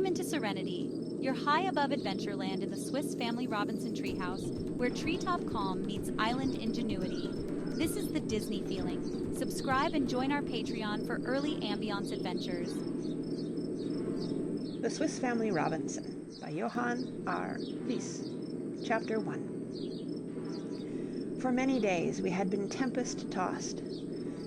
Welcome into Serenity, your high above adventureland in the Swiss Family Robinson Treehouse, where treetop calm meets island ingenuity. This is the Disney feeling. Subscribe and join our Patreon for early Ambience adventures. The Swiss Family Robinson by Johann R. Wyss. Chapter 1. For many days we had been tempest-tossed.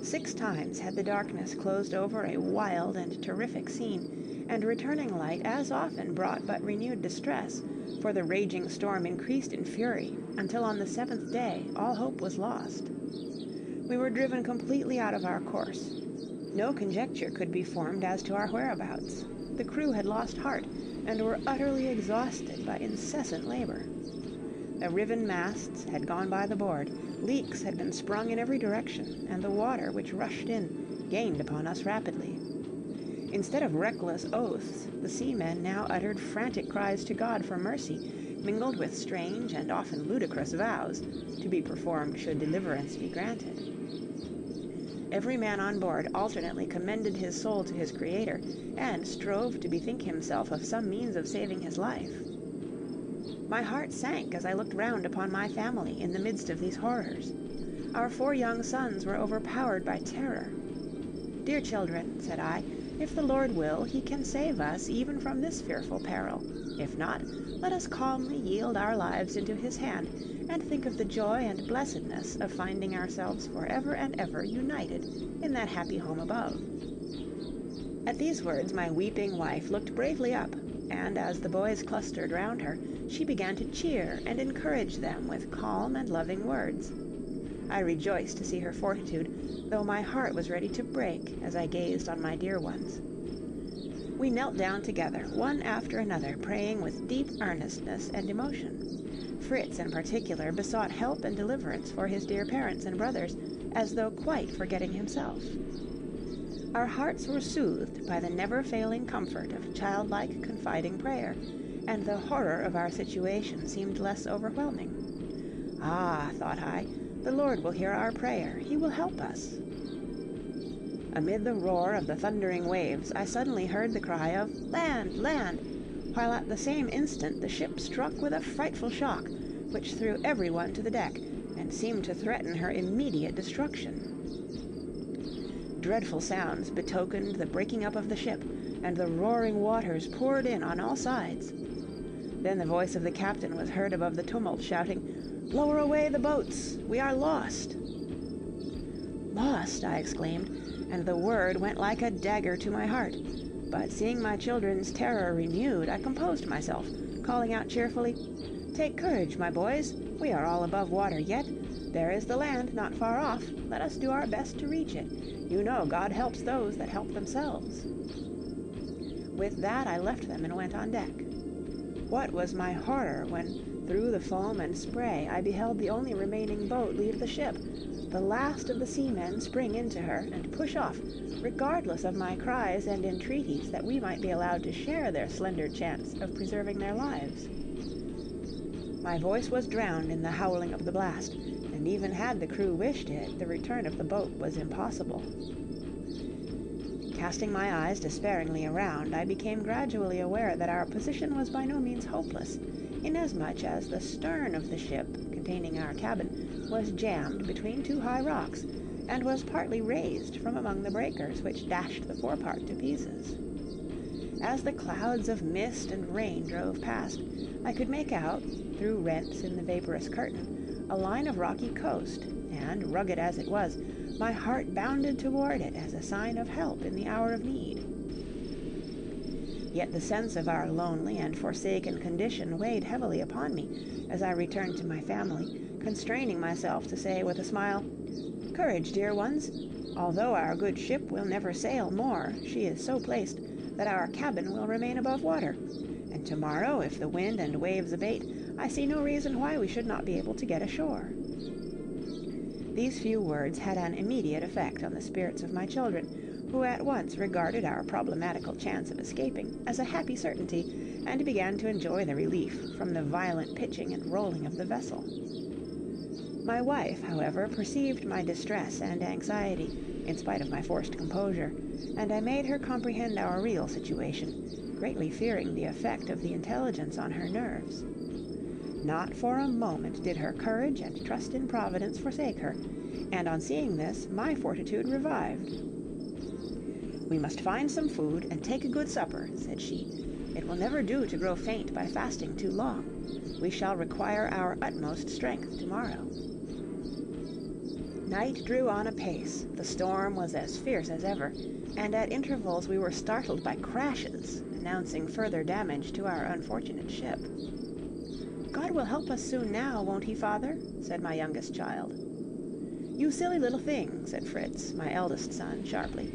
6 times had the darkness closed over a wild and terrific scene, and returning light as often brought but renewed distress, for the raging storm increased in fury, until on the 7th day all hope was lost. We were driven completely out of our course. No conjecture could be formed as to our whereabouts. The crew had lost heart, and were utterly exhausted by incessant labor. The riven masts had gone by the board, leaks had been sprung in every direction, and the water, which rushed in, gained upon us rapidly. Instead of reckless oaths, the seamen now uttered frantic cries to God for mercy, mingled with strange and often ludicrous vows, to be performed should deliverance be granted. Every man on board alternately commended his soul to his Creator, and strove to bethink himself of some means of saving his life. My heart sank as I looked round upon my family in the midst of these horrors. Our 4 young sons were overpowered by terror. "Dear children," said I, "if the Lord will, he can save us even from this fearful peril. If not, let us calmly yield our lives into his hand, and think of the joy and blessedness of finding ourselves forever and ever united in that happy home above." At these words my weeping wife looked bravely up, and as the boys clustered round her, she began to cheer and encourage them with calm and loving words. I rejoiced to see her fortitude, though my heart was ready to break as I gazed on my dear ones. We knelt down together, one after another, praying with deep earnestness and emotion. Fritz in particular besought help and deliverance for his dear parents and brothers, as though quite forgetting himself. Our hearts were soothed by the never-failing comfort of childlike, confiding prayer, and the horror of our situation seemed less overwhelming. "Ah," thought I, "the Lord will hear our prayer. He will help us." Amid the roar of the thundering waves, I suddenly heard the cry of "Land! Land!" while at the same instant the ship struck with a frightful shock, which threw everyone to the deck, and seemed to threaten her immediate destruction. Dreadful sounds betokened the breaking up of the ship, and the roaring waters poured in on all sides. Then the voice of the captain was heard above the tumult, shouting, "Lower away the boats! We are lost!" "Lost!" I exclaimed, and the word went like a dagger to my heart. But seeing my children's terror renewed, I composed myself, calling out cheerfully, "Take courage, my boys! We are all above water yet. There is the land not far off. Let us do our best to reach it. You know God helps those that help themselves." With that I left them and went on deck. What was my horror when, through the foam and spray, I beheld the only remaining boat leave the ship, the last of the seamen spring into her and push off, regardless of my cries and entreaties that we might be allowed to share their slender chance of preserving their lives. My voice was drowned in the howling of the blast, and even had the crew wished it, the return of the boat was impossible. Casting my eyes despairingly around, I became gradually aware that our position was by no means hopeless, inasmuch as the stern of the ship, containing our cabin, was jammed between 2 high rocks, and was partly raised from among the breakers which dashed the forepart to pieces. As the clouds of mist and rain drove past, I could make out, through rents in the vaporous curtain, a line of rocky coast, and, rugged as it was, my heart bounded toward it as a sign of help in the hour of need. Yet the sense of our lonely and forsaken condition weighed heavily upon me as I returned to my family, constraining myself to say with a smile, "Courage, dear ones! Although our good ship will never sail more, she is so placed that our cabin will remain above water, and tomorrow, if the wind and waves abate, I see no reason why we should not be able to get ashore." These few words had an immediate effect on the spirits of my children, who at once regarded our problematical chance of escaping as a happy certainty, and began to enjoy the relief from the violent pitching and rolling of the vessel. My wife, however, perceived my distress and anxiety, in spite of my forced composure, and I made her comprehend our real situation, greatly fearing the effect of the intelligence on her nerves. Not for a moment did her courage and trust in Providence forsake her, and on seeing this, my fortitude revived. "We must find some food and take a good supper," said she. "It will never do to grow faint by fasting too long. We shall require our utmost strength tomorrow." Night drew on apace. The storm was as fierce as ever, and at intervals we were startled by crashes, announcing further damage to our unfortunate ship. "God will help us soon now, won't he, Father?" said my youngest child. "You silly little thing," said Fritz, my eldest son, sharply.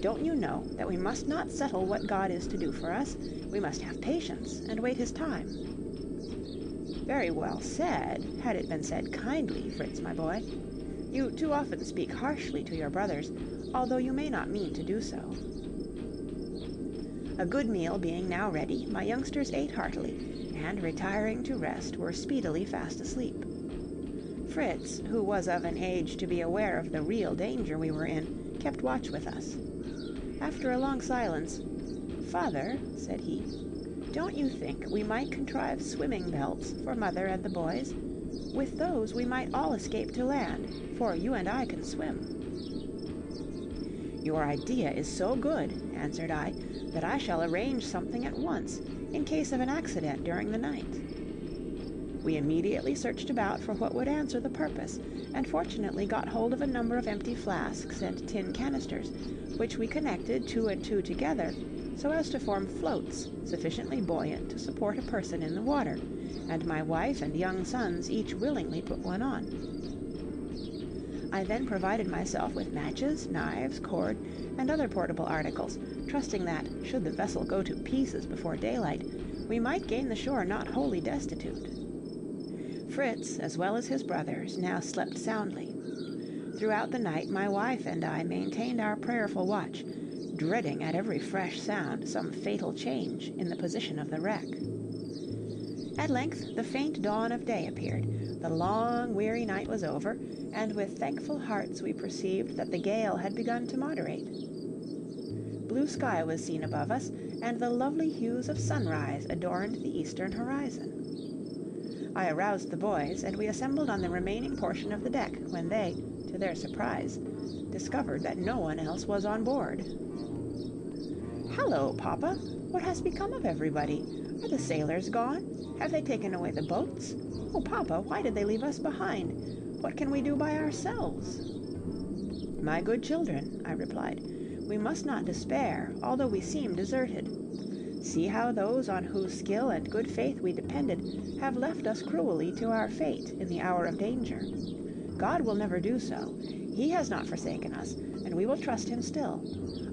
"Don't you know that we must not settle what God is to do for us? We must have patience and wait his time." "Very well said, had it been said kindly, Fritz, my boy. You too often speak harshly to your brothers, although you may not mean to do so." A good meal being now ready, my youngsters ate heartily, and retiring to rest were speedily fast asleep. Fritz, who was of an age to be aware of the real danger we were in, kept watch with us. After a long silence, "Father," said he, "don't you think we might contrive swimming belts for Mother and the boys? With those we might all escape to land, for you and I can swim." "Your idea is so good," answered I, "that I shall arrange something at once, in case of an accident during the night." We immediately searched about for what would answer the purpose, and fortunately got hold of a number of empty flasks and tin canisters, which we connected 2 and 2 together, so as to form floats sufficiently buoyant to support a person in the water, and my wife and young sons each willingly put one on. I then provided myself with matches, knives, cord, and other portable articles, trusting that, should the vessel go to pieces before daylight, we might gain the shore not wholly destitute. Fritz, as well as his brothers, now slept soundly. Throughout the night my wife and I maintained our prayerful watch, dreading at every fresh sound some fatal change in the position of the wreck. At length the faint dawn of day appeared, the long, weary night was over, and with thankful hearts we perceived that the gale had begun to moderate. Blue sky was seen above us, and the lovely hues of sunrise adorned the eastern horizon. I aroused the boys, and we assembled on the remaining portion of the deck, when they, to their surprise, discovered that no one else was on board. "Hallo, Papa! What has become of everybody? Are the sailors gone? Have they taken away the boats? Oh, Papa, why did they leave us behind? What can we do by ourselves?" "My good children," I replied, "we must not despair, although we seem deserted. See how those on whose skill and good faith we depended have left us cruelly to our fate in the hour of danger. God will never do so. He has not forsaken us, and we will trust him still.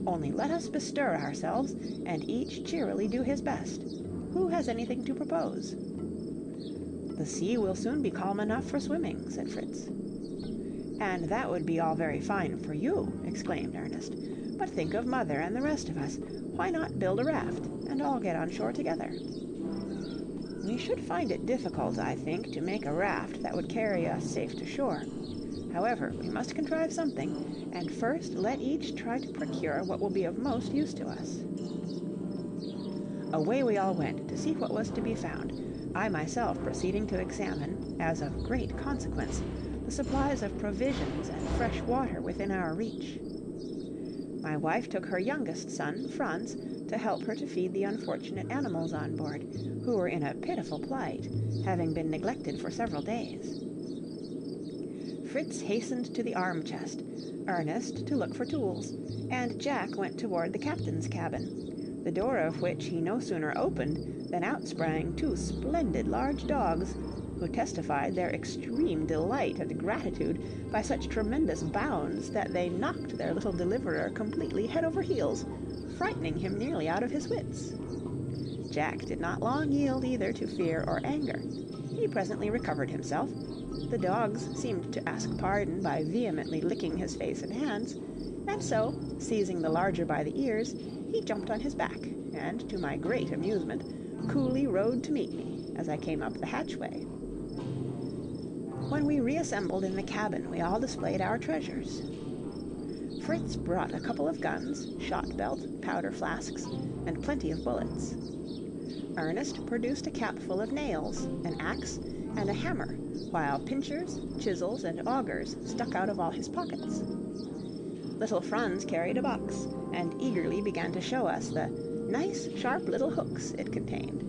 Only let us bestir ourselves, and each cheerily do his best. Who has anything to propose?" "The sea will soon be calm enough for swimming," said Fritz. "And that would be all very fine for you," exclaimed Ernest. "But think of Mother and the rest of us. Why not build a raft, and all get on shore together?" "We should find it difficult, I think, to make a raft that would carry us safe to shore. However, we must contrive something, and first let each try to procure what will be of most use to us." Away we all went to see what was to be found, I myself proceeding to examine, as of great consequence, the supplies of provisions and fresh water within our reach. My wife took her youngest son, Franz, to help her to feed the unfortunate animals on board, who were in a pitiful plight, having been neglected for several days. Fritz hastened to the arm chest, Ernest to look for tools, and Jack went toward the captain's cabin, the door of which he no sooner opened than out sprang 2 splendid large dogs, who testified their extreme delight and gratitude by such tremendous bounds that they knocked their little deliverer completely head over heels, frightening him nearly out of his wits. Jack did not long yield either to fear or anger. He presently recovered himself. The dogs seemed to ask pardon by vehemently licking his face and hands, and so, seizing the larger by the ears, he jumped on his back, and, to my great amusement, coolly rode to meet me as I came up the hatchway. When we reassembled in the cabin, we all displayed our treasures. Fritz brought a couple of guns, shot belt, powder flasks, and plenty of bullets. Ernest produced a cap full of nails, an axe, and a hammer, while pincers, chisels, and augers stuck out of all his pockets. Little Franz carried a box, and eagerly began to show us the nice, sharp little hooks it contained.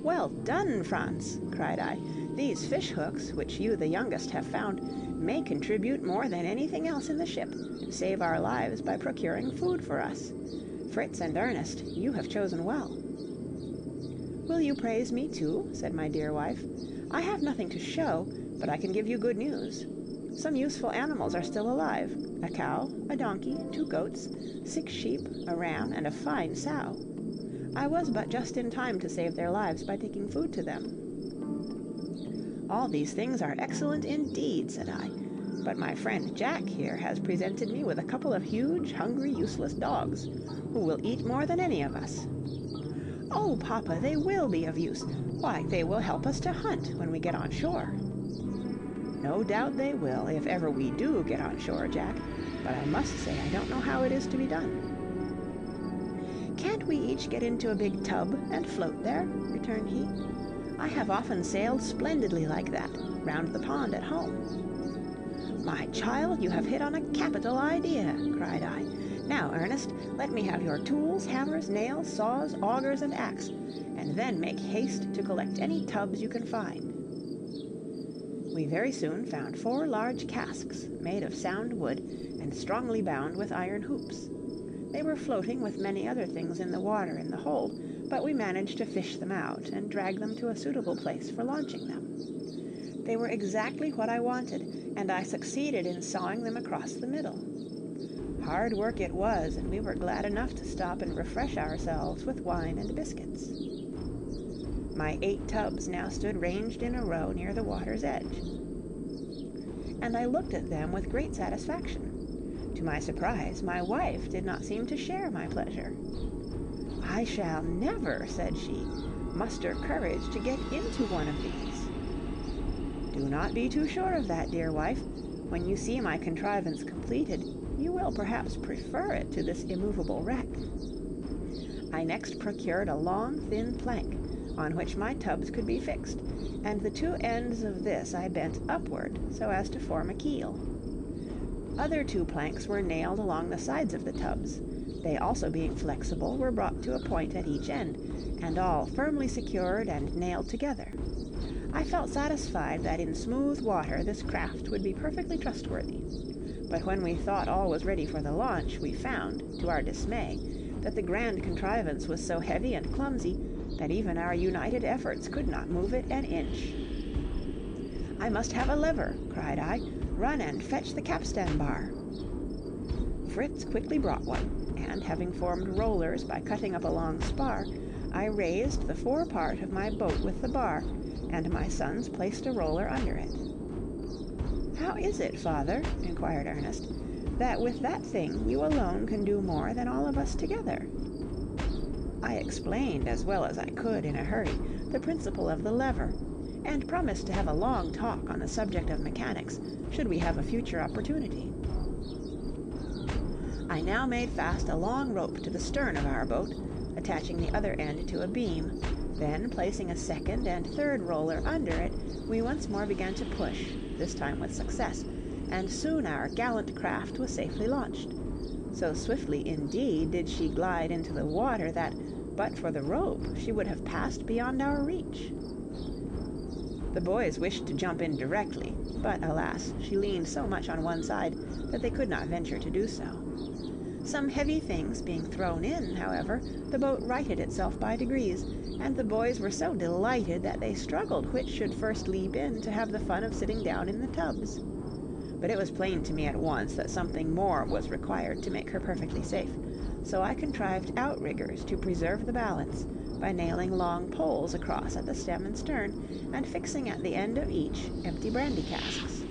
"Well done, Franz!" cried I. "These fish hooks, which you the youngest have found, may contribute more than anything else in the ship, to save our lives by procuring food for us. Fritz and Ernest, you have chosen well." "Will you praise me too?" said my dear wife. "I have nothing to show, but I can give you good news. Some useful animals are still alive: a cow, a donkey, 2 goats, 6 sheep, a ram, and a fine sow. I was but just in time to save their lives by taking food to them." "All these things are excellent indeed," said I, "but my friend Jack here has presented me with a couple of huge, hungry, useless dogs, who will eat more than any of us." "Oh, Papa, they will be of use. Why, they will help us to hunt when we get on shore." "No doubt they will, if ever we do get on shore, Jack, but I must say I don't know how it is to be done." "Can't we each get into a big tub and float there?" returned he. "I have often sailed splendidly like that, round the pond at home." "My child, you have hit on a capital idea," cried I. "Now, Ernest, let me have your tools, hammers, nails, saws, augers, and axe, and then make haste to collect any tubs you can find." We very soon found 4 large casks, made of sound wood, and strongly bound with iron hoops. They were floating with many other things in the water in the hold, but we managed to fish them out, and drag them to a suitable place for launching them. They were exactly what I wanted, and I succeeded in sawing them across the middle. Hard work it was, and we were glad enough to stop and refresh ourselves with wine and biscuits. My 8 tubs now stood ranged in a row near the water's edge, and I looked at them with great satisfaction. To my surprise, my wife did not seem to share my pleasure. "I shall never," said she, "muster courage to get into one of these." "Do not be too sure of that, dear wife. When you see my contrivance completed, you will perhaps prefer it to this immovable wreck." I next procured a long, thin plank, on which my tubs could be fixed, and the 2 ends of this I bent upward so as to form a keel. Other 2 planks were nailed along the sides of the tubs. They also, being flexible, were brought to a point at each end, and all firmly secured and nailed together. I felt satisfied that in smooth water this craft would be perfectly trustworthy. But when we thought all was ready for the launch, we found, to our dismay, that the grand contrivance was so heavy and clumsy that even our united efforts could not move it an inch. "I must have a lever," cried I. "Run and fetch the capstan bar." Fritz quickly brought one, and having formed rollers by cutting up a long spar, I raised the fore part of my boat with the bar, and my sons placed a roller under it. "How is it, father," inquired Ernest, "that with that thing you alone can do more than all of us together?" I explained, as well as I could in a hurry, the principle of the lever, and promised to have a long talk on the subject of mechanics, should we have a future opportunity. I now made fast a long rope to the stern of our boat, attaching the other end to a beam. Then, placing a second and third roller under it, we once more began to push, this time with success, and soon our gallant craft was safely launched. So swiftly, indeed, did she glide into the water that, but for the rope, she would have passed beyond our reach. The boys wished to jump in directly, but alas, she leaned so much on one side that they could not venture to do so. Some heavy things being thrown in, however, the boat righted itself by degrees, and the boys were so delighted that they struggled which should first leap in to have the fun of sitting down in the tubs. But it was plain to me at once that something more was required to make her perfectly safe, so I contrived outriggers to preserve the balance, by nailing long poles across at the stem and stern, and fixing at the end of each empty brandy casks.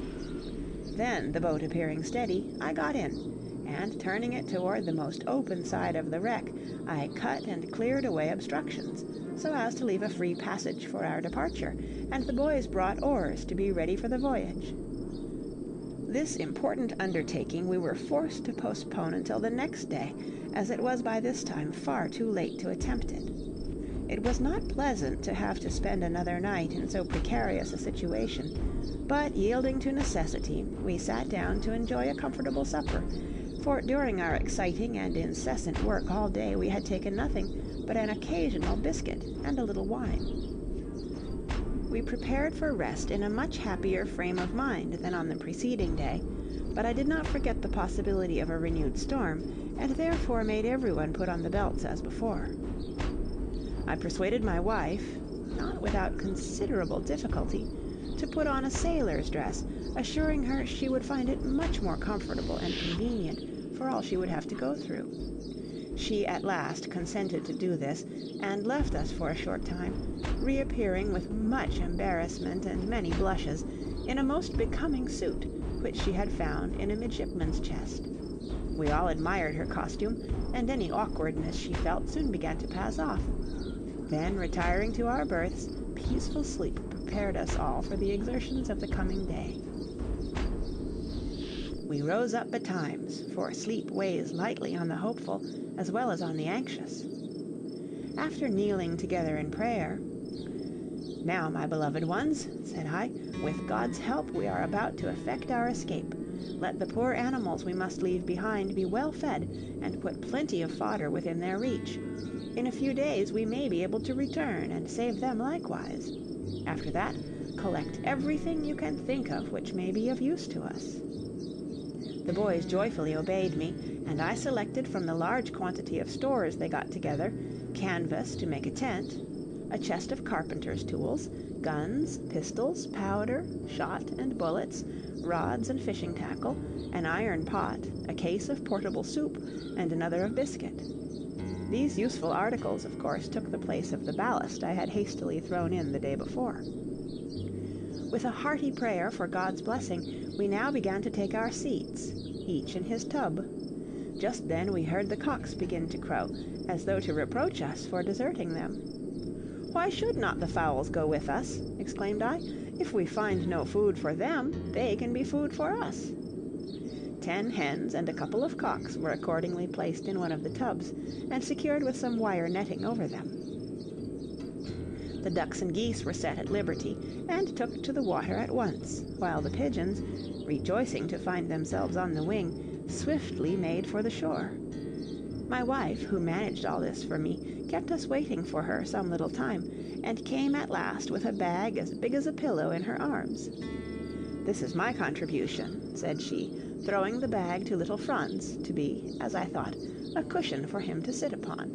Then, the boat appearing steady, I got in, and turning it toward the most open side of the wreck, I cut and cleared away obstructions, so as to leave a free passage for our departure, and the boys brought oars to be ready for the voyage. This important undertaking we were forced to postpone until the next day, as it was by this time far too late to attempt it. It was not pleasant to have to spend another night in so precarious a situation, but yielding to necessity, we sat down to enjoy a comfortable supper, for during our exciting and incessant work all day we had taken nothing but an occasional biscuit and a little wine. We prepared for rest in a much happier frame of mind than on the preceding day, but I did not forget the possibility of a renewed storm, and therefore made everyone put on the belts as before. I persuaded my wife, not without considerable difficulty, to put on a sailor's dress, assuring her she would find it much more comfortable and convenient for all she would have to go through. She at last consented to do this, and left us for a short time, reappearing with much embarrassment and many blushes, in a most becoming suit, which she had found in a midshipman's chest. We all admired her costume, and any awkwardness she felt soon began to pass off. Then, retiring to our berths, peaceful sleep prepared us all for the exertions of the coming day. We rose up betimes, for sleep weighs lightly on the hopeful as well as on the anxious. After kneeling together in prayer, "Now, my beloved ones," said I, "with God's help we are about to effect our escape. Let the poor animals we must leave behind be well fed, and put plenty of fodder within their reach. In a few days we may be able to return, and save them likewise. After that, collect everything you can think of which may be of use to us." The boys joyfully obeyed me, and I selected from the large quantity of stores they got together, canvas to make a tent, a chest of carpenter's tools, guns, pistols, powder, shot and bullets, rods and fishing tackle, an iron pot, a case of portable soup, and another of biscuit. These useful articles, of course, took the place of the ballast I had hastily thrown in the day before. With a hearty prayer for God's blessing, we now began to take our seats, each in his tub. Just then we heard the cocks begin to crow, as though to reproach us for deserting them. "Why should not the fowls go with us?" exclaimed I. "If we find no food for them, they can be food for us." 10 hens and a couple of cocks were accordingly placed in one of the tubs, and secured with some wire netting over them. The ducks and geese were set at liberty, and took to the water at once, while the pigeons, rejoicing to find themselves on the wing, swiftly made for the shore. My wife, who managed all this for me, kept us waiting for her some little time, and came at last with a bag as big as a pillow in her arms. "This is my contribution," said she, throwing the bag to little Franz, to be, as I thought, a cushion for him to sit upon.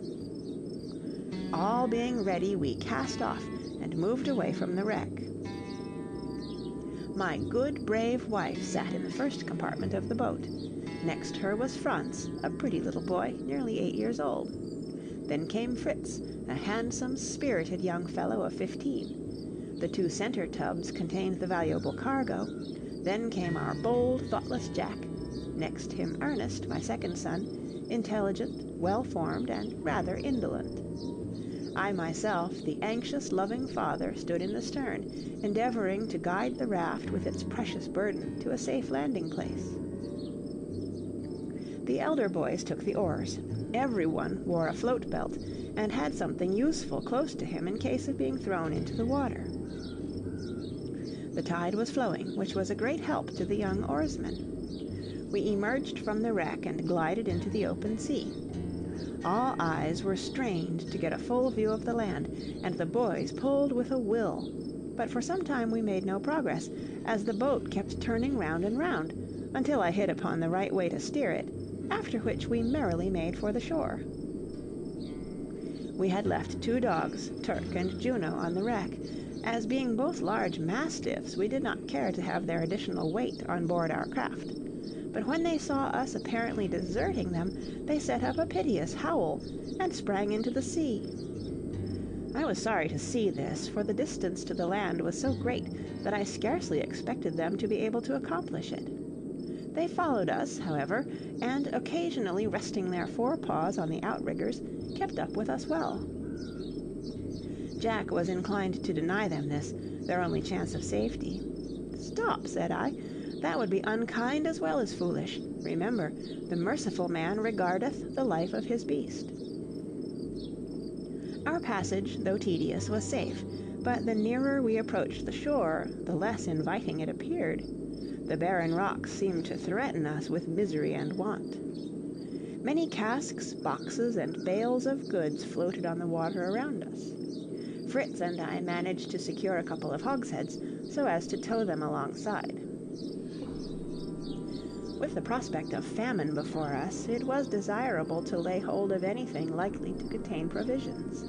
All being ready, we cast off, and moved away from the wreck. My good, brave wife sat in the first compartment of the boat. Next her was Franz, a pretty little boy, nearly 8 years old. Then came Fritz, a handsome, spirited young fellow of 15. The 2 center tubs contained the valuable cargo. Then came our bold, thoughtless Jack. Next him Ernest, my second son, intelligent, well-formed, and rather indolent. I myself, the anxious, loving father, stood in the stern, endeavoring to guide the raft with its precious burden to a safe landing place. The elder boys took the oars. Everyone wore a float belt, and had something useful close to him in case of being thrown into the water. The tide was flowing, which was a great help to the young oarsmen. We emerged from the wreck and glided into the open sea. All eyes were strained to get a full view of the land, and the boys pulled with a will. But for some time we made no progress, as the boat kept turning round and round, until I hit upon the right way to steer it, after which we merrily made for the shore. We had left 2 dogs, Turk and Juno, on the wreck, as being both large mastiffs, we did not care to have their additional weight on board our craft. But when they saw us apparently deserting them, they set up a piteous howl, and sprang into the sea. I was sorry to see this, for the distance to the land was so great that I scarcely expected them to be able to accomplish it. They followed us, however, and occasionally resting their forepaws on the outriggers, kept up with us well. Jack was inclined to deny them this, their only chance of safety. "Stop," said I. That would be unkind as well as foolish. Remember, the merciful man regardeth the life of his beast. Our passage, though tedious, was safe, but the nearer we approached the shore, the less inviting it appeared. The barren rocks seemed to threaten us with misery and want. Many casks, boxes, and bales of goods floated on the water around us. Fritz and I managed to secure a couple of hogsheads so as to tow them alongside. With the prospect of famine before us, it was desirable to lay hold of anything likely to contain provisions.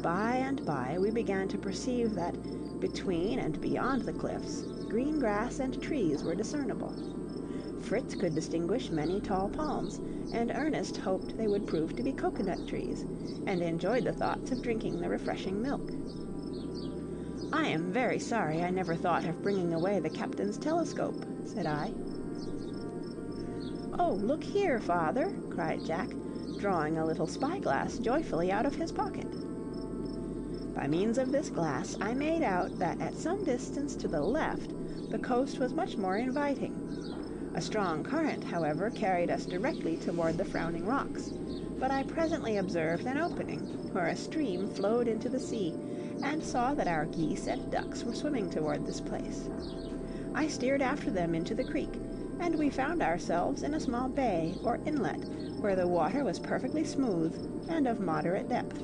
By and by we began to perceive that between and beyond the cliffs, green grass and trees were discernible. Fritz could distinguish many tall palms, and Ernest hoped they would prove to be coconut trees, and enjoyed the thoughts of drinking the refreshing milk. "I am very sorry I never thought of bringing away the captain's telescope," said I. "Oh, look here, father!" cried Jack, drawing a little spyglass joyfully out of his pocket. By means of this glass I made out that at some distance to the left the coast was much more inviting. A strong current, however, carried us directly toward the frowning rocks, but I presently observed an opening where a stream flowed into the sea, and saw that our geese and ducks were swimming toward this place. I steered after them into the creek, and we found ourselves in a small bay or inlet where the water was perfectly smooth and of moderate depth.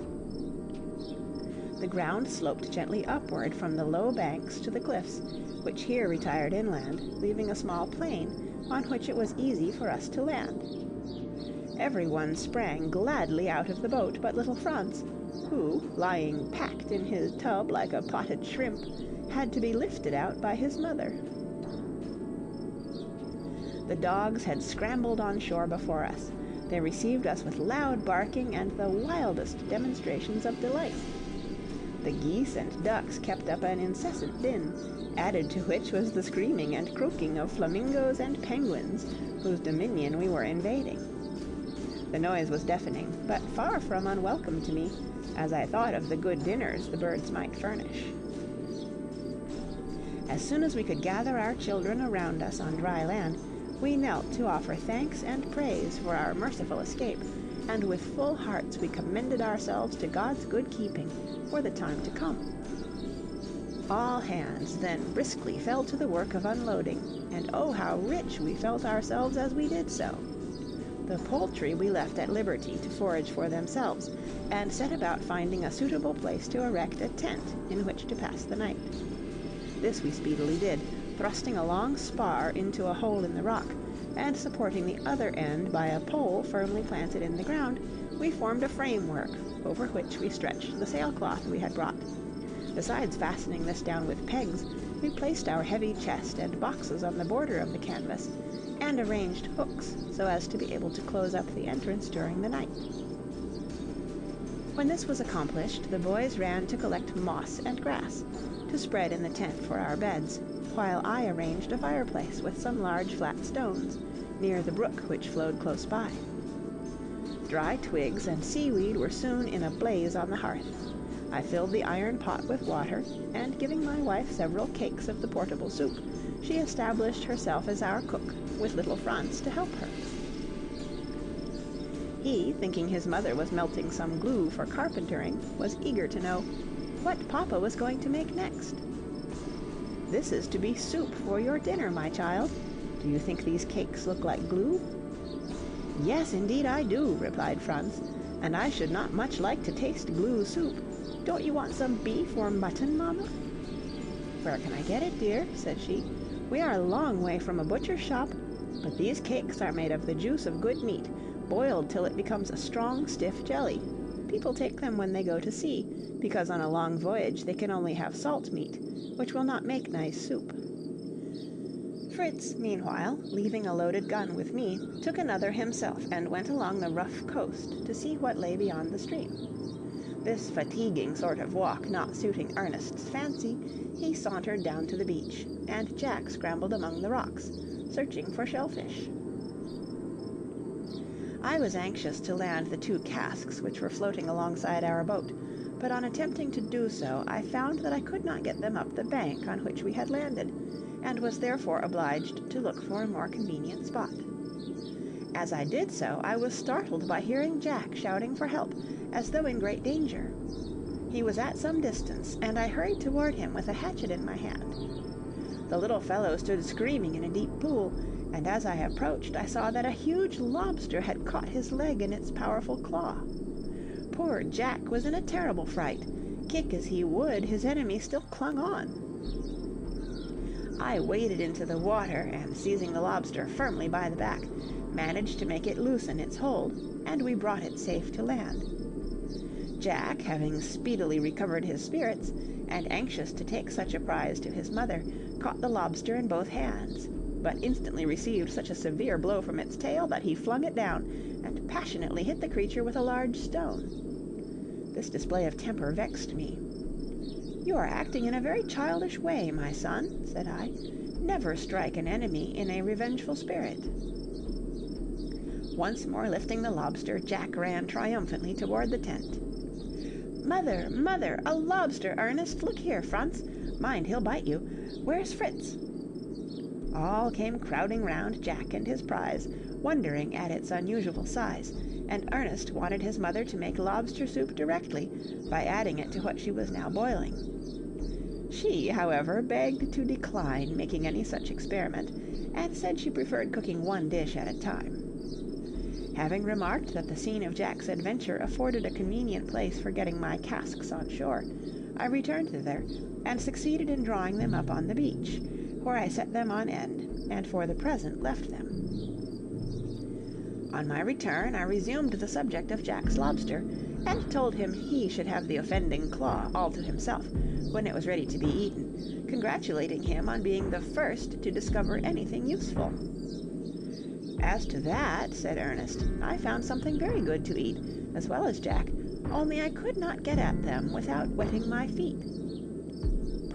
The ground sloped gently upward from the low banks to the cliffs, which here retired inland, leaving a small plain on which it was easy for us to land. Everyone sprang gladly out of the boat but little Franz, who, lying packed in his tub like a potted shrimp, had to be lifted out by his mother. The dogs had scrambled on shore before us. They received us with loud barking and the wildest demonstrations of delight. The geese and ducks kept up an incessant din, added to which was the screaming and croaking of flamingos and penguins, whose dominion we were invading. The noise was deafening, but far from unwelcome to me, as I thought of the good dinners the birds might furnish. As soon as we could gather our children around us on dry land, we knelt to offer thanks and praise for our merciful escape, and with full hearts we commended ourselves to God's good keeping for the time to come. All hands then briskly fell to the work of unloading, and oh, how rich we felt ourselves as we did so. The poultry we left at liberty to forage for themselves, and set about finding a suitable place to erect a tent in which to pass the night. This we speedily did, thrusting a long spar into a hole in the rock, and supporting the other end by a pole firmly planted in the ground, we formed a framework over which we stretched the sailcloth we had brought. Besides fastening this down with pegs, we placed our heavy chest and boxes on the border of the canvas, and arranged hooks so as to be able to close up the entrance during the night. When this was accomplished, the boys ran to collect moss and grass, to spread in the tent for our beds, while I arranged a fireplace with some large flat stones, near the brook which flowed close by. Dry twigs and seaweed were soon in a blaze on the hearth. I filled the iron pot with water, and giving my wife several cakes of the portable soup, she established herself as our cook, with little Franz to help her. He, thinking his mother was melting some glue for carpentering, was eager to know what Papa was going to make next. "This is to be soup for your dinner, my child. Do you think these cakes look like glue?" "Yes, indeed I do," replied Franz, "and I should not much like to taste glue soup. Don't you want some beef or mutton, Mamma?" "Where can I get it, dear?" said she. "We are a long way from a butcher's shop, but these cakes are made of the juice of good meat, boiled till it becomes a strong, stiff jelly. People take them when they go to sea, because on a long voyage they can only have salt meat, which will not make nice soup." Fritz, meanwhile, leaving a loaded gun with me, took another himself and went along the rough coast to see what lay beyond the stream. This fatiguing sort of walk not suiting Ernest's fancy, he sauntered down to the beach, and Jack scrambled among the rocks, searching for shellfish. I was anxious to land the 2 casks which were floating alongside our boat, but on attempting to do so, I found that I could not get them up the bank on which we had landed, and was therefore obliged to look for a more convenient spot. As I did so, I was startled by hearing Jack shouting for help, as though in great danger. He was at some distance, and I hurried toward him with a hatchet in my hand. The little fellow stood screaming in a deep pool, and as I approached, I saw that a huge lobster had caught his leg in its powerful claw. Poor Jack was in a terrible fright. Kick as he would, his enemy still clung on. I waded into the water, and seizing the lobster firmly by the back, managed to make it loosen its hold, and we brought it safe to land. Jack, having speedily recovered his spirits, and anxious to take such a prize to his mother, caught the lobster in both hands, but instantly received such a severe blow from its tail that he flung it down, and passionately hit the creature with a large stone. This display of temper vexed me. "You are acting in a very childish way, my son," said I. "Never strike an enemy in a revengeful spirit." Once more lifting the lobster, Jack ran triumphantly toward the tent. "Mother, mother, a lobster, Ernest! Look here, Franz! Mind, he'll bite you. Where's Fritz?" All came crowding round Jack and his prize, wondering at its unusual size, and Ernest wanted his mother to make lobster soup directly, by adding it to what she was now boiling. She, however, begged to decline making any such experiment, and said she preferred cooking one dish at a time. Having remarked that the scene of Jack's adventure afforded a convenient place for getting my casks on shore, I returned thither, and succeeded in drawing them up on the beach, where I set them on end, and for the present left them. On my return, I resumed the subject of Jack's lobster, and told him he should have the offending claw all to himself, when it was ready to be eaten, congratulating him on being the first to discover anything useful. "As to that," said Ernest, "I found something very good to eat, as well as Jack, only I could not get at them without wetting my feet."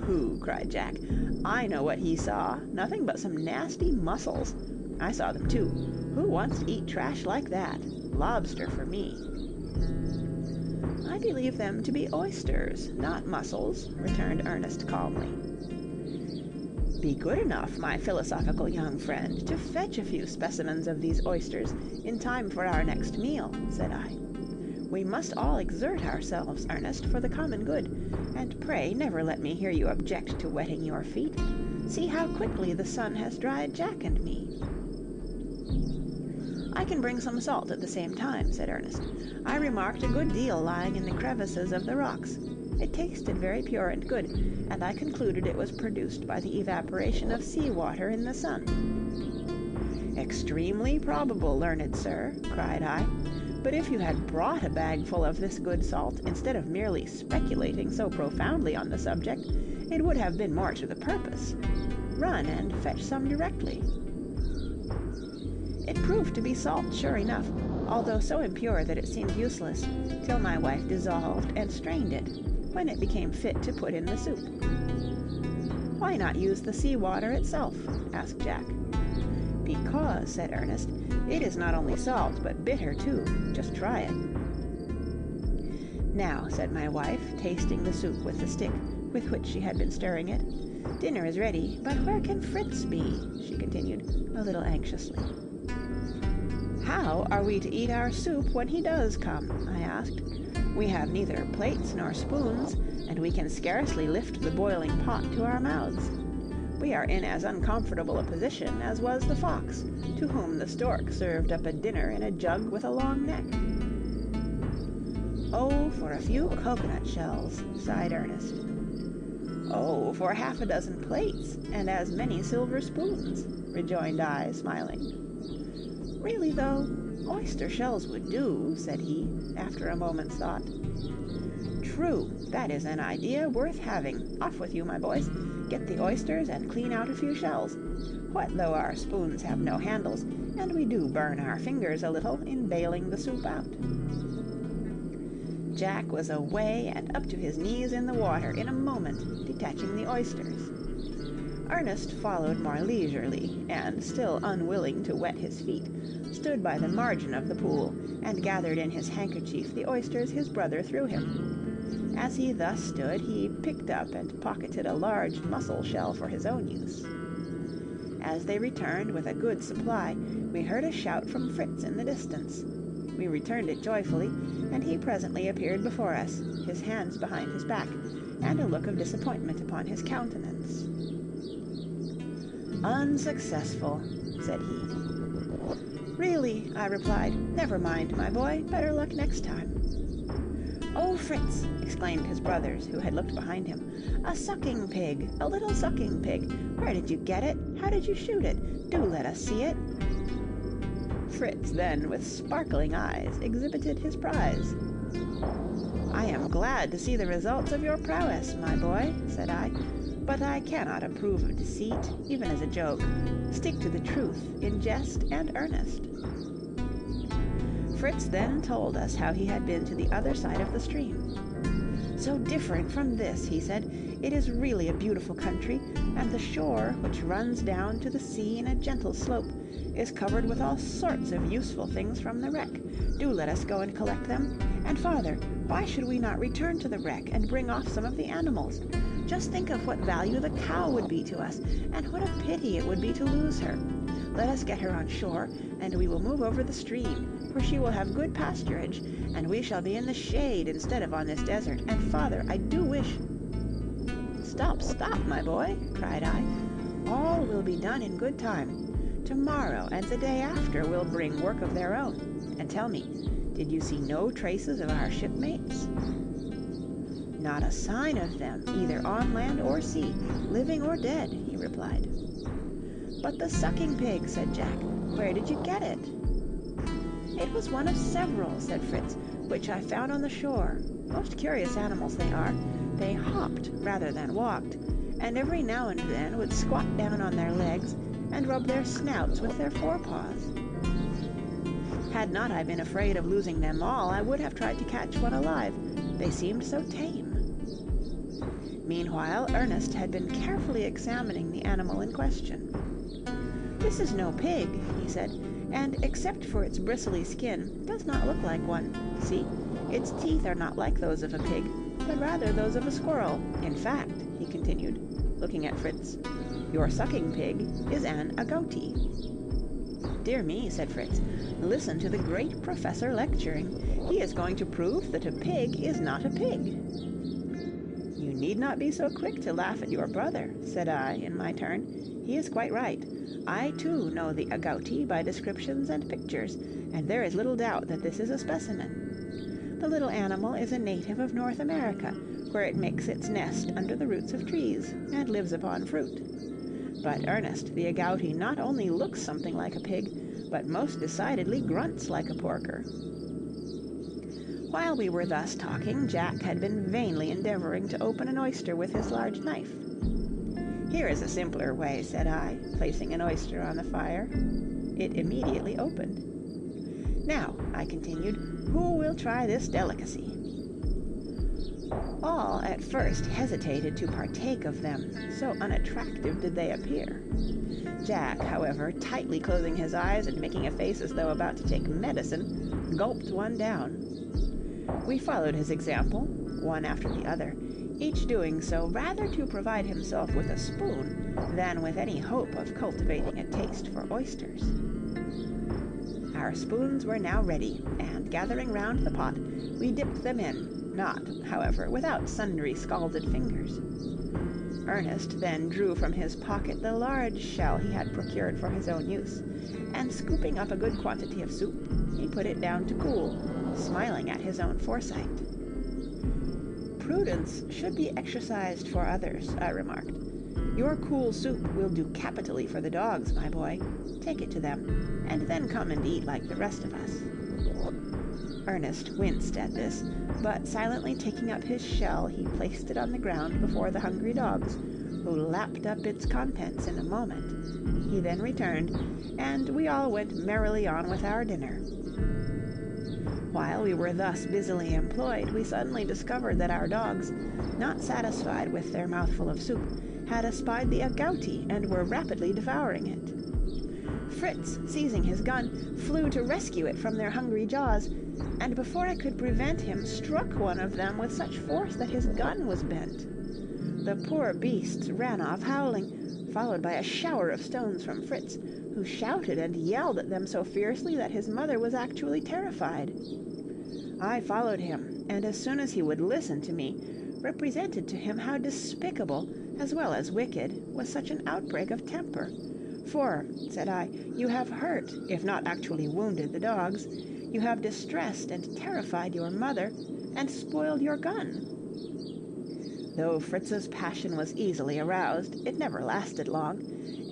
"Pooh!" cried Jack. "I know what he saw, nothing but some nasty mussels. I saw them too. Who wants to eat trash like that? Lobster for me." "I believe them to be oysters, not mussels," returned Ernest calmly. "Be good enough, my philosophical young friend, to fetch a few specimens of these oysters in time for our next meal," said I. "We must all exert ourselves, Ernest, for the common good, and pray never let me hear you object to wetting your feet. See how quickly the sun has dried Jack and me." "I can bring some salt at the same time," said Ernest. "I remarked a good deal lying in the crevices of the rocks. It tasted very pure and good, and I concluded it was produced by the evaporation of sea water in the sun." "Extremely probable, learned sir," cried I. "But if you had brought a bagful of this good salt, instead of merely speculating so profoundly on the subject, it would have been more to the purpose. Run and fetch some directly." It proved to be salt, sure enough, although so impure that it seemed useless, till my wife dissolved and strained it, when it became fit to put in the soup. "Why not use the sea water itself?" asked Jack. "Because," said Ernest, "it is not only salt, but bitter too. Just try it." "Now," said my wife, tasting the soup with the stick with which she had been stirring it, "dinner is ready, but where can Fritz be?" she continued, a little anxiously. "How are we to eat our soup when he does come?" I asked. "We have neither plates nor spoons, and we can scarcely lift the boiling pot to our mouths. We are in as uncomfortable a position as was the fox, to whom the stork served up a dinner in a jug with a long neck." "Oh, for a few coconut shells," sighed Ernest. "Oh, for half a dozen plates, and as many silver spoons," rejoined I, smiling. "Really, though, oyster shells would do," said he, after a moment's thought. "True, that is an idea worth having. Off with you, my boys. Get the oysters and clean out a few shells. What though our spoons have no handles, and we do burn our fingers a little in bailing the soup out." Jack was away and up to his knees in the water in a moment, detaching the oysters. Ernest followed more leisurely, and, still unwilling to wet his feet, stood by the margin of the pool, and gathered in his handkerchief the oysters his brother threw him. As he thus stood, he picked up and pocketed a large mussel shell for his own use. As they returned with a good supply, we heard a shout from Fritz in the distance. We returned it joyfully, and he presently appeared before us, his hands behind his back, and a look of disappointment upon his countenance. "Unsuccessful," said he. "Really," I replied. "Never mind, my boy. Better luck next time." "Oh, Fritz!" exclaimed his brothers, who had looked behind him. "A sucking pig! A little sucking pig! Where did you get it? How did you shoot it? Do let us see it!" Fritz then, with sparkling eyes, exhibited his prize. "I am glad to see the results of your prowess, my boy," said I, "but I cannot approve of deceit, even as a joke. Stick to the truth, in jest and earnest." Fritz then told us how he had been to the other side of the stream. "So different from this," he said. "It is really a beautiful country, and the shore, which runs down to the sea in a gentle slope, is covered with all sorts of useful things from the wreck. Do let us go and collect them. And father, why should we not return to the wreck and bring off some of the animals? Just think of what value the cow would be to us, and what a pity it would be to lose her. Let us get her on shore, and we will move over the stream, where she will have good pasturage, and we shall be in the shade instead of on this desert. And father, I do wish—" "Stop, stop, my boy," cried I. "All will be done in good time. Tomorrow and the day after will bring work of their own. And tell me, did you see no traces of our shipmates?" "Not a sign of them, either on land or sea, living or dead," he replied. "But the sucking pig," said Jack, "where did you get it?" "It was one of several," said Fritz, "which I found on the shore. Most curious animals they are. They hopped rather than walked, and every now and then would squat down on their legs and rub their snouts with their forepaws. Had not I been afraid of losing them all, I would have tried to catch one alive. They seemed so tame." Meanwhile, Ernest had been carefully examining the animal in question. "This is no pig," he said, "and except for its bristly skin, does not look like one. See, its teeth are not like those of a pig, but rather those of a squirrel. In fact," he continued, looking at Fritz, "your sucking pig is an agouti." "Dear me," said Fritz, "listen to the great professor lecturing. He is going to prove that a pig is not a pig." "You need not be so quick to laugh at your brother," said I in my turn. "He is quite right. I, too, know the agouti by descriptions and pictures, and there is little doubt that this is a specimen. The little animal is a native of North America, where it makes its nest under the roots of trees, and lives upon fruit. But Ernest, the agouti, not only looks something like a pig, but most decidedly grunts like a porker." While we were thus talking, Jack had been vainly endeavoring to open an oyster with his large knife. "Here is a simpler way," said I, placing an oyster on the fire. It immediately opened. "Now," I continued, "who will try this delicacy?" All at first hesitated to partake of them, so unattractive did they appear. Jack, however, tightly closing his eyes and making a face as though about to take medicine, gulped one down. We followed his example, one after the other, each doing so rather to provide himself with a spoon than with any hope of cultivating a taste for oysters. Our spoons were now ready, and gathering round the pot, we dipped them in, not, however, without sundry scalded fingers. Ernest then drew from his pocket the large shell he had procured for his own use, and scooping up a good quantity of soup, he put it down to cool, smiling at his own foresight. "Prudence should be exercised for others," I remarked. "Your cool soup will do capitally for the dogs, my boy. Take it to them, and then come and eat like the rest of us." Ernest winced at this, but silently taking up his shell, he placed it on the ground before the hungry dogs, who lapped up its contents in a moment. He then returned, and we all went merrily on with our dinner. While we were thus busily employed, we suddenly discovered that our dogs, not satisfied with their mouthful of soup, had espied the agouti and were rapidly devouring it. Fritz, seizing his gun, flew to rescue it from their hungry jaws, and before I could prevent him, struck one of them with such force that his gun was bent. The poor beasts ran off howling, followed by a shower of stones from Fritz, who shouted and yelled at them so fiercely that his mother was actually terrified. I followed him, and as soon as he would listen to me, represented to him how despicable, as well as wicked, was such an outbreak of temper. For, said I, you have hurt, if not actually wounded the dogs, you have distressed and terrified your mother, and spoiled your gun. Though Fritz's passion was easily aroused, it never lasted long,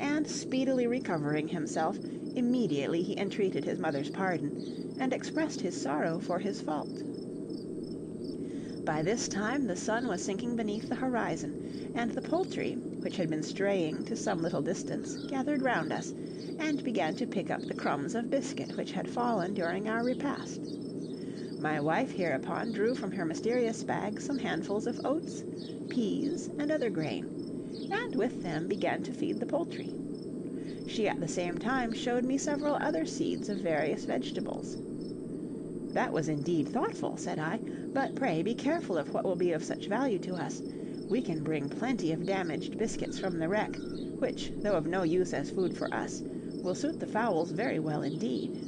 and speedily recovering himself, immediately he entreated his mother's pardon, and expressed his sorrow for his fault. By this time the sun was sinking beneath the horizon, and the poultry, which had been straying to some little distance, gathered round us, and began to pick up the crumbs of biscuit which had fallen during our repast. My wife hereupon drew from her mysterious bag some handfuls of oats, peas, and other grain, and with them began to feed the poultry. She at the same time showed me several other seeds of various vegetables. That was indeed thoughtful, said I, but pray be careful of what will be of such value to us. We can bring plenty of damaged biscuits from the wreck, which, though of no use as food for us, will suit the fowls very well indeed.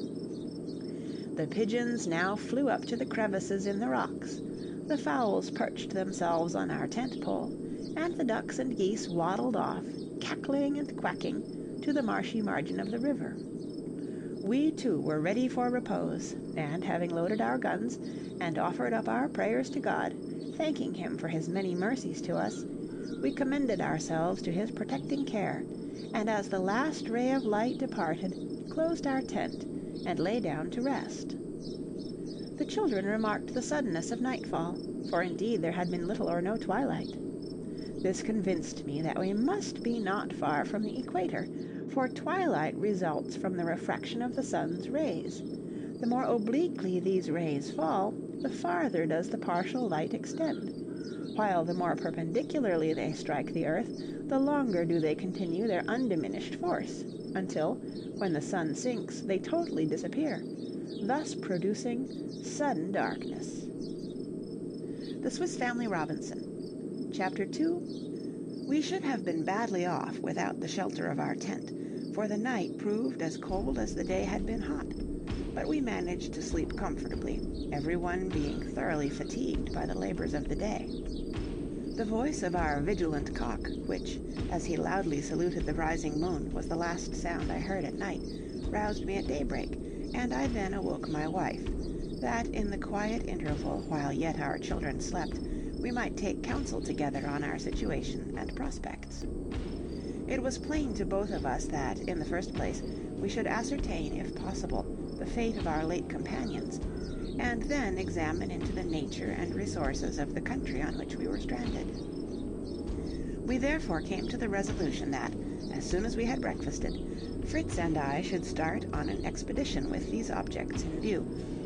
The pigeons now flew up to the crevices in the rocks, the fowls perched themselves on our tent pole, and the ducks and geese waddled off, cackling and quacking, to the marshy margin of the river. We too were ready for repose, and having loaded our guns, and offered up our prayers to God, thanking him for his many mercies to us, we commended ourselves to his protecting care, and as the last ray of light departed, closed our tent, and lay down to rest. The children remarked the suddenness of nightfall, for indeed there had been little or no twilight. This convinced me that we must be not far from the equator, for twilight results from the refraction of the sun's rays. The more obliquely these rays fall, the farther does the partial light extend, while the more perpendicularly they strike the earth, the longer do they continue their undiminished force, until, when the sun sinks, they totally disappear, thus producing sudden darkness. The Swiss Family Robinson. Chapter 2. We should have been badly off without the shelter of our tent, for the night proved as cold as the day had been hot, but we managed to sleep comfortably, everyone being thoroughly fatigued by the labors of the day. The voice of our vigilant cock, which, as he loudly saluted the rising moon, was the last sound I heard at night, roused me at daybreak, and I then awoke my wife, that in the quiet interval while yet our children slept, we might take counsel together on our situation and prospects. It was plain to both of us that, in the first place, we should ascertain, if possible, the fate of our late companions, and then examine into the nature and resources of the country on which we were stranded. We therefore came to the resolution that, as soon as we had breakfasted, Fritz and I should start on an expedition with these objects in view,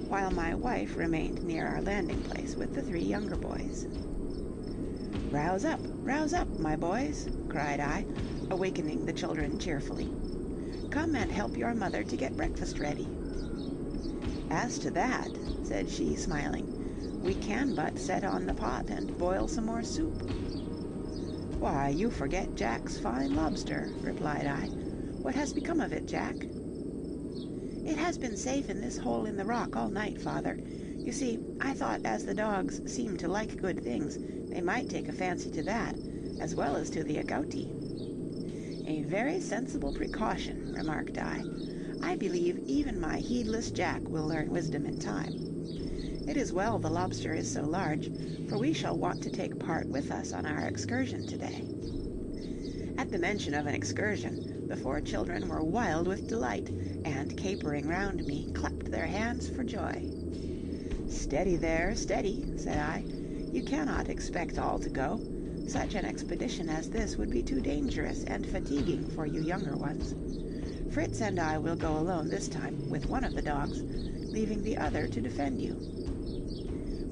while my wife remained near our landing place with the 3 younger boys. Rouse up, my boys," cried I, awakening the children cheerfully. "Come and help your mother to get breakfast ready." "As to that," said she, smiling, "we can but set on the pot and boil some more soup." "Why, you forget Jack's fine lobster," replied I. "What has become of it, Jack?" "It has been safe in this hole in the rock all night, father. You see, I thought as the dogs seem to like good things, they might take a fancy to that, as well as to the agouti." "A very sensible precaution," remarked I. "I believe even my heedless Jack will learn wisdom in time. It is well the lobster is so large, for we shall want to take part with us on our excursion today." At the mention of an excursion, the 4 children were wild with delight, and capering round me, clapped their hands for joy. "Steady there, steady," said I. "You cannot expect all to go. Such an expedition as this would be too dangerous and fatiguing for you younger ones. Fritz and I will go alone this time, with one of the dogs, leaving the other to defend you."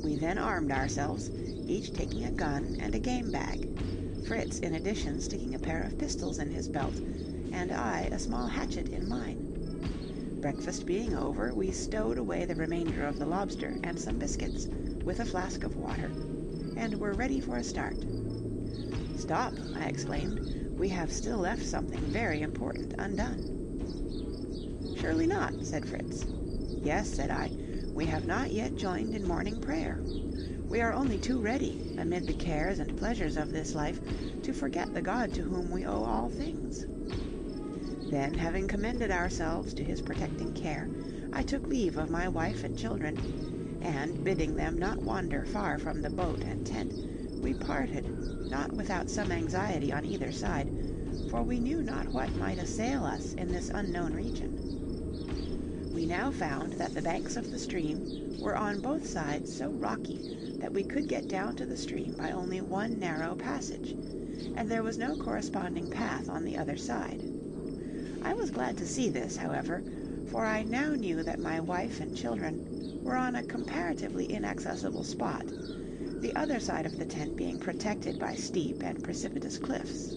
We then armed ourselves, each taking a gun and a game bag, Fritz in addition sticking a pair of pistols in his belt, and I a small hatchet in mine. Breakfast being over, we stowed away the remainder of the lobster and some biscuits, with a flask of water, and were ready for a start. "Stop," I exclaimed. "We have still left something very important undone." "Surely not," said Fritz. "Yes," said I, "we have not yet joined in morning prayer. We are only too ready, amid the cares and pleasures of this life, to forget the God to whom we owe all things." Then, having commended ourselves to his protecting care, I took leave of my wife and children, and, bidding them not wander far from the boat and tent, we parted, not without some anxiety on either side, for we knew not what might assail us in this unknown region. We now found that the banks of the stream were on both sides so rocky that we could get down to the stream by only one narrow passage, and there was no corresponding path on the other side. I was glad to see this, however, for I now knew that my wife and children were on a comparatively inaccessible spot, the other side of the tent being protected by steep and precipitous cliffs.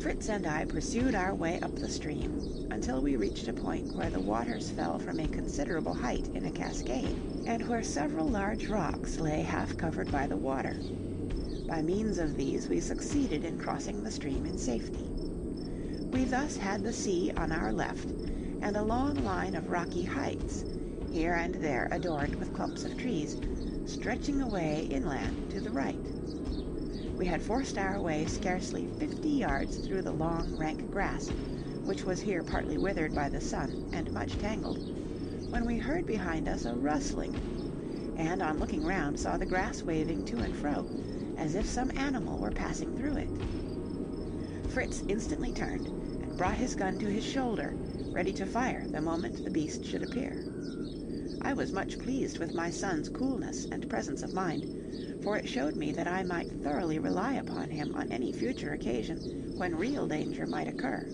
Fritz and I pursued our way up the stream until we reached a point where the waters fell from a considerable height in a cascade, and where several large rocks lay half covered by the water. By means of these we succeeded in crossing the stream in safety. We thus had the sea on our left, and a long line of rocky heights, here and there adorned with clumps of trees, stretching away inland to the right. We had forced our way scarcely 50 yards through the long, rank grass, which was here partly withered by the sun and much tangled, when we heard behind us a rustling, and on looking round saw the grass waving to and fro, as if some animal were passing through it. Fritz instantly turned, and brought his gun to his shoulder, ready to fire the moment the beast should appear. I was much pleased with my son's coolness and presence of mind, for it showed me that I might thoroughly rely upon him on any future occasion when real danger might occur.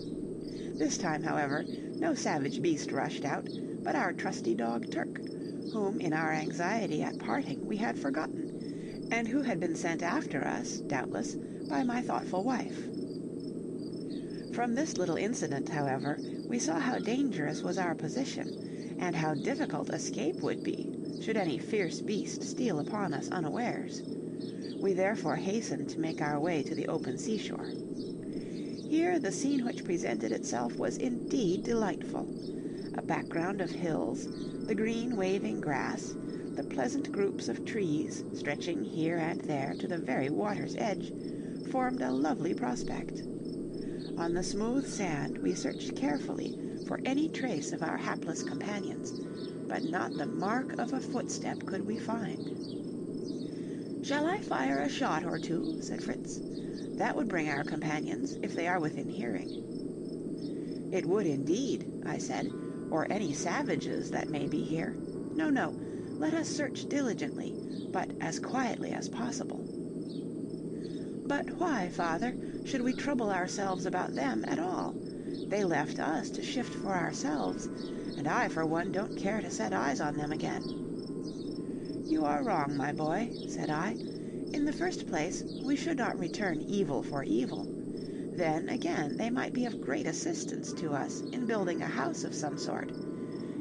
This time, however, no savage beast rushed out, but our trusty dog Turk, whom in our anxiety at parting we had forgotten, and who had been sent after us, doubtless, by my thoughtful wife. From this little incident, however, we saw how dangerous was our position, and how difficult escape would be, should any fierce beast steal upon us unawares. We therefore hastened to make our way to the open seashore. Here the scene which presented itself was indeed delightful. A background of hills, the green waving grass, the pleasant groups of trees, stretching here and there to the very water's edge, formed a lovely prospect. On the smooth sand we searched carefully for any trace of our hapless companions, but not the mark of a footstep could we find. "Shall I fire a shot or two?" said Fritz. "That would bring our companions, if they are within hearing." "It would indeed," I said, "or any savages that may be here. No, no, let us search diligently, but as quietly as possible." "But why, father, should we trouble ourselves about them at all? They left us to shift for ourselves, and I, for one, don't care to set eyes on them again." "You are wrong, my boy," said I. "In the first place, we should not return evil for evil. Then, again, they might be of great assistance to us in building a house of some sort.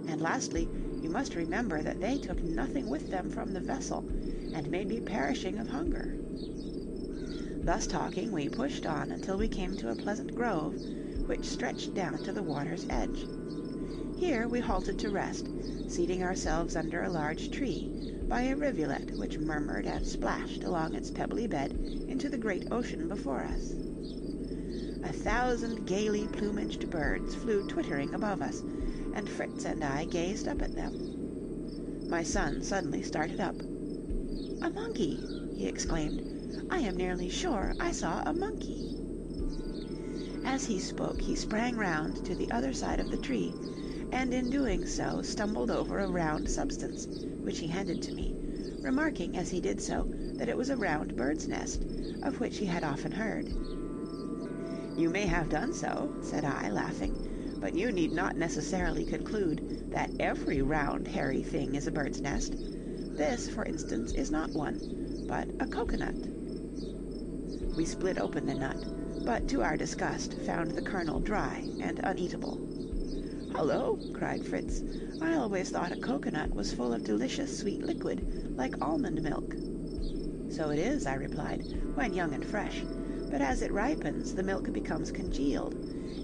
And lastly, you must remember that they took nothing with them from the vessel, and may be perishing of hunger." Thus talking, we pushed on until we came to a pleasant grove, which stretched down to the water's edge. Here we halted to rest, seating ourselves under a large tree, by a rivulet which murmured and splashed along its pebbly bed into the great ocean before us. 1,000 gaily plumaged birds flew twittering above us, and Fritz and I gazed up at them. My son suddenly started up. "A monkey!" he exclaimed. "I am nearly sure I saw a monkey." As he spoke, he sprang round to the other side of the tree, and in doing so stumbled over a round substance, which he handed to me, remarking as he did so that it was a round bird's nest, of which he had often heard. "You may have done so," said I, laughing, "but you need not necessarily conclude that every round, hairy thing is a bird's nest. This, for instance, is not one, but a coconut." We split open the nut, but to our disgust found the kernel dry and uneatable. "Hullo!" cried Fritz. "I always thought a coconut was full of delicious sweet liquid, like almond milk." "So it is," I replied, "when young and fresh, but as it ripens the milk becomes congealed,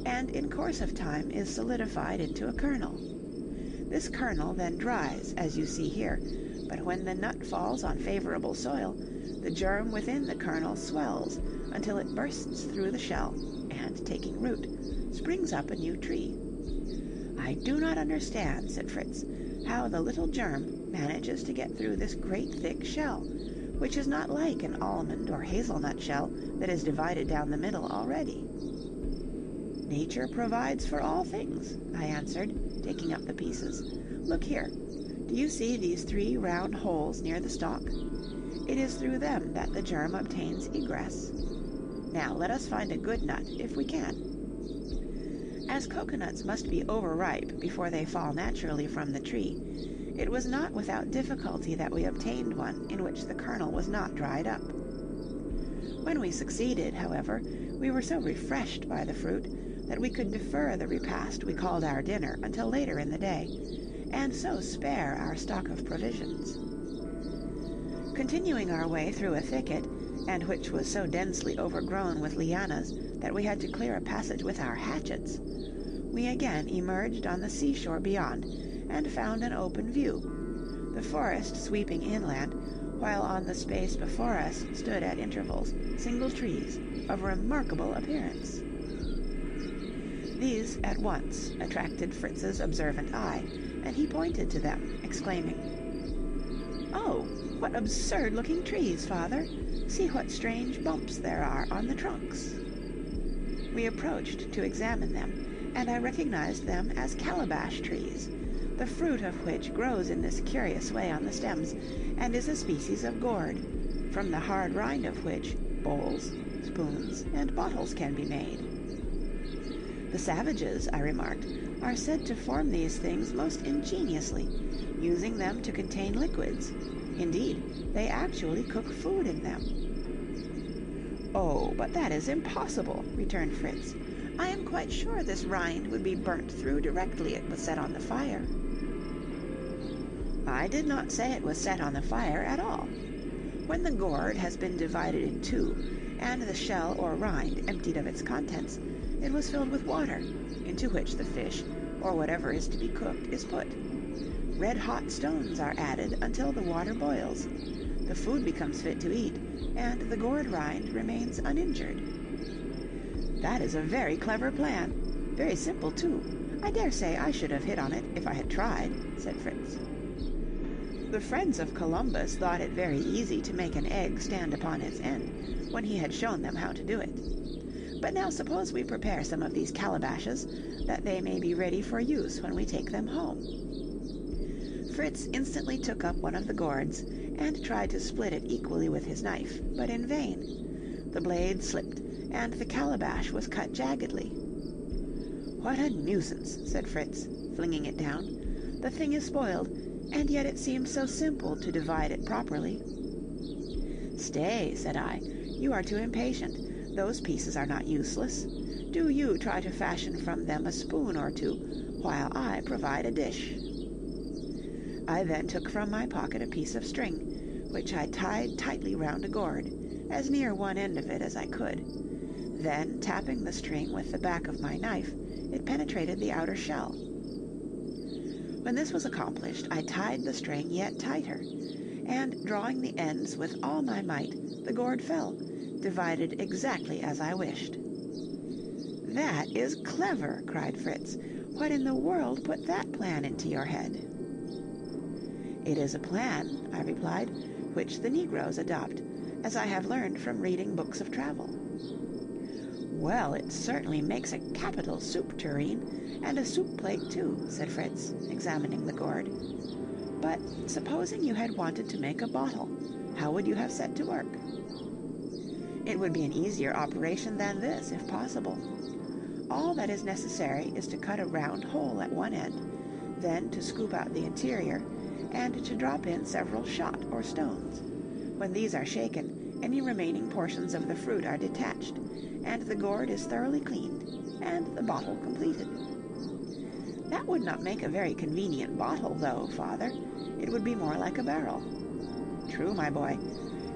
and in course of time is solidified into a kernel. This kernel then dries, as you see here, but when the nut falls on favorable soil, the germ within the kernel swells until it bursts through the shell, and, taking root, springs up a new tree." "I do not understand," said Fritz, "how the little germ manages to get through this great thick shell, which is not like an almond or hazelnut shell that is divided down the middle already." "Nature provides for all things," I answered, taking up the pieces. "Look here. Do you see these 3 round holes near the stalk? It is through them that the germ obtains egress. Now let us find a good nut, if we can." As coconuts must be overripe before they fall naturally from the tree, it was not without difficulty that we obtained one in which the kernel was not dried up. When we succeeded, however, we were so refreshed by the fruit that we could defer the repast we called our dinner until later in the day, and so spare our stock of provisions. Continuing our way through a thicket, and which was so densely overgrown with lianas that we had to clear a passage with our hatchets, we again emerged on the seashore beyond, and found an open view, the forest sweeping inland, while on the space before us stood at intervals single trees of remarkable appearance. These at once attracted Fritz's observant eye, and he pointed to them, exclaiming, "Oh, what absurd-looking trees, father! See what strange bumps there are on the trunks." We approached to examine them, and I recognized them as calabash trees, the fruit of which grows in this curious way on the stems, and is a species of gourd, from the hard rind of which bowls, spoons, and bottles can be made. The savages, I remarked, are said to form these things most ingeniously, using them to contain liquids. Indeed, they actually cook food in them. "Oh, but that is impossible," returned Fritz. "I am quite sure this rind would be burnt through directly it was set on the fire." "I did not say it was set on the fire at all. When the gourd has been divided in two, and the shell or rind emptied of its contents, it was filled with water, into which the fish, or whatever is to be cooked, is put. Red-hot stones are added until the water boils. The food becomes fit to eat, and the gourd rind remains uninjured." "That is a very clever plan. Very simple, too. I dare say I should have hit on it if I had tried," said Fritz. "The friends of Columbus thought it very easy to make an egg stand upon its end, when he had shown them how to do it. But now suppose we prepare some of these calabashes, that they may be ready for use when we take them home." Fritz instantly took up one of the gourds, and tried to split it equally with his knife, but in vain. The blade slipped, and the calabash was cut jaggedly. "What a nuisance!" said Fritz, flinging it down. "The thing is spoiled, and yet it seems so simple to divide it properly." "Stay," said I, "you are too impatient. Those pieces are not useless. Do you try to fashion from them a spoon or two, while I provide a dish." I then took from my pocket a piece of string, which I tied tightly round a gourd, as near one end of it as I could. Then, tapping the string with the back of my knife, it penetrated the outer shell. When this was accomplished, I tied the string yet tighter, and drawing the ends with all my might, the gourd fell, divided exactly as I wished. "That is clever!" cried Fritz. "What in the world put that plan into your head?" "It is a plan," I replied, "which the negroes adopt, as I have learned from reading books of travel." "Well, it certainly makes a capital soup tureen, and a soup plate too," said Fritz, examining the gourd. "But supposing you had wanted to make a bottle, how would you have set to work?" "It would be an easier operation than this, if possible. All that is necessary is to cut a round hole at one end, then to scoop out the interior, and to drop in several shot or stones. When these are shaken, any remaining portions of the fruit are detached, and the gourd is thoroughly cleaned, and the bottle completed." That would not make a very convenient bottle, though, Father. It would be more like a barrel. True, my boy.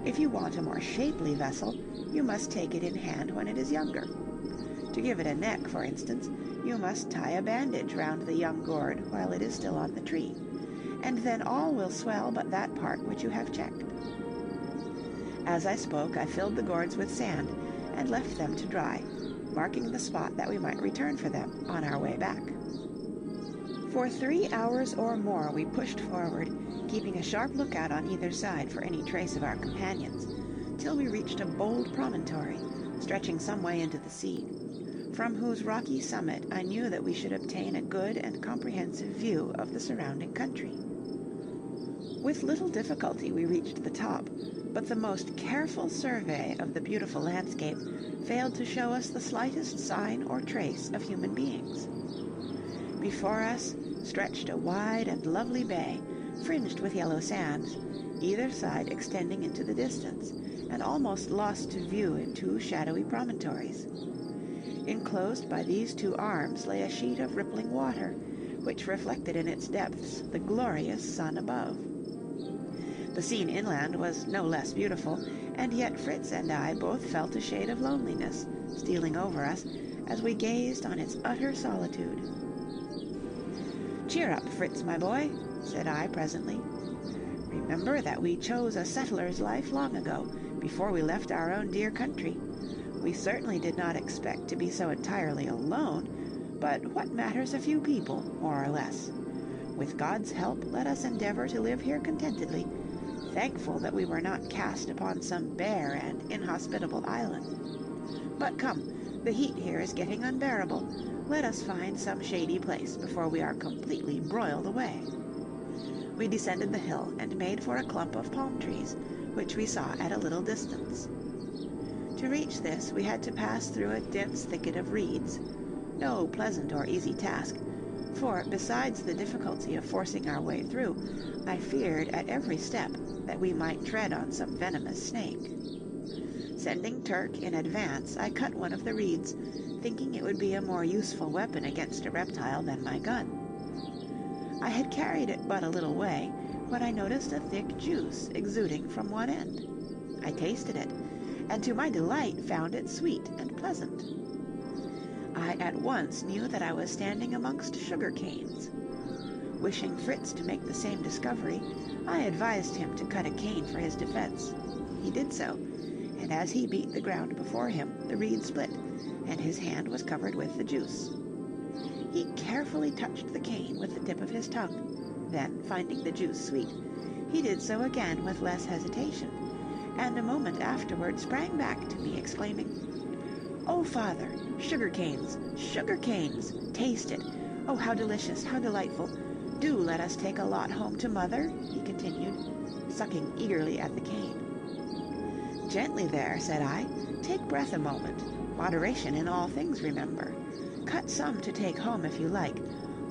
If you want a more shapely vessel, you must take it in hand when it is younger. To give it a neck, for instance, you must tie a bandage round the young gourd while it is still on the tree, and then all will swell but that part which you have checked. As I spoke, I filled the gourds with sand and left them to dry, marking the spot that we might return for them on our way back. For 3 hours or more we pushed forward, keeping a sharp lookout on either side for any trace of our companions, till we reached a bold promontory, stretching some way into the sea, from whose rocky summit I knew that we should obtain a good and comprehensive view of the surrounding country. With little difficulty we reached the top, but the most careful survey of the beautiful landscape failed to show us the slightest sign or trace of human beings. Before us stretched a wide and lovely bay, fringed with yellow sands, either side extending into the distance, and almost lost to view in 2 shadowy promontories. Enclosed by these 2 arms lay a sheet of rippling water, which reflected in its depths the glorious sun above. The scene inland was no less beautiful, and yet Fritz and I both felt a shade of loneliness stealing over us as we gazed on its utter solitude. "Cheer up, Fritz, my boy," said I presently. "Remember that we chose a settler's life long ago, before we left our own dear country. We certainly did not expect to be so entirely alone, but what matters a few people, more or less? With God's help, let us endeavor to live here contentedly, thankful that we were not cast upon some bare and inhospitable island. But come, the heat here is getting unbearable. Let us find some shady place before we are completely broiled away." We descended the hill and made for a clump of palm trees, which we saw at a little distance. To reach this we had to pass through a dense thicket of reeds, no pleasant or easy task, for besides the difficulty of forcing our way through, I feared at every step that we might tread on some venomous snake. Sending Turk in advance, I cut one of the reeds, thinking it would be a more useful weapon against a reptile than my gun. I had carried it but a little way, when I noticed a thick juice exuding from one end. I tasted it, and to my delight found it sweet and pleasant. I at once knew that I was standing amongst sugar canes. Wishing Fritz to make the same discovery, I advised him to cut a cane for his defense. He did so, and as he beat the ground before him, the reed split, and his hand was covered with the juice. He carefully touched the cane with the tip of his tongue. Then, finding the juice sweet, he did so again with less hesitation, and a moment afterward sprang back to me, exclaiming, "Oh, father, sugar canes, taste it. Oh, how delicious, how delightful. Do let us take a lot home to mother," he continued, sucking eagerly at the cane. "Gently there," said I. "Take breath a moment. Moderation in all things, remember. Cut some to take home if you like,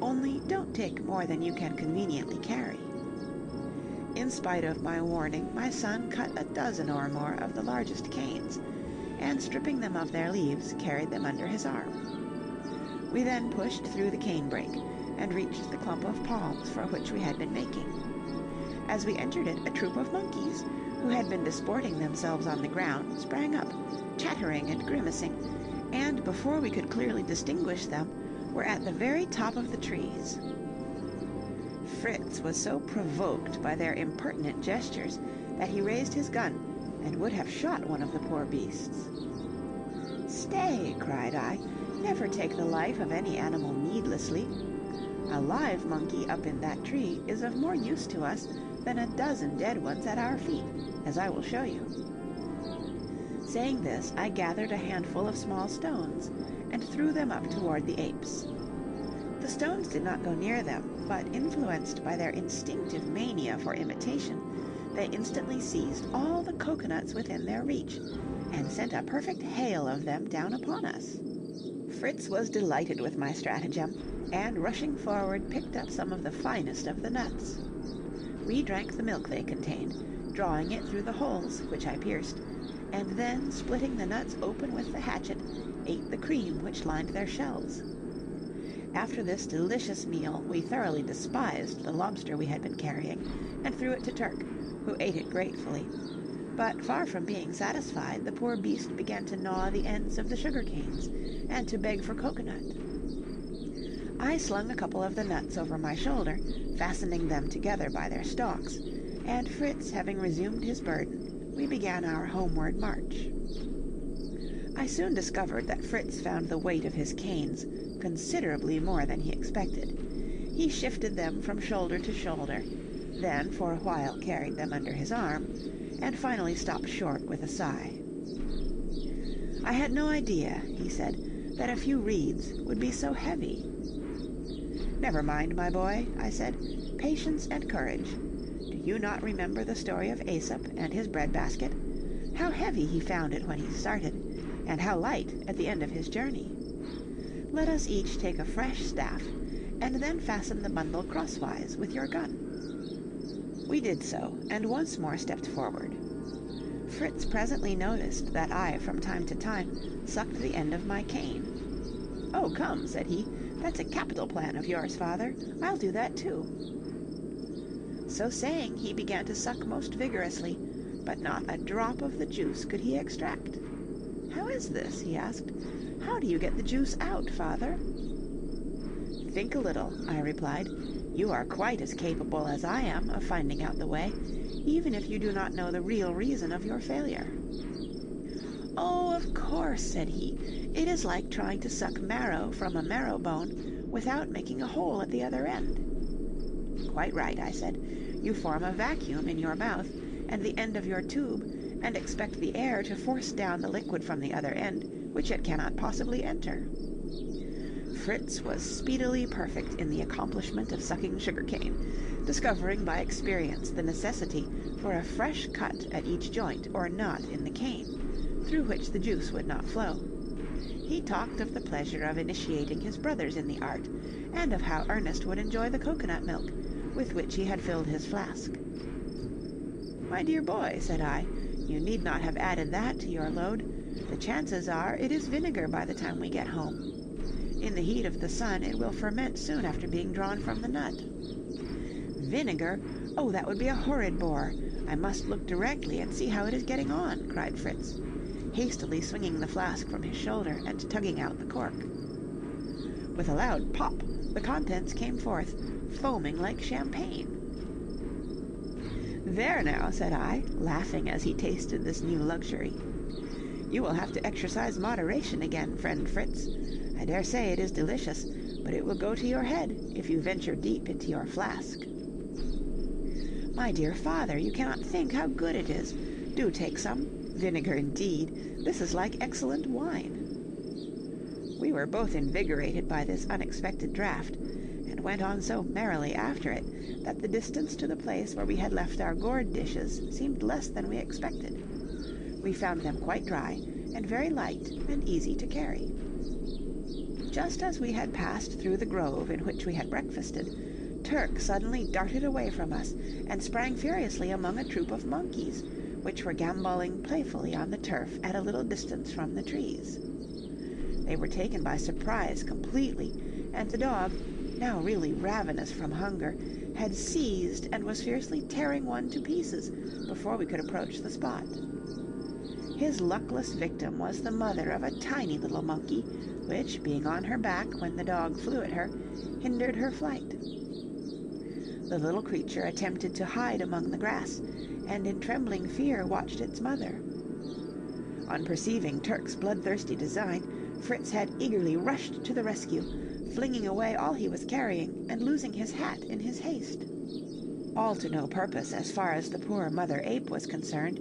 only don't take more than you can conveniently carry." In spite of my warning, my son cut a dozen or more of the largest canes, and stripping them of their leaves, carried them under his arm. We then pushed through the canebrake, and reached the clump of palms for which we had been making. As we entered it, a troop of monkeys, who had been disporting themselves on the ground, sprang up, chattering and grimacing, and before we could clearly distinguish them, were at the very top of the trees. Fritz was so provoked by their impertinent gestures that he raised his gun and would have shot one of the poor beasts. "Stay," cried I, "never take the life of any animal needlessly. A live monkey up in that tree is of more use to us than a dozen dead ones at our feet, as I will show you." Saying this, I gathered a handful of small stones and threw them up toward the apes. The stones did not go near them, but influenced by their instinctive mania for imitation, they instantly seized all the coconuts within their reach, and sent a perfect hail of them down upon us. Fritz was delighted with my stratagem, and rushing forward picked up some of the finest of the nuts. We drank the milk they contained, drawing it through the holes, which I pierced, and then, splitting the nuts open with the hatchet, ate the cream which lined their shells. After this delicious meal, we thoroughly despised the lobster we had been carrying, and threw it to Turk, who ate it gratefully. But far from being satisfied, the poor beast began to gnaw the ends of the sugar canes, and to beg for coconut. I slung a couple of the nuts over my shoulder, fastening them together by their stalks, and Fritz having resumed his burden, we began our homeward march. I soon discovered that Fritz found the weight of his canes considerably more than he expected. He shifted them from shoulder to shoulder, then for a while carried them under his arm, and finally stopped short with a sigh. "I had no idea," he said, "that a few reeds would be so heavy." "Never mind, my boy," I said. "Patience and courage. Do you not remember the story of Aesop and his bread-basket? How heavy he found it when he started, and how light at the end of his journey. Let us each take a fresh staff, and then fasten the bundle crosswise with your gun." We did so, and once more stepped forward. Fritz presently noticed that I, from time to time, sucked the end of my cane. "Oh, come," said he, "that's a capital plan of yours, father. I'll do that too." So saying, he began to suck most vigorously, but not a drop of the juice could he extract. "How is this?" he asked. "How do you get the juice out, father?" "Think a little," I replied. "You are quite as capable as I am of finding out the way, even if you do not know the real reason of your failure." "Oh, of course," said he. "It is like trying to suck marrow from a marrow bone without making a hole at the other end." "Quite right," I said. "You form a vacuum in your mouth and the end of your tube, and expect the air to force down the liquid from the other end, which it cannot possibly enter." Fritz was speedily perfect in the accomplishment of sucking sugar-cane, discovering by experience the necessity for a fresh cut at each joint or knot in the cane, through which the juice would not flow. He talked of the pleasure of initiating his brothers in the art, and of how Ernest would enjoy the coconut milk, with which he had filled his flask. "My dear boy," said I, "you need not have added that to your load. The chances are it is vinegar by the time we get home. In the heat of the sun it will ferment soon after being drawn from the nut." "Vinegar? Oh, that would be a horrid bore. I must look directly and see how it is getting on," cried Fritz, hastily swinging the flask from his shoulder and tugging out the cork. With a loud pop, the contents came forth, foaming like champagne. "There now," said I, laughing as he tasted this new luxury. "You will have to exercise moderation again, friend Fritz. I dare say it is delicious, but it will go to your head if you venture deep into your flask." "My dear father, you cannot think how good it is. Do take some. Vinegar indeed. This is like excellent wine." We were both invigorated by this unexpected draught, and went on so merrily after it that the distance to the place where we had left our gourd dishes seemed less than we expected. We found them quite dry, and very light and easy to carry. Just as we had passed through the grove in which we had breakfasted, Turk suddenly darted away from us, and sprang furiously among a troop of monkeys, which were gambolling playfully on the turf at a little distance from the trees. They were taken by surprise completely, and the dog, now really ravenous from hunger, had seized and was fiercely tearing one to pieces before we could approach the spot. His luckless victim was the mother of a tiny little monkey, which, being on her back when the dog flew at her, hindered her flight. The little creature attempted to hide among the grass, and in trembling fear watched its mother. On perceiving Turk's bloodthirsty design, Fritz had eagerly rushed to the rescue, flinging away all he was carrying, and losing his hat in his haste. All to no purpose as far as the poor mother ape was concerned,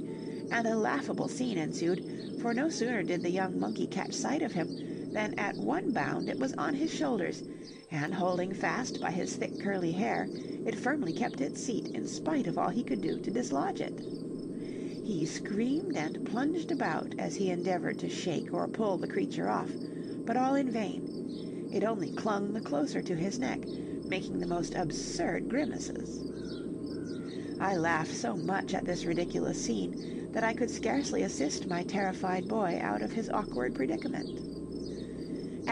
and a laughable scene ensued, for no sooner did the young monkey catch sight of him than at one bound it was on his shoulders, and holding fast by his thick curly hair, it firmly kept its seat in spite of all he could do to dislodge it. He screamed and plunged about as he endeavored to shake or pull the creature off, but all in vain. It only clung the closer to his neck, making the most absurd grimaces. I laughed so much at this ridiculous scene that I could scarcely assist my terrified boy out of his awkward predicament.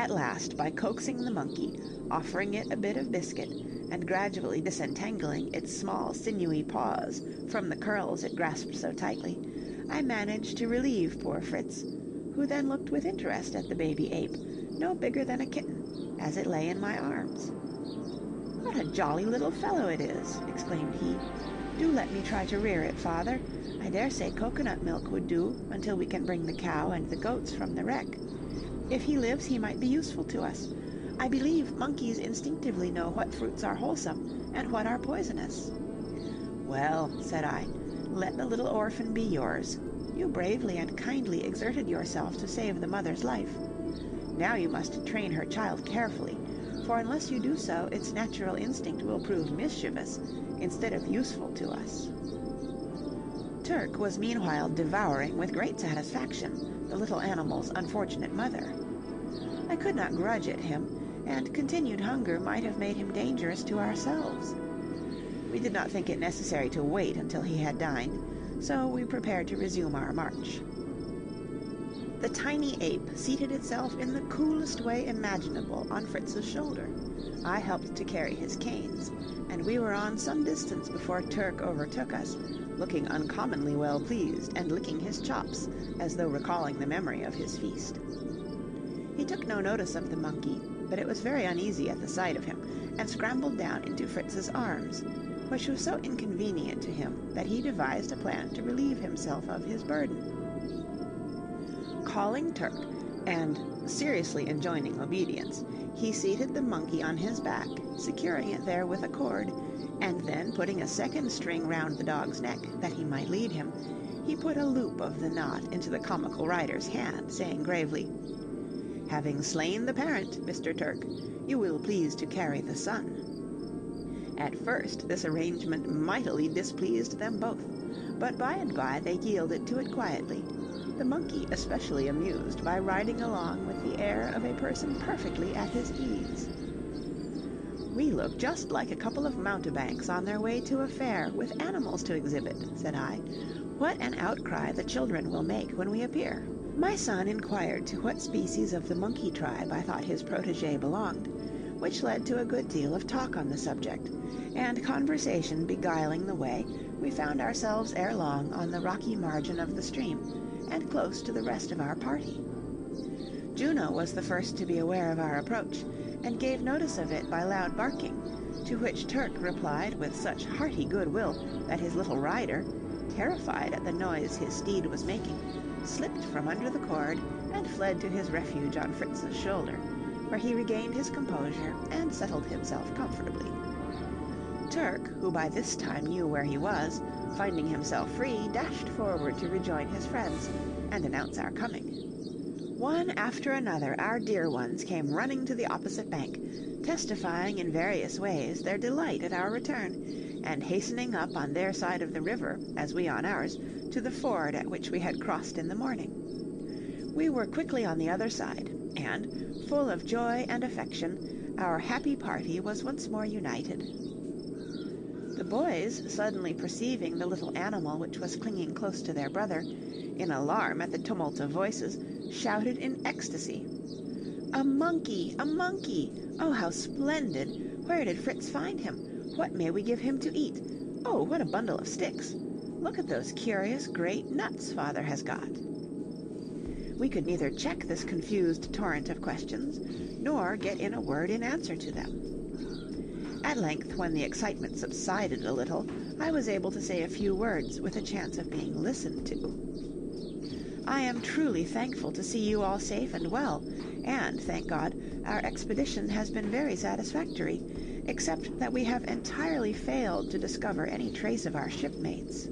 At last, by coaxing the monkey, offering it a bit of biscuit, and gradually disentangling its small sinewy paws from the curls it grasped so tightly, I managed to relieve poor Fritz, who then looked with interest at the baby ape, no bigger than a kitten, as it lay in my arms. "What a jolly little fellow it is!" exclaimed he. "Do let me try to rear it, father. I dare say coconut milk would do until we can bring the cow and the goats from the wreck. If he lives, he might be useful to us. I believe monkeys instinctively know what fruits are wholesome and what are poisonous." "Well," said I, "let the little orphan be yours. You bravely and kindly exerted yourself to save the mother's life. Now you must train her child carefully, for unless you do so, its natural instinct will prove mischievous instead of useful to us." Turk was meanwhile devouring with great satisfaction the little animal's unfortunate mother. I could not grudge it him, and continued hunger might have made him dangerous to ourselves. We did not think it necessary to wait until he had dined, so we prepared to resume our march. The tiny ape seated itself in the coolest way imaginable on Fritz's shoulder. I helped to carry his canes, and we were on some distance before Turk overtook us, looking uncommonly well pleased and licking his chops as though recalling the memory of his feast. He took no notice of the monkey, but it was very uneasy at the sight of him, and scrambled down into Fritz's arms, which was so inconvenient to him that he devised a plan to relieve himself of his burden. Calling Turk, and seriously enjoining obedience, he seated the monkey on his back, securing it there with a cord, and then putting a second string round the dog's neck, that he might lead him, he put a loop of the knot into the comical rider's hand, saying gravely, "Having slain the parent, Mr. Turk, you will please to carry the son." At first this arrangement mightily displeased them both, but by and by they yielded to it quietly, the monkey especially amused by riding along with the air of a person perfectly at his ease. "We look just like a couple of mountebanks on their way to a fair with animals to exhibit," said I. "What an outcry the children will make when we appear." My son inquired to what species of the monkey tribe I thought his protégé belonged, which led to a good deal of talk on the subject, and conversation beguiling the way, we found ourselves ere long on the rocky margin of the stream, and close to the rest of our party. Juno was the first to be aware of our approach, and gave notice of it by loud barking, to which Turk replied with such hearty goodwill that his little rider, terrified at the noise his steed was making, slipped from under the cord and fled to his refuge on Fritz's shoulder, where he regained his composure and settled himself comfortably. Turk, who by this time knew where he was, finding himself free, dashed forward to rejoin his friends and announce our coming. One after another our dear ones came running to the opposite bank, testifying in various ways their delight at our return, and hastening up on their side of the river, as we on ours, to the ford at which we had crossed in the morning. We were quickly on the other side, and, full of joy and affection, our happy party was once more united. The boys, suddenly perceiving the little animal which was clinging close to their brother, in alarm at the tumult of voices, shouted in ecstasy, "A monkey! A monkey! Oh, how splendid! Where did Fritz find him? What may we give him to eat? Oh, what a bundle of sticks! Look at those curious great nuts father has got!" We could neither check this confused torrent of questions, nor get in a word in answer to them. At length, when the excitement subsided a little, I was able to say a few words with a chance of being listened to. "I am truly thankful to see you all safe and well, and, thank God, our expedition has been very satisfactory, except that we have entirely failed to discover any trace of our shipmates."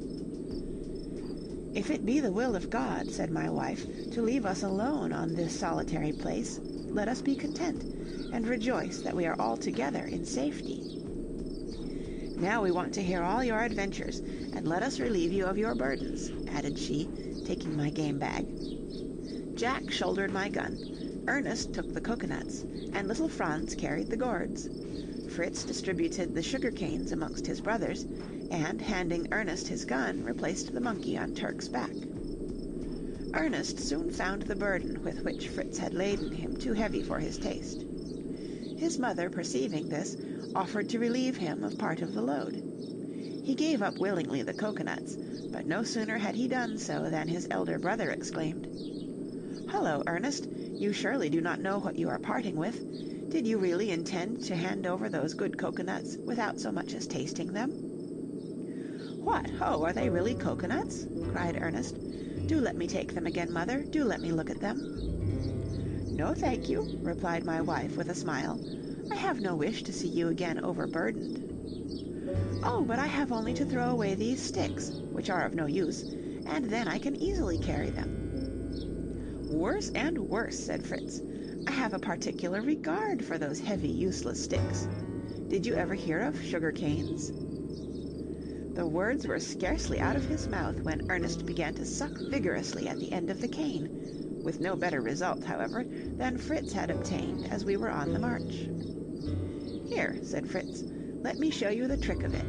"If it be the will of God," said my wife, "to leave us alone on this solitary place, let us be content, and rejoice that we are all together in safety. Now we want to hear all your adventures, and let us relieve you of your burdens," added she, taking my game bag. Jack shouldered my gun, Ernest took the coconuts, and little Franz carried the gourds. Fritz distributed the sugar canes amongst his brothers, and handing Ernest his gun, replaced the monkey on Turk's back. Ernest soon found the burden with which Fritz had laden him too heavy for his taste. His mother, perceiving this, offered to relieve him of part of the load. He gave up willingly the coconuts, but no sooner had he done so than his elder brother exclaimed, "Hullo, Ernest, you surely do not know what you are parting with. Did you really intend to hand over those good coconuts without so much as tasting them?" "What, ho, are they really coconuts?" cried Ernest. "Do let me take them again, mother, do let me look at them." "No, thank you," replied my wife with a smile. "I have no wish to see you again overburdened." "Oh, but I have only to throw away these sticks, which are of no use, and then I can easily carry them." "Worse and worse," said Fritz. "I have a particular regard for those heavy, useless sticks. Did you ever hear of sugar canes?" The words were scarcely out of his mouth when Ernest began to suck vigorously at the end of the cane, with no better result, however, than Fritz had obtained as we were on the march. "Here," said Fritz, "let me show you the trick of it."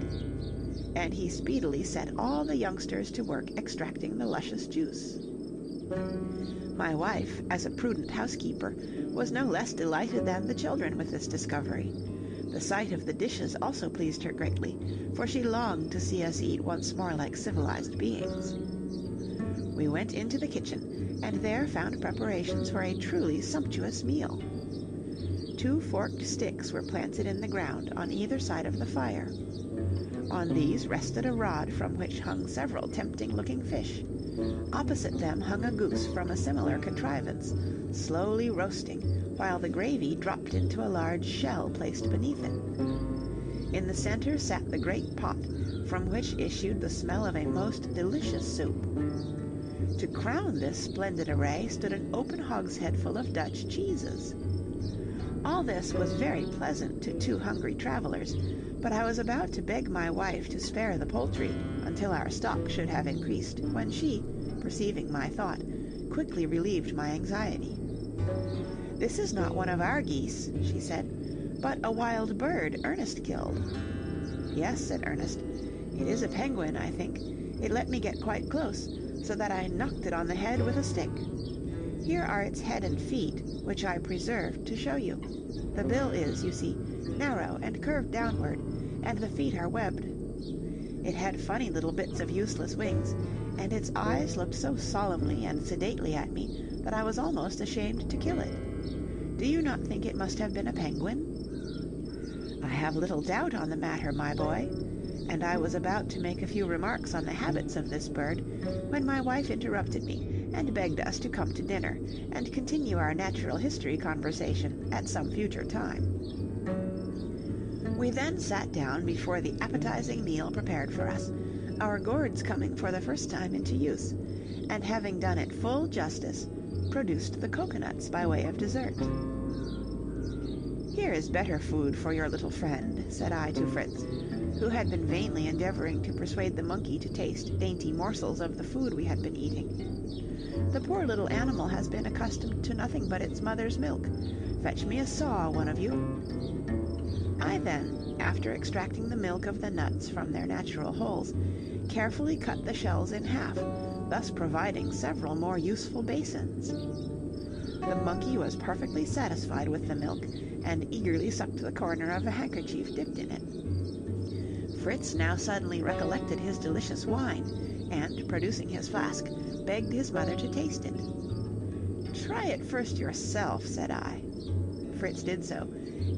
And he speedily set all the youngsters to work extracting the luscious juice. My wife, as a prudent housekeeper, was no less delighted than the children with this discovery. The sight of the dishes also pleased her greatly, for she longed to see us eat once more like civilized beings. We went into the kitchen, and there found preparations for a truly sumptuous meal. 2 forked sticks were planted in the ground on either side of the fire. On these rested a rod from which hung several tempting-looking fish. Opposite them hung a goose from a similar contrivance, slowly roasting, while the gravy dropped into a large shell placed beneath it. In the center sat the great pot, from which issued the smell of a most delicious soup. To crown this splendid array stood an open hogshead full of Dutch cheeses. All this was very pleasant to 2 hungry travelers, but I was about to beg my wife to spare the poultry until our stock should have increased, when she, perceiving my thought, quickly relieved my anxiety. "This is not one of our geese," she said, "but a wild bird Ernest killed." "Yes," said Ernest, "it is a penguin, I think. It let me get quite close, so that I knocked it on the head with a stick. Here are its head and feet, which I preserved to show you. The bill is, you see, narrow and curved downward, and the feet are webbed. It had funny little bits of useless wings, and its eyes looked so solemnly and sedately at me that I was almost ashamed to kill it. Do you not think it must have been a penguin?" "I have little doubt on the matter, my boy," and I was about to make a few remarks on the habits of this bird, when my wife interrupted me and begged us to come to dinner, and continue our natural history conversation at some future time. We then sat down before the appetizing meal prepared for us, our gourds coming for the first time into use, and having done it full justice, produced the coconuts by way of dessert. "Here is better food for your little friend," said I to Fritz, who had been vainly endeavoring to persuade the monkey to taste dainty morsels of the food we had been eating. "The poor little animal has been accustomed to nothing but its mother's milk. Fetch me a saw, one of you." I then, after extracting the milk of the nuts from their natural holes, carefully cut the shells in half, thus providing several more useful basins. The monkey was perfectly satisfied with the milk, and eagerly sucked the corner of a handkerchief dipped in it. Fritz now suddenly recollected his delicious wine, and, producing his flask, begged his mother to taste it. "Try it first yourself," said I. Fritz did so,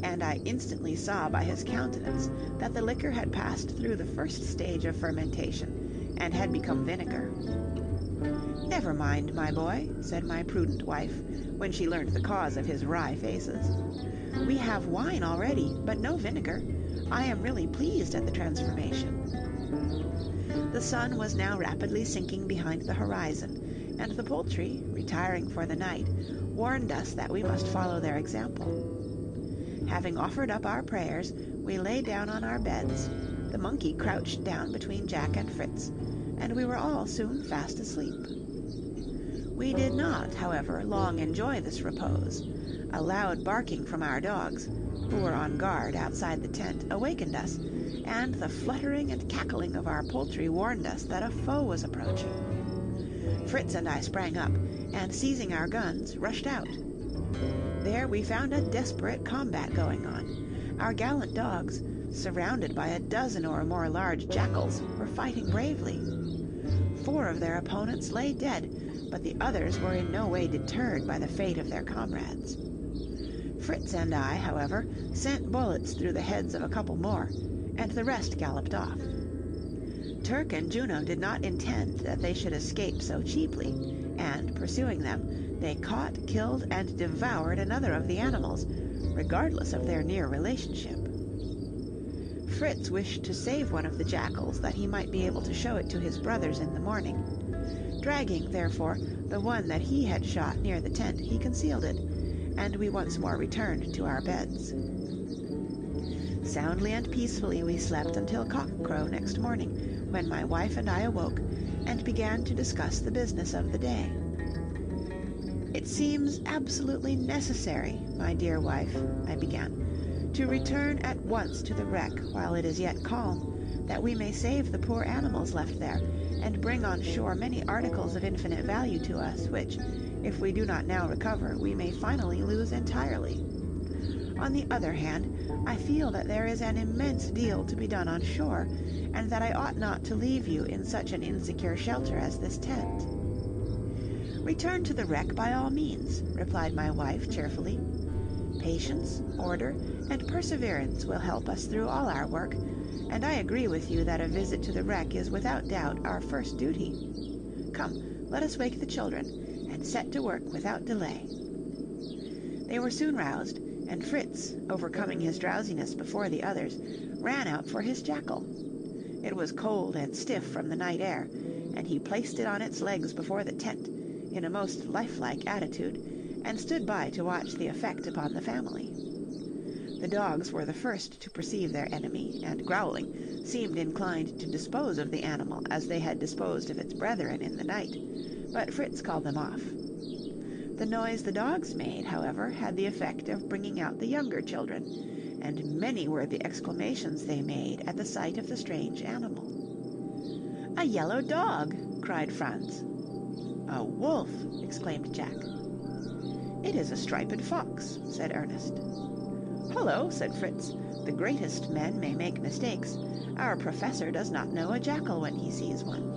and I instantly saw by his countenance that the liquor had passed through the first stage of fermentation, and had become vinegar. "Never mind, my boy," said my prudent wife, when she learned the cause of his wry faces. "We have wine already, but no vinegar. I am really pleased at the transformation." The sun was now rapidly sinking behind the horizon, and the poultry, retiring for the night, warned us that we must follow their example. Having offered up our prayers, we lay down on our beds, the monkey crouched down between Jack and Fritz, and we were all soon fast asleep. We did not, however, long enjoy this repose. A loud barking from our dogs, who were on guard outside the tent, awakened us, and the fluttering and cackling of our poultry warned us that a foe was approaching. Fritz and I sprang up, and seizing our guns, rushed out. There we found a desperate combat going on. Our gallant dogs, surrounded by a dozen or more large jackals, were fighting bravely. 4 of their opponents lay dead, but the others were in no way deterred by the fate of their comrades. Fritz and I, however, sent bullets through the heads of a couple more, and the rest galloped off. Turk and Juno did not intend that they should escape so cheaply, and, pursuing them, they caught, killed, and devoured another of the animals, regardless of their near relationship. Fritz wished to save one of the jackals that he might be able to show it to his brothers in the morning. Dragging, therefore, the one that he had shot near the tent, he concealed it, and we once more returned to our beds. Soundly and peacefully we slept until cock-crow next morning, when my wife and I awoke and began to discuss the business of the day. "It seems absolutely necessary, my dear wife," I began, "to return at once to the wreck while it is yet calm, that we may save the poor animals left there, and bring on shore many articles of infinite value to us, which, if we do not now recover, we may finally lose entirely. On the other hand, I feel that there is an immense deal to be done on shore, and that I ought not to leave you in such an insecure shelter as this tent." "Return to the wreck by all means," replied my wife cheerfully. "Patience, order, and perseverance will help us through all our work, and I agree with you that a visit to the wreck is without doubt our first duty. Come, let us wake the children, and set to work without delay." They were soon roused, and Fritz, overcoming his drowsiness before the others, ran out for his jackal. It was cold and stiff from the night air, and he placed it on its legs before the tent, in a most lifelike attitude, and stood by to watch the effect upon the family. The dogs were the first to perceive their enemy, and growling, seemed inclined to dispose of the animal as they had disposed of its brethren in the night, but Fritz called them off. The noise the dogs made, however, had the effect of bringing out the younger children, and many were the exclamations they made at the sight of the strange animal. "A yellow dog!" cried Franz. "A wolf!" exclaimed Jack. "It is a striped fox," said Ernest. "Hullo!" said Fritz. "The greatest men may make mistakes. Our professor does not know a jackal when he sees one."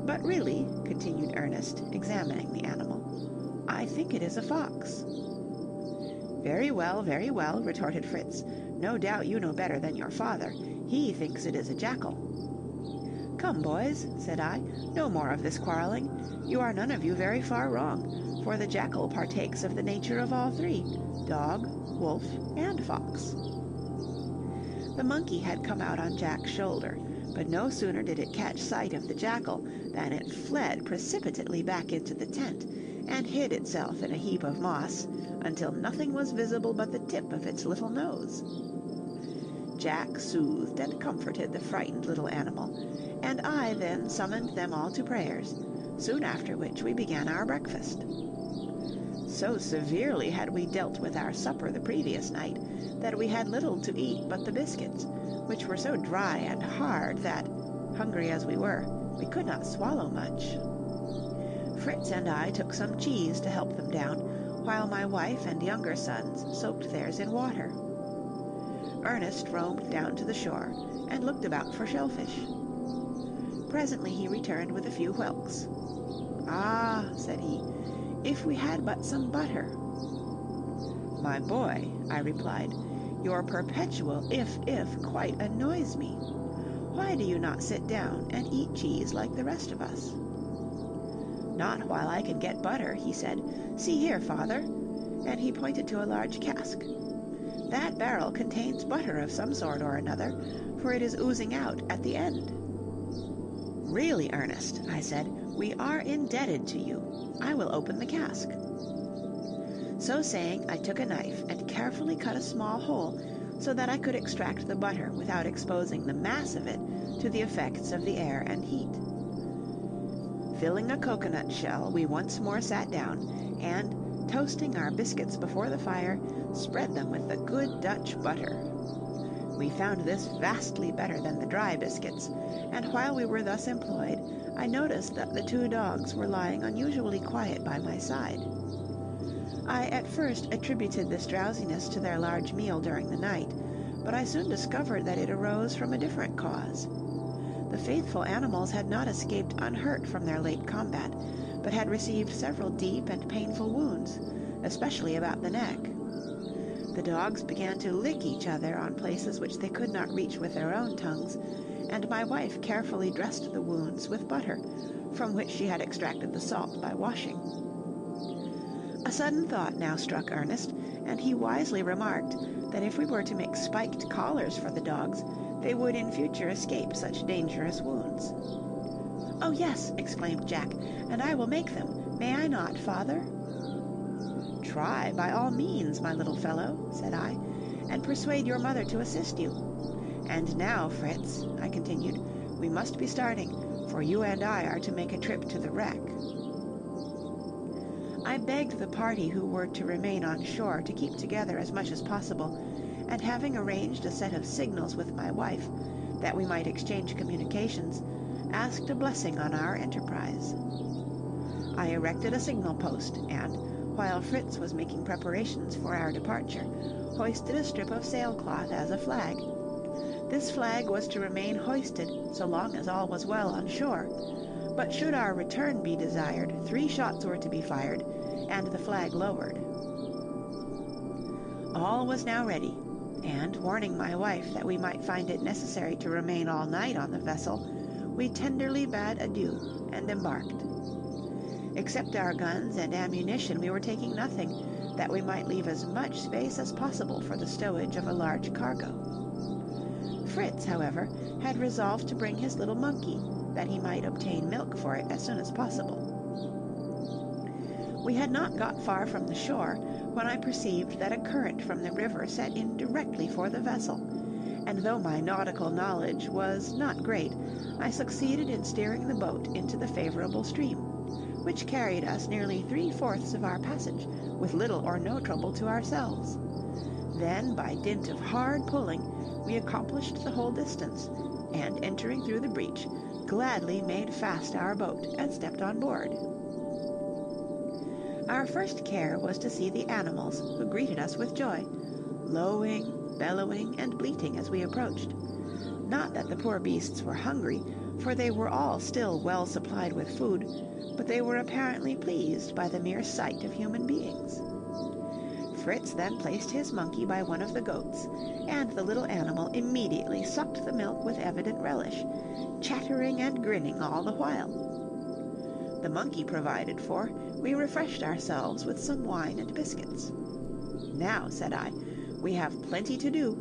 "But really," continued Ernest, examining the animal, "I think it is a fox." Very well," retorted Fritz. "No doubt you know better than your father. He thinks it is a jackal." "Come, boys," said I, "no more of this quarreling. You are none of you very far wrong, for the jackal partakes of the nature of all three, dog, wolf, and fox." The monkey had come out on Jack's shoulder, but no sooner did it catch sight of the jackal than it fled precipitately back into the tent, and hid itself in a heap of moss, until nothing was visible but the tip of its little nose. Jack soothed and comforted the frightened little animal, and I then summoned them all to prayers, soon after which we began our breakfast. So severely had we dealt with our supper the previous night, that we had little to eat but the biscuits, which were so dry and hard that, hungry as we were, we could not swallow much. Fritz and I took some cheese to help them down, while my wife and younger sons soaked theirs in water. Ernest roamed down to the shore, and looked about for shellfish. Presently he returned with a few whelks. "Ah," said he, "if we had but some butter." "My boy," I replied, "your perpetual if quite annoys me. Why do you not sit down and eat cheese like the rest of us?" "Not while I can get butter," he said. "See here, father," and he pointed to a large cask. "That barrel contains butter of some sort or another, for it is oozing out at the end." "Really, Ernest," I said, "we are indebted to you. I will open the cask." So saying, I took a knife and carefully cut a small hole, so that I could extract the butter without exposing the mass of it to the effects of the air and heat. Filling a coconut shell, we once more sat down, and, toasting our biscuits before the fire, spread them with the good Dutch butter. We found this vastly better than the dry biscuits, and while we were thus employed, I noticed that the 2 dogs were lying unusually quiet by my side. I at first attributed this drowsiness to their large meal during the night, but I soon discovered that it arose from a different cause. The faithful animals had not escaped unhurt from their late combat, but had received several deep and painful wounds, especially about the neck. The dogs began to lick each other on places which they could not reach with their own tongues, and my wife carefully dressed the wounds with butter, from which she had extracted the salt by washing. A sudden thought now struck Ernest, and he wisely remarked that if we were to make spiked collars for the dogs, they would in future escape such dangerous wounds. "Oh, yes," exclaimed Jack, "and I will make them. May I not, father?" "Try, by all means, my little fellow," said I, "and persuade your mother to assist you. And now, Fritz," I continued, "we must be starting, for you and I are to make a trip to the wreck." I begged the party who were to remain on shore to keep together as much as possible, and having arranged a set of signals with my wife, that we might exchange communications, asked a blessing on our enterprise. I erected a signal post, and, while Fritz was making preparations for our departure, hoisted a strip of sailcloth as a flag. This flag was to remain hoisted so long as all was well on shore, but should our return be desired, 3 shots were to be fired, and the flag lowered. All was now ready, and, warning my wife that we might find it necessary to remain all night on the vessel, we tenderly bade adieu and embarked. Except our guns and ammunition, we were taking nothing, that we might leave as much space as possible for the stowage of a large cargo. Fritz, however, had resolved to bring his little monkey, that he might obtain milk for it as soon as possible. We had not got far from the shore when I perceived that a current from the river set in directly for the vessel, and though my nautical knowledge was not great, I succeeded in steering the boat into the favorable stream, which carried us nearly 3/4 of our passage, with little or no trouble to ourselves. Then, by dint of hard pulling, we accomplished the whole distance, and entering through the breach, gladly made fast our boat and stepped on board. Our first care was to see the animals, who greeted us with joy, lowing, bellowing, and bleating as we approached. Not that the poor beasts were hungry, for they were all still well supplied with food, but they were apparently pleased by the mere sight of human beings. Fritz then placed his monkey by one of the goats, and the little animal immediately sucked the milk with evident relish, chattering and grinning all the while. The monkey provided for, we refreshed ourselves with some wine and biscuits. "Now," said I, "we have plenty to do.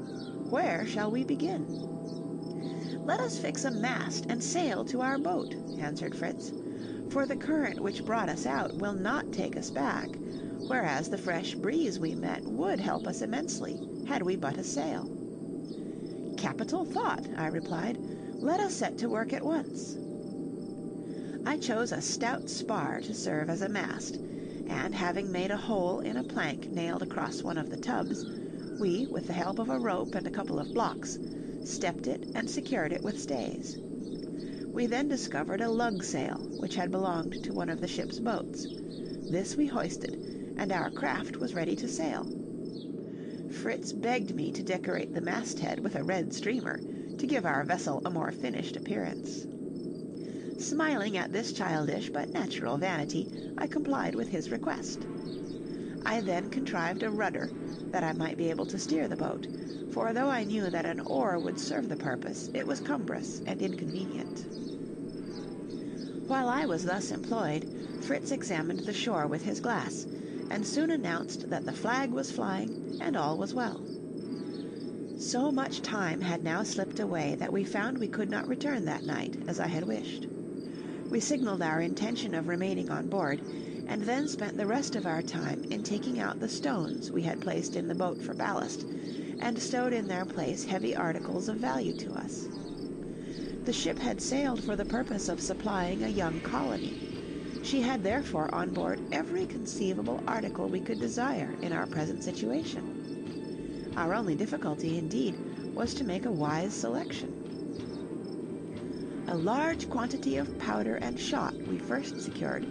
Where shall we begin?" "Let us fix a mast and sail to our boat," answered Fritz, "for the current which brought us out will not take us back, whereas the fresh breeze we met would help us immensely, had we but a sail." "Capital thought," I replied. "Let us set to work at once." I chose a stout spar to serve as a mast, and having made a hole in a plank nailed across one of the tubs, we, with the help of a rope and a couple of blocks, stepped it and secured it with stays. We then discovered a lug sail, which had belonged to one of the ship's boats. This we hoisted, and our craft was ready to sail. Fritz begged me to decorate the masthead with a red streamer, to give our vessel a more finished appearance. Smiling at this childish but natural vanity, I complied with his request. I then contrived a rudder, that I might be able to steer the boat, for though I knew that an oar would serve the purpose, it was cumbrous and inconvenient. While I was thus employed, Fritz examined the shore with his glass, and soon announced that the flag was flying and all was well. So much time had now slipped away that we found we could not return that night, as I had wished. We signaled our intention of remaining on board, and then spent the rest of our time in taking out the stones we had placed in the boat for ballast, and stowed in their place heavy articles of value to us. The ship had sailed for the purpose of supplying a young colony. She had therefore on board every conceivable article we could desire in our present situation. Our only difficulty, indeed, was to make a wise selection. A large quantity of powder and shot we first secured,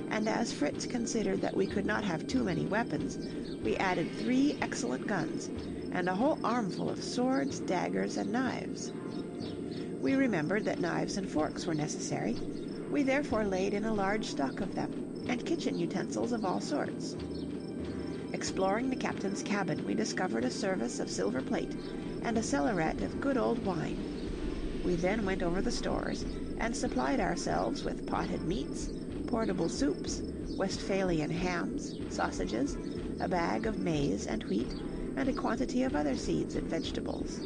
and as Fritz considered that we could not have too many weapons, we added 3 excellent guns, and a whole armful of swords, daggers, and knives. We remembered that knives and forks were necessary. We therefore laid in a large stock of them, and kitchen utensils of all sorts. Exploring the captain's cabin, we discovered a service of silver plate and a cellaret of good old wine. We then went over the stores and supplied ourselves with potted meats, portable soups, Westphalian hams, sausages, a bag of maize and wheat, and a quantity of other seeds and vegetables.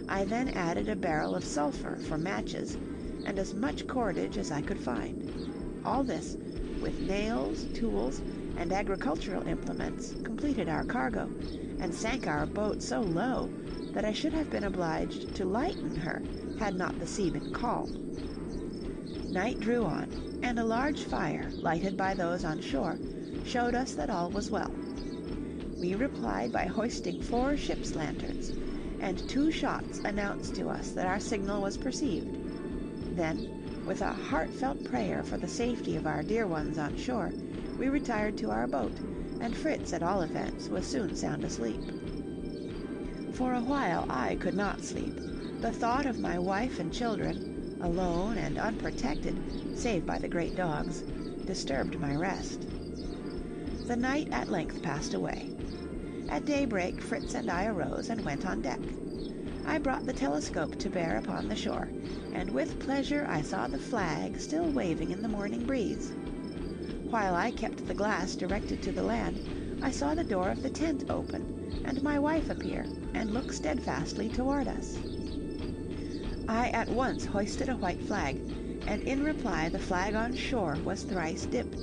I then added a barrel of sulphur for matches, and as much cordage as I could find. All this, with nails, tools, and agricultural implements, completed our cargo, and sank our boat so low that I should have been obliged to lighten her had not the sea been calm. Night drew on, and a large fire, lighted by those on shore, showed us that all was well. We replied by hoisting 4 ship's lanterns, and 2 shots announced to us that our signal was perceived. Then, with a heartfelt prayer for the safety of our dear ones on shore, we retired to our boat, and Fritz, at all events, was soon sound asleep. For a while I could not sleep. The thought of my wife and children, alone and unprotected, save by the great dogs, disturbed my rest. The night at length passed away. At daybreak Fritz and I arose and went on deck. I brought the telescope to bear upon the shore, and with pleasure I saw the flag still waving in the morning breeze. While I kept the glass directed to the land, I saw the door of the tent open, and my wife appear, and look steadfastly toward us. I at once hoisted a white flag, and in reply the flag on shore was thrice dipped.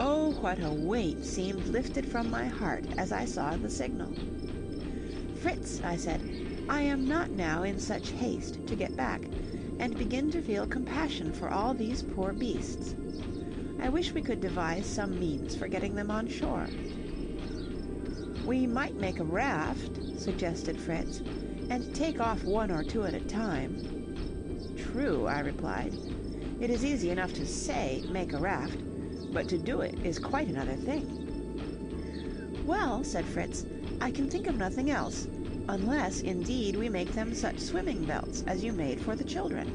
Oh, what a weight seemed lifted from my heart as I saw the signal! "Fritz," I said, "I am not now in such haste to get back, and begin to feel compassion for all these poor beasts. I wish we could devise some means for getting them on shore." "We might make a raft," suggested Fritz, "and take off 1 or 2 at a time." "True," I replied. "It is easy enough to say, make a raft, but to do it is quite another thing." "Well," said Fritz, "I can think of nothing else, unless indeed we make them such swimming belts as you made for the children."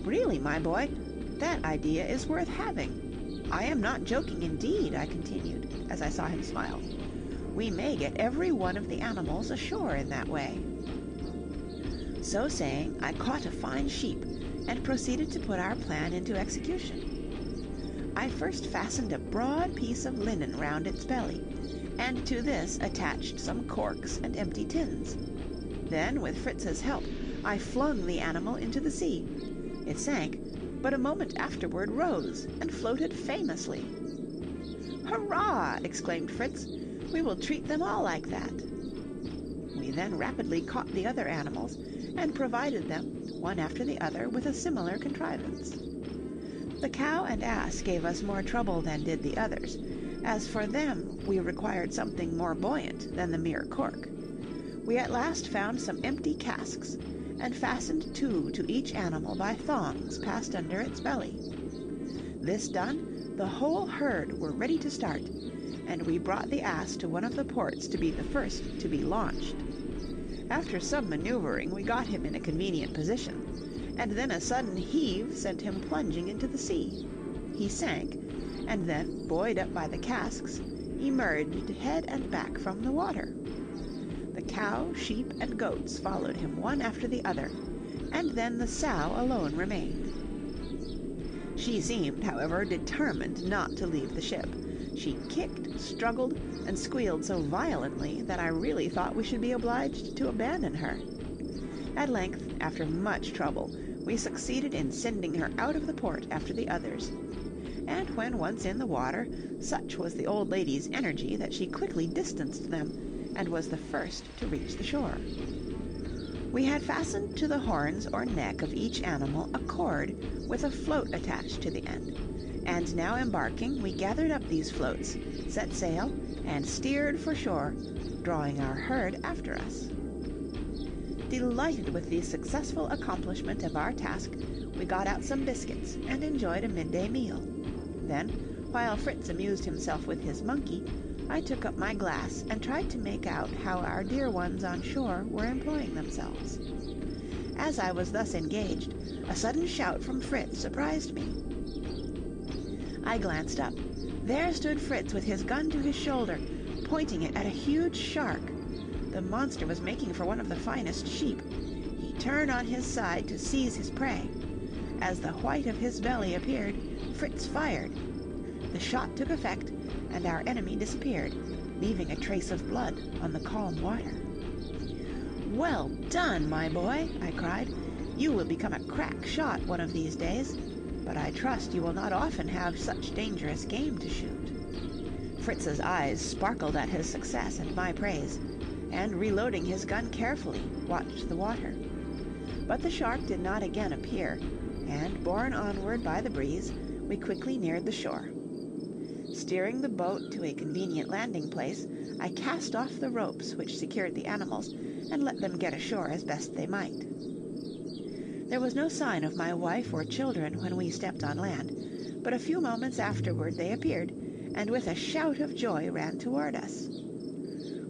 "Really, my boy, that idea is worth having. I am not joking indeed," I continued, as I saw him smile. "We may get every one of the animals ashore in that way." So saying, I caught a fine sheep, and proceeded to put our plan into execution. I first fastened a broad piece of linen round its belly, and to this attached some corks and empty tins. Then, with Fritz's help, I flung the animal into the sea. It sank, but a moment afterward rose and floated famously. "Hurrah!" exclaimed Fritz. "We will treat them all like that." We then rapidly caught the other animals, and provided them, one after the other, with a similar contrivance. The cow and ass gave us more trouble than did the others, as for them we required something more buoyant than the mere cork. We at last found some empty casks, and fastened 2 to each animal by thongs passed under its belly. This done, the whole herd were ready to start, and we brought the ass to one of the ports to be the first to be launched. After some maneuvering, we got him in a convenient position, and then a sudden heave sent him plunging into the sea. He sank, and then, buoyed up by the casks, emerged head and back from the water. The cow, sheep, and goats followed him one after the other, and then the sow alone remained. She seemed, however, determined not to leave the ship. She kicked, struggled, and squealed so violently that I really thought we should be obliged to abandon her. At length, after much trouble, we succeeded in sending her out of the port after the others. And when once in the water, such was the old lady's energy that she quickly distanced them, and was the first to reach the shore. We had fastened to the horns or neck of each animal a cord with a float attached to the end, And now embarking, we gathered up these floats, set sail, and steered for shore, drawing our herd after us. Delighted with the successful accomplishment of our task, we got out some biscuits and enjoyed a midday meal. Then, while Fritz amused himself with his monkey, I took up my glass and tried to make out how our dear ones on shore were employing themselves. As I was thus engaged, a sudden shout from Fritz surprised me. I glanced up. There stood Fritz with his gun to his shoulder, pointing it at a huge shark. The monster was making for one of the finest sheep. He turned on his side to seize his prey. As the white of his belly appeared, Fritz fired. The shot took effect, and our enemy disappeared, leaving a trace of blood on the calm water. "Well done, my boy!" I cried. "You will become a crack shot one of these days, but I trust you will not often have such dangerous game to shoot." Fritz's eyes sparkled at his success and my praise, and reloading his gun carefully, watched the water. But the shark did not again appear, and borne onward by the breeze, we quickly neared the shore. Steering the boat to a convenient landing place, I cast off the ropes which secured the animals, and let them get ashore as best they might. There was no sign of my wife or children when we stepped on land, but a few moments afterward they appeared, and with a shout of joy ran toward us.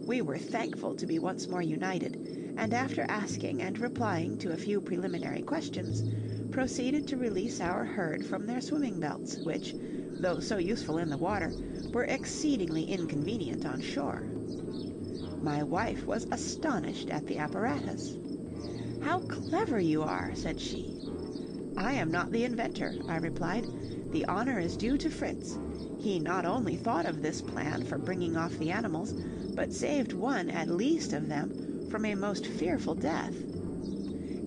We were thankful to be once more united, and after asking and replying to a few preliminary questions, proceeded to release our herd from their swimming belts, which, though so useful in the water, were exceedingly inconvenient on shore. My wife was astonished at the apparatus. "How clever you are!" said she. "I am not the inventor," I replied. "The honor is due to Fritz. He not only thought of this plan for bringing off the animals, but saved one at least of them from a most fearful death."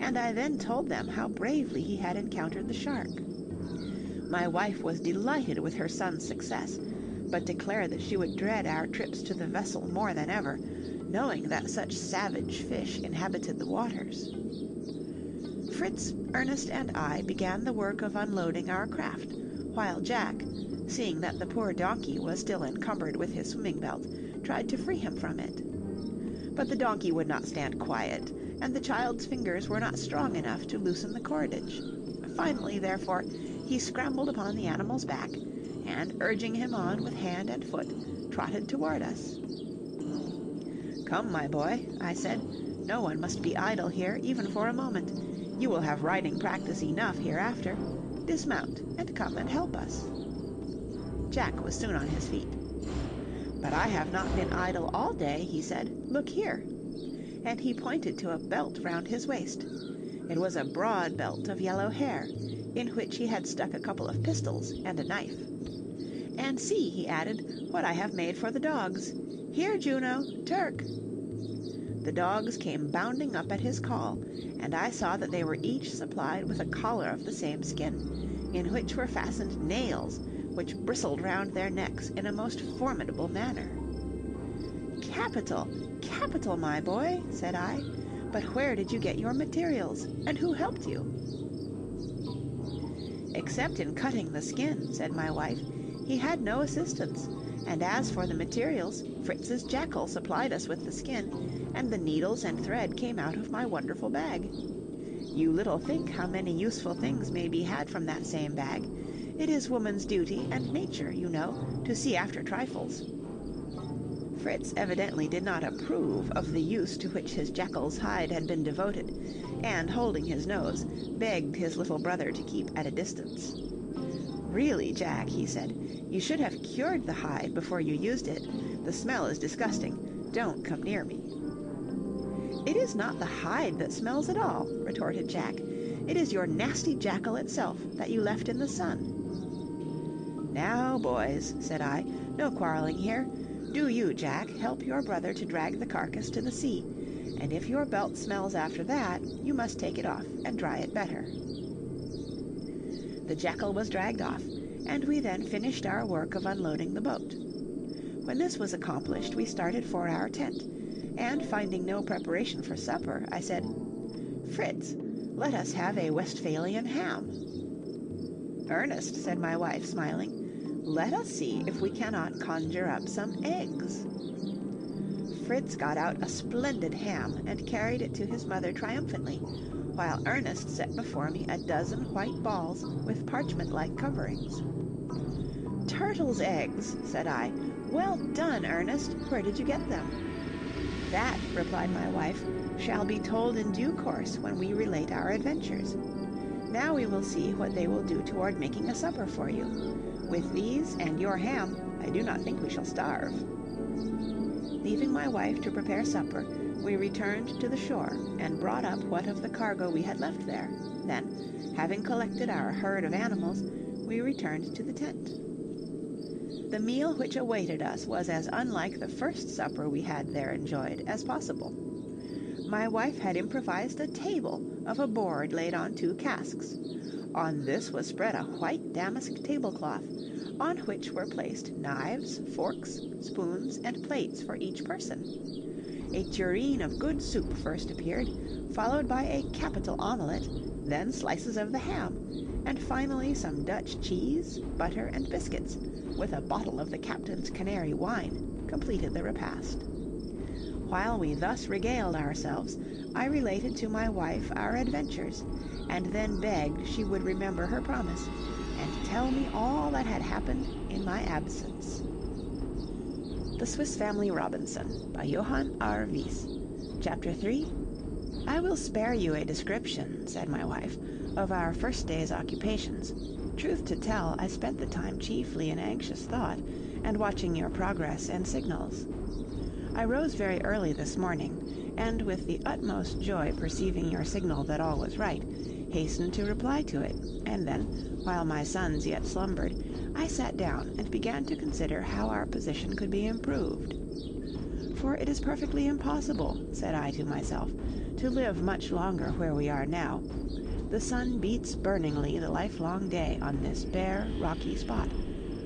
And I then told them how bravely he had encountered the shark. My wife was delighted with her son's success, but declared that she would dread our trips to the vessel more than ever, knowing that such savage fish inhabited the waters. Fritz, Ernest, and I began the work of unloading our craft, while Jack, seeing that the poor donkey was still encumbered with his swimming belt, tried to free him from it. But the donkey would not stand quiet, and the child's fingers were not strong enough to loosen the cordage. Finally, therefore, he scrambled upon the animal's back, and, urging him on with hand and foot, trotted toward us. "Come, my boy," I said, "no one must be idle here, even for a moment. You will have riding practice enough hereafter. Dismount, and come and help us." Jack was soon on his feet. "But I have not been idle all day," he said. "Look here." And he pointed to a belt round his waist. It was a broad belt of yellow hair, in which he had stuck a couple of pistols and a knife. "And see," he added, "what I have made for the dogs. Here, Juno, Turk." The dogs came bounding up at his call, and I saw that they were each supplied with a collar of the same skin, in which were fastened nails, which bristled round their necks in a most formidable manner. "Capital, capital, my boy," said I. "But where did you get your materials, and who helped you?" "Except in cutting the skin," said my wife, "he had no assistance, and as for the materials, Fritz's jackal supplied us with the skin, and the needles and thread came out of my wonderful bag. You little think how many useful things may be had from that same bag. It is woman's duty and nature, you know, to see after trifles." Fritz evidently did not approve of the use to which his jackal's hide had been devoted, and, holding his nose, begged his little brother to keep at a distance. "Really, Jack," he said, "you should have cured the hide before you used it. The smell is disgusting. Don't come near me." "It is not the hide that smells at all," retorted Jack. "It is your nasty jackal itself that you left in the sun." "Now, boys," said I, "no quarreling here. Do you, Jack, help your brother to drag the carcass to the sea, and if your belt smells after that, you must take it off and dry it better." The jackal was dragged off, and we then finished our work of unloading the boat. When this was accomplished, we started for our tent, and finding no preparation for supper, I said, "Fritz, let us have a Westphalian ham." "Ernest," said my wife, smiling, "let us see if we cannot conjure up some eggs." Fritz got out a splendid ham and carried it to his mother triumphantly, while Ernest set before me a dozen white balls with parchment-like coverings. "Turtles' eggs," said I. "Well done, Ernest. Where did you get them?" "That," replied my wife, "shall be told in due course when we relate our adventures. Now we will see what they will do toward making a supper for you. With these and your ham, I do not think we shall starve." Leaving my wife to prepare supper, we returned to the shore and brought up what of the cargo we had left there. Then, having collected our herd of animals, we returned to the tent. The meal which awaited us was as unlike the first supper we had there enjoyed as possible. My wife had improvised a table of a board laid on 2 casks. On this was spread a white damask tablecloth, on which were placed knives, forks, spoons, and plates for each person. A tureen of good soup first appeared, followed by a capital omelette, then slices of the ham, and finally some Dutch cheese, butter, and biscuits, with a bottle of the captain's Canary wine, completed the repast. While we thus regaled ourselves, I related to my wife our adventures, and then begged she would remember her promise, and tell me all that had happened in my absence. The Swiss Family Robinson, by Johann R. Wyss. Chapter 3. "I will spare you a description," said my wife, "of our first day's occupations. Truth to tell, I spent the time chiefly in anxious thought, and watching your progress and signals. I rose very early this morning, and with the utmost joy perceiving your signal that all was right, hastened to reply to it, and then, while my sons yet slumbered, I sat down and began to consider how our position could be improved. For it is perfectly impossible, said I to myself, to live much longer where we are now. The sun beats burningly the lifelong day on this bare, rocky spot.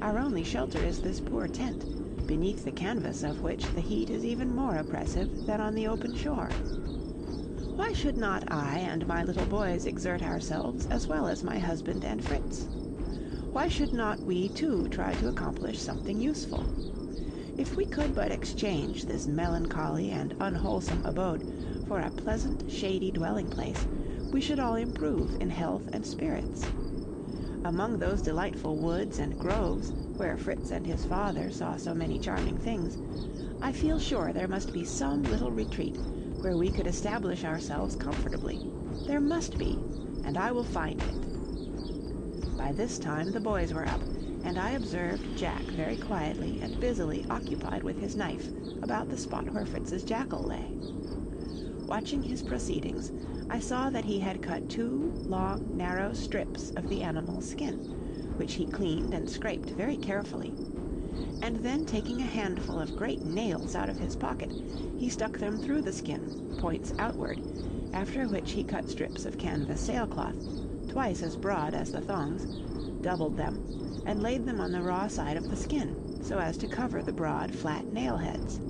Our only shelter is this poor tent, beneath the canvas of which the heat is even more oppressive than on the open shore. Why should not I and my little boys exert ourselves as well as my husband and Fritz? Why should not we too try to accomplish something useful? If we could but exchange this melancholy and unwholesome abode for a pleasant, shady dwelling place, we should all improve in health and spirits. Among those delightful woods and groves, where Fritz and his father saw so many charming things, I feel sure there must be some little retreat where we could establish ourselves comfortably. There must be, and I will find it. By this time the boys were up, and I observed Jack very quietly and busily occupied with his knife about the spot where Fritz's jackal lay. Watching his proceedings, I saw that he had cut 2 long, narrow strips of the animal's skin, which he cleaned and scraped very carefully. And then taking a handful of great nails out of his pocket, he stuck them through the skin, points outward, after which he cut strips of canvas sailcloth, twice as broad as the thongs, doubled them, and laid them on the raw side of the skin, so as to cover the broad, flat nail heads.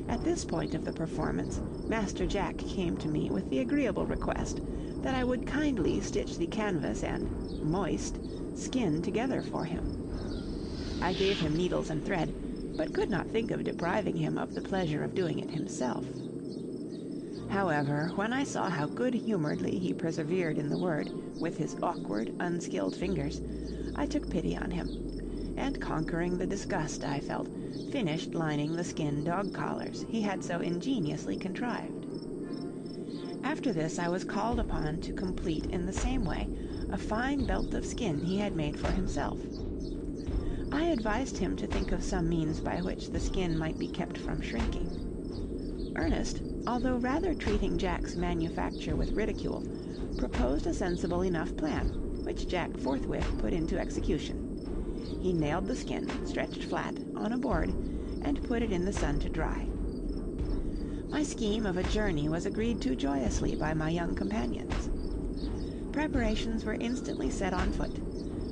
At this point of the performance, Master Jack came to me with the agreeable request that I would kindly stitch the canvas and moist skin together for him. I gave him needles and thread, but could not think of depriving him of the pleasure of doing it himself. However, when I saw how good-humoredly he persevered in the work with his awkward, unskilled fingers, I took pity on him, and conquering the disgust I felt, finished lining the skin dog collars he had so ingeniously contrived. After this I was called upon to complete in the same way a fine belt of skin he had made for himself. I advised him to think of some means by which the skin might be kept from shrinking. Ernest, although rather treating Jack's manufacture with ridicule, proposed a sensible enough plan, which Jack forthwith put into execution. He nailed the skin, stretched flat, on a board, and put it in the sun to dry. My scheme of a journey was agreed to joyously by my young companions. Preparations were instantly set on foot,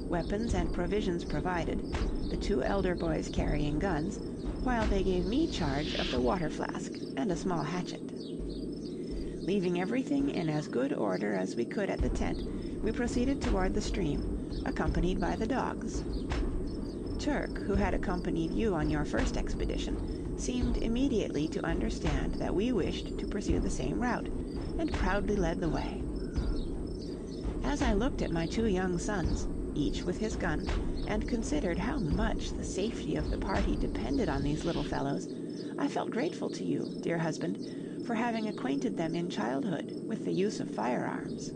weapons and provisions provided, the 2 elder boys carrying guns, while they gave me charge of the water flask and a small hatchet. Leaving everything in as good order as we could at the tent, we proceeded toward the stream, accompanied by the dogs. Turk, who had accompanied you on your first expedition, seemed immediately to understand that we wished to pursue the same route, and proudly led the way. As I looked at my 2 young sons, each with his gun, and considered how much the safety of the party depended on these little fellows, I felt grateful to you, dear husband, for having acquainted them in childhood with the use of firearms.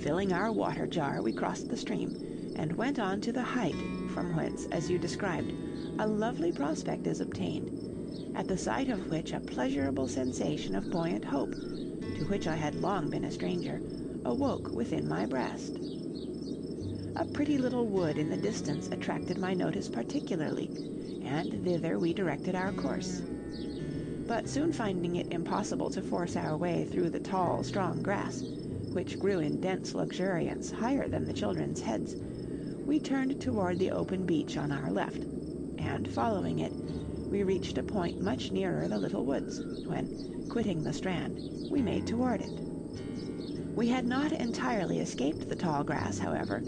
Filling our water jar, we crossed the stream, and went on to the height from whence, as you described, a lovely prospect is obtained, at the sight of which a pleasurable sensation of buoyant hope, to which I had long been a stranger, awoke within my breast. A pretty little wood in the distance attracted my notice particularly, and thither we directed our course. But soon finding it impossible to force our way through the tall, strong grass, which grew in dense luxuriance higher than the children's heads, we turned toward the open beach on our left, and, following it, we reached a point much nearer the little woods, when, quitting the strand, we made toward it. We had not entirely escaped the tall grass, however,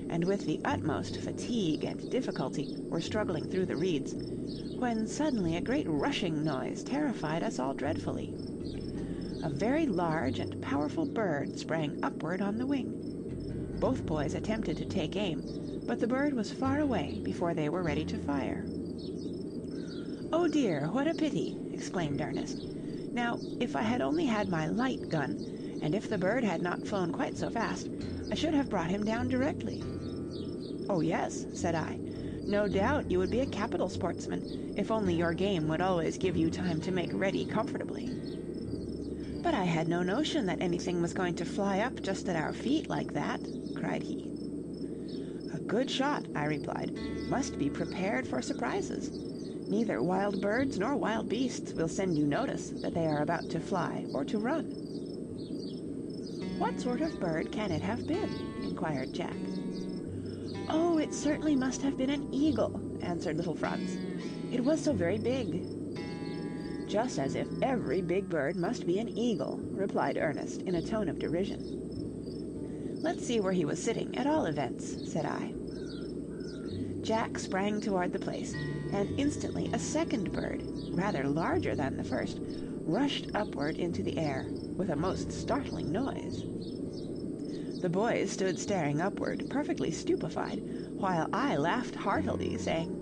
and with the utmost fatigue and difficulty were struggling through the reeds, when suddenly a great rushing noise terrified us all dreadfully. A very large and powerful bird sprang upward on the wing. Both boys attempted to take aim, but the bird was far away before they were ready to fire. "Oh dear, what a pity!" exclaimed Ernest. "Now, if I had only had my light gun, and if the bird had not flown quite so fast, I should have brought him down directly." "Oh yes," said I. "No doubt you would be a capital sportsman, if only your game would always give you time to make ready comfortably." "But I had no notion that anything was going to fly up just at our feet like that," cried he. "A good shot," I replied, "must be prepared for surprises. Neither wild birds nor wild beasts will send you notice that they are about to fly or to run." "What sort of bird can it have been?" inquired Jack. "Oh, it certainly must have been an eagle," answered little Franz. "It was so very big." "Just as if every big bird must be an eagle," replied Ernest in a tone of derision. "Let's see where he was sitting, at all events," said I. Jack sprang toward the place, and instantly a second bird, rather larger than the first, rushed upward into the air, with a most startling noise. The boys stood staring upward, perfectly stupefied, while I laughed heartily, saying,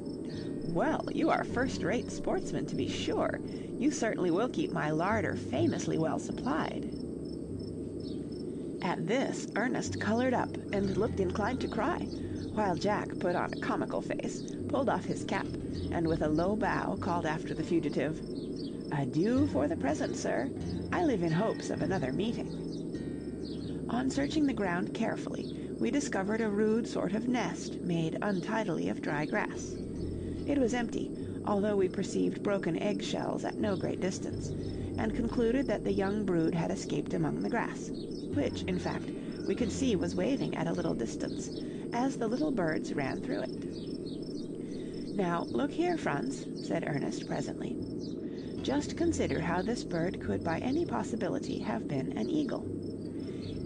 "Well, you are first-rate sportsmen, to be sure. You certainly will keep my larder famously well supplied." At this, Ernest colored up and looked inclined to cry, while Jack put on a comical face, pulled off his cap, and with a low bow called after the fugitive, "Adieu for the present, sir. I live in hopes of another meeting." On searching the ground carefully, we discovered a rude sort of nest made untidily of dry grass. It was empty, although we perceived broken egg-shells at no great distance, and concluded that the young brood had escaped among the grass, which, in fact, we could see was waving at a little distance, as the little birds ran through it. "Now, look here, Franz," said Ernest presently. "Just consider how this bird could by any possibility have been an eagle.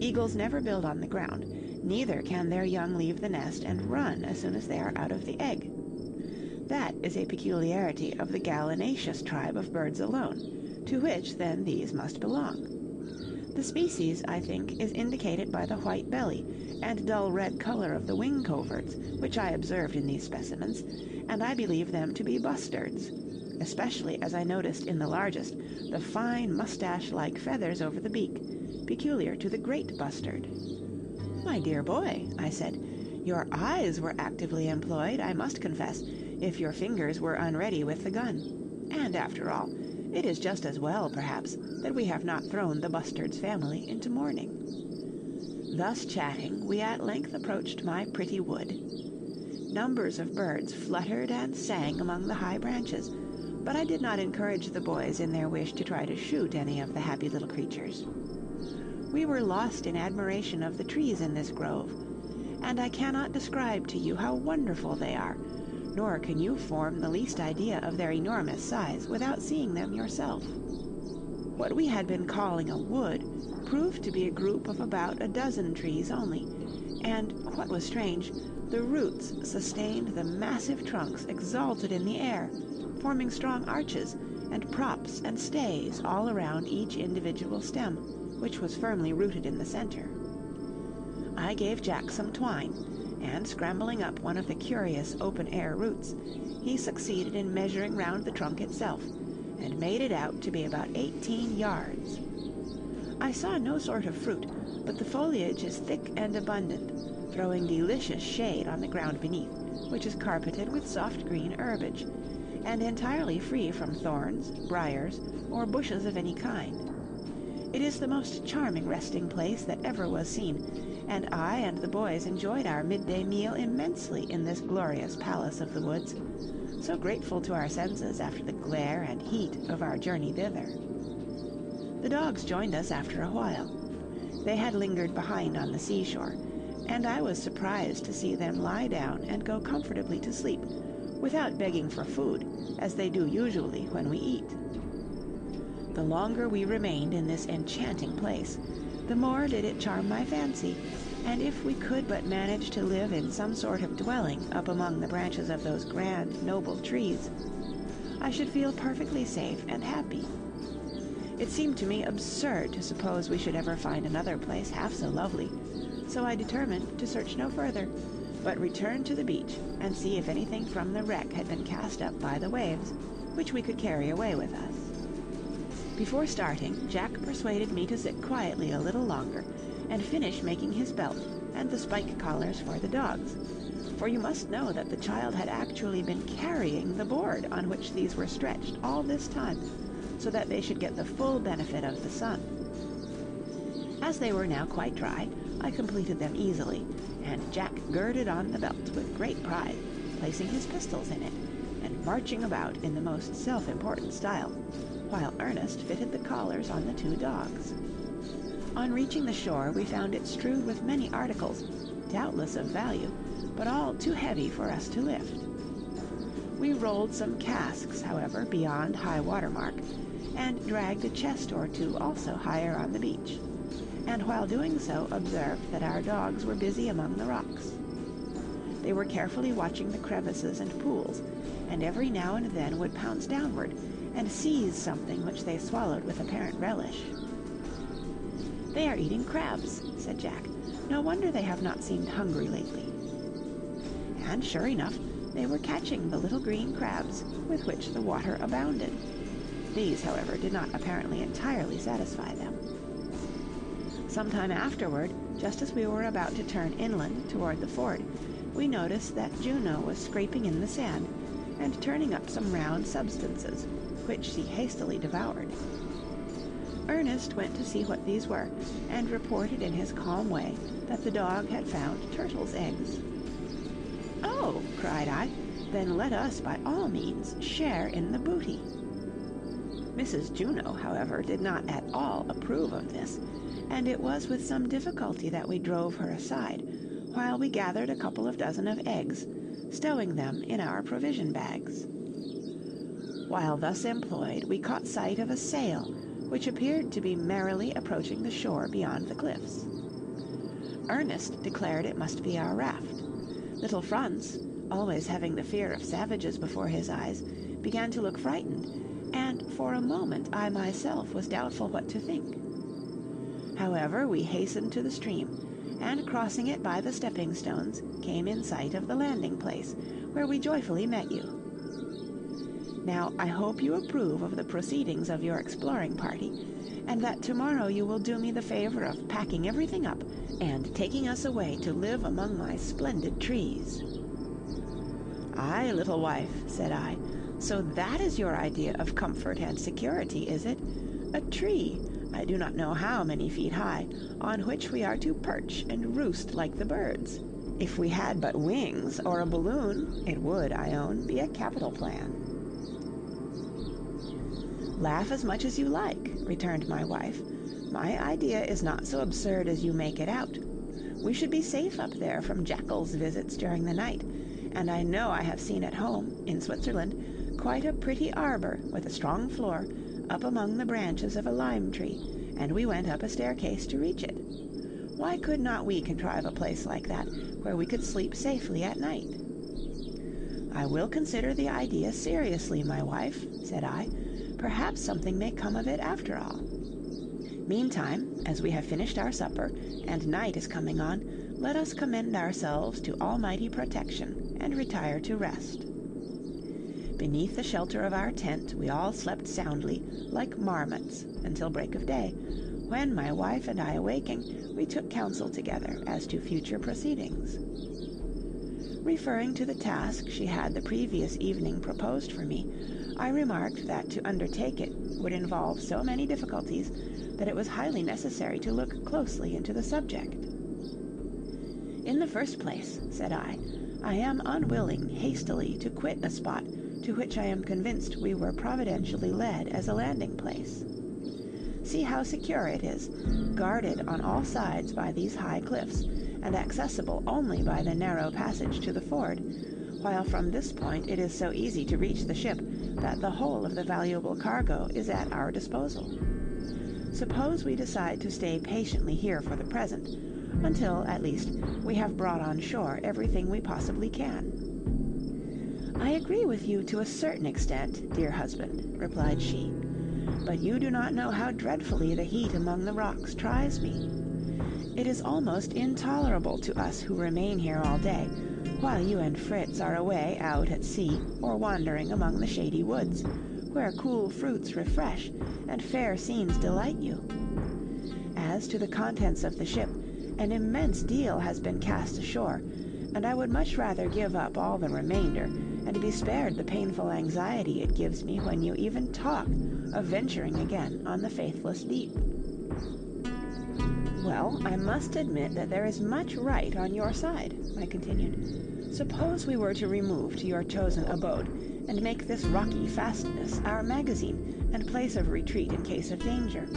Eagles never build on the ground, neither can their young leave the nest and run as soon as they are out of the egg. That is a peculiarity of the gallinaceous tribe of birds alone, to which then these must belong. The species, I think, is indicated by the white belly and dull red color of the wing coverts, which I observed in these specimens, and I believe them to be bustards, especially as I noticed in the largest the fine mustache-like feathers over the beak, peculiar to the great bustard." "My dear boy," I said, "your eyes were actively employed, I must confess, if your fingers were unready with the gun. And after all, it is just as well, perhaps, that we have not thrown the bustard's family into mourning." Thus chatting, we at length approached my pretty wood. Numbers of birds fluttered and sang among the high branches, but I did not encourage the boys in their wish to try to shoot any of the happy little creatures. We were lost in admiration of the trees in this grove, and I cannot describe to you how wonderful they are, nor can you form the least idea of their enormous size without seeing them yourself. What we had been calling a wood proved to be a group of about a dozen trees only, and, what was strange, the roots sustained the massive trunks exalted in the air, forming strong arches and props and stays all around each individual stem, which was firmly rooted in the center. I gave Jack some twine, and scrambling up one of the curious open-air roots, he succeeded in measuring round the trunk itself, and made it out to be about 18 yards. I saw no sort of fruit, but the foliage is thick and abundant, throwing delicious shade on the ground beneath, which is carpeted with soft green herbage, and entirely free from thorns, briars, or bushes of any kind. It is the most charming resting place that ever was seen, and I and the boys enjoyed our midday meal immensely in this glorious palace of the woods, so grateful to our senses after the glare and heat of our journey thither. The dogs joined us after a while. They had lingered behind on the seashore, and I was surprised to see them lie down and go comfortably to sleep, without begging for food, as they do usually when we eat. The longer we remained in this enchanting place, the more did it charm my fancy, and if we could but manage to live in some sort of dwelling up among the branches of those grand, noble trees, I should feel perfectly safe and happy. It seemed to me absurd to suppose we should ever find another place half so lovely, so I determined to search no further, but return to the beach and see if anything from the wreck had been cast up by the waves, which we could carry away with us. Before starting, Jack persuaded me to sit quietly a little longer and finish making his belt and the spike collars for the dogs, for you must know that the child had actually been carrying the board on which these were stretched all this time, so that they should get the full benefit of the sun. As they were now quite dry, I completed them easily, and Jack girded on the belt with great pride, placing his pistols in it, and marching about in the most self-important style, while Ernest fitted the collars on the two dogs. On reaching the shore, we found it strewed with many articles, doubtless of value, but all too heavy for us to lift. We rolled some casks, however, beyond high water mark, and dragged a chest or two also higher on the beach, and while doing so observed that our dogs were busy among the rocks. They were carefully watching the crevices and pools, and every now and then would pounce downward and seize something which they swallowed with apparent relish. "They are eating crabs," said Jack. "No wonder they have not seemed hungry lately." And sure enough, they were catching the little green crabs with which the water abounded. These, however, did not apparently entirely satisfy them. Some time afterward, just as we were about to turn inland toward the fort, we noticed that Juno was scraping in the sand and turning up some round substances, which she hastily devoured. Ernest went to see what these were, and reported in his calm way that the dog had found turtles' eggs. "Oh," cried I, "then let us by all means share in the booty." Mrs. Juno, however, did not at all approve of this, and it was with some difficulty that we drove her aside, while we gathered a couple of dozen of eggs, stowing them in our provision bags. While thus employed, we caught sight of a sail, which appeared to be merrily approaching the shore beyond the cliffs. Ernest declared it must be our raft. Little Franz, always having the fear of savages before his eyes, began to look frightened, and for a moment I myself was doubtful what to think. However, we hastened to the stream, and crossing it by the stepping stones, came in sight of the landing place, where we joyfully met you. Now, I hope you approve of the proceedings of your exploring party, and that tomorrow you will do me the favor of packing everything up and taking us away to live among my splendid trees." "Aye, little wife," said I, "so that is your idea of comfort and security, is it? A tree, I do not know how many feet high, on which we are to perch and roost like the birds. If we had but wings or a balloon, it would, I own, be a capital plan." "Laugh as much as you like," returned my wife. "My idea is not so absurd as you make it out. We should be safe up there from jackals' visits during the night, and I know I have seen at home, in Switzerland, quite a pretty arbor with a strong floor, up among the branches of a lime tree, and we went up a staircase to reach it. Why could not we contrive a place like that, where we could sleep safely at night? I will consider the idea seriously, my wife, said I. Perhaps something may come of it after all. Meantime, as we have finished our supper, and night is coming on, let us commend ourselves to Almighty protection, and retire to rest. Beneath the shelter of our tent we all slept soundly, like marmots, until break of day, when, my wife and I awaking, we took counsel together as to future proceedings. Referring to the task she had the previous evening proposed for me, I remarked that to undertake it would involve so many difficulties that it was highly necessary to look closely into the subject. In the first place, said I am unwilling hastily to quit a spot to which I am convinced we were providentially led as a landing place. See how secure it is, guarded on all sides by these high cliffs, and accessible only by the narrow passage to the ford, while from this point it is so easy to reach the ship that the whole of the valuable cargo is at our disposal. Suppose we decide to stay patiently here for the present, until, at least, we have brought on shore everything we possibly can. I agree with you to a certain extent, dear husband, replied she, but you do not know how dreadfully the heat among the rocks tries me. It is almost intolerable to us who remain here all day, while you and Fritz are away out at sea or wandering among the shady woods, where cool fruits refresh and fair scenes delight you. As to the contents of the ship, an immense deal has been cast ashore, and I would much rather give up all the remainder and be spared the painful anxiety it gives me when you even talk of venturing again on the faithless deep. Well, I must admit that there is much right on your side, I continued. Suppose we were to remove to your chosen abode, and make this rocky fastness our magazine and place of retreat in case of danger.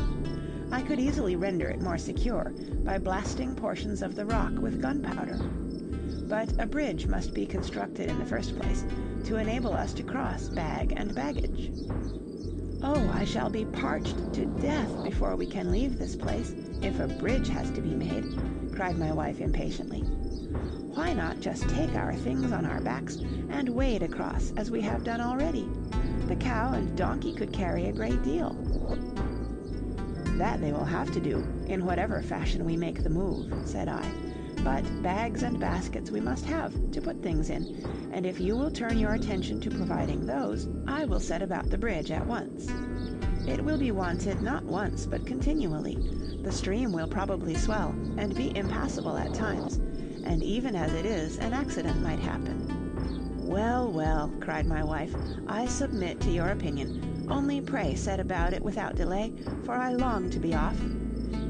I could easily render it more secure by blasting portions of the rock with gunpowder. But a bridge must be constructed in the first place to enable us to cross bag and baggage. Oh, I shall be parched to death before we can leave this place, if a bridge has to be made, cried my wife impatiently. Why not just take our things on our backs and wade across as we have done already? The cow and donkey could carry a great deal. That they will have to do, in whatever fashion we make the move, said I. But bags and baskets we must have to put things in, and if you will turn your attention to providing those, I will set about the bridge at once. It will be wanted not once, but continually. The stream will probably swell and be impassable at times, and even as it is, an accident might happen. Well, well, cried my wife, I submit to your opinion. Only pray set about it without delay, for I long to be off.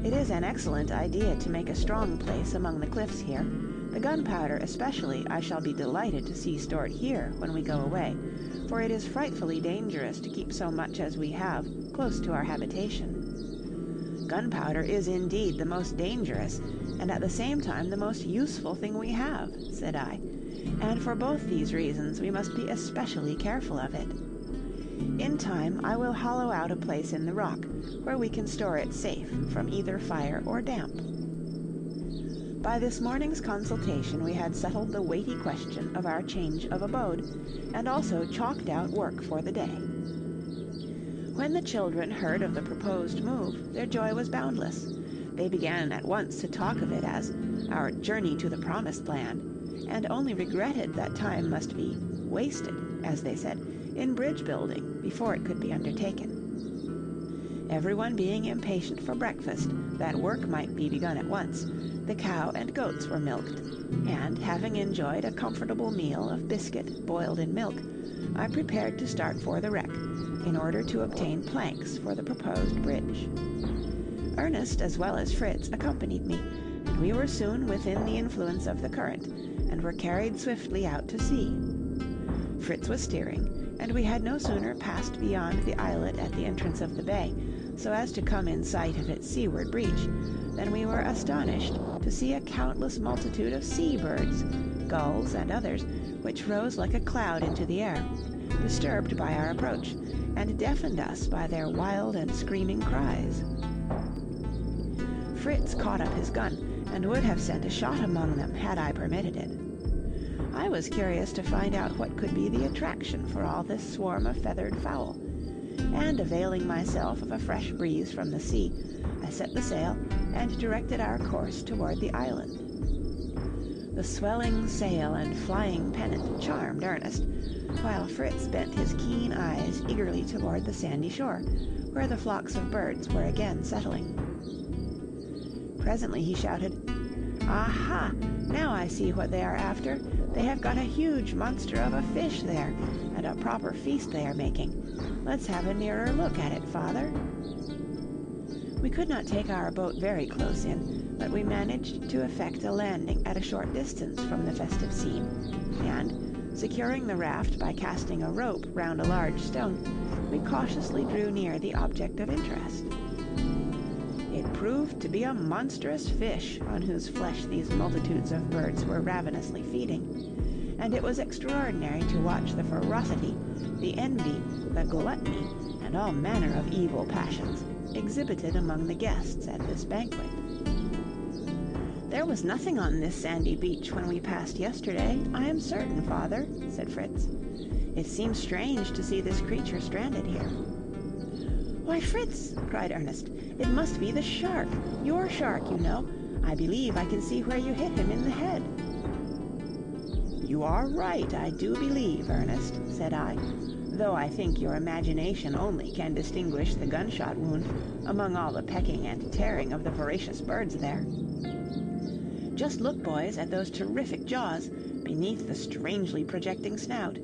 It is an excellent idea to make a strong place among the cliffs here. The gunpowder especially I shall be delighted to see stored here when we go away, for it is frightfully dangerous to keep so much as we have close to our habitation. Gunpowder is indeed the most dangerous, and at the same time the most useful thing we have, said I, and for both these reasons we must be especially careful of it. In time I will hollow out a place in the rock where we can store it safe from either fire or damp. By this morning's consultation we had settled the weighty question of our change of abode, and also chalked out work for the day. When the children heard of the proposed move, their joy was boundless. They began at once to talk of it as our journey to the promised land, and only regretted that time must be wasted, as they said, in bridge building before it could be undertaken. Everyone being impatient for breakfast, that work might be begun at once, the cow and goats were milked, and having enjoyed a comfortable meal of biscuit boiled in milk, I prepared to start for the wreck, in order to obtain planks for the proposed bridge. Ernest, as well as Fritz, accompanied me, and we were soon within the influence of the current, and were carried swiftly out to sea. Fritz was steering, and we had no sooner passed beyond the islet at the entrance of the bay, so as to come in sight of its seaward breach, than we were astonished to see a countless multitude of sea-birds, gulls and others, which rose like a cloud into the air, disturbed by our approach, and deafened us by their wild and screaming cries. Fritz caught up his gun, and would have sent a shot among them had I permitted it. I was curious to find out what could be the attraction for all this swarm of feathered fowl, and availing myself of a fresh breeze from the sea, I set the sail and directed our course toward the island. The swelling sail and flying pennant charmed Ernest, while Fritz bent his keen eyes eagerly toward the sandy shore, where the flocks of birds were again settling. Presently he shouted, "Aha! Now I see what they are after. They have got a huge monster of a fish there, and a proper feast they are making. Let's have a nearer look at it, father." We could not take our boat very close in, but we managed to effect a landing at a short distance from the festive scene, and, securing the raft by casting a rope round a large stone, we cautiously drew near the object of interest. It proved to be a monstrous fish on whose flesh these multitudes of birds were ravenously feeding, and it was extraordinary to watch the ferocity, the envy, the gluttony, and all manner of evil passions exhibited among the guests at this banquet. "There was nothing on this sandy beach when we passed yesterday, I am certain, father," said Fritz. "It seems strange to see this creature stranded here." "Why, Fritz," cried Ernest, "it must be the shark, your shark, you know. I believe I can see where you hit him in the head." "You are right, I do believe, Ernest," said I, "though I think your imagination only can distinguish the gunshot wound among all the pecking and tearing of the voracious birds there. Just look, boys, at those terrific jaws beneath the strangely projecting snout.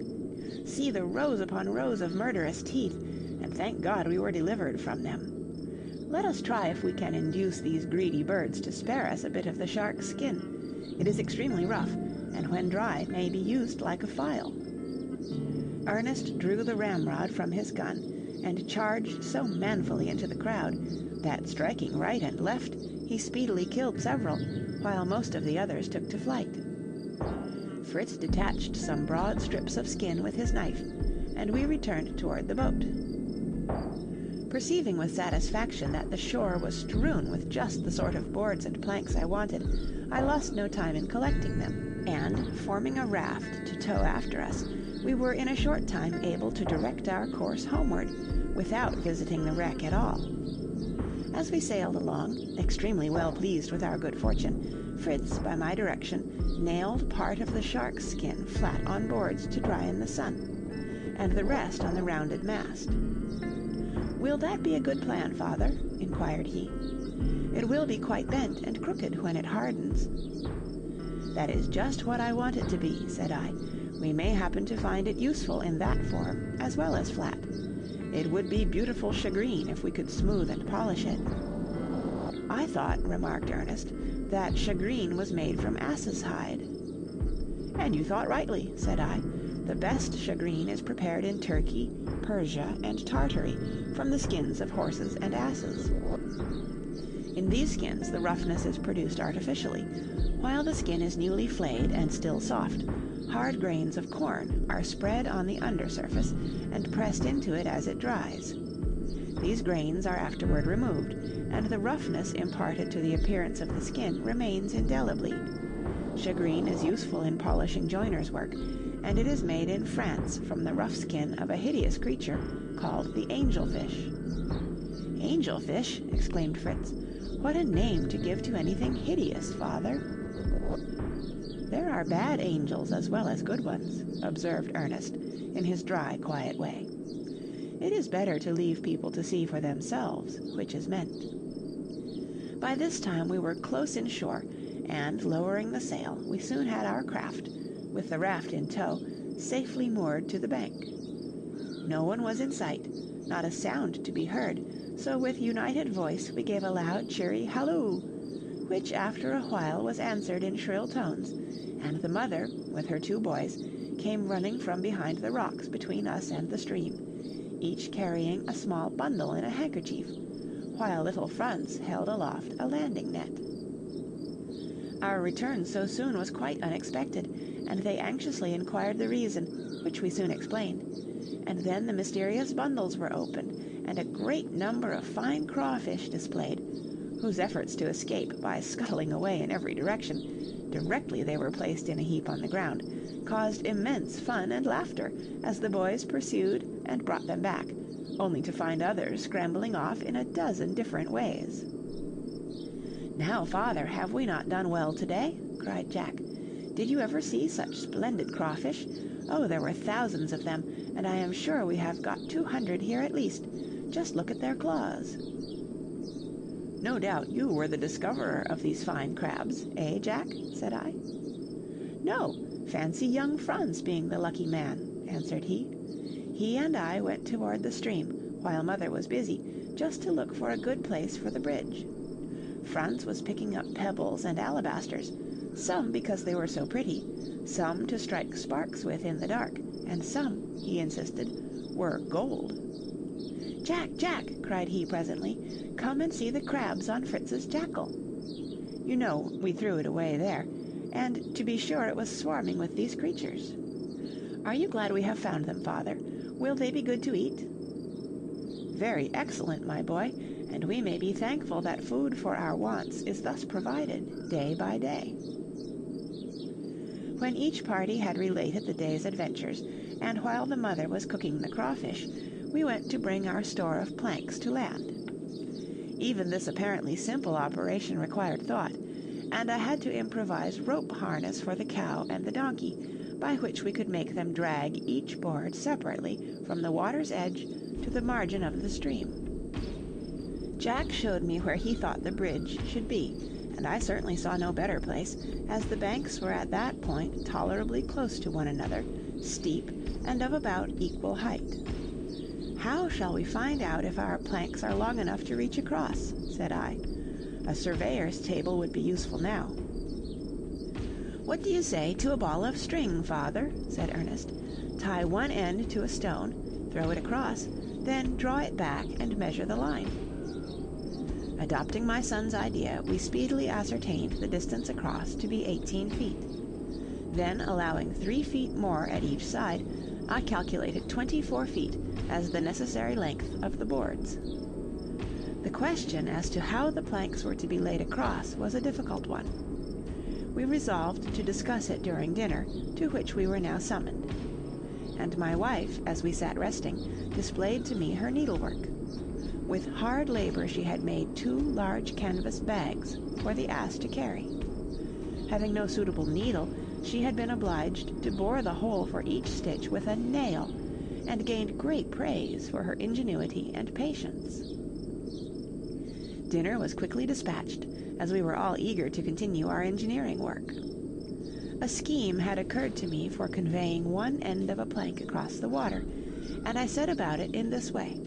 See the rows upon rows of murderous teeth, and thank God we were delivered from them. Let us try if we can induce these greedy birds to spare us a bit of the shark's skin. It is extremely rough, and when dry may be used like a file." Ernest drew the ramrod from his gun and charged so manfully into the crowd that, striking right and left, he speedily killed several, while most of the others took to flight. Fritz detached some broad strips of skin with his knife, and we returned toward the boat. Perceiving with satisfaction that the shore was strewn with just the sort of boards and planks I wanted, I lost no time in collecting them, and, forming a raft to tow after us, we were in a short time able to direct our course homeward, without visiting the wreck at all. As we sailed along, extremely well pleased with our good fortune, Fritz, by my direction, nailed part of the shark's skin flat on boards to dry in the sun, and the rest on the rounded mast. "Will that be a good plan, father?" inquired he. "It will be quite bent and crooked when it hardens." "That is just what I want it to be," said I. "We may happen to find it useful in that form as well as flat. It would be beautiful shagreen if we could smooth and polish it." "I thought," remarked Ernest, "that shagreen was made from ass's hide." "And you thought rightly," said I. "The best shagreen is prepared in Turkey, Persia, and Tartary, from the skins of horses and asses. In these skins the roughness is produced artificially. While the skin is newly flayed and still soft, hard grains of corn are spread on the under surface and pressed into it as it dries. These grains are afterward removed, and the roughness imparted to the appearance of the skin remains indelibly. Shagreen is useful in polishing joiner's work, and it is made in France from the rough skin of a hideous creature called the angelfish." "Angelfish!" exclaimed Fritz. "What a name to give to anything hideous, father!" "There are bad angels as well as good ones," observed Ernest, in his dry, quiet way. "It is better to leave people to see for themselves which is meant." By this time we were close in shore, and, lowering the sail, we soon had our craft, with the raft in tow, safely moored to the bank. No one was in sight, not a sound to be heard, so with united voice we gave a loud, cheery halloo, which after a while was answered in shrill tones, and the mother, with her 2 boys, came running from behind the rocks between us and the stream, each carrying a small bundle in a handkerchief, while little Franz held aloft a landing net. Our return so soon was quite unexpected, and they anxiously inquired the reason, which we soon explained, and then the mysterious bundles were opened, and a great number of fine crawfish displayed, whose efforts to escape by scuttling away in every direction, directly they were placed in a heap on the ground, caused immense fun and laughter as the boys pursued and brought them back, only to find others scrambling off in a dozen different ways. "Now, father, have we not done well today?" cried Jack. "Did you ever see such splendid crawfish? Oh, there were thousands of them, and I am sure we have got 200 here at least. Just look at their claws." "No doubt you were the discoverer of these fine crabs, eh, Jack?" said I. "No, fancy young Franz being the lucky man," answered he. "He and I went toward the stream, while mother was busy, just to look for a good place for the bridge. Franz was picking up pebbles and alabasters, some because they were so pretty, some to strike sparks with in the dark, and some, he insisted, were gold. "Jack, Jack!" cried he presently, "come and see the crabs on Fritz's jackal." You know, we threw it away there, and to be sure it was swarming with these creatures. "Are you glad we have found them, father? Will they be good to eat?" "Very excellent, my boy, and we may be thankful that food for our wants is thus provided day by day." When each party had related the day's adventures, and while the mother was cooking the crawfish, we went to bring our store of planks to land. Even this apparently simple operation required thought, and I had to improvise rope harness for the cow and the donkey, by which we could make them drag each board separately from the water's edge to the margin of the stream. Jack showed me where he thought the bridge should be, and I certainly saw no better place, as the banks were at that point tolerably close to one another, steep, and of about equal height. "How shall we find out if our planks are long enough to reach across?" said I. "A surveyor's table would be useful now." "What do you say to a ball of string, father?" said Ernest. "Tie one end to a stone, throw it across, then draw it back and measure the line." Adopting my son's idea, we speedily ascertained the distance across to be 18 feet. Then, allowing 3 feet more at each side, I calculated 24 feet as the necessary length of the boards. The question as to how the planks were to be laid across was a difficult one. We resolved to discuss it during dinner, to which we were now summoned. And my wife, as we sat resting, displayed to me her needlework. With hard labor she had made 2 large canvas bags for the ass to carry. Having no suitable needle, she had been obliged to bore the hole for each stitch with a nail, and gained great praise for her ingenuity and patience. Dinner was quickly dispatched, as we were all eager to continue our engineering work. A scheme had occurred to me for conveying one end of a plank across the water, and I set about it in this way.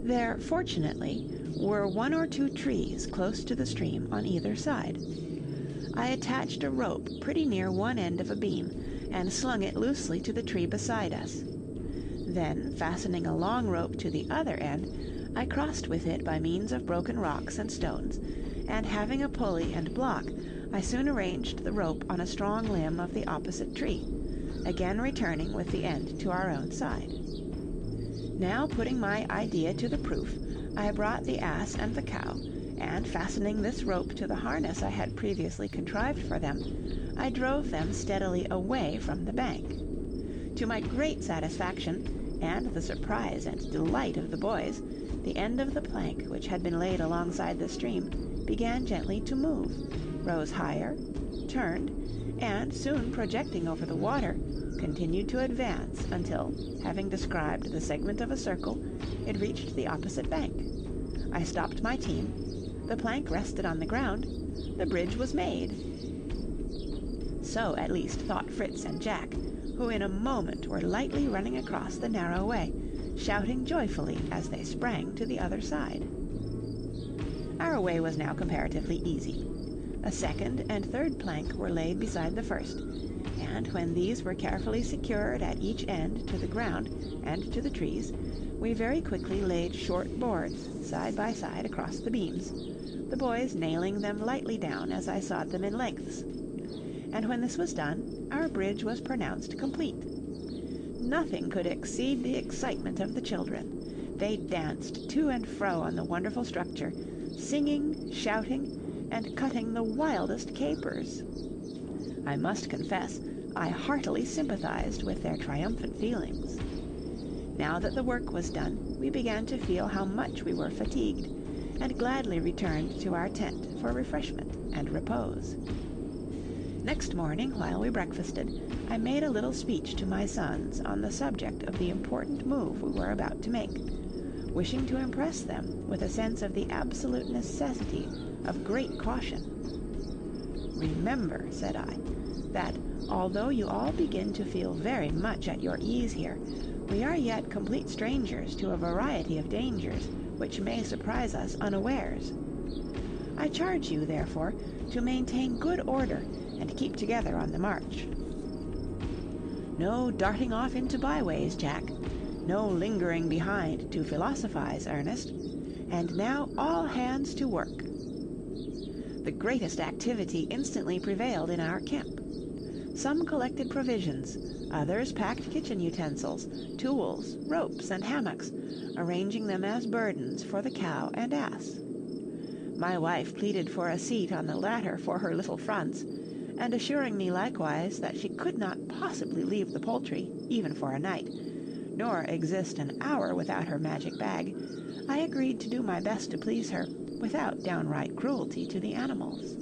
There, fortunately, were 1 or 2 trees close to the stream on either side. I attached a rope pretty near one end of a beam, and slung it loosely to the tree beside us. Then, fastening a long rope to the other end, I crossed with it by means of broken rocks and stones, and having a pulley and block, I soon arranged the rope on a strong limb of the opposite tree, again returning with the end to our own side. Now, putting my idea to the proof, I brought the ass and the cow, and fastening this rope to the harness I had previously contrived for them, I drove them steadily away from the bank. To my great satisfaction, and the surprise and delight of the boys, the end of the plank which had been laid alongside the stream began gently to move, rose higher, turned, and soon projecting over the water, continued to advance until, having described the segment of a circle, it reached the opposite bank. I stopped my team, the plank rested on the ground, the bridge was made. So at least thought Fritz and Jack, who in a moment were lightly running across the narrow way, shouting joyfully as they sprang to the other side. Our way was now comparatively easy. A second and third plank were laid beside the first, and when these were carefully secured at each end to the ground and to the trees, we very quickly laid short boards side by side across the beams, the boys nailing them lightly down as I sawed them in lengths. And when this was done, our bridge was pronounced complete. Nothing could exceed the excitement of the children. They danced to and fro on the wonderful structure, singing, shouting, and cutting the wildest capers. I must confess, I heartily sympathized with their triumphant feelings. Now that the work was done, we began to feel how much we were fatigued, and gladly returned to our tent for refreshment and repose. Next morning, while we breakfasted, I made a little speech to my sons on the subject of the important move we were about to make, wishing to impress them with a sense of the absolute necessity of great caution. "Remember," said I, "that although you all begin to feel very much at your ease here, we are yet complete strangers to a variety of dangers which may surprise us unawares. I charge you, therefore, to maintain good order and keep together on the march. No darting off into byways, Jack. No lingering behind to philosophize, Ernest. And now all hands to work." The greatest activity instantly prevailed in our camp. Some collected provisions, others packed kitchen utensils, tools, ropes, and hammocks, arranging them as burdens for the cow and ass. My wife pleaded for a seat on the latter for her little Franz, and assuring me likewise that she could not possibly leave the poultry, even for a night, nor exist an hour without her magic bag, I agreed to do my best to please her, without downright cruelty to the animals.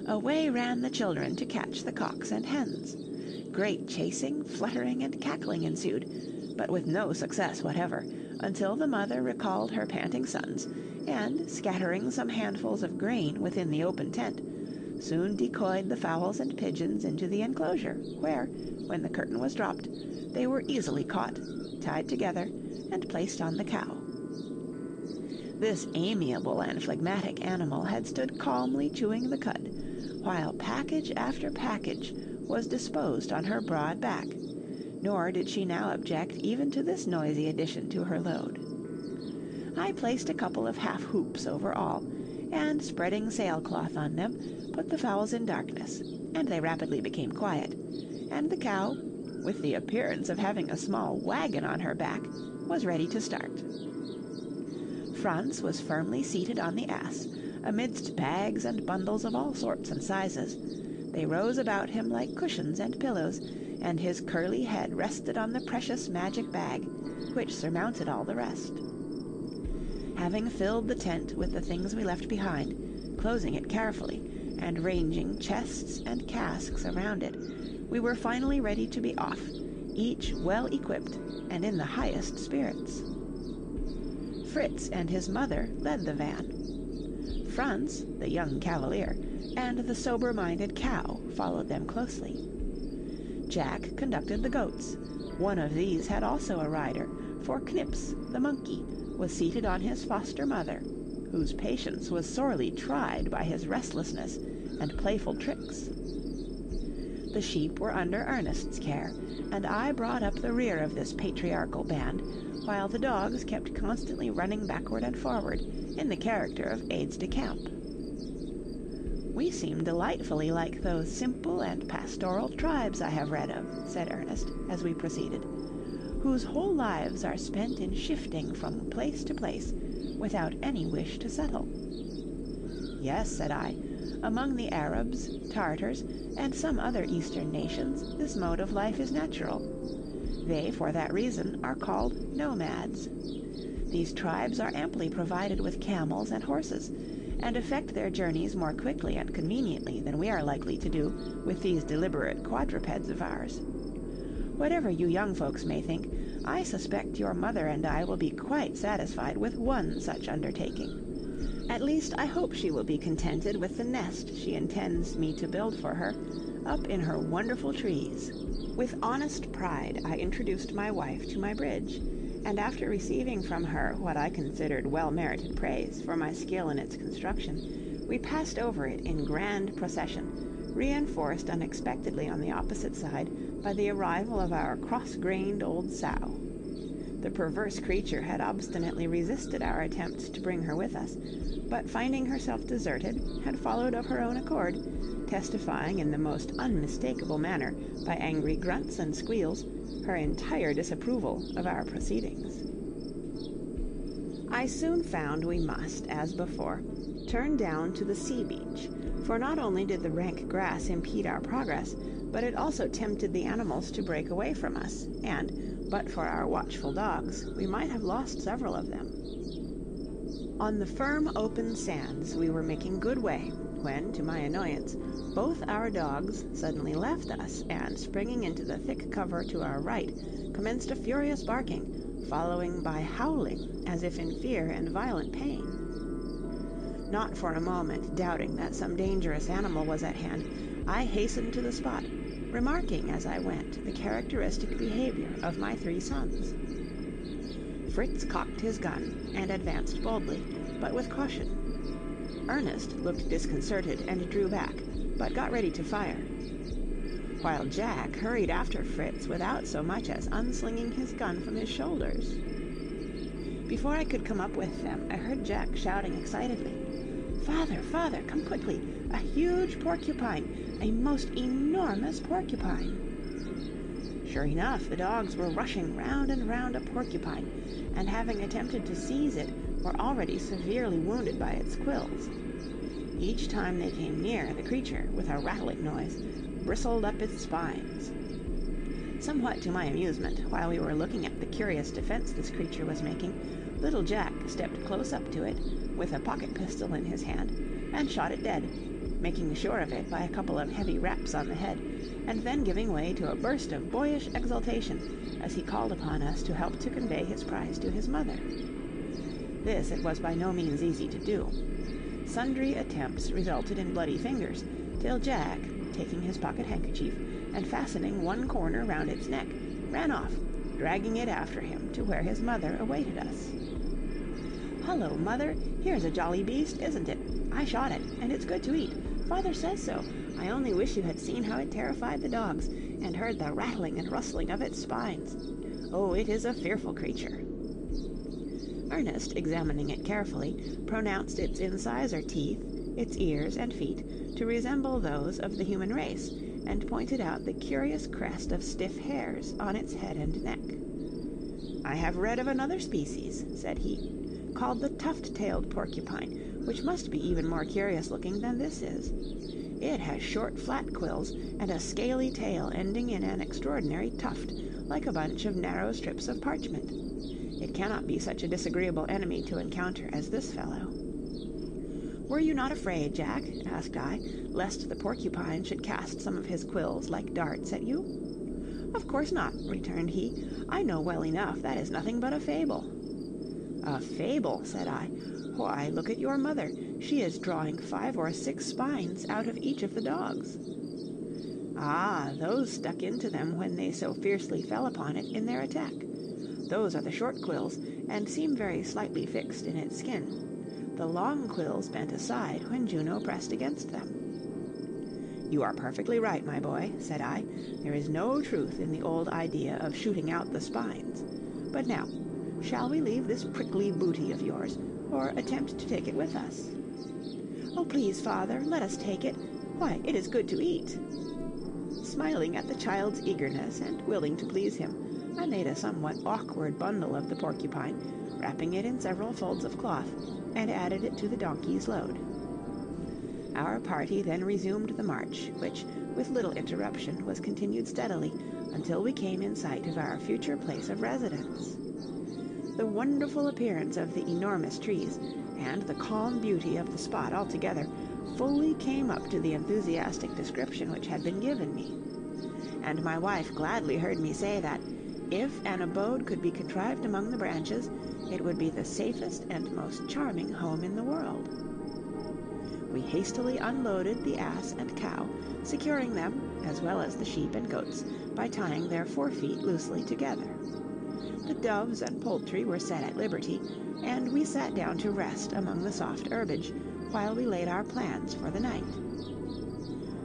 Away ran the children to catch the cocks and hens. Great chasing, fluttering, and cackling ensued, but with no success whatever, until the mother recalled her panting sons, and, scattering some handfuls of grain within the open tent, soon decoyed the fowls and pigeons into the enclosure, where, when the curtain was dropped, they were easily caught, tied together, and placed on the cow. This amiable and phlegmatic animal had stood calmly chewing the cud, while package after package was disposed on her broad back, nor did she now object even to this noisy addition to her load. I placed a couple of half-hoops over all, and, spreading sailcloth on them, put the fowls in darkness, and they rapidly became quiet, and the cow, with the appearance of having a small wagon on her back, was ready to start. Franz was firmly seated on the ass, amidst bags and bundles of all sorts and sizes. They rose about him like cushions and pillows, and his curly head rested on the precious magic bag, which surmounted all the rest. Having filled the tent with the things we left behind, closing it carefully, and ranging chests and casks around it, we were finally ready to be off, each well equipped and in the highest spirits. Fritz and his mother led the van. Franz, the young cavalier, and the sober-minded cow followed them closely. Jack conducted the goats. One of these had also a rider, for Knips, the monkey, was seated on his foster mother, whose patience was sorely tried by his restlessness and playful tricks. The sheep were under Ernest's care, and I brought up the rear of this patriarchal band, while the dogs kept constantly running backward and forward in the character of aides-de-camp. "We seem delightfully like those simple and pastoral tribes I have read of," said Ernest, as we proceeded, "whose whole lives are spent in shifting from place to place, without any wish to settle." "Yes," said I, "among the Arabs, Tartars, and some other eastern nations, this mode of life is natural. They, for that reason, are called nomads. These tribes are amply provided with camels and horses, and effect their journeys more quickly and conveniently than we are likely to do with these deliberate quadrupeds of ours. Whatever you young folks may think, I suspect your mother and I will be quite satisfied with one such undertaking. At least I hope she will be contented with the nest she intends me to build for her, up in her wonderful trees." With honest pride I introduced my wife to my bridge, and after receiving from her what I considered well-merited praise for my skill in its construction, we passed over it in grand procession, reinforced unexpectedly on the opposite side by the arrival of our cross-grained old sow. The perverse creature had obstinately resisted our attempts to bring her with us, but finding herself deserted, had followed of her own accord, testifying in the most unmistakable manner, by angry grunts and squeals, her entire disapproval of our proceedings. I soon found we must, as before, turn down to the sea beach, for not only did the rank grass impede our progress, but it also tempted the animals to break away from us, and, but for our watchful dogs, we might have lost several of them. On the firm, open sands we were making good way, when, to my annoyance, both our dogs suddenly left us, and, springing into the thick cover to our right, commenced a furious barking, following by howling, as if in fear and violent pain. Not for a moment doubting that some dangerous animal was at hand, I hastened to the spot, remarking as I went the characteristic behavior of my 3 sons. Fritz cocked his gun and advanced boldly, but with caution. Ernest looked disconcerted and drew back, but got ready to fire, while Jack hurried after Fritz without so much as unslinging his gun from his shoulders. Before I could come up with them, I heard Jack shouting excitedly, "Father, father, come quickly! A huge porcupine! A most enormous porcupine!" Sure enough, the dogs were rushing round and round a porcupine, and having attempted to seize it, were already severely wounded by its quills. Each time they came near, the creature, with a rattling noise, bristled up its spines. Somewhat to my amusement, while we were looking at the curious defense this creature was making, little Jack stepped close up to it, with a pocket pistol in his hand, and shot it dead, making sure of it by a couple of heavy raps on the head, and then giving way to a burst of boyish exultation as he called upon us to help to convey his prize to his mother. This it was by no means easy to do. Sundry attempts resulted in bloody fingers, till Jack, taking his pocket handkerchief and fastening one corner round its neck, ran off, dragging it after him to where his mother awaited us. "Hullo, Mother, here's a jolly beast, isn't it? I shot it, and it's good to eat. Father says so. I only wish you had seen how it terrified the dogs, and heard the rattling and rustling of its spines. Oh, it is a fearful creature." Ernest, examining it carefully, pronounced its incisor teeth, its ears and feet, to resemble those of the human race, and pointed out the curious crest of stiff hairs on its head and neck. "I have read of another species," said he, "called the tuft-tailed porcupine, which must be even more curious-looking than this is. It has short, flat quills, and a scaly tail ending in an extraordinary tuft, like a bunch of narrow strips of parchment. It cannot be such a disagreeable enemy to encounter as this fellow." "Were you not afraid, Jack," asked I, "lest the porcupine should cast some of his quills like darts at you?" "Of course not," returned he. "I know well enough that is nothing but a fable." "A fable," said I. "Why, look at your mother. She is drawing 5 or 6 spines out of each of the dogs." "Ah, those stuck into them when they so fiercely fell upon it in their attack. Those are the short quills, and seem very slightly fixed in its skin. The long quills bent aside when Juno pressed against them." "You are perfectly right, my boy," said I. "There is no truth in the old idea of shooting out the spines. But now, shall we leave this prickly booty of yours, or attempt to take it with us?" "Oh, please, father, let us take it. Why, it is good to eat." Smiling at the child's eagerness, and willing to please him, I made a somewhat awkward bundle of the porcupine, wrapping it in several folds of cloth, and added it to the donkey's load. Our party then resumed the march, which, with little interruption, was continued steadily until we came in sight of our future place of residence. The wonderful appearance of the enormous trees, and the calm beauty of the spot altogether, fully came up to the enthusiastic description which had been given me. And my wife gladly heard me say that, if an abode could be contrived among the branches, it would be the safest and most charming home in the world. We hastily unloaded the ass and cow, securing them, as well as the sheep and goats, by tying their forefeet loosely together. The doves and poultry were set at liberty, and we sat down to rest among the soft herbage, while we laid our plans for the night.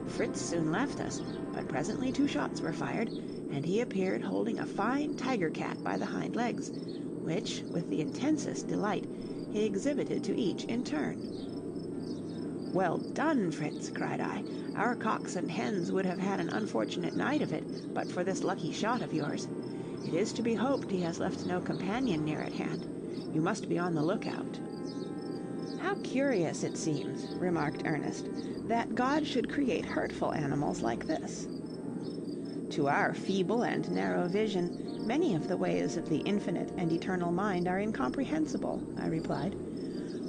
Fritz soon left us, but presently 2 shots were fired, and he appeared holding a fine tiger-cat by the hind legs, which, with the intensest delight, he exhibited to each in turn. "Well done, Fritz!" cried I. "Our cocks and hens would have had an unfortunate night of it, but for this lucky shot of yours. It is to be hoped he has left no companion near at hand. You must be on the lookout." "How curious it seems," remarked Ernest, "that God should create hurtful animals like this." "To our feeble and narrow vision, many of the ways of the infinite and eternal mind are incomprehensible," I replied.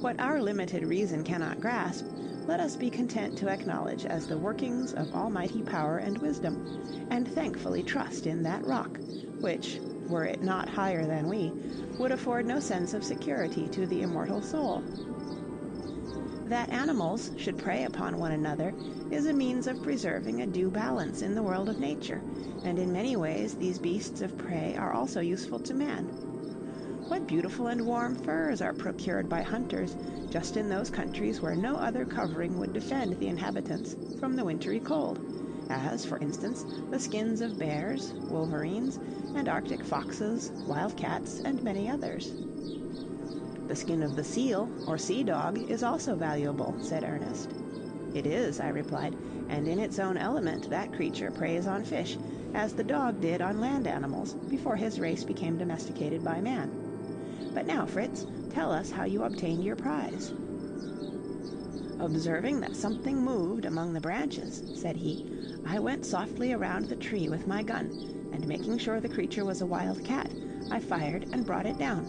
"What our limited reason cannot grasp, let us be content to acknowledge as the workings of almighty power and wisdom, and thankfully trust in that rock, which, were it not higher than we, would afford no sense of security to the immortal soul. That animals should prey upon one another is a means of preserving a due balance in the world of nature, and in many ways these beasts of prey are also useful to man. What beautiful and warm furs are procured by hunters just in those countries where no other covering would defend the inhabitants from the wintry cold, as, for instance, the skins of bears, wolverines, and Arctic foxes, wild cats, and many others." "The skin of the seal, or sea dog, is also valuable," said Ernest. "It is," I replied, "and in its own element that creature preys on fish, as the dog did on land animals before his race became domesticated by man. But now, Fritz, tell us how you obtained your prize." "Observing that something moved among the branches," said he, "I went softly around the tree with my gun, and making sure the creature was a wild cat, I fired and brought it down.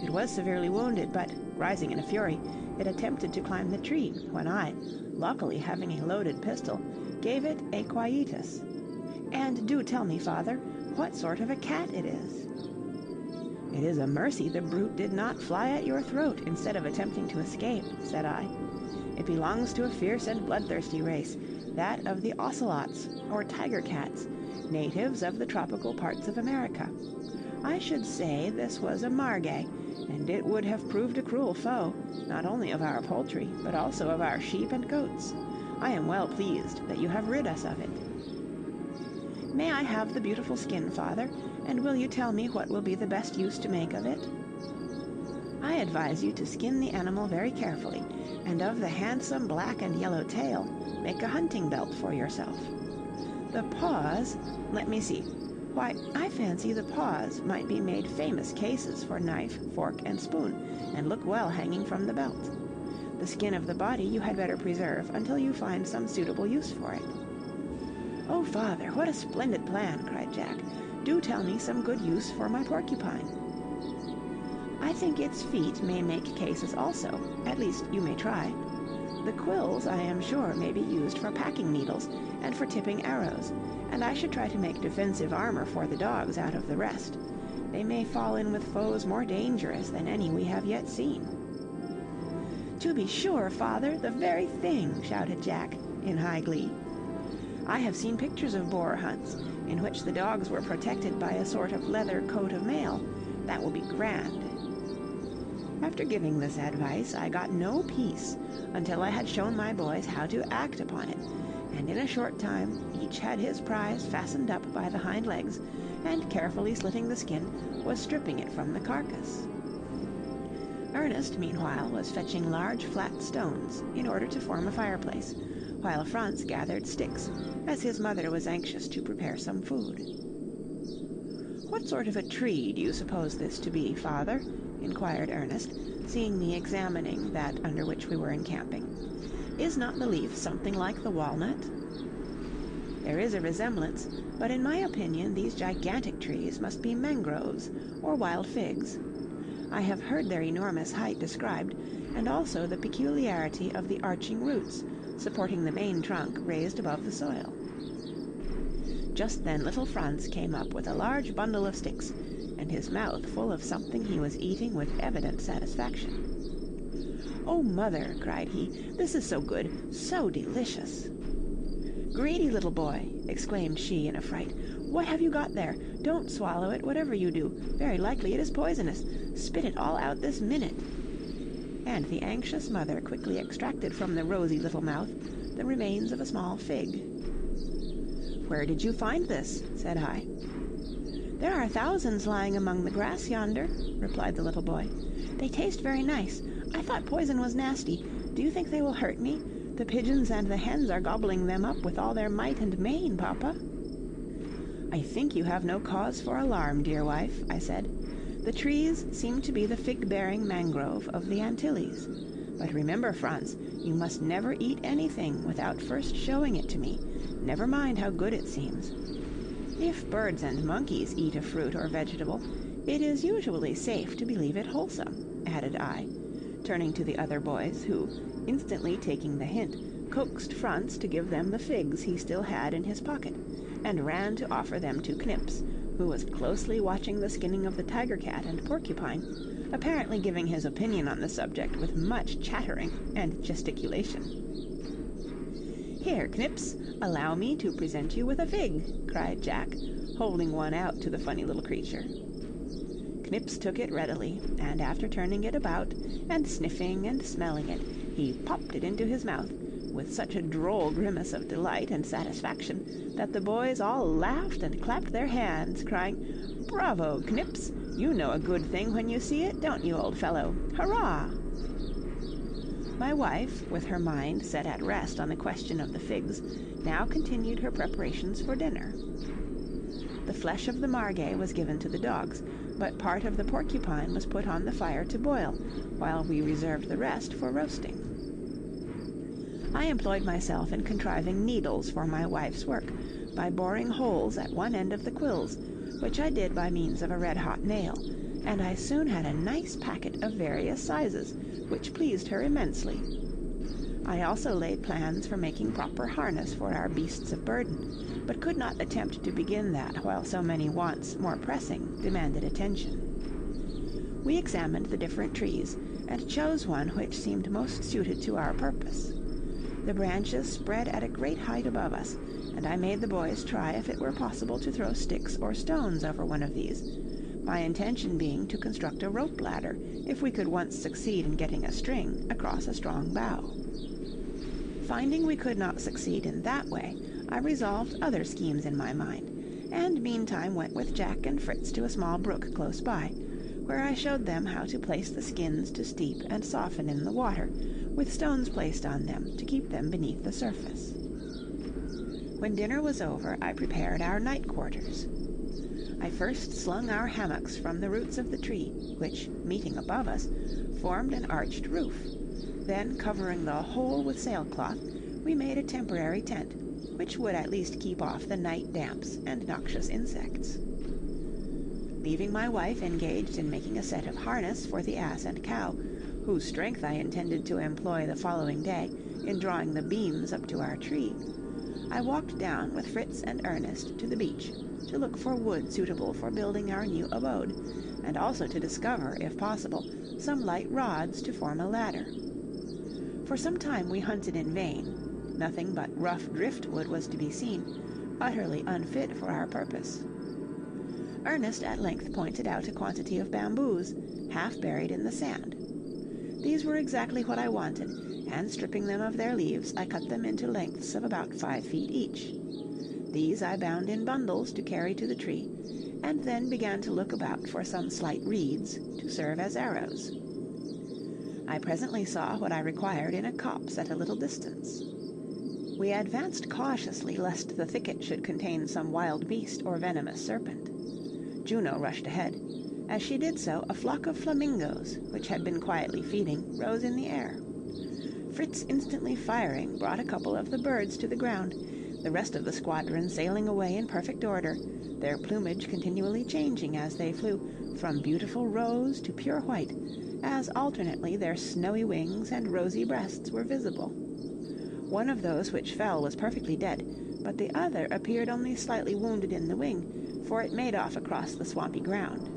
It was severely wounded, but, rising in a fury, it attempted to climb the tree, when I, luckily having a loaded pistol, gave it a quietus. And do tell me, father, what sort of a cat it is." "It is a mercy the brute did not fly at your throat instead of attempting to escape," said I. "It belongs to a fierce and bloodthirsty race, that of the ocelots, or tiger cats, natives of the tropical parts of America. I should say this was a margay, and it would have proved a cruel foe, not only of our poultry, but also of our sheep and goats. I am well pleased that you have rid us of it." "May I have the beautiful skin, father, and will you tell me what will be the best use to make of it?" "I advise you to skin the animal very carefully, and of the handsome black and yellow tail, make a hunting belt for yourself. The paws, let me see, why, I fancy the paws might be made famous cases for knife, fork, and spoon, and look well hanging from the belt. The skin of the body you had better preserve until you find some suitable use for it." "Oh, father, what a splendid plan!" cried Jack. "Do tell me some good use for my porcupine." "I think its feet may make cases also, at least you may try. The quills, I am sure, may be used for packing needles and for tipping arrows, and I should try to make defensive armor for the dogs out of the rest. They may fall in with foes more dangerous than any we have yet seen." "To be sure, father, the very thing!" shouted Jack, in high glee. "I have seen pictures of boar hunts, in which the dogs were protected by a sort of leather coat of mail. That will be grand." After giving this advice, I got no peace until I had shown my boys how to act upon it, and in a short time each had his prize fastened up by the hind legs, and carefully slitting the skin, was stripping it from the carcass. Ernest, meanwhile, was fetching large flat stones in order to form a fireplace, while Franz gathered sticks, as his mother was anxious to prepare some food. "What sort of a tree do you suppose this to be, father?" inquired Ernest, seeing me examining that under which we were encamping. "Is not the leaf something like the walnut?" "There is a resemblance, but in my opinion these gigantic trees must be mangroves or wild figs. I have heard their enormous height described, and also the peculiarity of the arching roots, supporting the main trunk raised above the soil." Just then little Franz came up with a large bundle of sticks, and his mouth full of something he was eating with evident satisfaction. "Oh, mother," cried he, "this is so good, so delicious!" "Greedy little boy!" exclaimed she in a fright. "What have you got there? Don't swallow it, whatever you do. Very likely it is poisonous. Spit it all out this minute." And the anxious mother quickly extracted from the rosy little mouth the remains of a small fig. "Where did you find this?" said I. "There are thousands lying among the grass yonder," replied the little boy. "They taste very nice. I thought poison was nasty. Do you think they will hurt me? The pigeons and the hens are gobbling them up with all their might and main, papa." "I think you have no cause for alarm, dear wife," I said. The trees seem to be the fig-bearing mangrove of the Antilles. But remember, Franz, you must never eat anything without first showing it to me, never mind how good it seems. If birds and monkeys eat a fruit or vegetable, it is usually safe to believe it wholesome, added I, turning to the other boys, who, instantly taking the hint, coaxed Franz to give them the figs he still had in his pocket, and ran to offer them to Knips, who was closely watching the skinning of the tiger cat and porcupine, apparently giving his opinion on the subject with much chattering and gesticulation. "Here, Knips, allow me to present you with a fig," cried Jack, holding one out to the funny little creature. Knips took it readily, and after turning it about, and sniffing and smelling it, he popped it into his mouth, with such a droll grimace of delight and satisfaction that the boys all laughed and clapped their hands, crying, "Bravo, Knips! You know a good thing when you see it, don't you, old fellow? Hurrah!" My wife, with her mind set at rest on the question of the figs, now continued her preparations for dinner. The flesh of the margay was given to the dogs, but part of the porcupine was put on the fire to boil, while we reserved the rest for roasting. I employed myself in contriving needles for my wife's work, by boring holes at one end of the quills, which I did by means of a red-hot nail, and I soon had a nice packet of various sizes, which pleased her immensely. I also laid plans for making proper harness for our beasts of burden, but could not attempt to begin that while so many wants more pressing demanded attention. We examined the different trees, and chose one which seemed most suited to our purpose. The branches spread at a great height above us, and I made the boys try if it were possible to throw sticks or stones over one of these, my intention being to construct a rope ladder, if we could once succeed in getting a string across a strong bough. Finding we could not succeed in that way, I resolved other schemes in my mind, and meantime went with Jack and Fritz to a small brook close by, where I showed them how to place the skins to steep and soften in the water, with stones placed on them to keep them beneath the surface. When dinner was over, I prepared our night quarters. I first slung our hammocks from the roots of the tree, which, meeting above us, formed an arched roof. Then, covering the whole with sailcloth, we made a temporary tent, which would at least keep off the night damps and noxious insects. Leaving my wife engaged in making a set of harness for the ass and cow, whose strength I intended to employ the following day in drawing the beams up to our tree, I walked down with Fritz and Ernest to the beach to look for wood suitable for building our new abode, and also to discover, if possible, some light rods to form a ladder. For some time we hunted in vain. Nothing but rough driftwood was to be seen, utterly unfit for our purpose. Ernest at length pointed out a quantity of bamboos, half buried in the sand. These were exactly what I wanted, and stripping them of their leaves, I cut them into lengths of about 5 feet each. These I bound in bundles to carry to the tree, and then began to look about for some slight reeds to serve as arrows. I presently saw what I required in a copse at a little distance. We advanced cautiously lest the thicket should contain some wild beast or venomous serpent. Juno rushed ahead. As she did so, a flock of flamingos, which had been quietly feeding, rose in the air. Fritz instantly firing brought a couple of the birds to the ground, the rest of the squadron sailing away in perfect order, their plumage continually changing as they flew, from beautiful rose to pure white, as alternately their snowy wings and rosy breasts were visible. One of those which fell was perfectly dead, but the other appeared only slightly wounded in the wing, for it made off across the swampy ground.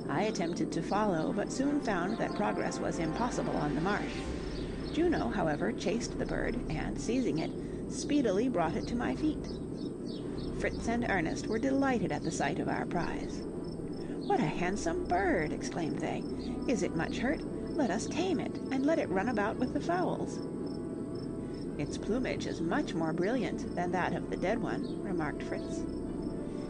I attempted to follow, but soon found that progress was impossible on the marsh. Juno, however, chased the bird, and, seizing it, speedily brought it to my feet. Fritz and Ernest were delighted at the sight of our prize. "What a handsome bird!" exclaimed they. "Is it much hurt? Let us tame it, and let it run about with the fowls." "Its plumage is much more brilliant than that of the dead one," remarked Fritz.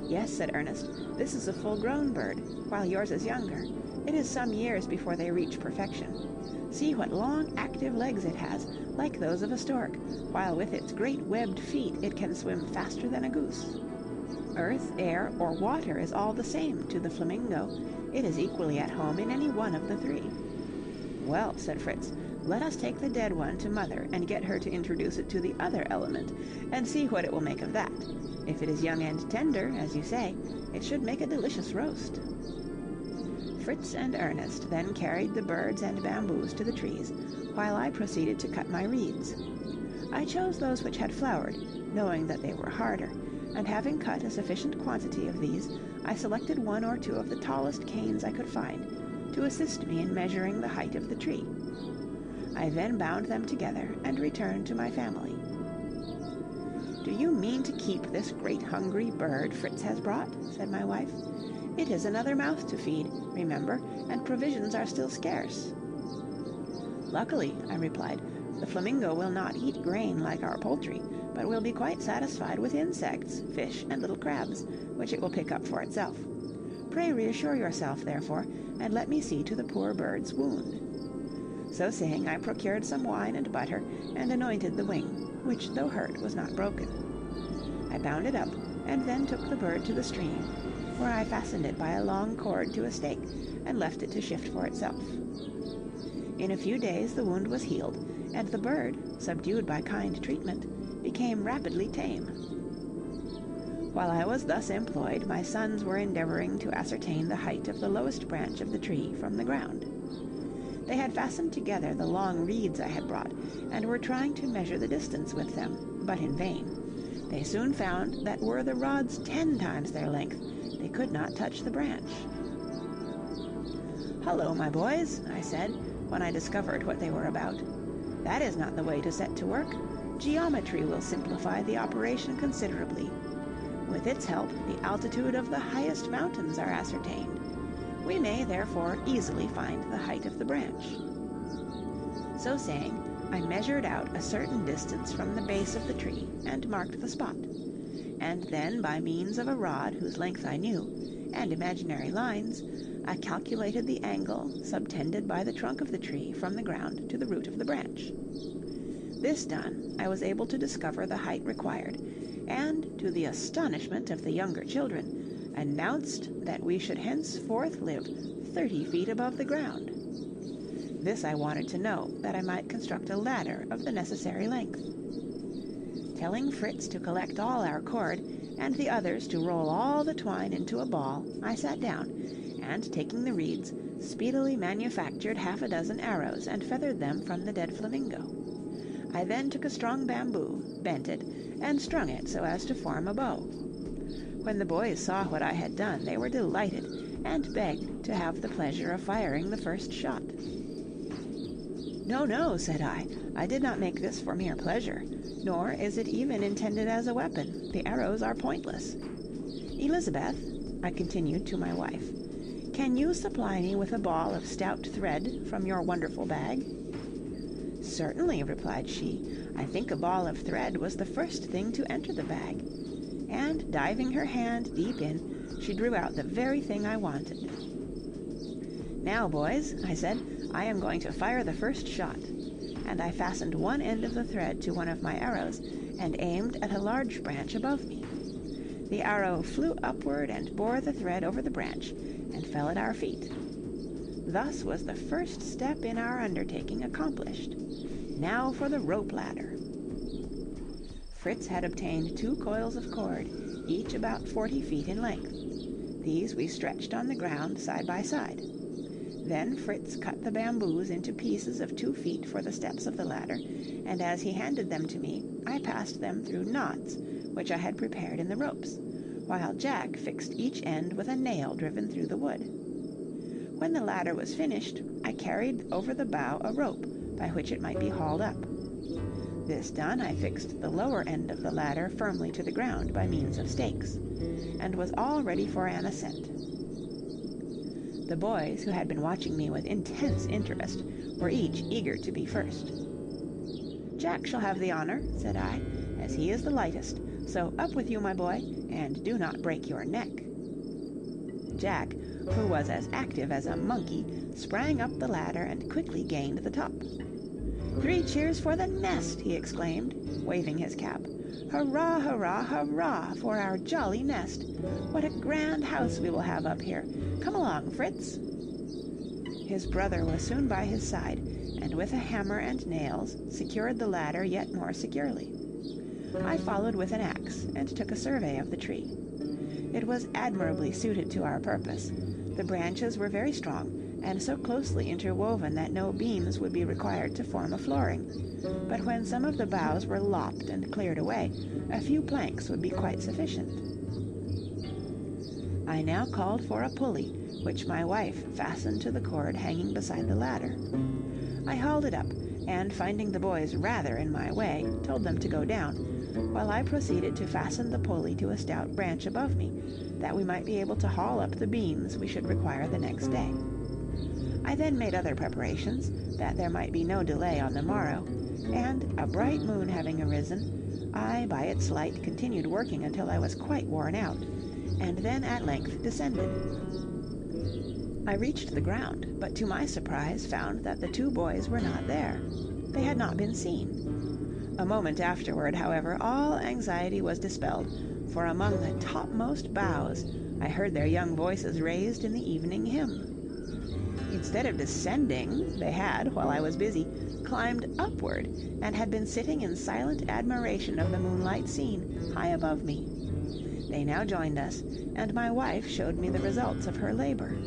"Yes," said Ernest, "this is a full-grown bird, while yours is younger. It is some years before they reach perfection. See what long, active legs it has, like those of a stork, while with its great webbed feet it can swim faster than a goose." Earth, air, or water is all the same to the flamingo. It is equally at home in any one of the three. Well, said Fritz, let us take the dead one to Mother and get her to introduce it to the other element, and see what it will make of that. If it is young and tender, as you say, it should make a delicious roast. Fritz and Ernest then carried the birds and bamboos to the trees, while I proceeded to cut my reeds. I chose those which had flowered, knowing that they were harder, and having cut a sufficient quantity of these, I selected one or two of the tallest canes I could find, to assist me in measuring the height of the tree. I then bound them together and returned to my family. "Do you mean to keep this great hungry bird Fritz has brought?" said my wife. "It is another mouth to feed, remember, and provisions are still scarce." "Luckily," I replied, "the flamingo will not eat grain like our poultry, but will be quite satisfied with insects, fish, and little crabs, which it will pick up for itself. Pray reassure yourself, therefore, and let me see to the poor bird's wound." So saying, I procured some wine and butter, and anointed the wing, which, though hurt, was not broken. I bound it up, and then took the bird to the stream, where I fastened it by a long cord to a stake, and left it to shift for itself. In a few days the wound was healed, and the bird, subdued by kind treatment, became rapidly tame. While I was thus employed, my sons were endeavoring to ascertain the height of the lowest branch of the tree from the ground. They had fastened together the long reeds I had brought, and were trying to measure the distance with them, but in vain. They soon found that were the rods 10 times their length, they could not touch the branch. "Hullo, my boys," I said, when I discovered what they were about. "That is not the way to set to work. Geometry will simplify the operation considerably. With its help, the altitude of the highest mountains are ascertained. We may, therefore, easily find the height of the branch." So saying, I measured out a certain distance from the base of the tree, and marked the spot. And then, by means of a rod whose length I knew, and imaginary lines, I calculated the angle subtended by the trunk of the tree from the ground to the root of the branch. This done, I was able to discover the height required, and, to the astonishment of the younger children, announced that we should henceforth live 30 feet above the ground. This I wanted to know, that I might construct a ladder of the necessary length. Telling Fritz to collect all our cord, and the others to roll all the twine into a ball, I sat down, and taking the reeds, speedily manufactured 6 arrows and feathered them from the dead flamingo. I then took a strong bamboo, bent it, and strung it so as to form a bow. When the boys saw what I had done, they were delighted, and begged to have the pleasure of firing the first shot. "No, no," said I did not make this for mere pleasure, nor is it even intended as a weapon. The arrows are pointless. Elizabeth," I continued to my wife, "can you supply me with a ball of stout thread from your wonderful bag?" "Certainly," replied she. "I think a ball of thread was the first thing to enter the bag." And, diving her hand deep in, she drew out the very thing I wanted. "Now, boys," I said, "I am going to fire the first shot." And I fastened one end of the thread to one of my arrows, and aimed at a large branch above me. The arrow flew upward and bore the thread over the branch, and fell at our feet. Thus was the first step in our undertaking accomplished. Now for the rope ladder. Fritz had obtained 2 coils of cord, each about 40 feet in length. These we stretched on the ground side by side. Then Fritz cut the bamboos into pieces of 2 feet for the steps of the ladder, and as he handed them to me, I passed them through knots, which I had prepared in the ropes, while Jack fixed each end with a nail driven through the wood. When the ladder was finished, I carried over the bow a rope by which it might be hauled up. This done, I fixed the lower end of the ladder firmly to the ground by means of stakes, and was all ready for an ascent. The boys, who had been watching me with intense interest, were each eager to be first. "Jack shall have the honor," said I, "as he is the lightest, so up with you, my boy, and do not break your neck." Jack, who was as active as a monkey, sprang up the ladder and quickly gained the top. "3 cheers for the nest!" he exclaimed, waving his cap. "Hurrah, hurrah, hurrah for our jolly nest! What a grand house we will have up here! Come along, Fritz!" His brother was soon by his side, and with a hammer and nails secured the ladder yet more securely. I followed with an axe, and took a survey of the tree. It was admirably suited to our purpose. The branches were very strong, and so closely interwoven that no beams would be required to form a flooring, but when some of the boughs were lopped and cleared away, a few planks would be quite sufficient. I now called for a pulley, which my wife fastened to the cord hanging beside the ladder. I hauled it up, and finding the boys rather in my way, told them to go down, while I proceeded to fasten the pulley to a stout branch above me, that we might be able to haul up the beams we should require the next day. I then made other preparations, that there might be no delay on the morrow, and, a bright moon having arisen, I by its light continued working until I was quite worn out, and then at length descended. I reached the ground, but to my surprise found that the two boys were not there. They had not been seen. A moment afterward, however, all anxiety was dispelled, for among the topmost boughs I heard their young voices raised in the evening hymn. Instead of descending, they had, while I was busy, climbed upward, and had been sitting in silent admiration of the moonlight scene high above me. They now joined us, and my wife showed me the results of her labor.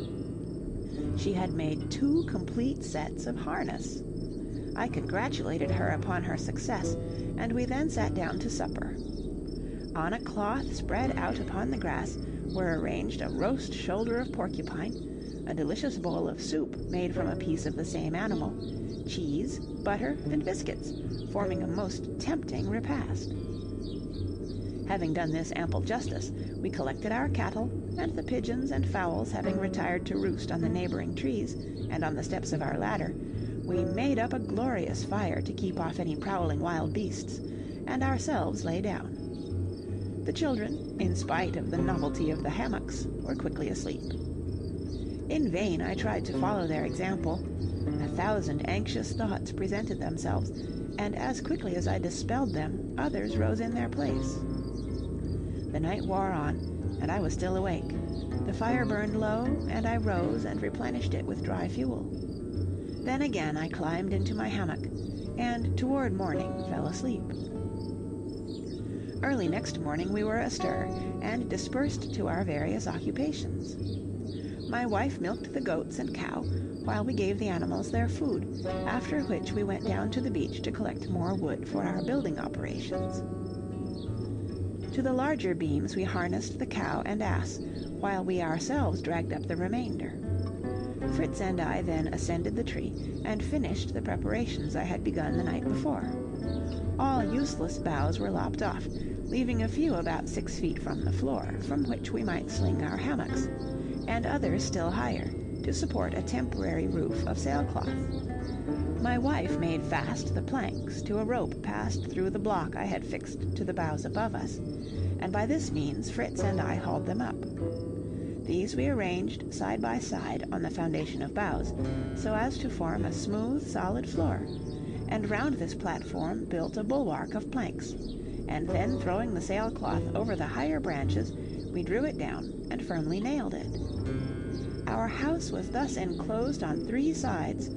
She had made 2 complete sets of harness. I congratulated her upon her success, and we then sat down to supper. On a cloth spread out upon the grass were arranged a roast shoulder of porcupine, a delicious bowl of soup made from a piece of the same animal, cheese, butter, and biscuits, forming a most tempting repast. Having done this ample justice, we collected our cattle, and the pigeons and fowls having retired to roost on the neighboring trees and on the steps of our ladder, we made up a glorious fire to keep off any prowling wild beasts, and ourselves lay down. The children, in spite of the novelty of the hammocks, were quickly asleep. In vain I tried to follow their example. 1,000 anxious thoughts presented themselves, and as quickly as I dispelled them, others rose in their place. The night wore on, and I was still awake. The fire burned low, and I rose and replenished it with dry fuel. Then again I climbed into my hammock, and toward morning fell asleep. Early next morning we were astir, and dispersed to our various occupations. My wife milked the goats and cow, while we gave the animals their food, after which we went down to the beach to collect more wood for our building operations. To the larger beams we harnessed the cow and ass, while we ourselves dragged up the remainder. Fritz and I then ascended the tree, and finished the preparations I had begun the night before. All useless boughs were lopped off, leaving a few about 6 feet from the floor, from which we might sling our hammocks, and others still higher, to support a temporary roof of sailcloth. My wife made fast the planks to a rope passed through the block I had fixed to the boughs above us, and by this means Fritz and I hauled them up. These we arranged side by side on the foundation of boughs, so as to form a smooth, solid floor, and round this platform built a bulwark of planks, and then throwing the sailcloth over the higher branches, we drew it down and firmly nailed it. Our house was thus enclosed on 3 sides,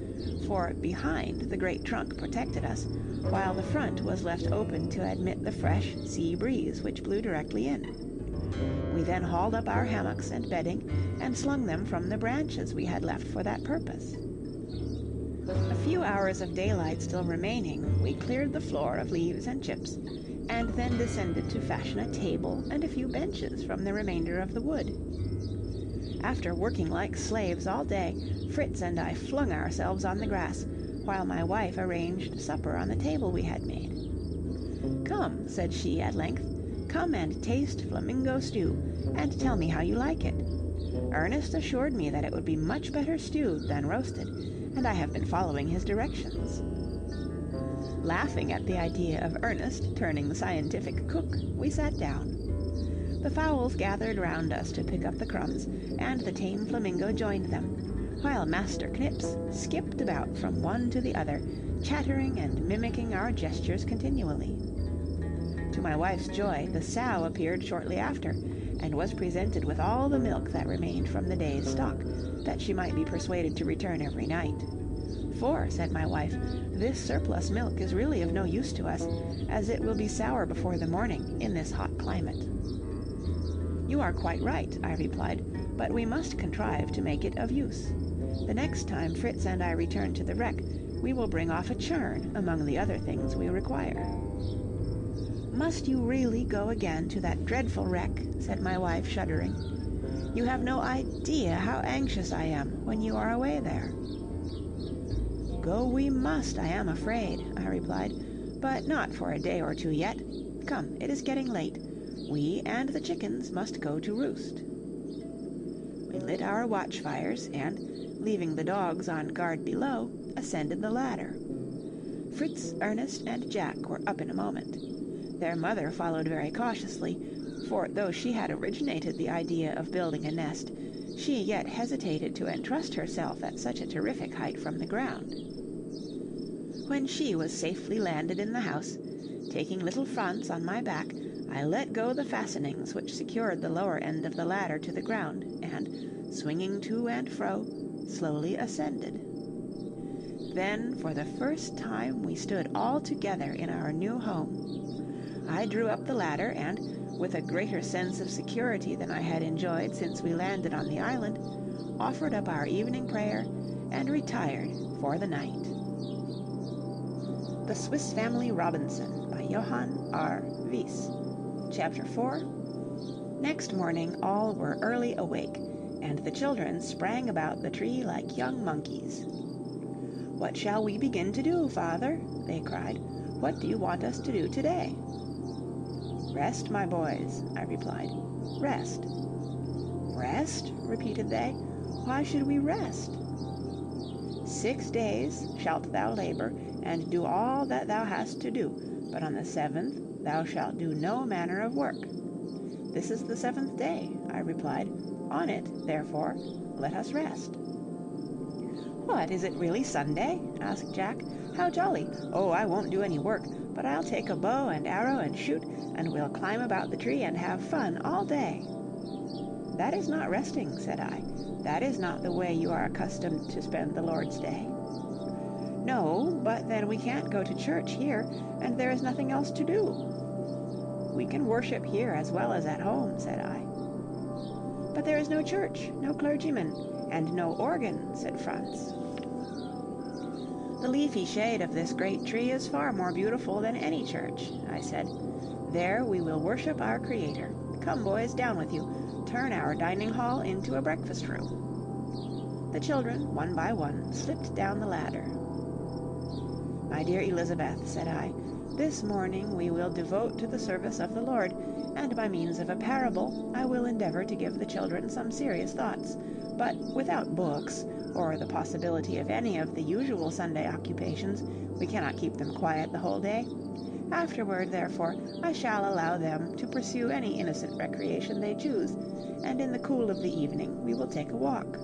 for behind the great trunk protected us, while the front was left open to admit the fresh sea breeze which blew directly in. We then hauled up our hammocks and bedding, and slung them from the branches we had left for that purpose. A few hours of daylight still remaining, we cleared the floor of leaves and chips, and then descended to fashion a table and a few benches from the remainder of the wood. After working like slaves all day, Fritz and I flung ourselves on the grass, while my wife arranged supper on the table we had made. "Come," said she at length, "come and taste flamingo stew, and tell me how you like it. Ernest assured me that it would be much better stewed than roasted, and I have been following his directions." Laughing at the idea of Ernest turning the scientific cook, we sat down. The fowls gathered round us to pick up the crumbs, and the tame flamingo joined them, while Master Knips skipped about from one to the other, chattering and mimicking our gestures continually. To my wife's joy, the sow appeared shortly after, and was presented with all the milk that remained from the day's stock, that she might be persuaded to return every night. "For," said my wife, "this surplus milk is really of no use to us, as it will be sour before the morning in this hot climate." "You are quite right," I replied, "but we must contrive to make it of use. The next time Fritz and I return to the wreck, we will bring off a churn among the other things we require." "Must you really go again to that dreadful wreck?" said my wife, shuddering. "You have no idea how anxious I am when you are away there." "Go we must, I am afraid," I replied, "but not for a day or two yet. Come, it is getting late. We and the chickens must go to roost." We lit our watch fires, and, leaving the dogs on guard below, ascended the ladder. Fritz, Ernest, and Jack were up in a moment. Their mother followed very cautiously, for though she had originated the idea of building a nest, she yet hesitated to entrust herself at such a terrific height from the ground. When she was safely landed in the house, taking little Franz on my back, I let go the fastenings which secured the lower end of the ladder to the ground, and, swinging to and fro, slowly ascended. Then, for the first time, we stood all together in our new home. I drew up the ladder, and, with a greater sense of security than I had enjoyed since we landed on the island, offered up our evening prayer, and retired for the night. The Swiss Family Robinson by Johann R. Wyss. Chapter 4. Next morning all were early awake, and the children sprang about the tree like young monkeys. "What shall we begin to do, father?" they cried. "What do you want us to do today?" "Rest, my boys," I replied. "Rest." "Rest?" repeated they. "Why should we rest?" 6 days shalt thou labor, and do all that thou hast to do, but on the 7th thou shalt do no manner of work. This is the 7th day, I replied. On it, therefore, let us rest. "What, is it really Sunday?" asked Jack. "How jolly! Oh, I won't do any work, but I'll take a bow and arrow and shoot, and we'll climb about the tree and have fun all day." "That is not resting," said I. "That is not the way you are accustomed to spend the Lord's Day." "No, but then we can't go to church here, and there is nothing else to do." "We can worship here as well as at home," said I. "But there is no church, no clergyman, and no organ," said Franz. "The leafy shade of this great tree is far more beautiful than any church," I said. "There we will worship our Creator. Come, boys, down with you. Turn our dining hall into a breakfast room." The children, one by one, slipped down the ladder. "My dear Elizabeth," said I, "this morning we will devote to the service of the Lord, and by means of a parable I will endeavor to give the children some serious thoughts, but without books, or the possibility of any of the usual Sunday occupations, we cannot keep them quiet the whole day. Afterward, therefore, I shall allow them to pursue any innocent recreation they choose, and in the cool of the evening we will take a walk."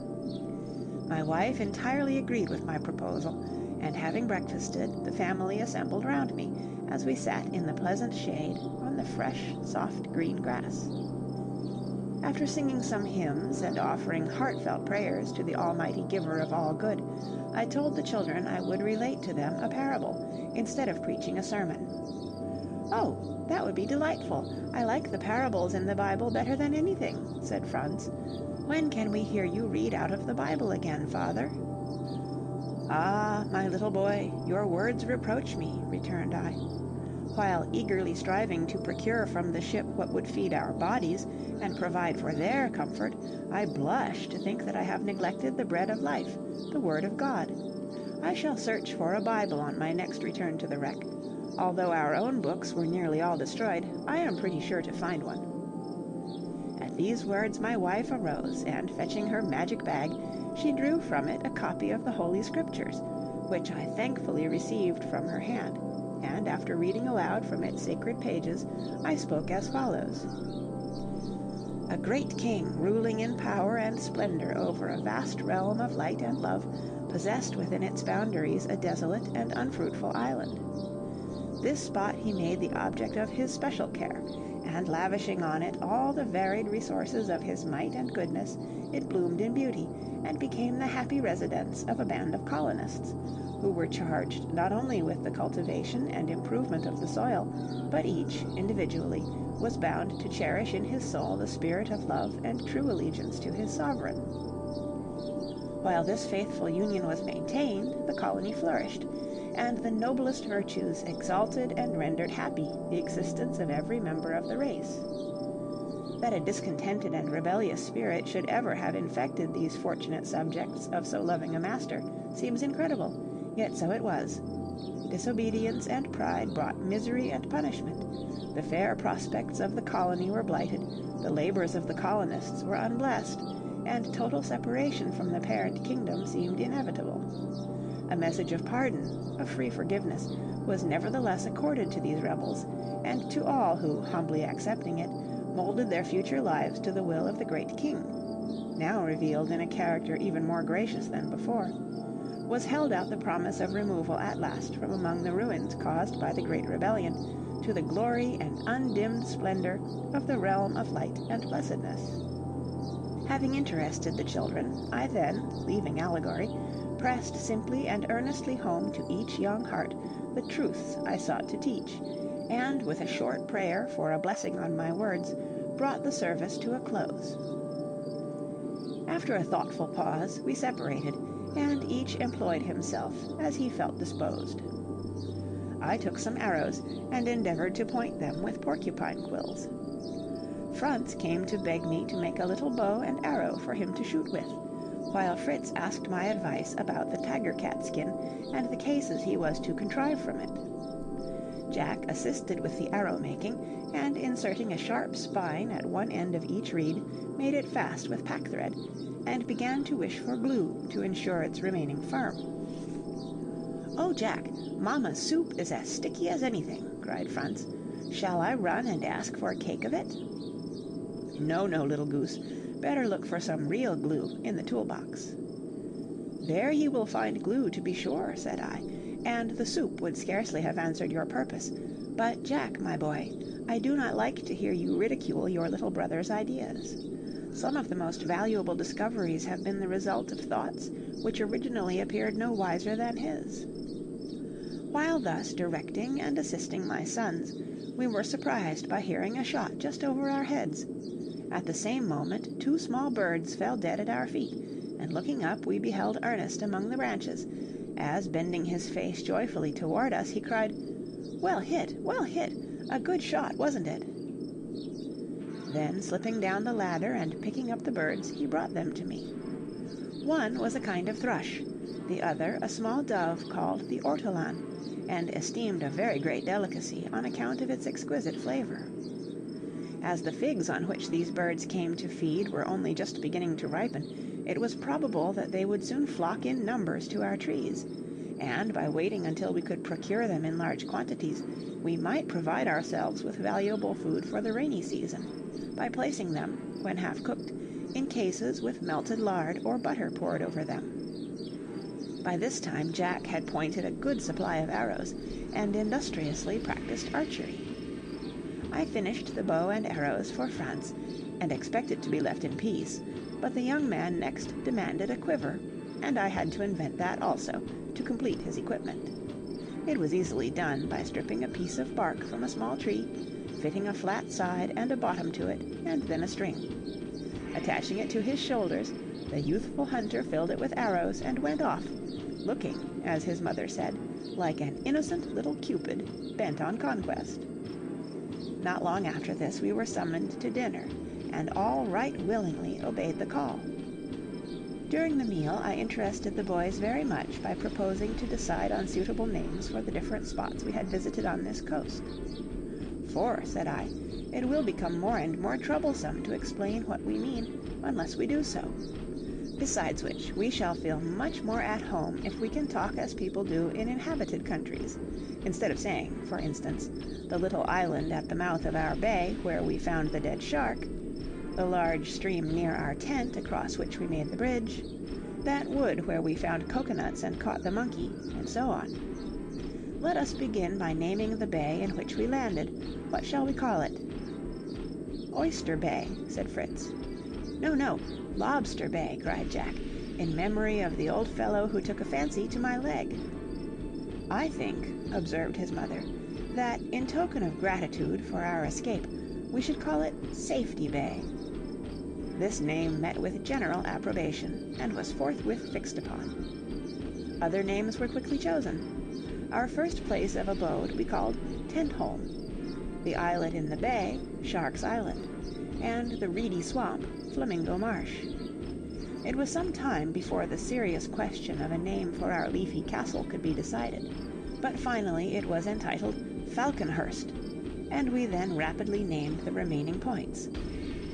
My wife entirely agreed with my proposal, and having breakfasted, the family assembled round me, as we sat in the pleasant shade on the fresh, soft green grass. After singing some hymns and offering heartfelt prayers to the Almighty Giver of all good, I told the children I would relate to them a parable, instead of preaching a sermon. "Oh, that would be delightful. I like the parables in the Bible better than anything," said Franz. "When can we hear you read out of the Bible again, father?" "Ah, my little boy, your words reproach me," returned I. "While eagerly striving to procure from the ship what would feed our bodies and provide for their comfort, I blush to think that I have neglected the bread of life, the Word of God. I shall search for a Bible on my next return to the wreck. Although our own books were nearly all destroyed, I am pretty sure to find one." At these words my wife arose, and fetching her magic bag, she drew from it a copy of the Holy Scriptures, which I thankfully received from her hand, and after reading aloud from its sacred pages, I spoke as follows. "A great king, ruling in power and splendor over a vast realm of light and love, possessed within its boundaries a desolate and unfruitful island. This spot he made the object of his special care, and lavishing on it all the varied resources of his might and goodness, it bloomed in beauty, and became the happy residence of a band of colonists, who were charged not only with the cultivation and improvement of the soil, but each, individually, was bound to cherish in his soul the spirit of love and true allegiance to his sovereign. While this faithful union was maintained, the colony flourished, and the noblest virtues exalted and rendered happy the existence of every member of the race. That a discontented and rebellious spirit should ever have infected these fortunate subjects of so loving a master seems incredible, yet so it was. Disobedience and pride brought misery and punishment. The fair prospects of the colony were blighted, the labors of the colonists were unblessed, and total separation from the parent kingdom seemed inevitable. A message of pardon, of free forgiveness, was nevertheless accorded to these rebels, and to all who, humbly accepting it, molded their future lives to the will of the great king, now revealed in a character even more gracious than before, was held out the promise of removal at last from among the ruins caused by the great rebellion to the glory and undimmed splendor of the realm of light and blessedness. Having interested the children, I then, leaving allegory, pressed simply and earnestly home to each young heart the truths I sought to teach, and, with a short prayer for a blessing on my words, brought the service to a close. After a thoughtful pause, we separated, and each employed himself as he felt disposed. I took some arrows, and endeavored to point them with porcupine quills. Franz came to beg me to make a little bow and arrow for him to shoot with, while Fritz asked my advice about the tiger cat skin and the cases he was to contrive from it. Jack assisted with the arrow making, and inserting a sharp spine at one end of each reed, made it fast with packthread, and began to wish for glue to ensure its remaining firm. "Oh, Jack, Mamma's soup is as sticky as anything," cried Franz. "Shall I run and ask for a cake of it?" "No, no, little goose. Better look for some real glue in the toolbox." "There you will find glue, to be sure," said I, "and the soup would scarcely have answered your purpose. But, Jack, my boy, I do not like to hear you ridicule your little brother's ideas. Some of the most valuable discoveries have been the result of thoughts which originally appeared no wiser than his." While thus directing and assisting my sons, we were surprised by hearing a shot just over our heads. At the same moment 2 small birds fell dead at our feet, and looking up we beheld Ernest among the branches, as, bending his face joyfully toward us, he cried, well hit, a good shot, wasn't it?" Then, slipping down the ladder and picking up the birds, he brought them to me. One was a kind of thrush, the other a small dove called the ortolan, and esteemed a very great delicacy on account of its exquisite flavor. As the figs on which these birds came to feed were only just beginning to ripen, it was probable that they would soon flock in numbers to our trees, and by waiting until we could procure them in large quantities, we might provide ourselves with valuable food for the rainy season, by placing them, when half cooked, in cases with melted lard or butter poured over them. By this time Jack had pointed a good supply of arrows, and industriously practiced archery. I finished the bow and arrows for Franz, and expected to be left in peace, but the young man next demanded a quiver, and I had to invent that also, to complete his equipment. It was easily done by stripping a piece of bark from a small tree, fitting a flat side and a bottom to it, and then a string. Attaching it to his shoulders, the youthful hunter filled it with arrows and went off, looking, as his mother said, like an innocent little Cupid bent on conquest. Not long after this we were summoned to dinner, and all right willingly obeyed the call. During the meal I interested the boys very much by proposing to decide on suitable names for the different spots we had visited on this coast. "For," said I, "it will become more and more troublesome to explain what we mean unless we do so. Besides which, we shall feel much more at home if we can talk as people do in inhabited countries, instead of saying, for instance, the little island at the mouth of our bay where we found the dead shark, the large stream near our tent across which we made the bridge, that wood where we found coconuts and caught the monkey, and so on. Let us begin by naming the bay in which we landed. What shall we call it?" "Oyster Bay," said Fritz. "No, no, Lobster Bay," cried Jack, "in memory of the old fellow who took a fancy to my leg." "I think," observed his mother, "that in token of gratitude for our escape, we should call it Safety Bay." This name met with general approbation, and was forthwith fixed upon. Other names were quickly chosen. Our first place of abode we called Tentholm, the islet in the bay, Shark's Island, and the reedy swamp, Flamingo Marsh. It was some time before the serious question of a name for our leafy castle could be decided, but finally it was entitled Falconhurst, and we then rapidly named the remaining points: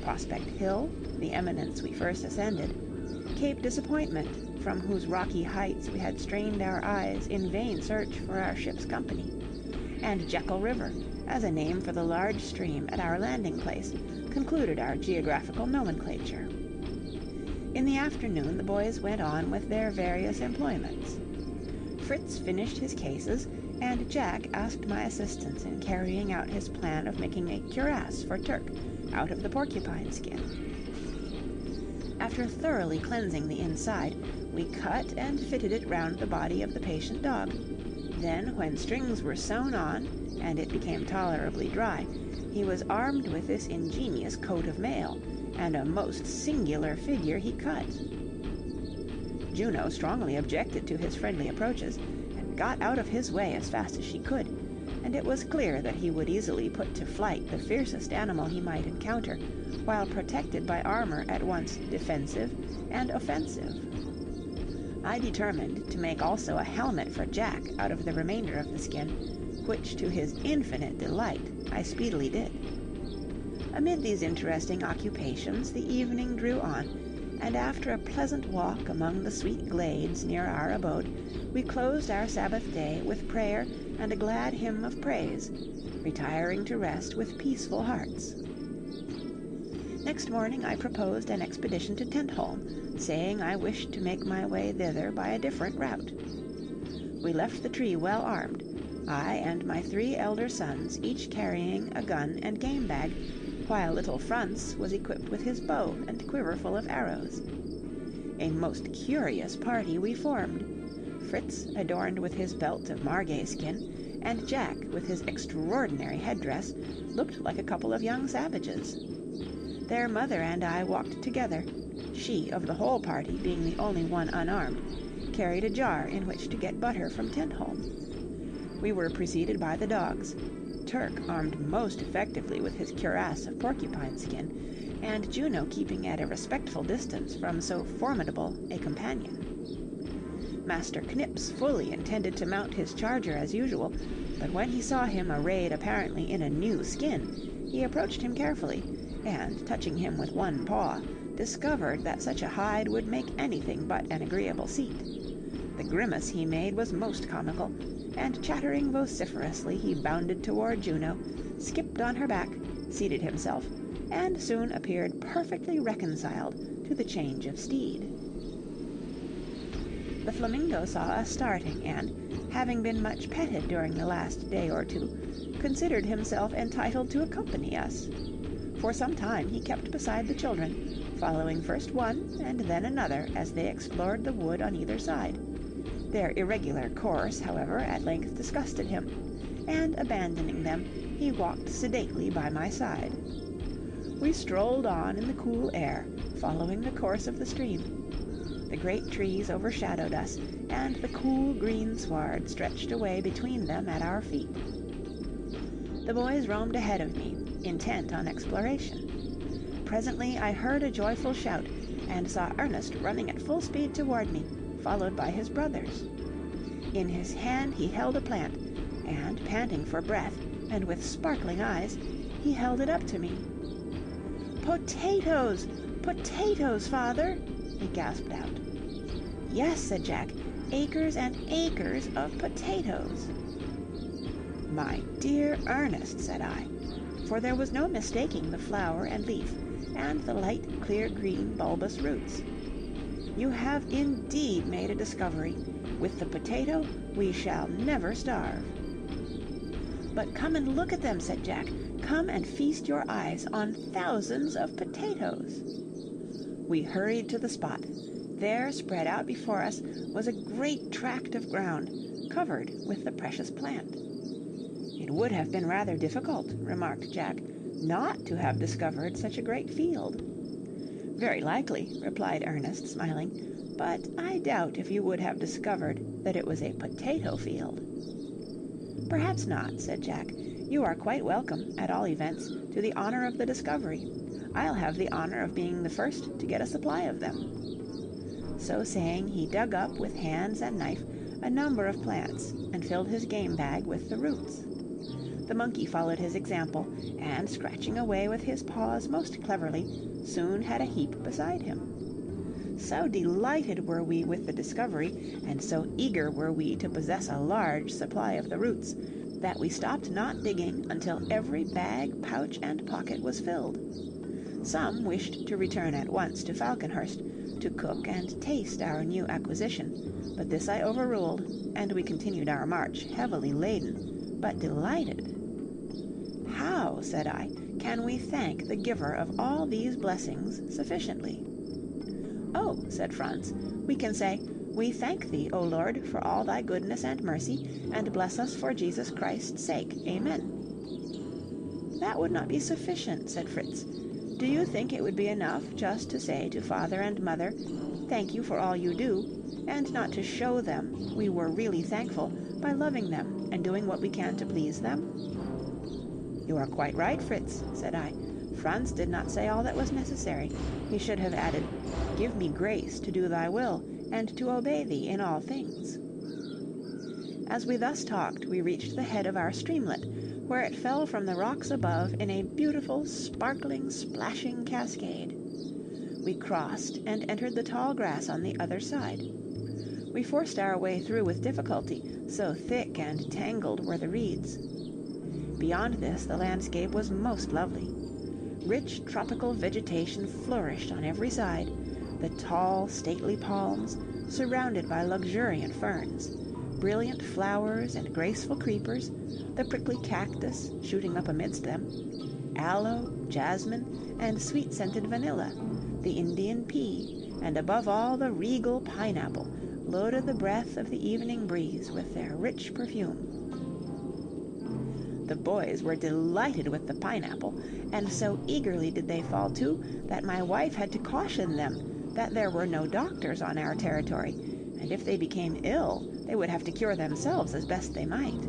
Prospect Hill, the eminence we first ascended; Cape Disappointment, from whose rocky heights we had strained our eyes in vain search for our ship's company; and Jekyll River, as a name for the large stream at our landing place, concluded our geographical nomenclature. In the afternoon the boys went on with their various employments. Fritz finished his cases, and Jack asked my assistance in carrying out his plan of making a cuirass for Turk out of the porcupine skin. After thoroughly cleansing the inside, we cut and fitted it round the body of the patient dog. Then, when strings were sewn on, and it became tolerably dry, he was armed with this ingenious coat of mail, and a most singular figure he cut. Juno strongly objected to his friendly approaches, and got out of his way as fast as she could, and it was clear that he would easily put to flight the fiercest animal he might encounter, while protected by armor at once defensive and offensive. I determined to make also a helmet for Jack out of the remainder of the skin, which to his infinite delight I speedily did. Amid these interesting occupations the evening drew on, and after a pleasant walk among the sweet glades near our abode, we closed our Sabbath day with prayer and a glad hymn of praise, retiring to rest with peaceful hearts. Next morning I proposed an expedition to Tentholm, saying I wished to make my way thither by a different route. We left the tree well armed, I and my 3 elder sons each carrying a gun and game bag, while little Franz was equipped with his bow and quiver full of arrows. A most curious party we formed. Fritz adorned with his belt of margay skin, and Jack, with his extraordinary headdress, looked like a couple of young savages. Their mother and I walked together. She, of the whole party, being the only one unarmed, carried a jar in which to get butter from Tentholm. We were preceded by the dogs, Turk armed most effectively with his cuirass of porcupine skin, and Juno keeping at a respectful distance from so formidable a companion. Master Knips fully intended to mount his charger as usual, but when he saw him arrayed apparently in a new skin, he approached him carefully, and, touching him with one paw, discovered that such a hide would make anything but an agreeable seat. The grimace he made was most comical, and chattering vociferously he bounded toward Juno, skipped on her back, seated himself, and soon appeared perfectly reconciled to the change of steed. The flamingo saw us starting, and, having been much petted during the last day or two, considered himself entitled to accompany us. For some time he kept beside the children, following first one and then another as they explored the wood on either side. Their irregular course, however, at length disgusted him, and abandoning them, he walked sedately by my side. We strolled on in the cool air, following the course of the stream. The great trees overshadowed us, and the cool green sward stretched away between them at our feet. The boys roamed ahead of me, intent on exploration. Presently I heard a joyful shout, and saw Ernest running at full speed toward me, followed by his brothers. In his hand he held a plant, and, panting for breath, and with sparkling eyes, he held it up to me. "Potatoes! Potatoes, father!" he gasped out. "Yes," said Jack, "acres and acres of potatoes." "My dear Ernest," said I, for there was no mistaking the flower and leaf, and the light, clear green, bulbous roots. "You have indeed made a discovery. With the potato we shall never starve." "But come and look at them," said Jack. "Come and feast your eyes on thousands of potatoes." We hurried to the spot. There, spread out before us, was a great tract of ground, covered with the precious plant. "It would have been rather difficult," remarked Jack, "not to have discovered such a great field." "Very likely," replied Ernest, smiling, "but I doubt if you would have discovered that it was a potato field." "Perhaps not," said Jack. "You are quite welcome, at all events, to the honor of the discovery. I'll have the honor of being the first to get a supply of them." So saying, he dug up with hands and knife a number of plants and filled his game bag with the roots. The monkey followed his example, and scratching away with his paws most cleverly, soon had a heap beside him. So delighted were we with the discovery, and so eager were we to possess a large supply of the roots, that we stopped not digging until every bag, pouch, and pocket was filled. Some wished to return at once to Falconhurst, to cook and taste our new acquisition, but this I overruled, and we continued our march heavily laden, but delighted. "How," said I, "can we thank the giver of all these blessings sufficiently?" "Oh," said Franz, "we can say, 'We thank thee, O Lord, for all thy goodness and mercy, and bless us for Jesus Christ's sake. Amen.'" "That would not be sufficient," said Fritz. "Do you think it would be enough just to say to father and mother, 'Thank you for all you do,' and not to show them we were really thankful by loving them and doing what we can to please them?" "You are quite right, Fritz," said I. "Franz did not say all that was necessary. He should have added, 'Give me grace to do thy will, and to obey thee in all things.'" As we thus talked, we reached the head of our streamlet, where it fell from the rocks above in a beautiful, sparkling, splashing cascade. We crossed and entered the tall grass on the other side. We forced our way through with difficulty, so thick and tangled were the reeds. Beyond this the landscape was most lovely. Rich tropical vegetation flourished on every side, the tall, stately palms, surrounded by luxuriant ferns, brilliant flowers and graceful creepers, the prickly cactus shooting up amidst them, aloe, jasmine, and sweet-scented vanilla, the Indian pea, and above all the regal pineapple, loaded the breath of the evening breeze with their rich perfume. The boys were delighted with the pineapple, and so eagerly did they fall to that my wife had to caution them that there were no doctors on our territory, and if they became ill, they would have to cure themselves as best they might.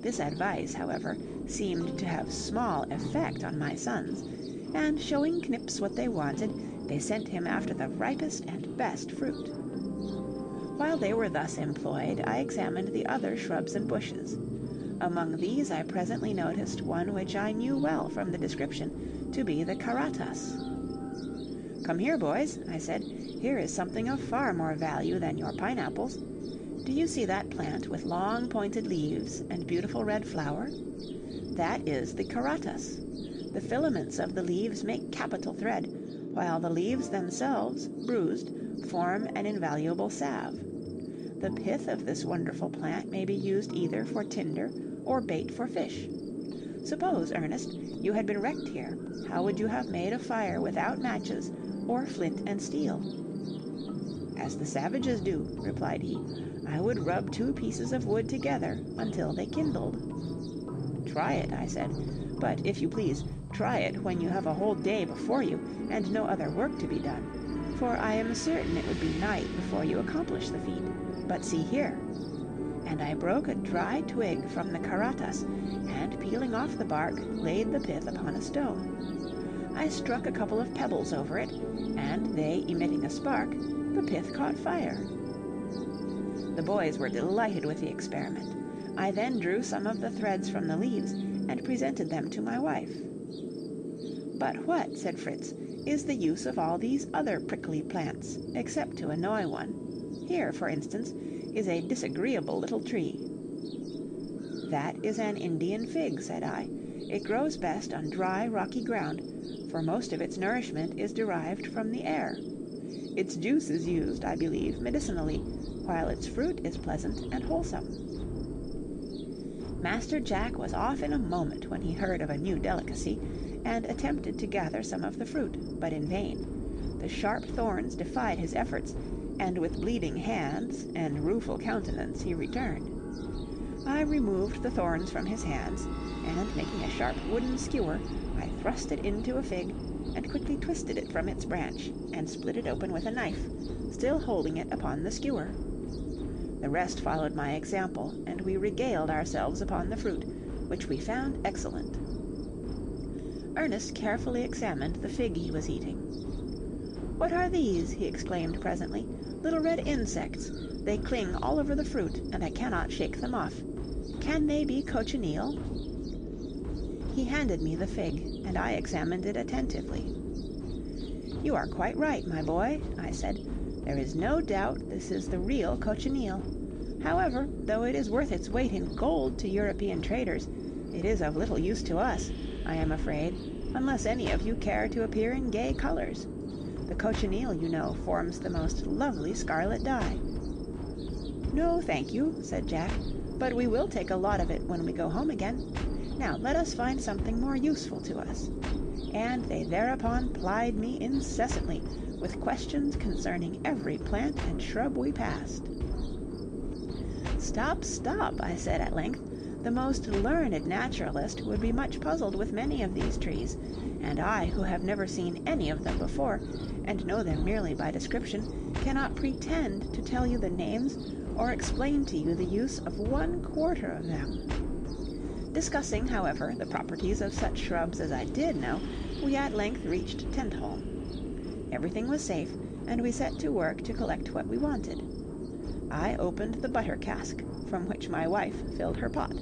This advice, however, seemed to have small effect on my sons, and showing Knips what they wanted, they sent him after the ripest and best fruit. While they were thus employed, I examined the other shrubs and bushes. Among these I presently noticed one which I knew well from the description to be the karatas. "Come here, boys," I said. "Here is something of far more value than your pineapples. Do you see that plant with long pointed leaves and beautiful red flower? That is the karatas. The filaments of the leaves make capital thread, while the leaves themselves, bruised, form an invaluable salve. The pith of this wonderful plant may be used either for tinder or bait for fish. Suppose, Ernest, you had been wrecked here, how would you have made a fire without matches or flint and steel?" "As the savages do," replied he. "I would rub 2 pieces of wood together until they kindled." "Try it," I said, "but if you please, try it when you have a whole day before you and no other work to be done, for I am certain it would be night before you accomplish the feat. But see here," and I broke a dry twig from the karatas, and peeling off the bark, laid the pith upon a stone. I struck a couple of pebbles over it, and they emitting a spark, the pith caught fire. The boys were delighted with the experiment. I then drew some of the threads from the leaves and presented them to my wife. "But what," said Fritz, "is the use of all these other prickly plants, except to annoy one? Here, for instance, is a disagreeable little tree." "That is an Indian fig," said I. "It grows best on dry, rocky ground, for most of its nourishment is derived from the air. Its juice is used, I believe, medicinally, while its fruit is pleasant and wholesome." Master Jack was off in a moment when he heard of a new delicacy, and attempted to gather some of the fruit, but in vain. The sharp thorns defied his efforts, and with bleeding hands and rueful countenance he returned. I removed the thorns from his hands, and making a sharp wooden skewer, I thrust it into a fig, and quickly twisted it from its branch, and split it open with a knife, still holding it upon the skewer. The rest followed my example, and we regaled ourselves upon the fruit, which we found excellent. Ernest carefully examined the fig he was eating. "What are these?" he exclaimed presently. "Little red insects. They cling all over the fruit, and I cannot shake them off. Can they be cochineal?" He handed me the fig, and I examined it attentively. "You are quite right, my boy," I said. "There is no doubt this is the real cochineal. However, though it is worth its weight in gold to European traders, it is of little use to us, I am afraid, unless any of you care to appear in gay colors. The cochineal, you know, forms the most lovely scarlet dye." "No, thank you," said Jack, "but we will take a lot of it when we go home again. Now let us find something more useful to us." And they thereupon plied me incessantly with questions concerning every plant and shrub we passed. "Stop, stop," I said at length. "The most learned naturalist would be much puzzled with many of these trees, and I, who have never seen any of them before, and know them merely by description, cannot pretend to tell you the names or explain to you the use of 1/4 of them." Discussing, however, the properties of such shrubs as I did know, we at length reached Tentholm. Everything was safe, and we set to work to collect what we wanted. I opened the butter cask, from which my wife filled her pot.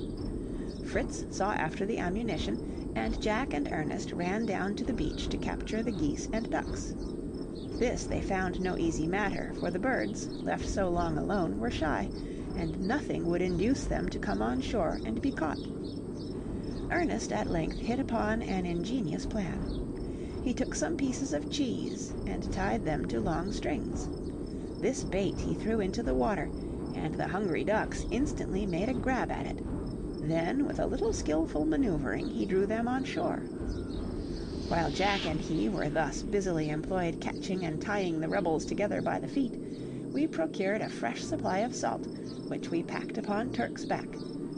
Fritz saw after the ammunition, and Jack and Ernest ran down to the beach to capture the geese and ducks. This they found no easy matter, for the birds, left so long alone, were shy, and nothing would induce them to come on shore and be caught. Ernest at length hit upon an ingenious plan. He took some pieces of cheese and tied them to long strings. This bait he threw into the water, and the hungry ducks instantly made a grab at it. Then, with a little skillful maneuvering, he drew them on shore. While Jack and he were thus busily employed catching and tying the rebels together by the feet, we procured a fresh supply of salt, which we packed upon Turk's back,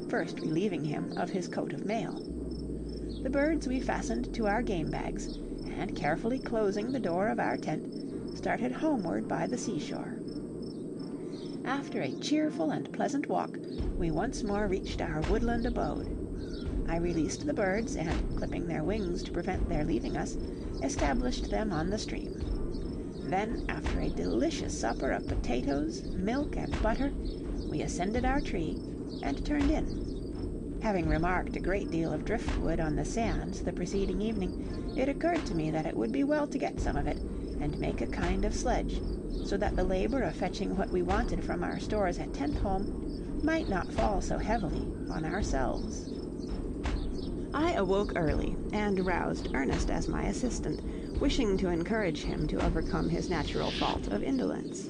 first relieving him of his coat of mail. The birds we fastened to our game bags, and carefully closing the door of our tent, started homeward by the seashore. After a cheerful and pleasant walk, we once more reached our woodland abode. I released the birds, and, clipping their wings to prevent their leaving us, established them on the stream. Then, after a delicious supper of potatoes, milk, and butter, we ascended our tree and turned in. Having remarked a great deal of driftwood on the sands the preceding evening, it occurred to me that it would be well to get some of it, and make a kind of sledge, so that the labor of fetching what we wanted from our stores at Tentholm might not fall so heavily on ourselves. I awoke early, and roused Ernest as my assistant, wishing to encourage him to overcome his natural fault of indolence.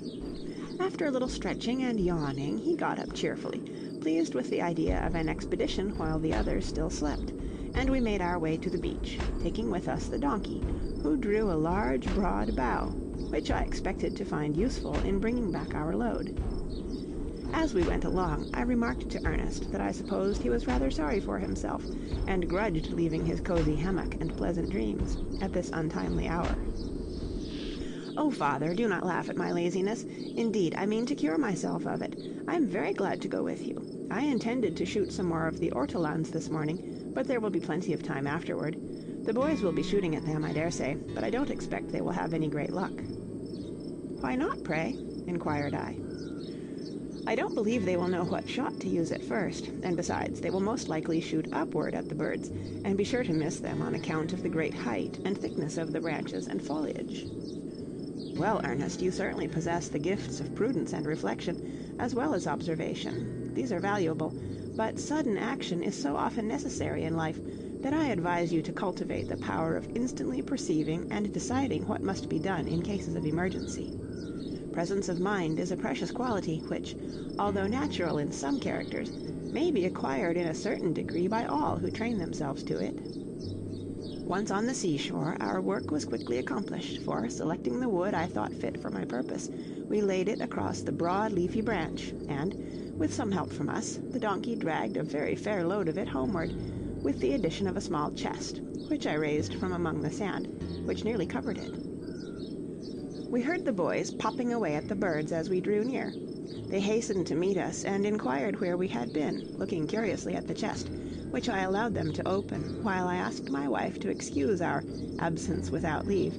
After a little stretching and yawning, he got up cheerfully, pleased with the idea of an expedition while the others still slept, and we made our way to the beach, taking with us the donkey, who drew a large broad bough, which I expected to find useful in bringing back our load. As we went along, I remarked to Ernest that I supposed he was rather sorry for himself, and grudged leaving his cozy hammock and pleasant dreams at this untimely hour. "Oh, father, do not laugh at my laziness. Indeed, I mean to cure myself of it. I am very glad to go with you. I intended to shoot some more of the ortolans this morning, but there will be plenty of time afterward. The boys will be shooting at them, I dare say, but I don't expect they will have any great luck." "Why not, pray?" inquired I. "I don't believe they will know what shot to use at first, and besides, they will most likely shoot upward at the birds, and be sure to miss them on account of the great height and thickness of the branches and foliage." "Well, Ernest, you certainly possess the gifts of prudence and reflection, as well as observation. These are valuable, but sudden action is so often necessary in life that I advise you to cultivate the power of instantly perceiving and deciding what must be done in cases of emergency. Presence of mind is a precious quality which, although natural in some characters, may be acquired in a certain degree by all who train themselves to it. Once on the seashore, our work was quickly accomplished, for, selecting the wood I thought fit for my purpose, we laid it across the broad leafy branch, and, with some help from us, the donkey dragged a very fair load of it homeward, with the addition of a small chest, which I raised from among the sand, which nearly covered it. We heard the boys popping away at the birds as we drew near. They hastened to meet us and inquired where we had been, looking curiously at the chest, which I allowed them to open, while I asked my wife to excuse our absence without leave,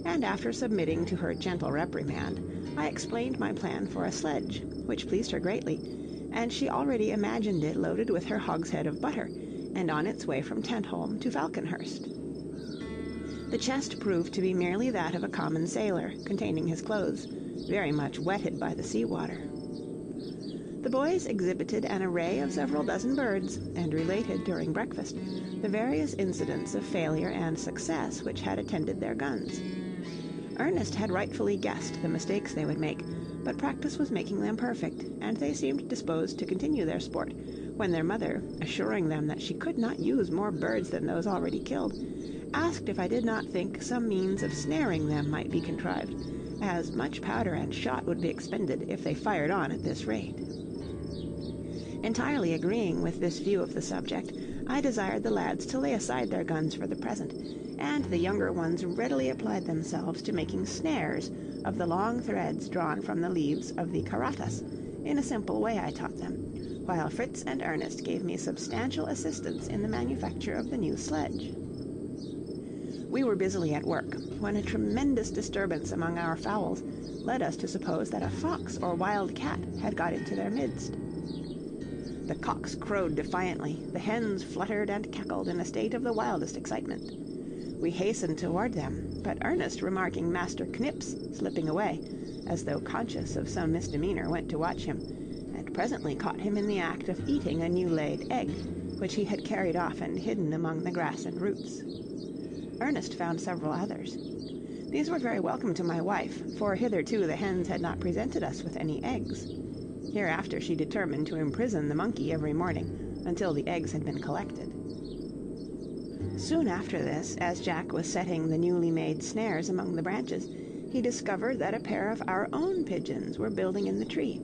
and after submitting to her gentle reprimand, I explained my plan for a sledge, which pleased her greatly, and she already imagined it loaded with her hogshead of butter, and on its way from Tentholm to Falconhurst. The chest proved to be merely that of a common sailor, containing his clothes, very much wetted by the sea-water. The boys exhibited an array of several dozen birds, and related, during breakfast, the various incidents of failure and success which had attended their guns. Ernest had rightfully guessed the mistakes they would make, but practice was making them perfect, and they seemed disposed to continue their sport, when their mother, assuring them that she could not use more birds than those already killed, asked if I did not think some means of snaring them might be contrived, as much powder and shot would be expended if they fired on at this rate. Entirely agreeing with this view of the subject, I desired the lads to lay aside their guns for the present, and the younger ones readily applied themselves to making snares of the long threads drawn from the leaves of the karatas, in a simple way I taught them, while Fritz and Ernest gave me substantial assistance in the manufacture of the new sledge. We were busily at work, when a tremendous disturbance among our fowls led us to suppose that a fox or wild cat had got into their midst. The cocks crowed defiantly, the hens fluttered and cackled in a state of the wildest excitement. We hastened toward them, but Ernest, remarking Master Knips slipping away, as though conscious of some misdemeanor, went to watch him, and presently caught him in the act of eating a new-laid egg, which he had carried off and hidden among the grass and roots. Ernest found several others. These were very welcome to my wife, for hitherto the hens had not presented us with any eggs. Hereafter she determined to imprison the monkey every morning, until the eggs had been collected. Soon after this, as Jack was setting the newly made snares among the branches, he discovered that a pair of our own pigeons were building in the tree.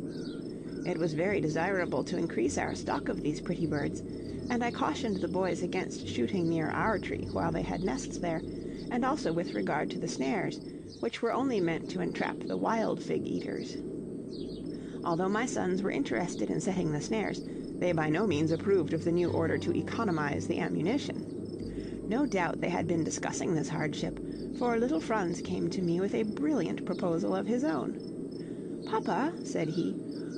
It was very desirable to increase our stock of these pretty birds, and I cautioned the boys against shooting near our tree while they had nests there, and also with regard to the snares, which were only meant to entrap the wild fig-eaters. Although my sons were interested in setting the snares, they by no means approved of the new order to economize the ammunition. No doubt they had been discussing this hardship, for little Franz came to me with a brilliant proposal of his own. "Papa," said he,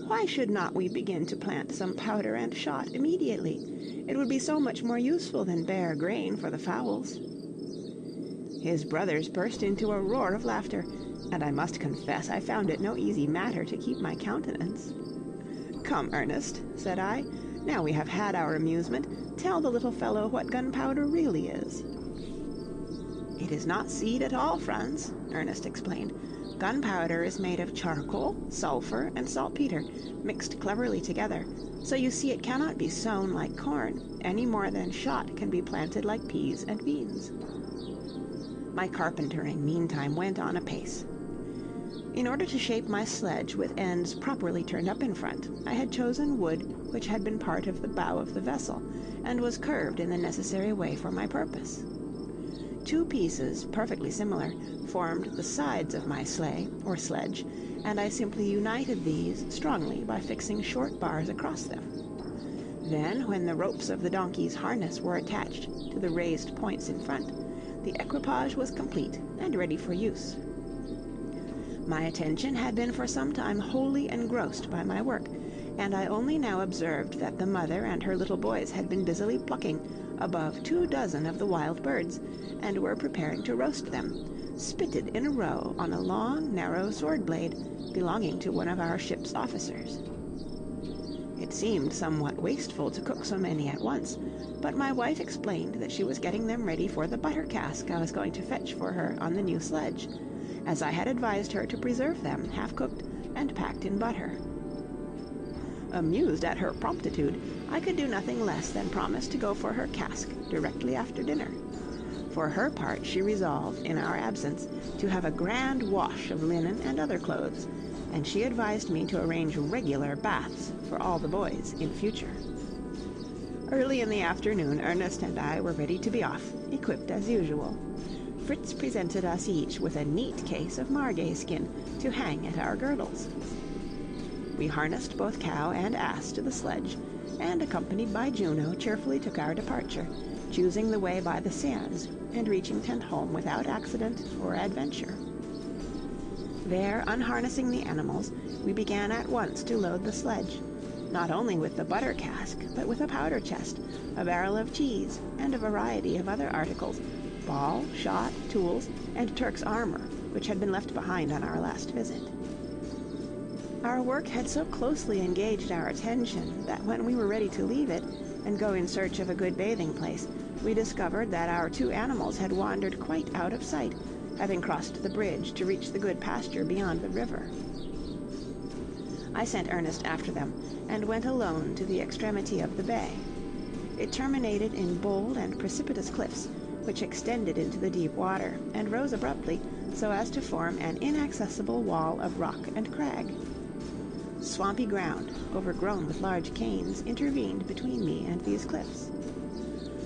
"why should not we begin to plant some powder and shot immediately? It would be so much more useful than bare grain for the fowls." His brothers burst into a roar of laughter, and I must confess I found it no easy matter to keep my countenance. "Come, Ernest," said I, "now we have had our amusement, tell the little fellow what gunpowder really is." "It is not seed at all, Franz," Ernest explained. "Gunpowder is made of charcoal, sulfur, and saltpeter, mixed cleverly together, so you see it cannot be sown like corn, any more than shot can be planted like peas and beans." My carpentering meantime went on apace. In order to shape my sledge with ends properly turned up in front, I had chosen wood which had been part of the bow of the vessel, and was curved in the necessary way for my purpose. Two pieces, perfectly similar, formed the sides of my sleigh, or sledge, and I simply united these strongly by fixing short bars across them. Then, when the ropes of the donkey's harness were attached to the raised points in front, the equipage was complete and ready for use. My attention had been for some time wholly engrossed by my work, and I only now observed that the mother and her little boys had been busily plucking above 24 of the wild birds, and were preparing to roast them, spitted in a row on a long, narrow sword blade belonging to one of our ship's officers. It seemed somewhat wasteful to cook so many at once, but my wife explained that she was getting them ready for the butter cask I was going to fetch for her on the new sledge, as I had advised her to preserve them half-cooked and packed in butter. Amused at her promptitude, I could do nothing less than promise to go for her cask directly after dinner. For her part, she resolved, in our absence, to have a grand wash of linen and other clothes, and she advised me to arrange regular baths for all the boys in future. Early in the afternoon, Ernest and I were ready to be off, equipped as usual. Fritz presented us each with a neat case of margay skin to hang at our girdles. We harnessed both cow and ass to the sledge, and, accompanied by Juno, cheerfully took our departure, choosing the way by the sands, and reaching Tentholm without accident or adventure. There, unharnessing the animals, we began at once to load the sledge, not only with the butter cask, but with a powder chest, a barrel of cheese, and a variety of other articles, ball, shot, tools, and Turk's armor, which had been left behind on our last visit. Our work had so closely engaged our attention that when we were ready to leave it and go in search of a good bathing place, we discovered that our 2 animals had wandered quite out of sight, having crossed the bridge to reach the good pasture beyond the river. I sent Ernest after them, and went alone to the extremity of the bay. It terminated in bold and precipitous cliffs, which extended into the deep water, and rose abruptly so as to form an inaccessible wall of rock and crag. Swampy ground, overgrown with large canes, intervened between me and these cliffs.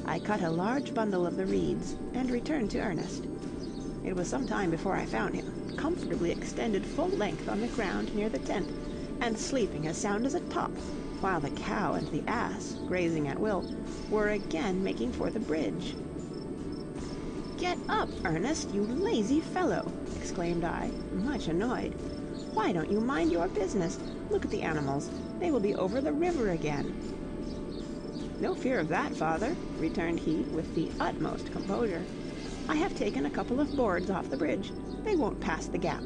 I cut a large bundle of the reeds, and returned to Ernest. It was some time before I found him, comfortably extended full length on the ground near the tent, and sleeping as sound as a top, while the cow and the ass, grazing at will, were again making for the bridge. "Get up, Ernest, you lazy fellow!" exclaimed I, much annoyed. "Why don't you mind your business? Look at the animals. They will be over the river again." "No fear of that, father," returned he with the utmost composure. "I have taken a couple of boards off the bridge. They won't pass the gap."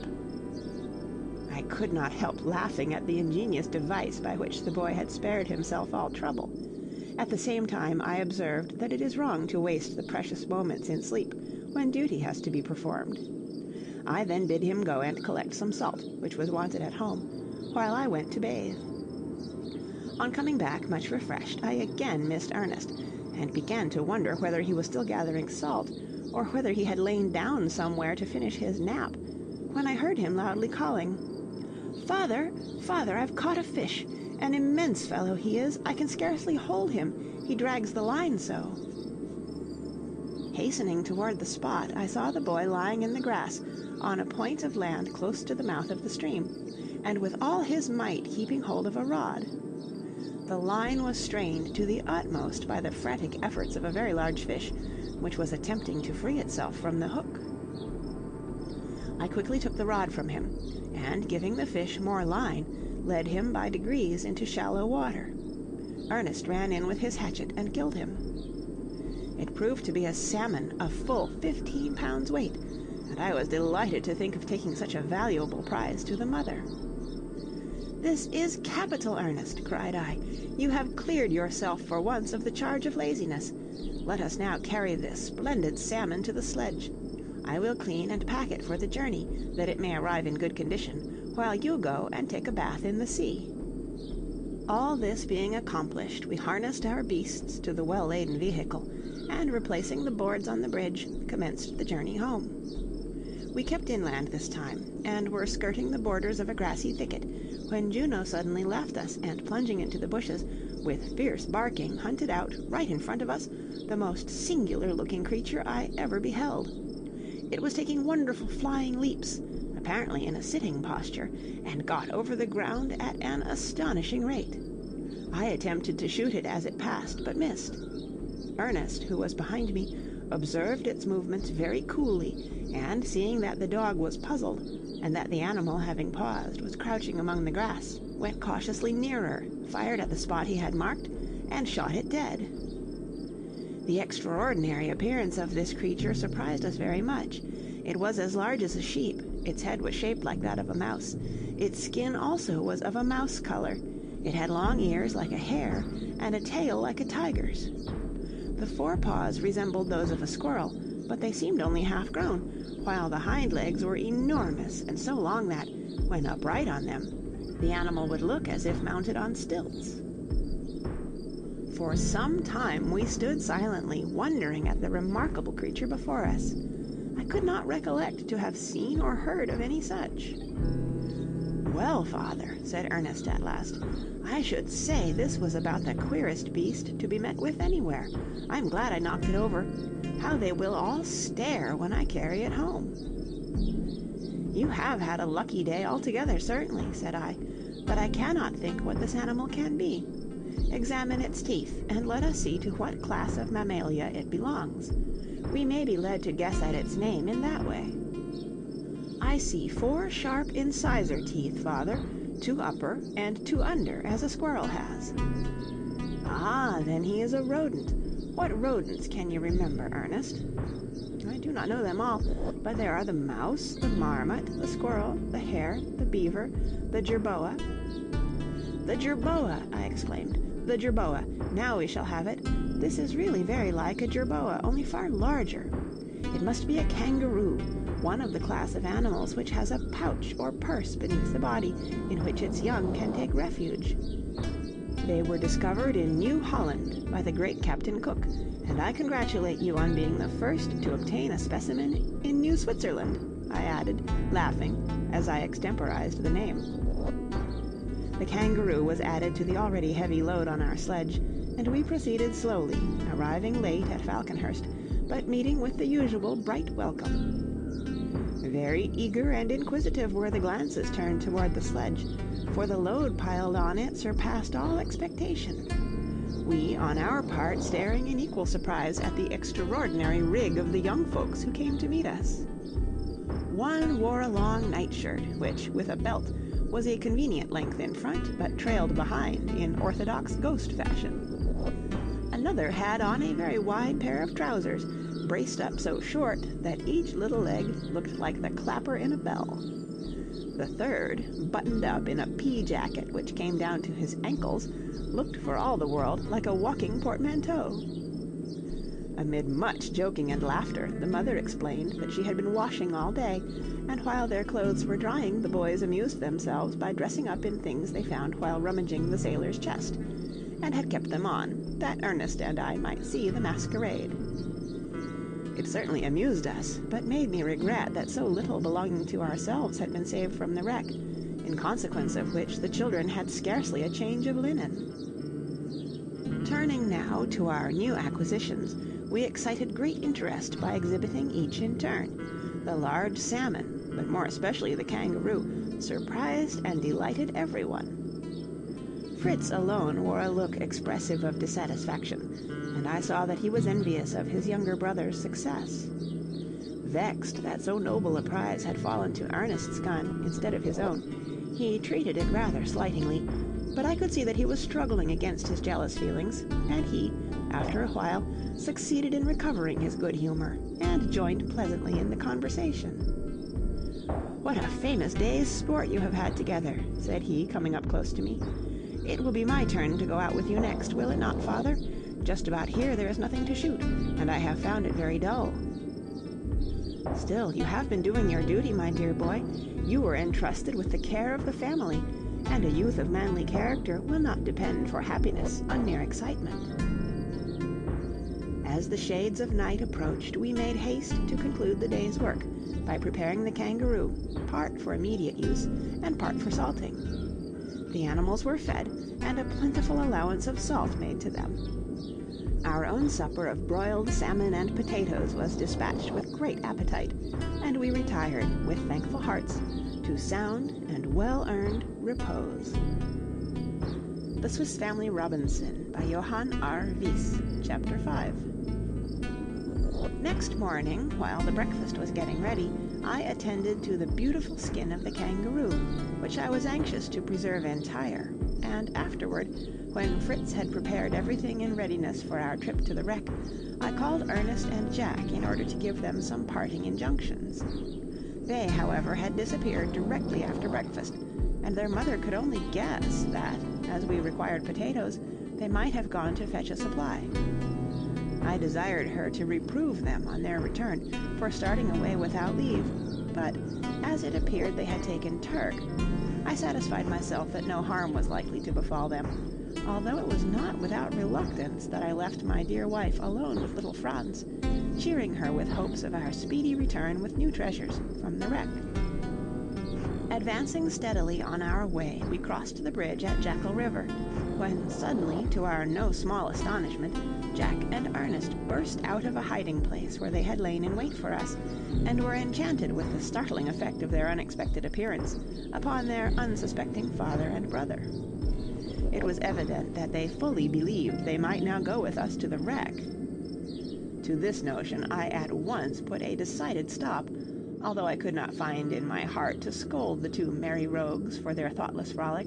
I could not help laughing at the ingenious device by which the boy had spared himself all trouble. At the same time I observed that it is wrong to waste the precious moments in sleep when duty has to be performed. I then bid him go and collect some salt, which was wanted at home, while I went to bathe. On coming back, much refreshed, I again missed Ernest, and began to wonder whether he was still gathering salt, or whether he had lain down somewhere to finish his nap, when I heard him loudly calling, "Father, father, I've caught a fish! An immense fellow he is. I can scarcely hold him, he drags the line so." Hastening toward the spot, I saw the boy lying in the grass, on a point of land close to the mouth of the stream, and with all his might keeping hold of a rod. The line was strained to the utmost by the frantic efforts of a very large fish, which was attempting to free itself from the hook. I quickly took the rod from him, and, giving the fish more line, led him by degrees into shallow water. Ernest ran in with his hatchet and killed him. It proved to be a salmon of full 15 pounds weight, and I was delighted to think of taking such a valuable prize to the mother. "This is capital, Ernest," cried I. "You have cleared yourself for once of the charge of laziness. Let us now carry this splendid salmon to the sledge. I will clean and pack it for the journey, that it may arrive in good condition, while you go and take a bath in the sea." All this being accomplished, we harnessed our beasts to the well-laden vehicle, and, replacing the boards on the bridge, commenced the journey home. We kept inland this time, and were skirting the borders of a grassy thicket, when Juno suddenly left us, and, plunging into the bushes, with fierce barking, hunted out, right in front of us, the most singular-looking creature I ever beheld. It was taking wonderful flying leaps, apparently in a sitting posture, and got over the ground at an astonishing rate. I attempted to shoot it as it passed, but missed. Ernest, who was behind me, observed its movements very coolly, and, seeing that the dog was puzzled, and that the animal, having paused, was crouching among the grass, went cautiously nearer, fired at the spot he had marked, and shot it dead. The extraordinary appearance of this creature surprised us very much. It was as large as a sheep, its head was shaped like that of a mouse, its skin also was of a mouse color, it had long ears like a hare, and a tail like a tiger's. The forepaws resembled those of a squirrel, but they seemed only half grown, while the hind legs were enormous and so long that, when upright on them, the animal would look as if mounted on stilts. For some time we stood silently, wondering at the remarkable creature before us. I could not recollect to have seen or heard of any such. "Well, father," said Ernest at last, "I should say this was about the queerest beast to be met with anywhere. I'm glad I knocked it over. How they will all stare when I carry it home." "You have had a lucky day altogether, certainly," said I, "but I cannot think what this animal can be. Examine its teeth, and let us see to what class of mammalia it belongs. We may be led to guess at its name in that way." "I see 4 sharp incisor teeth, father, 2 upper and 2 under, as a squirrel has." "Ah, then he is a rodent. What rodents can you remember, Ernest?" "I do not know them all, but there are the mouse, the marmot, the squirrel, the hare, the beaver, the jerboa." "The jerboa!" I exclaimed. "The jerboa! Now we shall have it. This is really very like a jerboa, only far larger. It must be a kangaroo, one of the class of animals which has a pouch or purse beneath the body, in which its young can take refuge. They were discovered in New Holland by the great Captain Cook, and I congratulate you on being the first to obtain a specimen in New Switzerland," I added, laughing, as I extemporized the name. The kangaroo was added to the already heavy load on our sledge, and we proceeded slowly, arriving late at Falconhurst, but meeting with the usual bright welcome. Very eager and inquisitive were the glances turned toward the sledge, for the load piled on it surpassed all expectation. We, on our part, staring in equal surprise at the extraordinary rig of the young folks who came to meet us. One wore a long nightshirt, which, with a belt, was a convenient length in front, but trailed behind in orthodox ghost fashion. Another had on a very wide pair of trousers, braced up so short that each little leg looked like the clapper in a bell. The third, buttoned up in a pea jacket which came down to his ankles, looked for all the world like a walking portmanteau. Amid much joking and laughter, the mother explained that she had been washing all day, and while their clothes were drying, the boys amused themselves by dressing up in things they found while rummaging the sailor's chest, and had kept them on, that Ernest and I might see the masquerade. It certainly amused us, but made me regret that so little belonging to ourselves had been saved from the wreck, in consequence of which the children had scarcely a change of linen. Turning now to our new acquisitions, we excited great interest by exhibiting each in turn. The large salmon, but more especially the kangaroo, surprised and delighted everyone. Fritz alone wore a look expressive of dissatisfaction, and I saw that he was envious of his younger brother's success. Vexed that so noble a prize had fallen to Ernest's gun instead of his own, he treated it rather slightingly, but I could see that he was struggling against his jealous feelings, and he, after a while, succeeded in recovering his good humor, and joined pleasantly in the conversation. "What a famous day's sport you have had together," said he, coming up close to me. "It will be my turn to go out with you next, will it not, father? Just about here there is nothing to shoot, and I have found it very dull." "Still, you have been doing your duty, my dear boy. You were entrusted with the care of the family, and a youth of manly character will not depend for happiness on mere excitement." As the shades of night approached, we made haste to conclude the day's work by preparing the kangaroo, part for immediate use and part for salting. The animals were fed, and a plentiful allowance of salt made to them. Our own supper of broiled salmon and potatoes was dispatched with great appetite, and we retired, with thankful hearts, to sound and well-earned repose. The Swiss Family Robinson by Johann R. Wyss, Chapter 5. Next morning, while the breakfast was getting ready, I attended to the beautiful skin of the kangaroo, which I was anxious to preserve entire, and afterward, when Fritz had prepared everything in readiness for our trip to the wreck, I called Ernest and Jack in order to give them some parting injunctions. They, however, had disappeared directly after breakfast, and their mother could only guess that, as we required potatoes, they might have gone to fetch a supply. I desired her to reprove them on their return for starting away without leave, but as it appeared they had taken Turk, I satisfied myself that no harm was likely to befall them, although it was not without reluctance that I left my dear wife alone with little Franz, cheering her with hopes of our speedy return with new treasures from the wreck. Advancing steadily on our way, we crossed the bridge at Jackal River, when suddenly, to our no small astonishment, Jack and Ernest burst out of a hiding place where they had lain in wait for us, and were enchanted with the startling effect of their unexpected appearance upon their unsuspecting father and brother. It was evident that they fully believed they might now go with us to the wreck. To this notion I at once put a decided stop, although I could not find in my heart to scold the two merry rogues for their thoughtless frolic,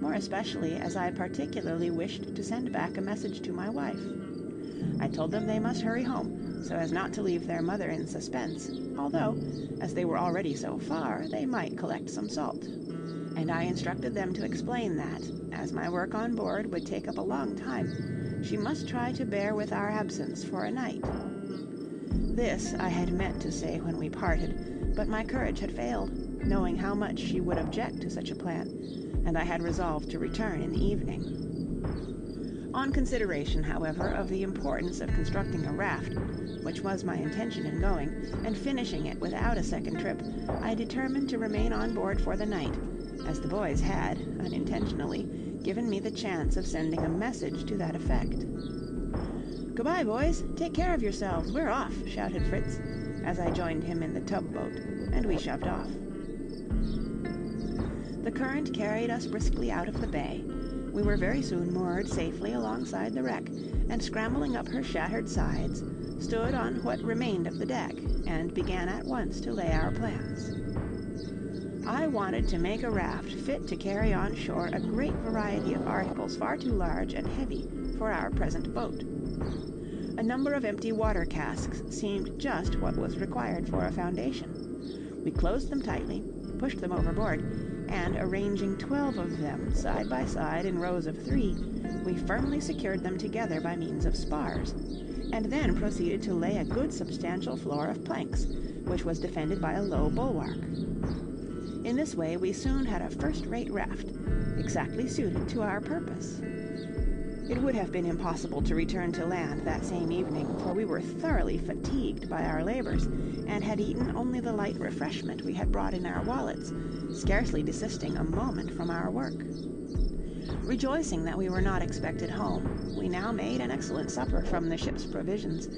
more especially as I particularly wished to send back a message to my wife. I told them they must hurry home, so as not to leave their mother in suspense, although, as they were already so far, they might collect some salt. And I instructed them to explain that, as my work on board would take up a long time, she must try to bear with our absence for a night. This I had meant to say when we parted, but my courage had failed, knowing how much she would object to such a plan, and I had resolved to return in the evening. On consideration, however, of the importance of constructing a raft, which was my intention in going, and finishing it without a second trip, I determined to remain on board for the night, as the boys had, unintentionally, given me the chance of sending a message to that effect. "Goodbye, boys. Take care of yourselves. We're off," shouted Fritz, as I joined him in the tub-boat, and we shoved off. The current carried us briskly out of the bay. We were very soon moored safely alongside the wreck, and scrambling up her shattered sides, stood on what remained of the deck, and began at once to lay our plans. I wanted to make a raft fit to carry on shore a great variety of articles far too large and heavy for our present boat. A number of empty water casks seemed just what was required for a foundation. We closed them tightly, pushed them overboard, and arranging 12 of them side by side in rows of 3, we firmly secured them together by means of spars, and then proceeded to lay a good substantial floor of planks, which was defended by a low bulwark. In this way we soon had a first-rate raft, exactly suited to our purpose. It would have been impossible to return to land that same evening, for we were thoroughly fatigued by our labors, and had eaten only the light refreshment we had brought in our wallets, scarcely desisting a moment from our work. Rejoicing that we were not expected home, we now made an excellent supper from the ship's provisions,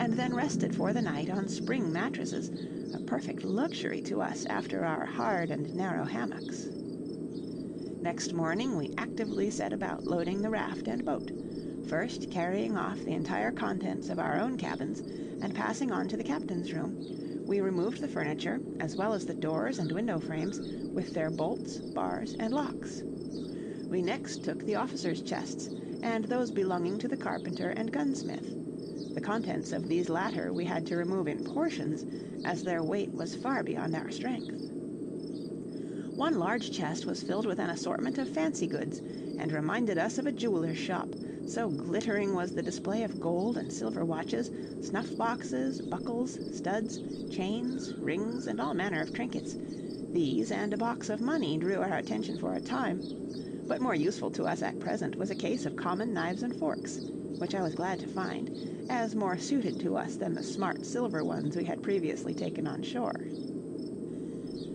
and then rested for the night on spring mattresses, a perfect luxury to us after our hard and narrow hammocks. Next morning we actively set about loading the raft and boat, first carrying off the entire contents of our own cabins, and passing on to the captain's room. We removed the furniture, as well as the doors and window frames, with their bolts, bars, and locks. We next took the officers' chests, and those belonging to the carpenter and gunsmith. The contents of these latter we had to remove in portions, as their weight was far beyond our strength. One large chest was filled with an assortment of fancy goods, and reminded us of a jeweler's shop, so glittering was the display of gold and silver watches, snuff-boxes, buckles, studs, chains, rings, and all manner of trinkets. These and a box of money drew our attention for a time, but more useful to us at present was a case of common knives and forks, which I was glad to find, as more suited to us than the smart silver ones we had previously taken on shore.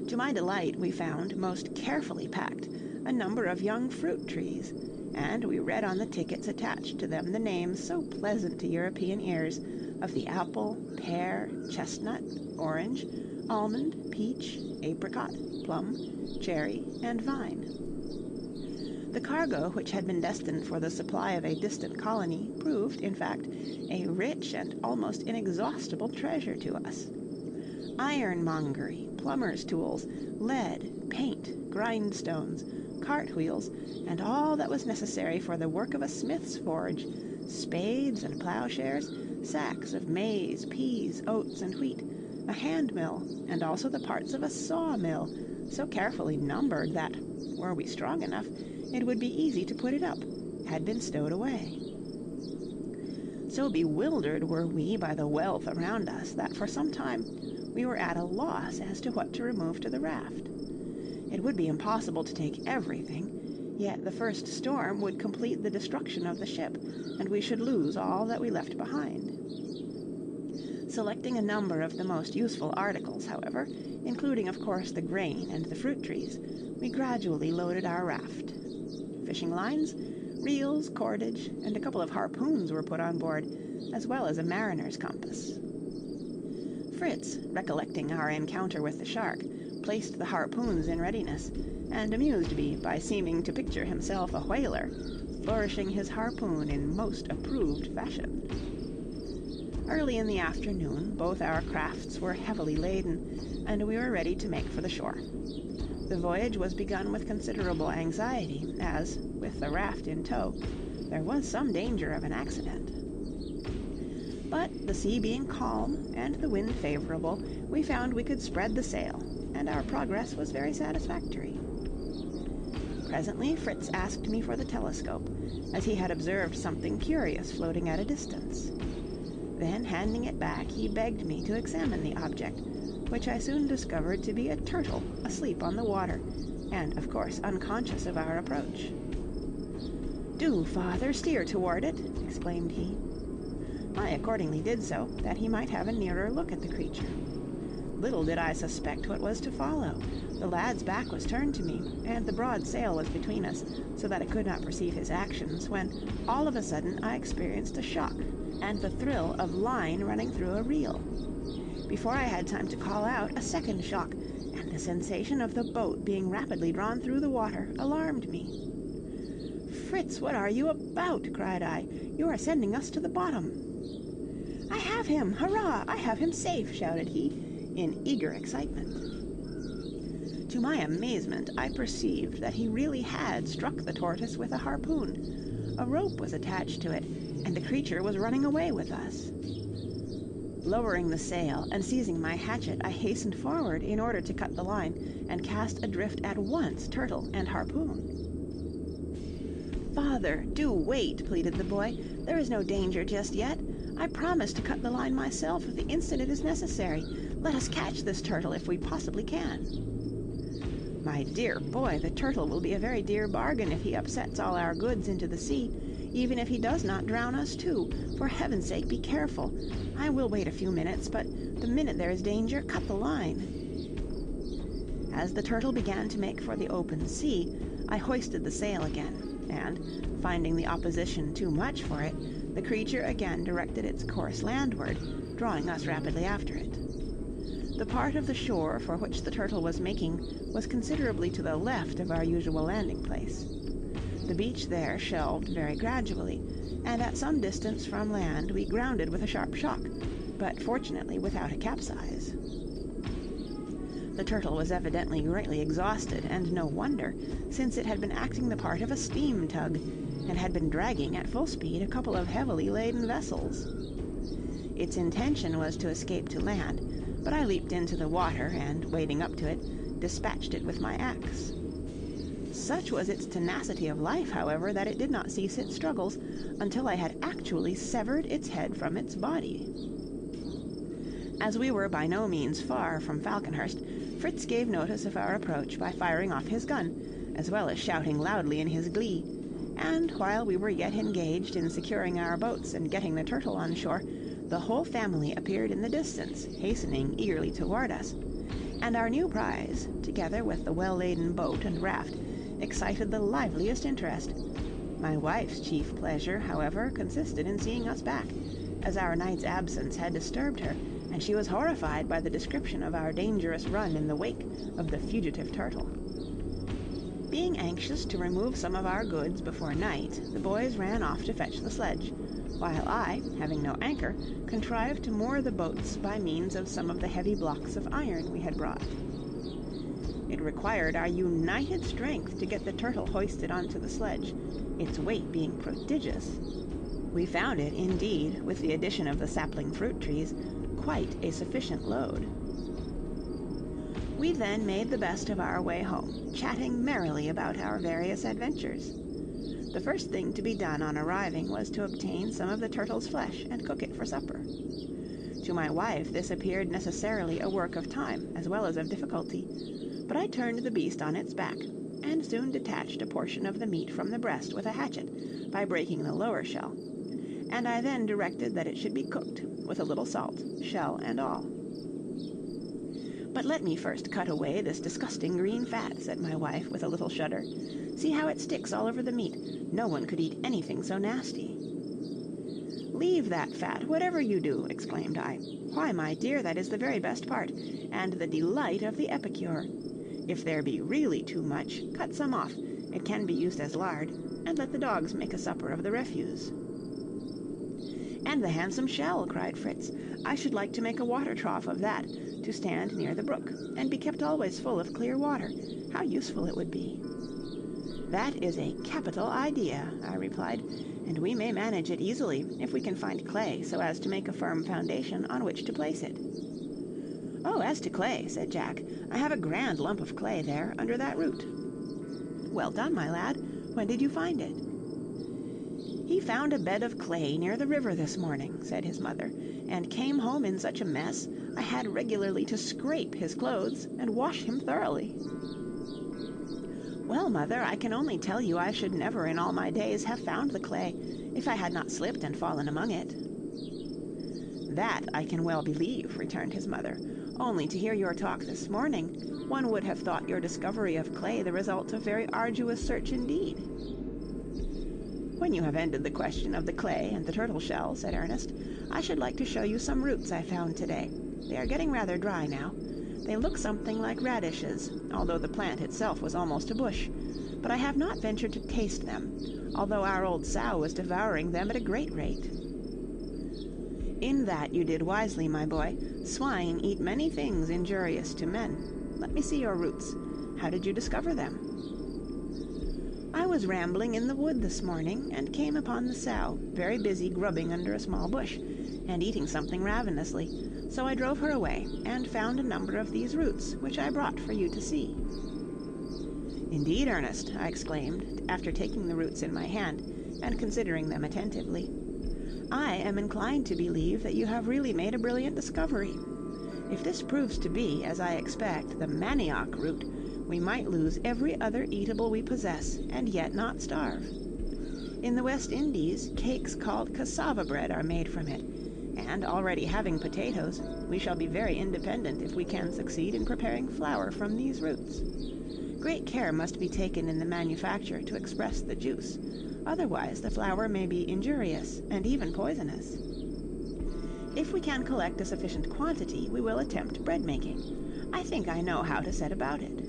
To my delight, we found, most carefully packed, a number of young fruit trees, and we read on the tickets attached to them the names so pleasant to European ears of the apple, pear, chestnut, orange, almond, peach, apricot, plum, cherry, and vine. The cargo, which had been destined for the supply of a distant colony, proved, in fact, a rich and almost inexhaustible treasure to us. Ironmongery, plumber's tools, lead, paint, grindstones, cartwheels, and all that was necessary for the work of a smith's forge, spades and plowshares, sacks of maize, peas, oats, and wheat, a hand mill, and also the parts of a sawmill, so carefully numbered that, were we strong enough, it would be easy to put it up, had been stowed away. So bewildered were we by the wealth around us that for some time we were at a loss as to what to remove to the raft. It would be impossible to take everything, yet the first storm would complete the destruction of the ship, and we should lose all that we left behind. Selecting a number of the most useful articles, however, including of course the grain and the fruit trees, we gradually loaded our raft. Fishing lines, reels, cordage, and a couple of harpoons were put on board, as well as a mariner's compass. Fritz, recollecting our encounter with the shark, placed the harpoons in readiness, and amused me by seeming to picture himself a whaler, flourishing his harpoon in most approved fashion. Early in the afternoon, both our crafts were heavily laden, and we were ready to make for the shore. The voyage was begun with considerable anxiety, as, with the raft in tow, there was some danger of an accident. But the sea being calm and the wind favorable, we found we could spread the sail, and our progress was very satisfactory. Presently Fritz asked me for the telescope, as he had observed something curious floating at a distance. Then, handing it back, he begged me to examine the object, which I soon discovered to be a turtle asleep on the water, and, of course, unconscious of our approach. "Do, father, steer toward it," exclaimed he. I accordingly did so, that he might have a nearer look at the creature. Little did I suspect what was to follow. The lad's back was turned to me, and the broad sail was between us, so that I could not perceive his actions, when, all of a sudden, I experienced a shock, and the thrill of line running through a reel. Before I had time to call out, a second shock, and the sensation of the boat being rapidly drawn through the water alarmed me. "Fritz, what are you about?" cried I. "You are sending us to the bottom." "I have him! Hurrah! I have him safe!" shouted he, in eager excitement. To my amazement, I perceived that he really had struck the tortoise with a harpoon. A rope was attached to it, and the creature was running away with us. Lowering the sail and seizing my hatchet, I hastened forward in order to cut the line and cast adrift at once turtle and harpoon. "Father, do wait," pleaded the boy. "There is no danger just yet. I promise to cut the line myself the instant it is necessary. Let us catch this turtle if we possibly can." "My dear boy, the turtle will be a very dear bargain if he upsets all our goods into the sea, even if he does not drown us too. For heaven's sake, be careful. I will wait a few minutes, but the minute there is danger, cut the line." As the turtle began to make for the open sea, I hoisted the sail again, and, finding the opposition too much for it, the creature again directed its course landward, drawing us rapidly after it. The part of the shore for which the turtle was making was considerably to the left of our usual landing place. The beach there shelved very gradually, and at some distance from land we grounded with a sharp shock, but fortunately without a capsize. The turtle was evidently greatly exhausted, and no wonder, since it had been acting the part of a steam tug, and had been dragging at full speed a couple of heavily laden vessels. Its intention was to escape to land, but I leaped into the water, and, wading up to it, dispatched it with my axe. Such was its tenacity of life, however, that it did not cease its struggles until I had actually severed its head from its body. As we were by no means far from Falconhurst, Fritz gave notice of our approach by firing off his gun, as well as shouting loudly in his glee, and while we were yet engaged in securing our boats and getting the turtle on shore, the whole family appeared in the distance, hastening eagerly toward us, and our new prize, together with the well-laden boat and raft, excited the liveliest interest. My wife's chief pleasure, however, consisted in seeing us back, as our night's absence had disturbed her, and she was horrified by the description of our dangerous run in the wake of the fugitive turtle. Being anxious to remove some of our goods before night, the boys ran off to fetch the sledge, while I, having no anchor, contrived to moor the boats by means of some of the heavy blocks of iron we had brought. It required our united strength to get the turtle hoisted onto the sledge, its weight being prodigious. We found it, indeed, with the addition of the sapling fruit trees, quite a sufficient load. We then made the best of our way home, chatting merrily about our various adventures. The first thing to be done on arriving was to obtain some of the turtle's flesh and cook it for supper. To my wife this appeared necessarily a work of time as well as of difficulty, but I turned the beast on its back, and soon detached a portion of the meat from the breast with a hatchet by breaking the lower shell, and I then directed that it should be cooked with a little salt, shell and all. "But let me first cut away this disgusting green fat," said my wife with a little shudder. "See how it sticks all over the meat. No one could eat anything so nasty." "Leave that fat, whatever you do," exclaimed I. "Why, my dear, that is the very best part, and the delight of the epicure. If there be really too much, cut some off, it can be used as lard, and let the dogs make a supper of the refuse." "And the handsome shell," cried Fritz. "I should like to make a water trough of that, to stand near the brook, and be kept always full of clear water. How useful it would be!" "That is a capital idea," I replied, "and we may manage it easily if we can find clay so as to make a firm foundation on which to place it." "Oh, as to clay," said Jack, "I have a grand lump of clay there under that root." "Well done, my lad. When did you find it?" "He found a bed of clay near the river this morning," said his mother, "and came home in such a mess I had regularly to scrape his clothes and wash him thoroughly." "Well, mother, I can only tell you I should never in all my days have found the clay if I had not slipped and fallen among it." "That I can well believe," returned his mother. "Only to hear your talk this morning, one would have thought your discovery of clay the result of very arduous search indeed." "When you have ended the question of the clay and the turtle shell," said Ernest, "I should like to show you some roots I found today. They are getting rather dry now. They look something like radishes, although the plant itself was almost a bush, but I have not ventured to taste them, although our old sow was devouring them at a great rate." "In that you did wisely, my boy. Swine eat many things injurious to men. Let me see your roots. How did you discover them?" "I was rambling in the wood this morning, and came upon the sow, very busy grubbing under a small bush, and eating something ravenously, so I drove her away, and found a number of these roots, which I brought for you to see." "Indeed, Ernest," I exclaimed, after taking the roots in my hand, and considering them attentively, "I am inclined to believe that you have really made a brilliant discovery. If this proves to be, as I expect, the manioc root, we might lose every other eatable we possess, and yet not starve. In the West Indies, cakes called cassava bread are made from it, and already having potatoes, we shall be very independent if we can succeed in preparing flour from these roots. Great care must be taken in the manufacture to express the juice, otherwise the flour may be injurious and even poisonous. If we can collect a sufficient quantity, we will attempt bread making. I think I know how to set about it."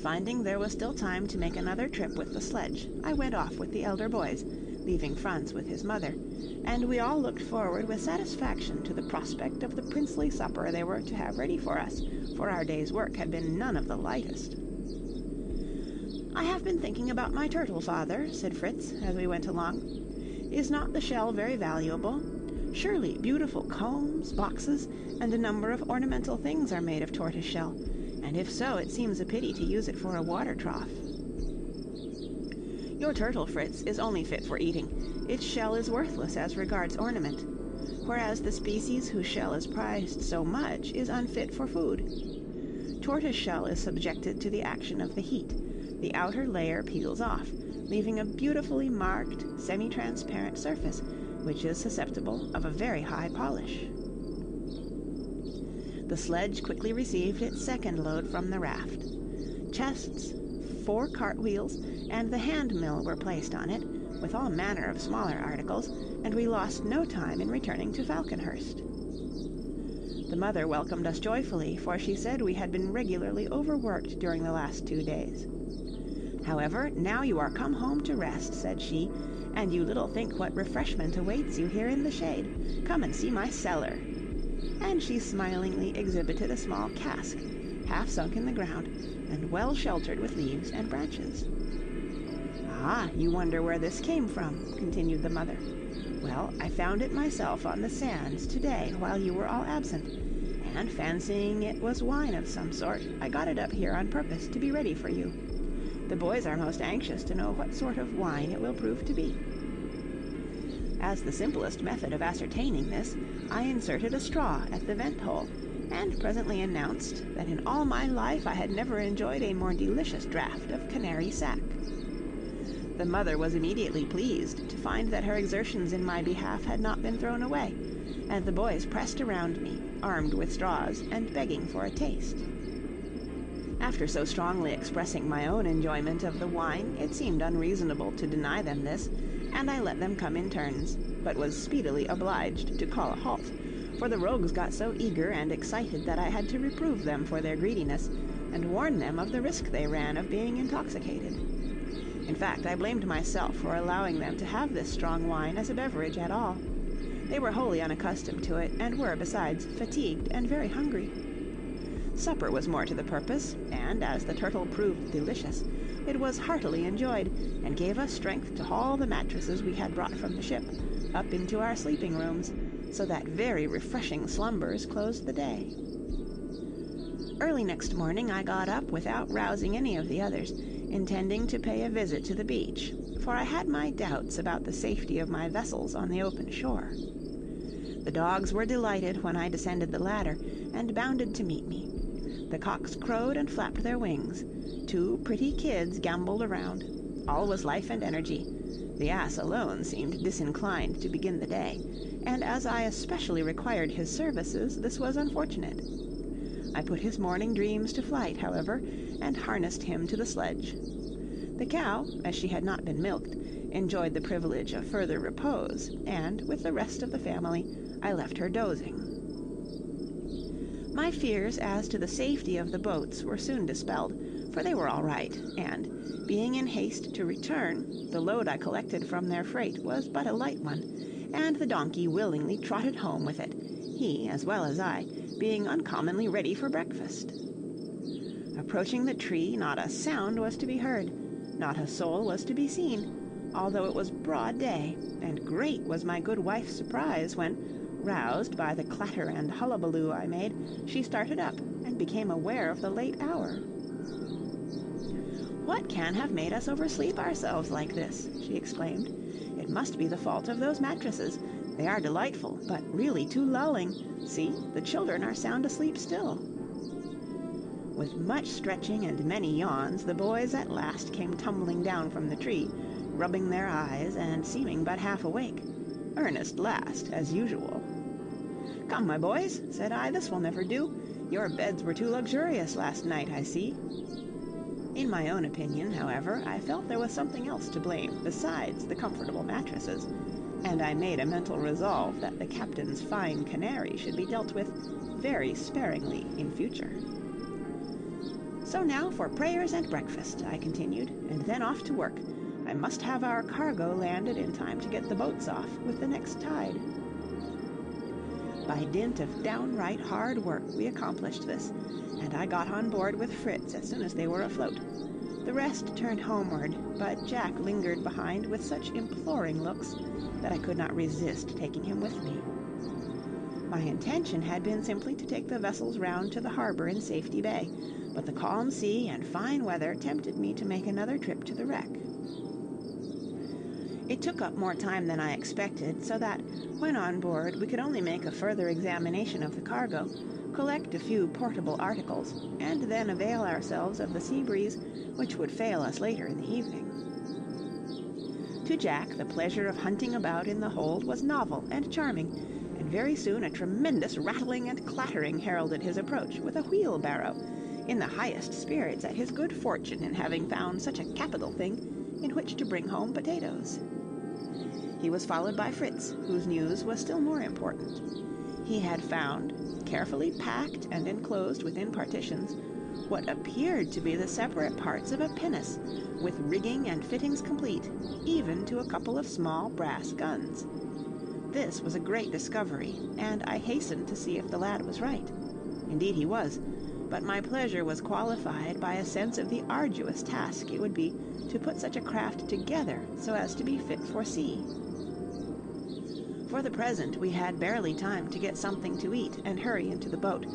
Finding there was still time to make another trip with the sledge, I went off with the elder boys, leaving Franz with his mother, and we all looked forward with satisfaction to the prospect of the princely supper they were to have ready for us, for our day's work had been none of the lightest. "I have been thinking about my turtle, father," said Fritz, as we went along. "Is not the shell very valuable? Surely beautiful combs, boxes, and a number of ornamental things are made of tortoise shell, and if so, it seems a pity to use it for a water trough." "Your turtle, Fritz, is only fit for eating. Its shell is worthless as regards ornament, whereas the species whose shell is prized so much is unfit for food. Tortoise shell is subjected to the action of the heat. The outer layer peels off, leaving a beautifully marked, semi-transparent surface, which is susceptible of a very high polish." The sledge quickly received its second load from the raft. Chests, 4 cartwheels, and the hand mill were placed on it, with all manner of smaller articles, and we lost no time in returning to Falconhurst. The mother welcomed us joyfully, for she said we had been regularly overworked during the last 2 days. "However, now you are come home to rest," said she, "and you little think what refreshment awaits you here in the shade. Come and see my cellar." And she smilingly exhibited a small cask, half sunk in the ground, and well sheltered with leaves and branches. "Ah, you wonder where this came from," continued the mother. "Well, I found it myself on the sands to-day while you were all absent, and fancying it was wine of some sort, I got it up here on purpose to be ready for you. The boys are most anxious to know what sort of wine it will prove to be. As the simplest method of ascertaining this, I inserted a straw at the vent hole, and presently announced that in all my life I had never enjoyed a more delicious draught of Canary sack. The mother was immediately pleased to find that her exertions in my behalf had not been thrown away, and the boys pressed around me, armed with straws and begging for a taste. After so strongly expressing my own enjoyment of the wine, it seemed unreasonable to deny them this, and I let them come in turns, but was speedily obliged to call a halt, for the rogues got so eager and excited that I had to reprove them for their greediness, and warn them of the risk they ran of being intoxicated. In fact, I blamed myself for allowing them to have this strong wine as a beverage at all. They were wholly unaccustomed to it, and were, besides, fatigued and very hungry. Supper was more to the purpose, and as the turtle proved delicious, it was heartily enjoyed, and gave us strength to haul the mattresses we had brought from the ship up into our sleeping rooms, so that very refreshing slumbers closed the day. Early next morning I got up without rousing any of the others, intending to pay a visit to the beach, for I had my doubts about the safety of my vessels on the open shore. The dogs were delighted when I descended the ladder, and bounded to meet me. The cocks crowed and flapped their wings. 2 pretty kids gamboled around. All was life and energy. The ass alone seemed disinclined to begin the day, and as I especially required his services, this was unfortunate. I put his morning dreams to flight, however, and harnessed him to the sledge. The cow, as she had not been milked, enjoyed the privilege of further repose, and, with the rest of the family, I left her dozing. My fears as to the safety of the boats were soon dispelled, for they were all right, and, being in haste to return, the load I collected from their freight was but a light one, and the donkey willingly trotted home with it, he, as well as I, being uncommonly ready for breakfast. Approaching the tree, not a sound was to be heard, not a soul was to be seen, although it was broad day, and great was my good wife's surprise when, roused by the clatter and hullabaloo I made, she started up, and became aware of the late hour. "What can have made us oversleep ourselves like this?" she exclaimed. "It must be the fault of those mattresses. They are delightful, but really too lulling. See, the children are sound asleep still." With much stretching and many yawns, the boys at last came tumbling down from the tree, rubbing their eyes and seeming but half awake. Ernest last, as usual. "Come, my boys," said I, "this will never do. Your beds were too luxurious last night, I see." In my own opinion, however, I felt there was something else to blame besides the comfortable mattresses, and I made a mental resolve that the captain's fine canary should be dealt with very sparingly in future. "So now for prayers and breakfast," I continued, "and then off to work. I must have our cargo landed in time to get the boats off with the next tide." By dint of downright hard work we accomplished this, and I got on board with Fritz as soon as they were afloat. The rest turned homeward, but Jack lingered behind with such imploring looks that I could not resist taking him with me. My intention had been simply to take the vessels round to the harbor in Safety Bay, but the calm sea and fine weather tempted me to make another trip to the wreck. It took up more time than I expected, so that, when on board, we could only make a further examination of the cargo, collect a few portable articles, and then avail ourselves of the sea breeze, which would fail us later in the evening. To Jack, the pleasure of hunting about in the hold was novel and charming, and very soon a tremendous rattling and clattering heralded his approach with a wheelbarrow, in the highest spirits at his good fortune in having found such a capital thing in which to bring home potatoes. He was followed by Fritz, whose news was still more important. He had found, carefully packed and enclosed within partitions, what appeared to be the separate parts of a pinnace, with rigging and fittings complete, even to a couple of small brass guns. This was a great discovery, and I hastened to see if the lad was right. Indeed he was, but my pleasure was qualified by a sense of the arduous task it would be to put such a craft together so as to be fit for sea. For the present, we had barely time to get something to eat and hurry into the boat,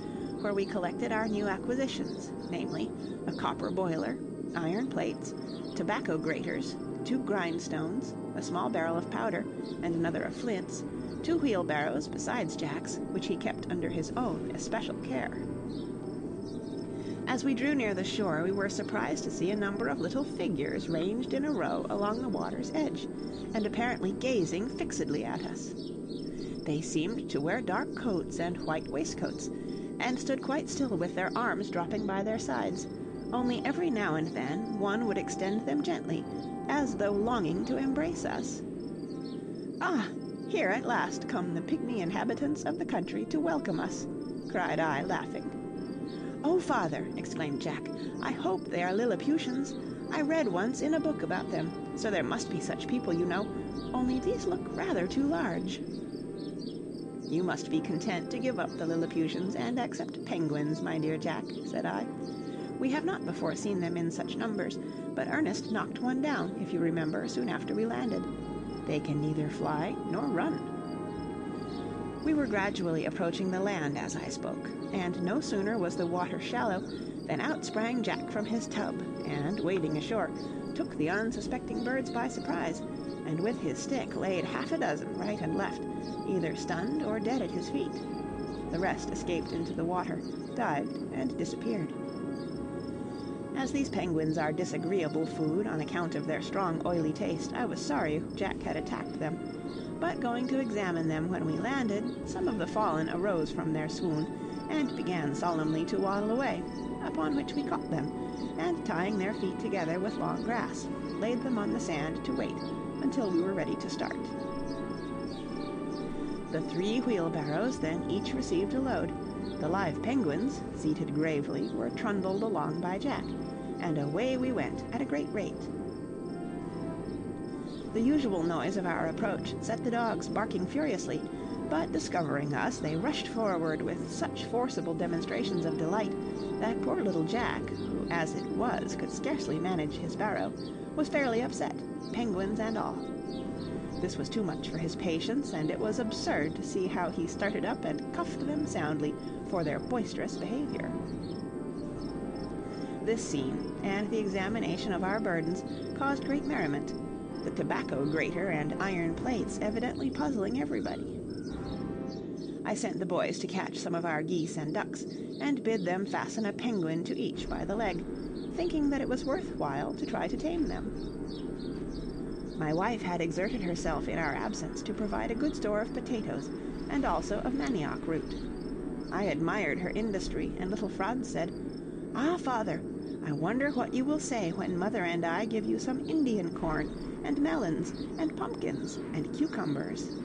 where we collected our new acquisitions, namely, a copper boiler, iron plates, tobacco graters, 2 grindstones, a small barrel of powder, and another of flints, 2 wheelbarrows besides Jack's, which he kept under his own especial care. As we drew near the shore, we were surprised to see a number of little figures ranged in a row along the water's edge, and apparently gazing fixedly at us. They seemed to wear dark coats and white waistcoats, and stood quite still with their arms dropping by their sides, only every now and then one would extend them gently, as though longing to embrace us. "Ah, here at last come the pygmy inhabitants of the country to welcome us," cried I, laughing. "Oh, father," exclaimed Jack, "I hope they are Lilliputians. I read once in a book about them, so there must be such people, you know, only these look rather too large." "You must be content to give up the Lilliputians and accept penguins, my dear Jack," said I. "We have not before seen them in such numbers, but Ernest knocked one down, if you remember, soon after we landed. They can neither fly nor run." We were gradually approaching the land as I spoke, and no sooner was the water shallow than out sprang Jack from his tub, and, wading ashore, took the unsuspecting birds by surprise, and with his stick laid 6 right and left, either stunned or dead at his feet. The rest escaped into the water, dived, and disappeared. As these penguins are disagreeable food on account of their strong oily taste, I was sorry Jack had attacked them, but going to examine them when we landed, some of the fallen arose from their swoon, and began solemnly to waddle away, upon which we caught them, and tying their feet together with long grass, laid them on the sand to wait until we were ready to start. The 3 wheelbarrows then each received a load. The live penguins, seated gravely, were trundled along by Jack, and away we went at a great rate. The usual noise of our approach set the dogs barking furiously, but discovering us, they rushed forward with such forcible demonstrations of delight that poor little Jack, who as it was could scarcely manage his barrow, was fairly upset, penguins and all. This was too much for his patience, and it was absurd to see how he started up and cuffed them soundly for their boisterous behavior. This scene, and the examination of our burdens, caused great merriment, the tobacco grater and iron plates evidently puzzling everybody. I sent the boys to catch some of our geese and ducks, and bid them fasten a penguin to each by the leg, thinking that it was worth while to try to tame them. My wife had exerted herself in our absence to provide a good store of potatoes, and also of manioc root. I admired her industry, and little Franz said, "Ah, father, I wonder what you will say when mother and I give you some Indian corn, and melons, and pumpkins, and cucumbers."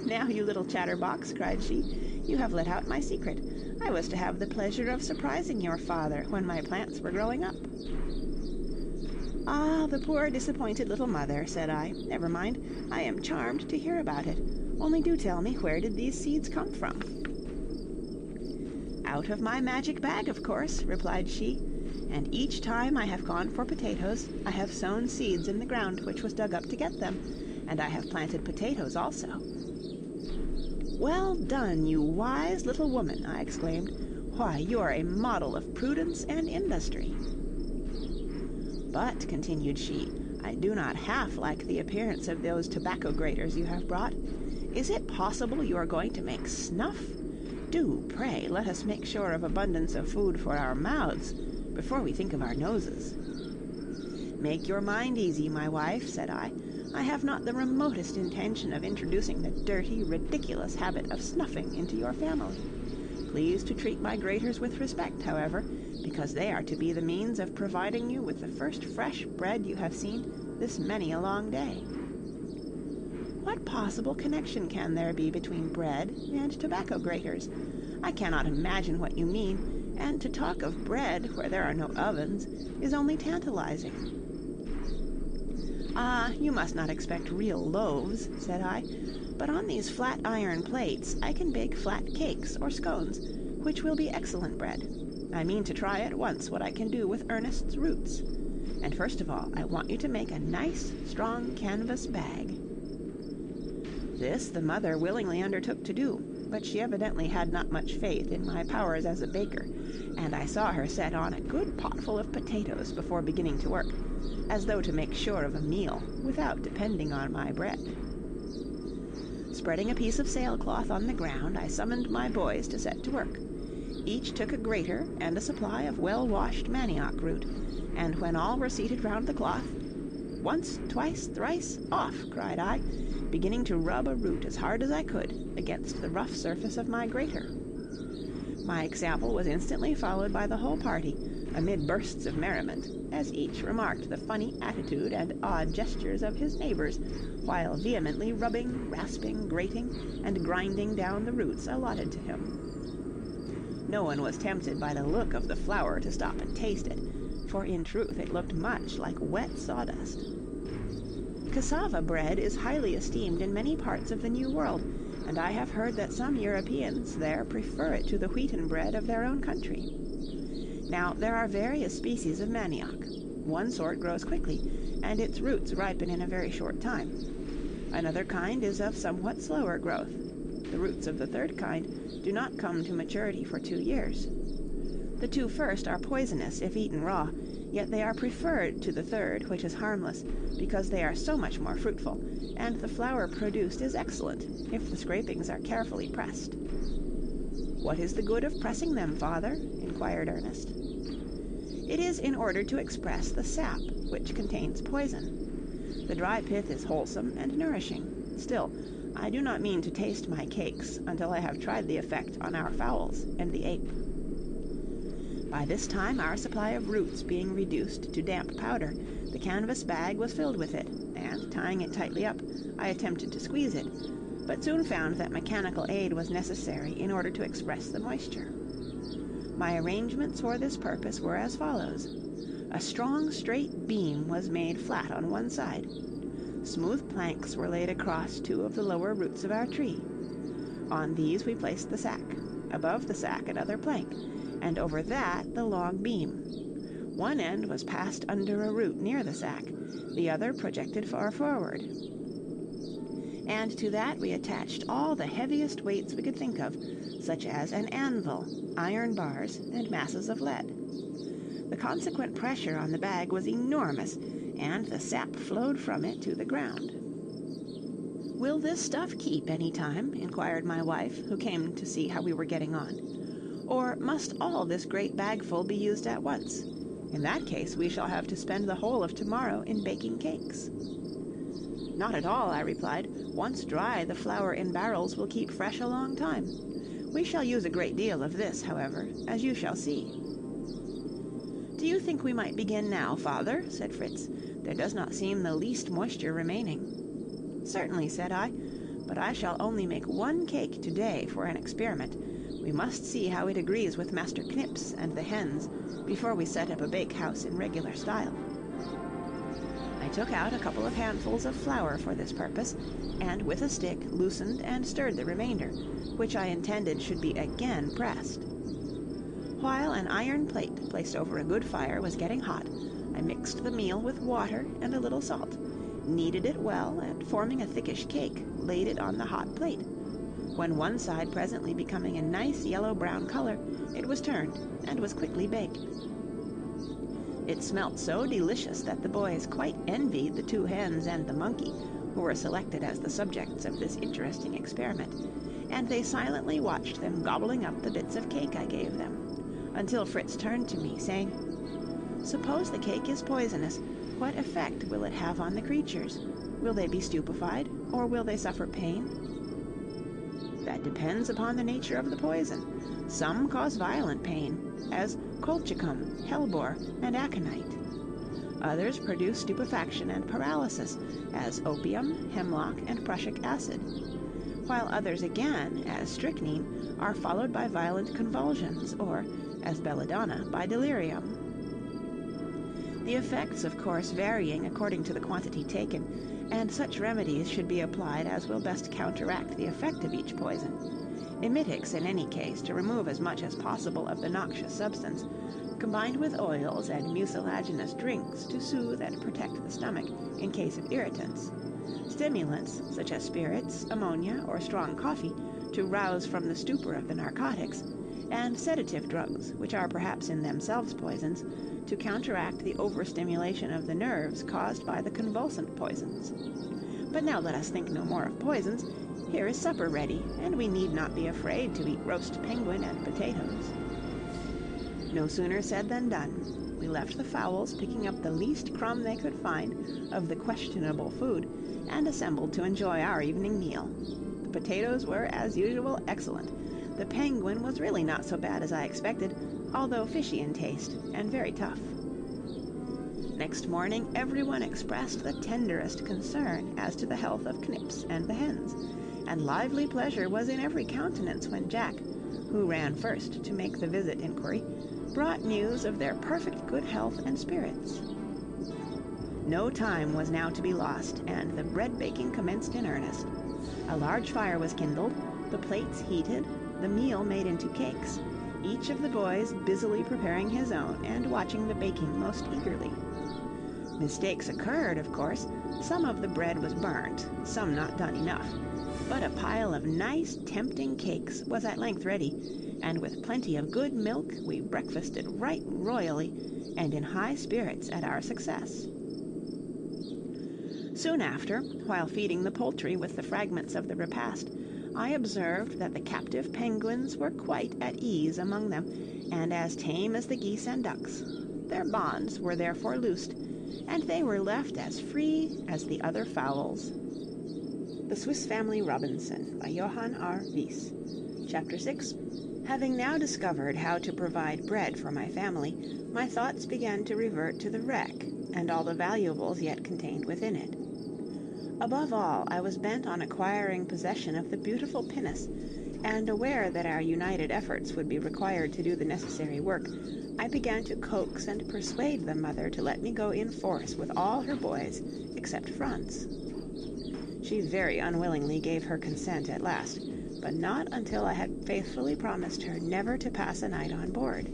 "Now, you little chatterbox," cried she, "you have let out my secret. I was to have the pleasure of surprising your father when my plants were growing up." "Ah, the poor disappointed little mother," said I. "Never mind, I am charmed to hear about it. Only do tell me, where did these seeds come from?" "Out of my magic bag, of course," replied she, "and each time I have gone for potatoes, I have sown seeds in the ground which was dug up to get them, and I have planted potatoes also." "Well done, you wise little woman!" I exclaimed. "Why, you are a model of prudence and industry." "But," continued she, "I do not half like the appearance of those tobacco graters you have brought. Is it possible you are going to make snuff? Do, pray, let us make sure of abundance of food for our mouths before we think of our noses." "Make your mind easy, my wife," said I. "I have not the remotest intention of introducing the dirty, ridiculous habit of snuffing into your family. Please to treat my graters with respect, however, because they are to be the means of providing you with the first fresh bread you have seen this many a long day." "What possible connection can there be between bread and tobacco graters? I cannot imagine what you mean, and to talk of bread where there are no ovens is only tantalizing." "Ah, you must not expect real loaves," said I, "but on these flat iron plates I can bake flat cakes or scones, which will be excellent bread. I mean to try at once what I can do with Ernest's roots. And first of all, I want you to make a nice, strong canvas bag." This the mother willingly undertook to do, but she evidently had not much faith in my powers as a baker, and I saw her set on a good potful of potatoes before beginning to work, as though to make sure of a meal without depending on my bread. Spreading a piece of sailcloth on the ground, I summoned my boys to set to work. Each took a grater and a supply of well-washed manioc root, and when all were seated round the cloth, "Once, twice, thrice, off!" cried I, beginning to rub a root as hard as I could against the rough surface of my grater. My example was instantly followed by the whole party, amid bursts of merriment, as each remarked the funny attitude and odd gestures of his neighbors, while vehemently rubbing, rasping, grating, and grinding down the roots allotted to him. No one was tempted by the look of the flour to stop and taste it, for in truth it looked much like wet sawdust. Cassava bread is highly esteemed in many parts of the New World, and I have heard that some Europeans there prefer it to the wheaten bread of their own country. Now, there are various species of manioc. One sort grows quickly, and its roots ripen in a very short time. Another kind is of somewhat slower growth. The roots of the third kind do not come to maturity for 2 years. The two first are poisonous if eaten raw, yet they are preferred to the third, which is harmless, because they are so much more fruitful, and the flour produced is excellent, if the scrapings are carefully pressed. "What is the good of pressing them, father?" inquired Ernest. "It is in order to express the sap, which contains poison. The dry pith is wholesome and nourishing. Still, I do not mean to taste my cakes until I have tried the effect on our fowls and the ape." By this time, our supply of roots being reduced to damp powder, the canvas bag was filled with it, and, tying it tightly up, I attempted to squeeze it, but soon found that mechanical aid was necessary in order to express the moisture. My arrangements for this purpose were as follows. A strong, straight beam was made flat on one side. Smooth planks were laid across 2 of the lower roots of our tree. On these we placed the sack, above the sack another plank, and over that the long beam. One end was passed under a root near the sack, the other projected far forward. And to that we attached all the heaviest weights we could think of, such as an anvil, iron bars, and masses of lead. The consequent pressure on the bag was enormous, and the sap flowed from it to the ground. "Will this stuff keep any time?" inquired my wife, who came to see how we were getting on. "Or must all this great bagful be used at once? In that case we shall have to spend the whole of tomorrow in baking cakes." "Not at all," I replied. "Once dry, the flour in barrels will keep fresh a long time. We shall use a great deal of this, however, as you shall see." "Do you think we might begin now, father?" said Fritz. "There does not seem the least moisture remaining." "Certainly," said I, "but I shall only make 1 cake to-day for an experiment. We must see how it agrees with Master Knips and the hens before we set up a bake-house in regular style." I took out a couple of handfuls of flour for this purpose, and with a stick loosened and stirred the remainder, which I intended should be again pressed. While an iron plate placed over a good fire was getting hot, I mixed the meal with water and a little salt, kneaded it well, and forming a thickish cake, laid it on the hot plate. When one side presently becoming a nice yellow-brown color, it was turned, and was quickly baked. It smelt so delicious that the boys quite envied the 2 hens and the monkey, who were selected as the subjects of this interesting experiment, and they silently watched them gobbling up the bits of cake I gave them, until Fritz turned to me, saying, "Suppose the cake is poisonous, what effect will it have on the creatures? Will they be stupefied, or will they suffer pain?" "That depends upon the nature of the poison. Some cause violent pain, as colchicum, hellebore, and aconite. Others produce stupefaction and paralysis, as opium, hemlock, and prussic acid. While others again, as strychnine, are followed by violent convulsions, or, as belladonna, by delirium. The effects, of course, varying according to the quantity taken, and such remedies should be applied as will best counteract the effect of each poison. Emetics, in any case, to remove as much as possible of the noxious substance, combined with oils and mucilaginous drinks to soothe and protect the stomach in case of irritants. Stimulants, such as spirits, ammonia, or strong coffee, to rouse from the stupor of the narcotics, and sedative drugs, which are perhaps in themselves poisons, to counteract the overstimulation of the nerves caused by the convulsant poisons. But now let us think no more of poisons. Here is supper ready, and we need not be afraid to eat roast penguin and potatoes. No sooner said than done. We left the fowls picking up the least crumb they could find of the questionable food, and assembled to enjoy our evening meal. The potatoes were, as usual, excellent. The penguin was really not so bad as I expected, although fishy in taste and very tough. Next morning everyone expressed the tenderest concern as to the health of Knips and the hens, and lively pleasure was in every countenance when Jack, who ran first to make the visit inquiry, brought news of their perfect good health and spirits. No time was now to be lost, and the bread baking commenced in earnest. A large fire was kindled, the plates heated, the meal made into cakes, each of the boys busily preparing his own and watching the baking most eagerly. Mistakes occurred, of course. Some of the bread was burnt, some not done enough, but a pile of nice, tempting cakes was at length ready, and with plenty of good milk we breakfasted right royally, and in high spirits at our success. Soon after, while feeding the poultry with the fragments of the repast, I observed that the captive penguins were quite at ease among them, and as tame as the geese and ducks. Their bonds were therefore loosed, and they were left as free as the other fowls. The Swiss Family Robinson, by Johann R. Wyss. Chapter 6. Having now discovered how to provide bread for my family, my thoughts began to revert to the wreck, and all the valuables yet contained within it. Above all, I was bent on acquiring possession of the beautiful pinnace, and aware that our united efforts would be required to do the necessary work, I began to coax and persuade the mother to let me go in force with all her boys, except Franz. She very unwillingly gave her consent at last, but not until I had faithfully promised her never to pass a night on board.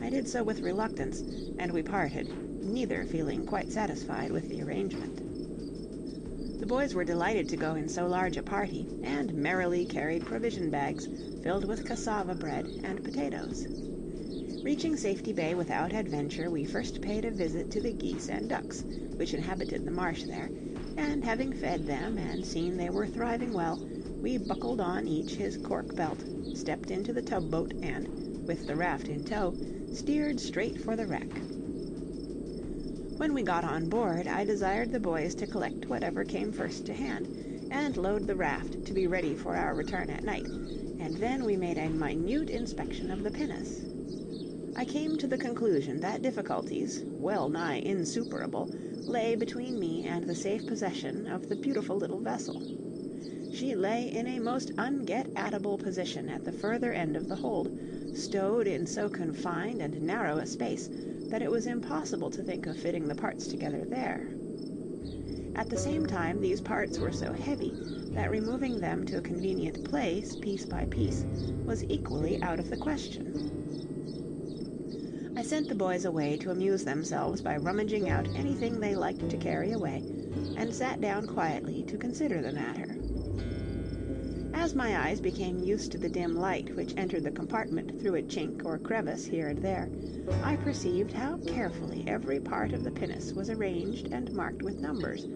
I did so with reluctance, and we parted, neither feeling quite satisfied with the arrangement. The boys were delighted to go in so large a party, and merrily carried provision bags filled with cassava bread and potatoes. Reaching Safety Bay without adventure, we first paid a visit to the geese and ducks, which inhabited the marsh there, and having fed them and seen they were thriving well, we buckled on each his cork belt, stepped into the tubboat, and, with the raft in tow, steered straight for the wreck. When we got on board, I desired the boys to collect whatever came first to hand, and load the raft to be ready for our return at night, and then we made a minute inspection of the pinnace. I came to the conclusion that difficulties, well nigh insuperable, lay between me and the safe possession of the beautiful little vessel. She lay in a most unget-at-able position at the further end of the hold, stowed in so confined and narrow a space that it was impossible to think of fitting the parts together there. At the same time, these parts were so heavy that removing them to a convenient place, piece by piece, was equally out of the question. I sent the boys away to amuse themselves by rummaging out anything they liked to carry away, and sat down quietly to consider the matter. As my eyes became used to the dim light which entered the compartment through a chink or crevice here and there, I perceived how carefully every part of the pinnace was arranged and marked with numbers,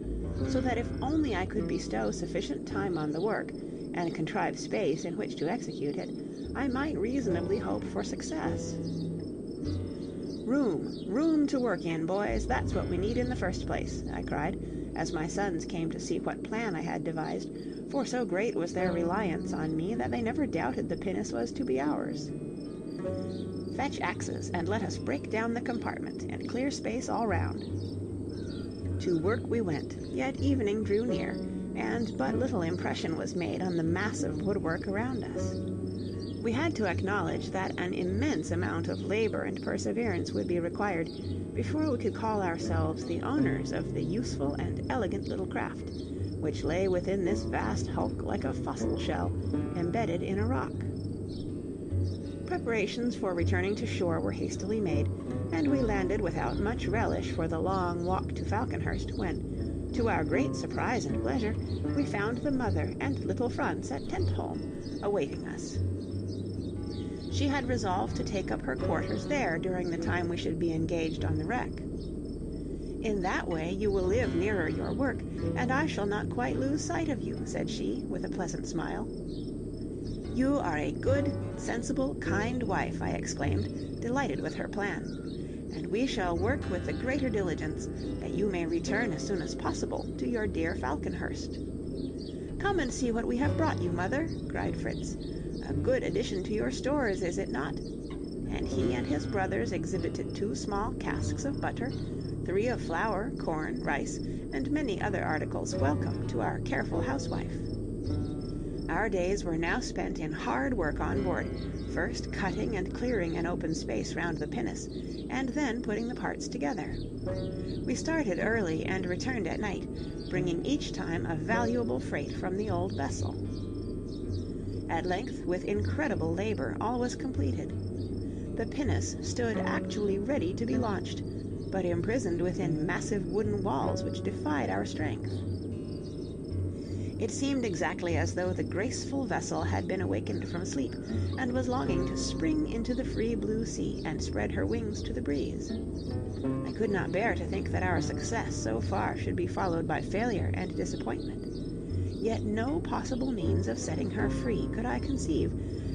so that if only I could bestow sufficient time on the work, and contrive space in which to execute it, I might reasonably hope for success. Room to work in, boys, that's what we need in the first place, I cried, as my sons came to see what plan I had devised, for so great was their reliance on me that they never doubted the pinnace was to be ours. Fetch axes, and let us break down the compartment, and clear space all round. To work we went, yet evening drew near, and but little impression was made on the massive woodwork around us. We had to acknowledge that an immense amount of labor and perseverance would be required before we could call ourselves the owners of the useful and elegant little craft, which lay within this vast hulk like a fossil shell, embedded in a rock. Preparations for returning to shore were hastily made, and we landed without much relish for the long walk to Falconhurst, when, To our great surprise and pleasure, we found the mother and little Franz at Tentholm, awaiting us. She had resolved to take up her quarters there during the time we should be engaged on the wreck. "In that way you will live nearer your work, and I shall not quite lose sight of you," said she, with a pleasant smile. "You are a good, sensible, kind wife," I exclaimed, delighted with her plan, "and we shall work with the greater diligence, that you may return as soon as possible to your dear Falconhurst." "Come and see what we have brought you, mother," cried Fritz. "A good addition to your stores, is it not?" And he and his brothers exhibited 2 small casks of butter, 3 of flour, corn, rice, and many other articles welcome to our careful housewife. Our days were now spent in hard work on board, first cutting and clearing an open space round the pinnace, and then putting the parts together. We started early and returned at night, bringing each time a valuable freight from the old vessel. At length, with incredible labor, all was completed. The pinnace stood actually ready to be launched, but imprisoned within massive wooden walls which defied our strength. It seemed exactly as though the graceful vessel had been awakened from sleep, and was longing to spring into the free blue sea and spread her wings to the breeze. I could not bear to think that our success so far should be followed by failure and disappointment. Yet no possible means of setting her free could I conceive,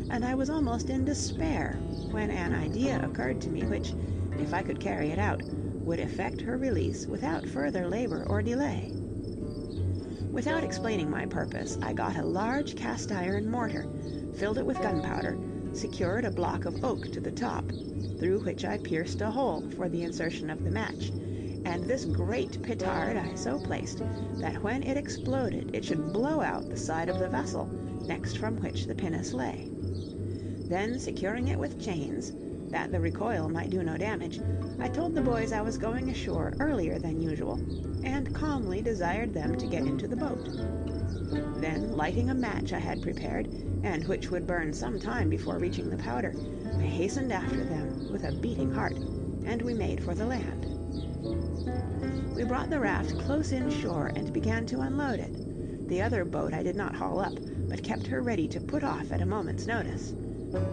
and I was almost in despair when an idea occurred to me which, if I could carry it out, would effect her release without further labor or delay. Without explaining my purpose, I got a large cast-iron mortar, filled it with gunpowder, secured a block of oak to the top, through which I pierced a hole for the insertion of the match, and this great petard I so placed that when it exploded it should blow out the side of the vessel, next from which the pinnace lay. Then, securing it with chains, that the recoil might do no damage, I told the boys I was going ashore earlier than usual, and calmly desired them to get into the boat. Then, lighting a match I had prepared, and which would burn some time before reaching the powder, I hastened after them with a beating heart, and we made for the land. We brought the raft close inshore and began to unload it. The other boat I did not haul up, but kept her ready to put off at a moment's notice.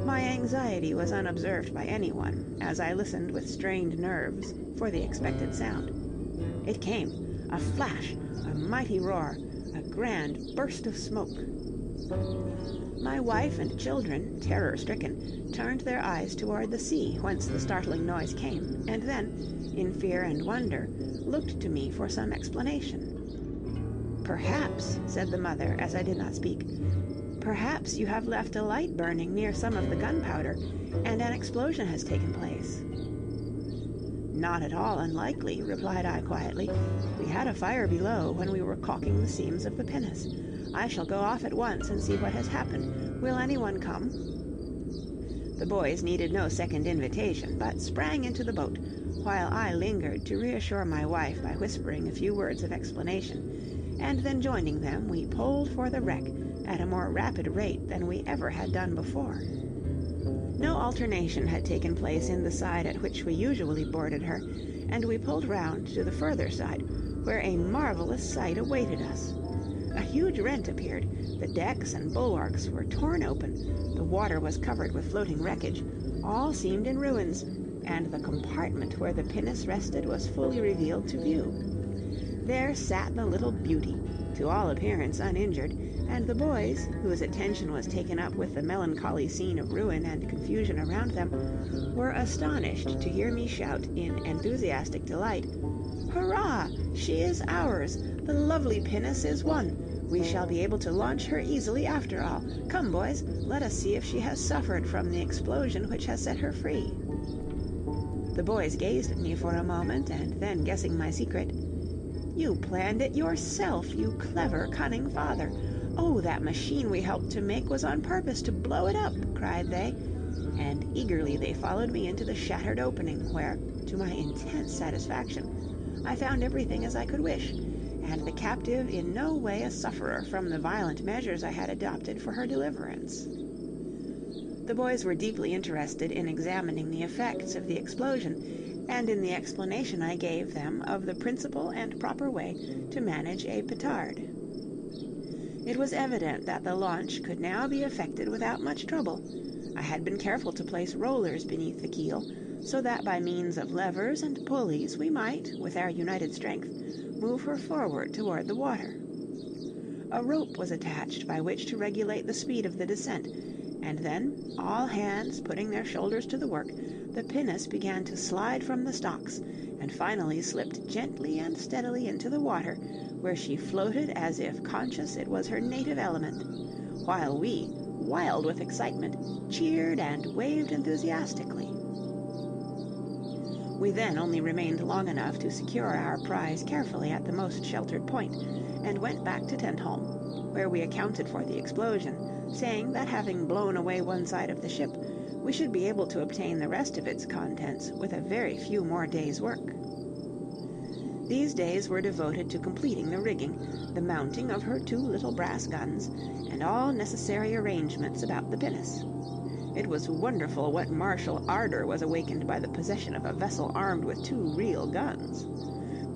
My anxiety was unobserved by anyone, as I listened with strained nerves for the expected sound. It came, a flash, a mighty roar, a grand burst of smoke. My wife and children, terror-stricken, turned their eyes toward the sea whence the startling noise came, and then, in fear and wonder, looked to me for some explanation. "Perhaps," said the mother, as I did not speak, "perhaps you have left a light burning near some of the gunpowder, and an explosion has taken place." "Not at all unlikely," replied I quietly. "We had a fire below when we were caulking the seams of the pinnace. I shall go off at once and see what has happened. Will anyone come?" The boys needed no second invitation, but sprang into the boat, while I lingered to reassure my wife by whispering a few words of explanation, and then joining them, we pulled for the wreck at a more rapid rate than we ever had done before. No alternation had taken place in the side at which we usually boarded her, and we pulled round to the further side, where a marvelous sight awaited us. A huge rent appeared, the decks and bulwarks were torn open, the water was covered with floating wreckage, all seemed in ruins, and the compartment where the pinnace rested was fully revealed to view. There sat the little beauty, to all appearance uninjured, and the boys, whose attention was taken up with the melancholy scene of ruin and confusion around them, were astonished to hear me shout in enthusiastic delight, "Hurrah! She is ours! The lovely pinnace is won! We shall be able to launch her easily after all. Come, boys, let us see if she has suffered from the explosion which has set her free." The boys gazed at me for a moment, and then, guessing my secret, "You planned it yourself, you clever, cunning father! Oh, that machine we helped to make was on purpose to blow it up!" cried they, and eagerly they followed me into the shattered opening, where, to my intense satisfaction, I found everything as I could wish, and the captive in no way a sufferer from the violent measures I had adopted for her deliverance. The boys were deeply interested in examining the effects of the explosion, and in the explanation I gave them of the principal and proper way to manage a petard. It was evident that the launch could now be effected without much trouble. I had been careful to place rollers beneath the keel, so that by means of levers and pulleys we might, with our united strength, move her forward toward the water. A rope was attached by which to regulate the speed of the descent, and then, all hands putting their shoulders to the work, the pinnace began to slide from the stocks, and finally slipped gently and steadily into the water, where she floated as if conscious it was her native element, while we, wild with excitement, cheered and waved enthusiastically. We then only remained long enough to secure our prize carefully at the most sheltered point, and went back to Tentholm, where we accounted for the explosion, saying that having blown away one side of the ship, we should be able to obtain the rest of its contents with a very few more days' work. These days were devoted to completing the rigging, the mounting of her 2 little brass guns, and all necessary arrangements about the pinnace. It was wonderful what martial ardor was awakened by the possession of a vessel armed with 2 real guns.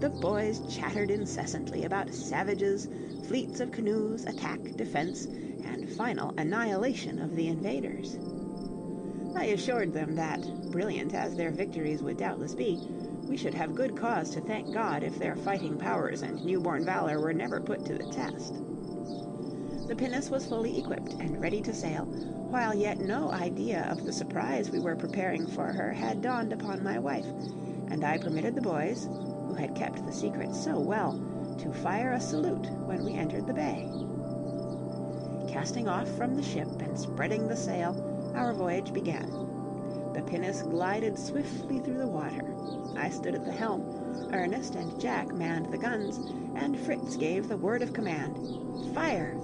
The boys chattered incessantly about savages, fleets of canoes, attack, defense, and final annihilation of the invaders. I assured them that, brilliant as their victories would doubtless be, we should have good cause to thank God if their fighting powers and newborn valor were never put to the test. The pinnace was fully equipped and ready to sail, while yet no idea of the surprise we were preparing for her had dawned upon my wife, and I permitted the boys, who had kept the secret so well, to fire a salute when we entered the bay. Casting off from the ship and spreading the sail, our voyage began. The pinnace glided swiftly through the water. I stood at the helm, Ernest and Jack manned the guns, and Fritz gave the word of command, "Fire!"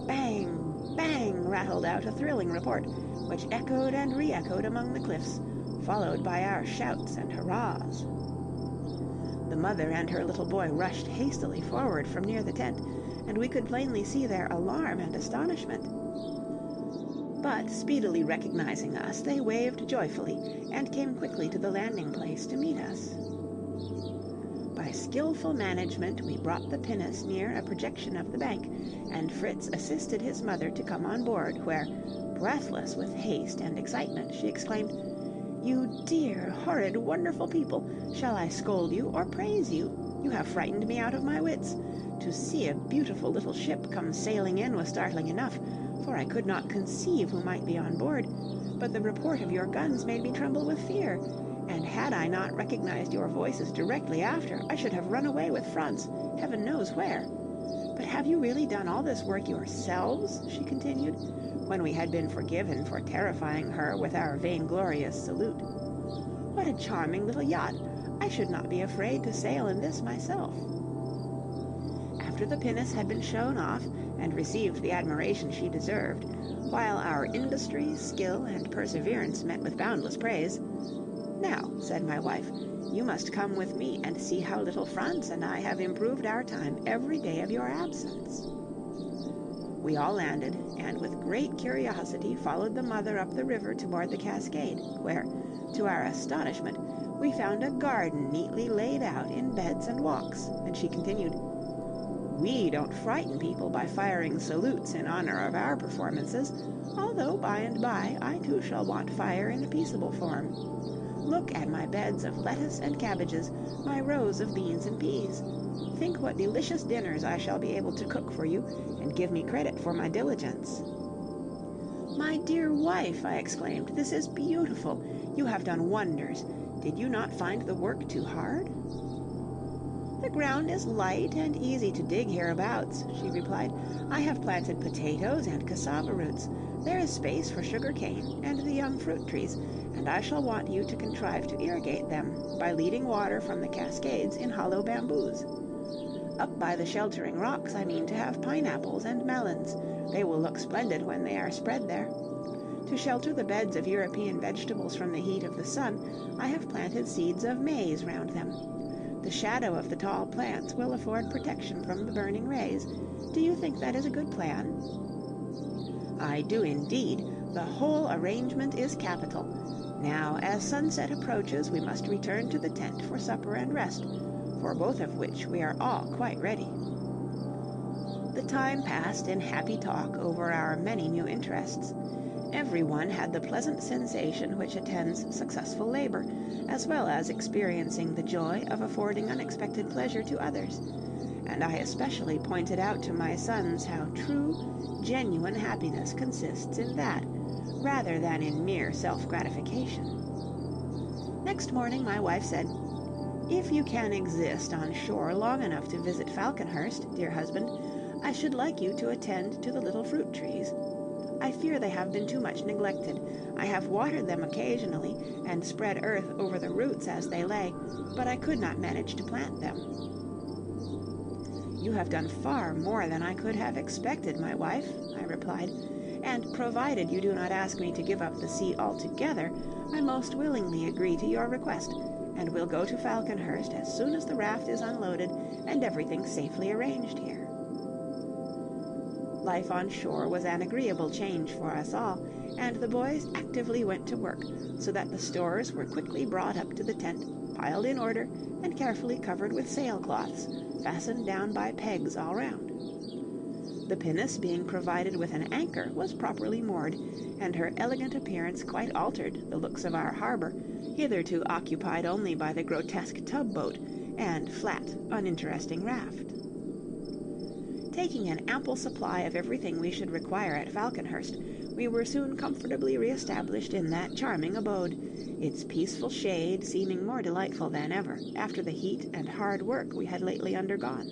Bang, bang, rattled out a thrilling report, which echoed and re-echoed among the cliffs, followed by our shouts and hurrahs. The mother and her little boy rushed hastily forward from near the tent, and we could plainly see their alarm and astonishment. But speedily recognizing us, they waved joyfully, and came quickly to the landing place to meet us. By skillful management, we brought the pinnace near a projection of the bank, and Fritz assisted his mother to come on board, where, breathless with haste and excitement, she exclaimed, "You dear, horrid, wonderful people! Shall I scold you or praise you? You have frightened me out of my wits. To see a beautiful little ship come sailing in was startling enough, for I could not conceive who might be on board, but the report of your guns made me tremble with fear, and had I not recognized your voices directly after, I should have run away with Franz, heaven knows where. But have you really done all this work yourselves?" she continued, when we had been forgiven for terrifying her with our vainglorious salute. "What a charming little yacht! I should not be afraid to sail in this myself." After the pinnace had been shown off, and received the admiration she deserved, while our industry, skill, and perseverance met with boundless praise, "Now," said my wife, "you must come with me and see how little Franz and I have improved our time every day of your absence." We all landed, and with great curiosity followed the mother up the river toward the cascade, where, to our astonishment, we found a garden neatly laid out in beds and walks, and she continued, "We don't frighten people by firing salutes in honor of our performances, although by and by I too shall want fire in a peaceable form. Look at my beds of lettuce and cabbages, my rows of beans and peas. Think what delicious dinners I shall be able to cook for you, and give me credit for my diligence." "My dear wife," I exclaimed, "this is beautiful. You have done wonders. Did you not find the work too hard?" "The ground is light and easy to dig hereabouts," she replied. "I have planted potatoes and cassava roots. There is space for sugar cane and the young fruit trees, and I shall want you to contrive to irrigate them by leading water from the cascades in hollow bamboos. Up by the sheltering rocks I mean to have pineapples and melons. They will look splendid when they are spread there. To shelter the beds of European vegetables from the heat of the sun, I have planted seeds of maize round them. The shadow of the tall plants will afford protection from the burning rays. Do you think that is a good plan?" "I do indeed. The whole arrangement is capital. Now, as sunset approaches, we must return to the tent for supper and rest, for both of which we are all quite ready." The time passed in happy talk over our many new interests. Every one had the pleasant sensation which attends successful labor, as well as experiencing the joy of affording unexpected pleasure to others, and I especially pointed out to my sons how true, genuine happiness consists in that, rather than in mere self-gratification. Next morning my wife said, "If you can exist on shore long enough to visit Falconhurst, dear husband, I should like you to attend to the little fruit trees. I fear they have been too much neglected. I have watered them occasionally, and spread earth over the roots as they lay, but I could not manage to plant them." "You have done far more than I could have expected, my wife," I replied, "and provided you do not ask me to give up the sea altogether, I most willingly agree to your request, and will go to Falconhurst as soon as the raft is unloaded and everything safely arranged here." Life on shore was an agreeable change for us all, and the boys actively went to work, so that the stores were quickly brought up to the tent, piled in order, and carefully covered with sailcloths, fastened down by pegs all round. The pinnace, being provided with an anchor, was properly moored, and her elegant appearance quite altered the looks of our harbor, hitherto occupied only by the grotesque tub-boat and flat, uninteresting raft. Taking an ample supply of everything we should require at Falconhurst, we were soon comfortably re-established in that charming abode, its peaceful shade seeming more delightful than ever after the heat and hard work we had lately undergone.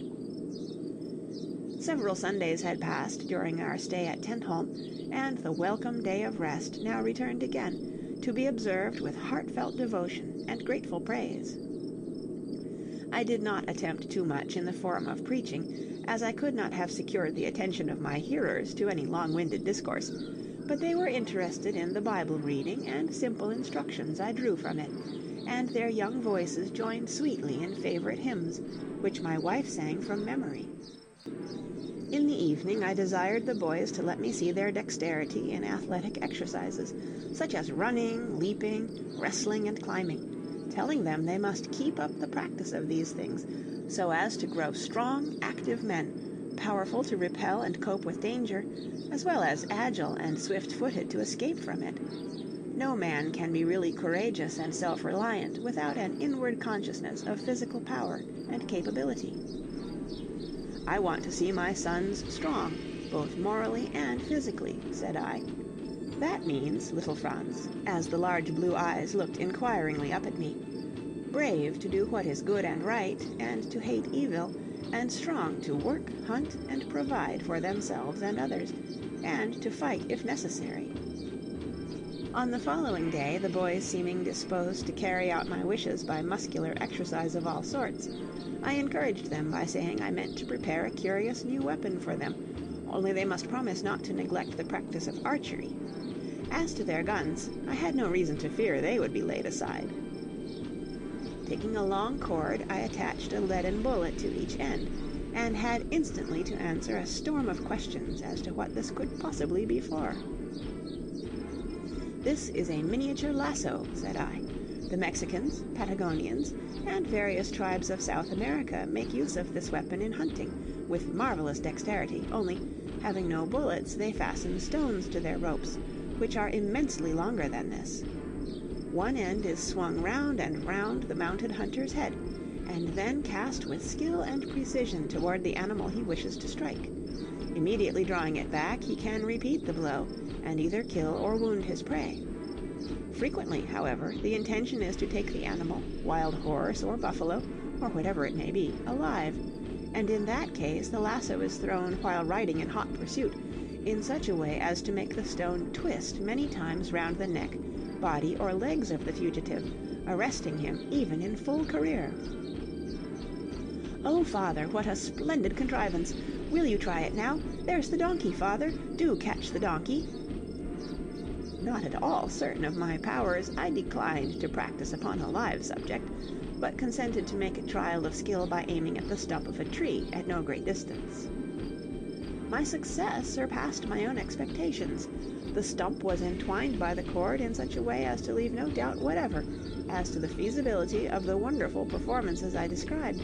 Several Sundays had passed during our stay at Tentholm, and the welcome day of rest now returned again, to be observed with heartfelt devotion and grateful praise. I did not attempt too much in the form of preaching, as I could not have secured the attention of my hearers to any long-winded discourse, but they were interested in the Bible reading and simple instructions I drew from it, and their young voices joined sweetly in favorite hymns, which my wife sang from memory. In the evening I desired the boys to let me see their dexterity in athletic exercises, such as running, leaping, wrestling, and climbing, telling them they must keep up the practice of these things, so as to grow strong, active men, powerful to repel and cope with danger, as well as agile and swift-footed to escape from it. No man can be really courageous and self-reliant without an inward consciousness of physical power and capability. "I want to see my sons strong, both morally and physically," said I. "That means, little Franz," as the large blue eyes looked inquiringly up at me, "brave to do what is good and right, and to hate evil, and strong to work, hunt, and provide for themselves and others, and to fight if necessary." On the following day, the boys seeming disposed to carry out my wishes by muscular exercise of all sorts, I encouraged them by saying I meant to prepare a curious new weapon for them, only they must promise not to neglect the practice of archery. As to their guns, I had no reason to fear they would be laid aside. Taking a long cord, I attached a leaden bullet to each end, and had instantly to answer a storm of questions as to what this could possibly be for. "This is a miniature lasso," said I. "The Mexicans, Patagonians, and various tribes of South America make use of this weapon in hunting, with marvelous dexterity, only, having no bullets, they fasten stones to their ropes, which are immensely longer than this. One end is swung round and round the mounted hunter's head, and then cast with skill and precision toward the animal he wishes to strike. Immediately drawing it back, he can repeat the blow, and either kill or wound his prey. Frequently, however, the intention is to take the animal, wild horse or buffalo, or whatever it may be, alive, and in that case the lasso is thrown while riding in hot pursuit, in such a way as to make the stone twist many times round the neck, body, or legs of the fugitive, arresting him even in full career." "Oh, father, what a splendid contrivance! Will you try it now? There's the donkey, father. Do catch the donkey." Not at all certain of my powers, I declined to practice upon a live subject, but consented to make a trial of skill by aiming at the stump of a tree at no great distance. My success surpassed my own expectations. The stump was entwined by the cord in such a way as to leave no doubt whatever as to the feasibility of the wonderful performances I described,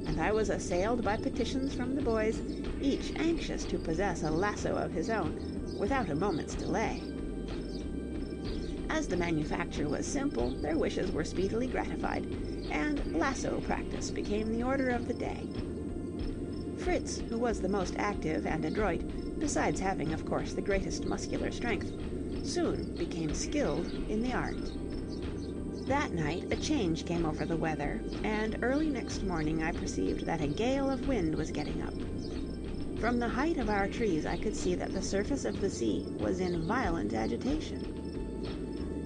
and I was assailed by petitions from the boys, each anxious to possess a lasso of his own, without a moment's delay. As the manufacture was simple, their wishes were speedily gratified, and lasso practice became the order of the day. Fritz, who was the most active and adroit, besides having, of course, the greatest muscular strength, soon became skilled in the art. That night a change came over the weather, and early next morning I perceived that a gale of wind was getting up. From the height of our trees I could see that the surface of the sea was in violent agitation.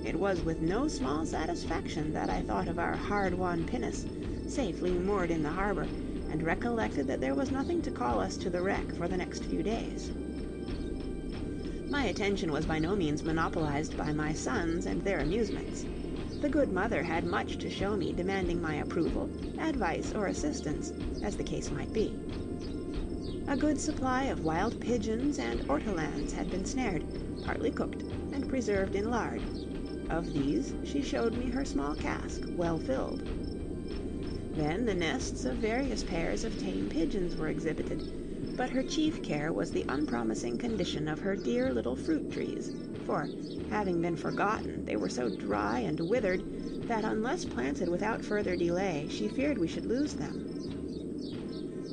It was with no small satisfaction that I thought of our hard-won pinnace, safely moored in the harbor, and recollected that there was nothing to call us to the wreck for the next few days. My attention was by no means monopolized by my sons and their amusements. The good mother had much to show me, demanding my approval, advice, or assistance, as the case might be. A good supply of wild pigeons and ortolans had been snared, partly cooked, and preserved in lard. Of these she showed me her small cask, well filled. Then the nests of various pairs of tame pigeons were exhibited, but her chief care was the unpromising condition of her dear little fruit trees, for, having been forgotten, they were so dry and withered that unless planted without further delay, she feared we should lose them.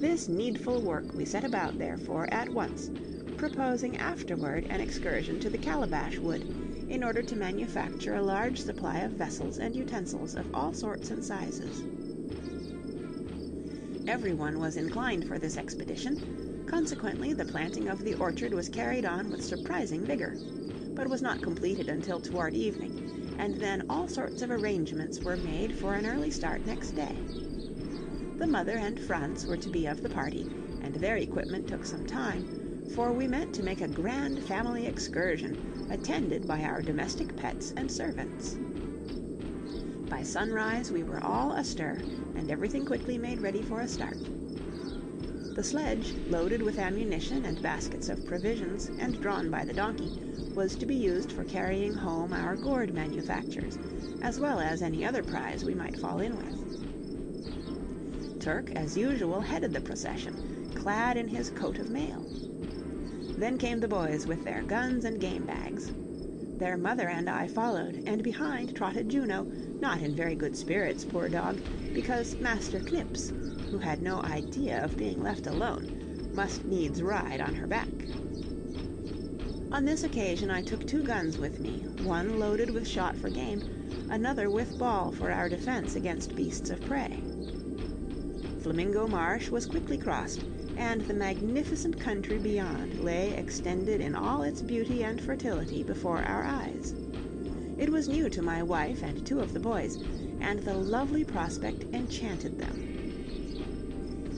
This needful work we set about, therefore, at once, proposing afterward an excursion to the calabash wood, in order to manufacture a large supply of vessels and utensils of all sorts and sizes. Everyone was inclined for this expedition, consequently the planting of the orchard was carried on with surprising vigor, but was not completed until toward evening, and then all sorts of arrangements were made for an early start next day. The mother and Franz were to be of the party, and their equipment took some time, for we meant to make a grand family excursion, attended by our domestic pets and servants. By sunrise we were all astir, and everything quickly made ready for a start. The sledge, loaded with ammunition and baskets of provisions, and drawn by the donkey, was to be used for carrying home our gourd manufactures, as well as any other prize we might fall in with. Turk, as usual, headed the procession, clad in his coat of mail. Then came the boys with their guns and game bags. Their mother and I followed, and behind trotted Juno, not in very good spirits, poor dog, because Master Knips, who had no idea of being left alone, must needs ride on her back. On this occasion I took 2 guns with me, one loaded with shot for game, another with ball for our defense against beasts of prey. Flamingo Marsh was quickly crossed, and the magnificent country beyond lay extended in all its beauty and fertility before our eyes. It was new to my wife and 2 of the boys, and the lovely prospect enchanted them.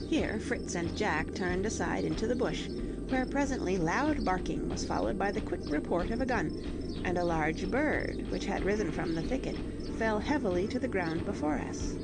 Here Fritz and Jack turned aside into the bush, where presently loud barking was followed by the quick report of a gun, and a large bird, which had risen from the thicket, fell heavily to the ground before us.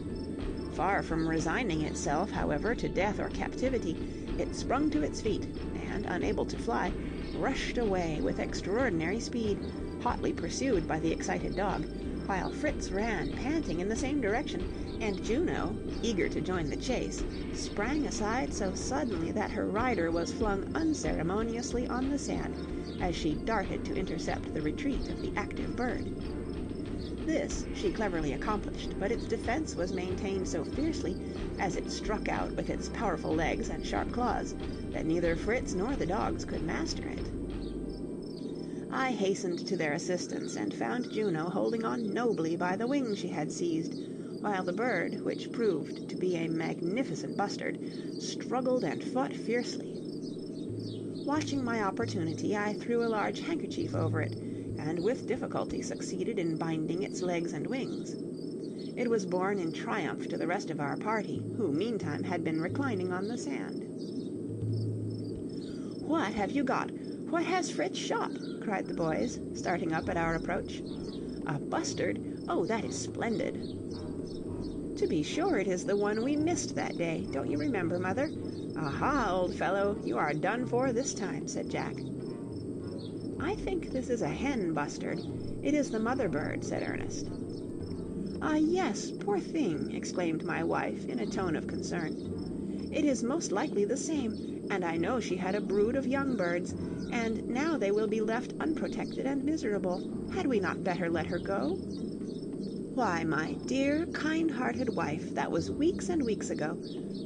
Far from resigning itself, however, to death or captivity, it sprung to its feet, and, unable to fly, rushed away with extraordinary speed, hotly pursued by the excited dog, while Fritz ran, panting, in the same direction, and Juno, eager to join the chase, sprang aside so suddenly that her rider was flung unceremoniously on the sand as she darted to intercept the retreat of the active bird. This she cleverly accomplished, but its defense was maintained so fiercely, as it struck out with its powerful legs and sharp claws, that neither Fritz nor the dogs could master it. I hastened to their assistance, and found Juno holding on nobly by the wing she had seized, while the bird, which proved to be a magnificent bustard, struggled and fought fiercely. Watching my opportunity, I threw a large handkerchief over it, and with difficulty succeeded in binding its legs and wings. It was borne in triumph to the rest of our party, who meantime had been reclining on the sand. "What have you got? What has Fritz shot?" cried the boys, starting up at our approach. "A bustard? Oh, that is splendid!" To be sure, it is the one we missed that day. Don't you remember, Mother? Aha, old fellow, you are done for this time, said Jack. I think this is a hen, Bustard. It is the mother bird, said Ernest. Ah, yes, poor thing, exclaimed my wife in a tone of concern. It is most likely the same, and I know she had a brood of young birds, and now they will be left unprotected and miserable. Had we not better let her go? Why, my dear, kind-hearted wife, that was weeks and weeks ago.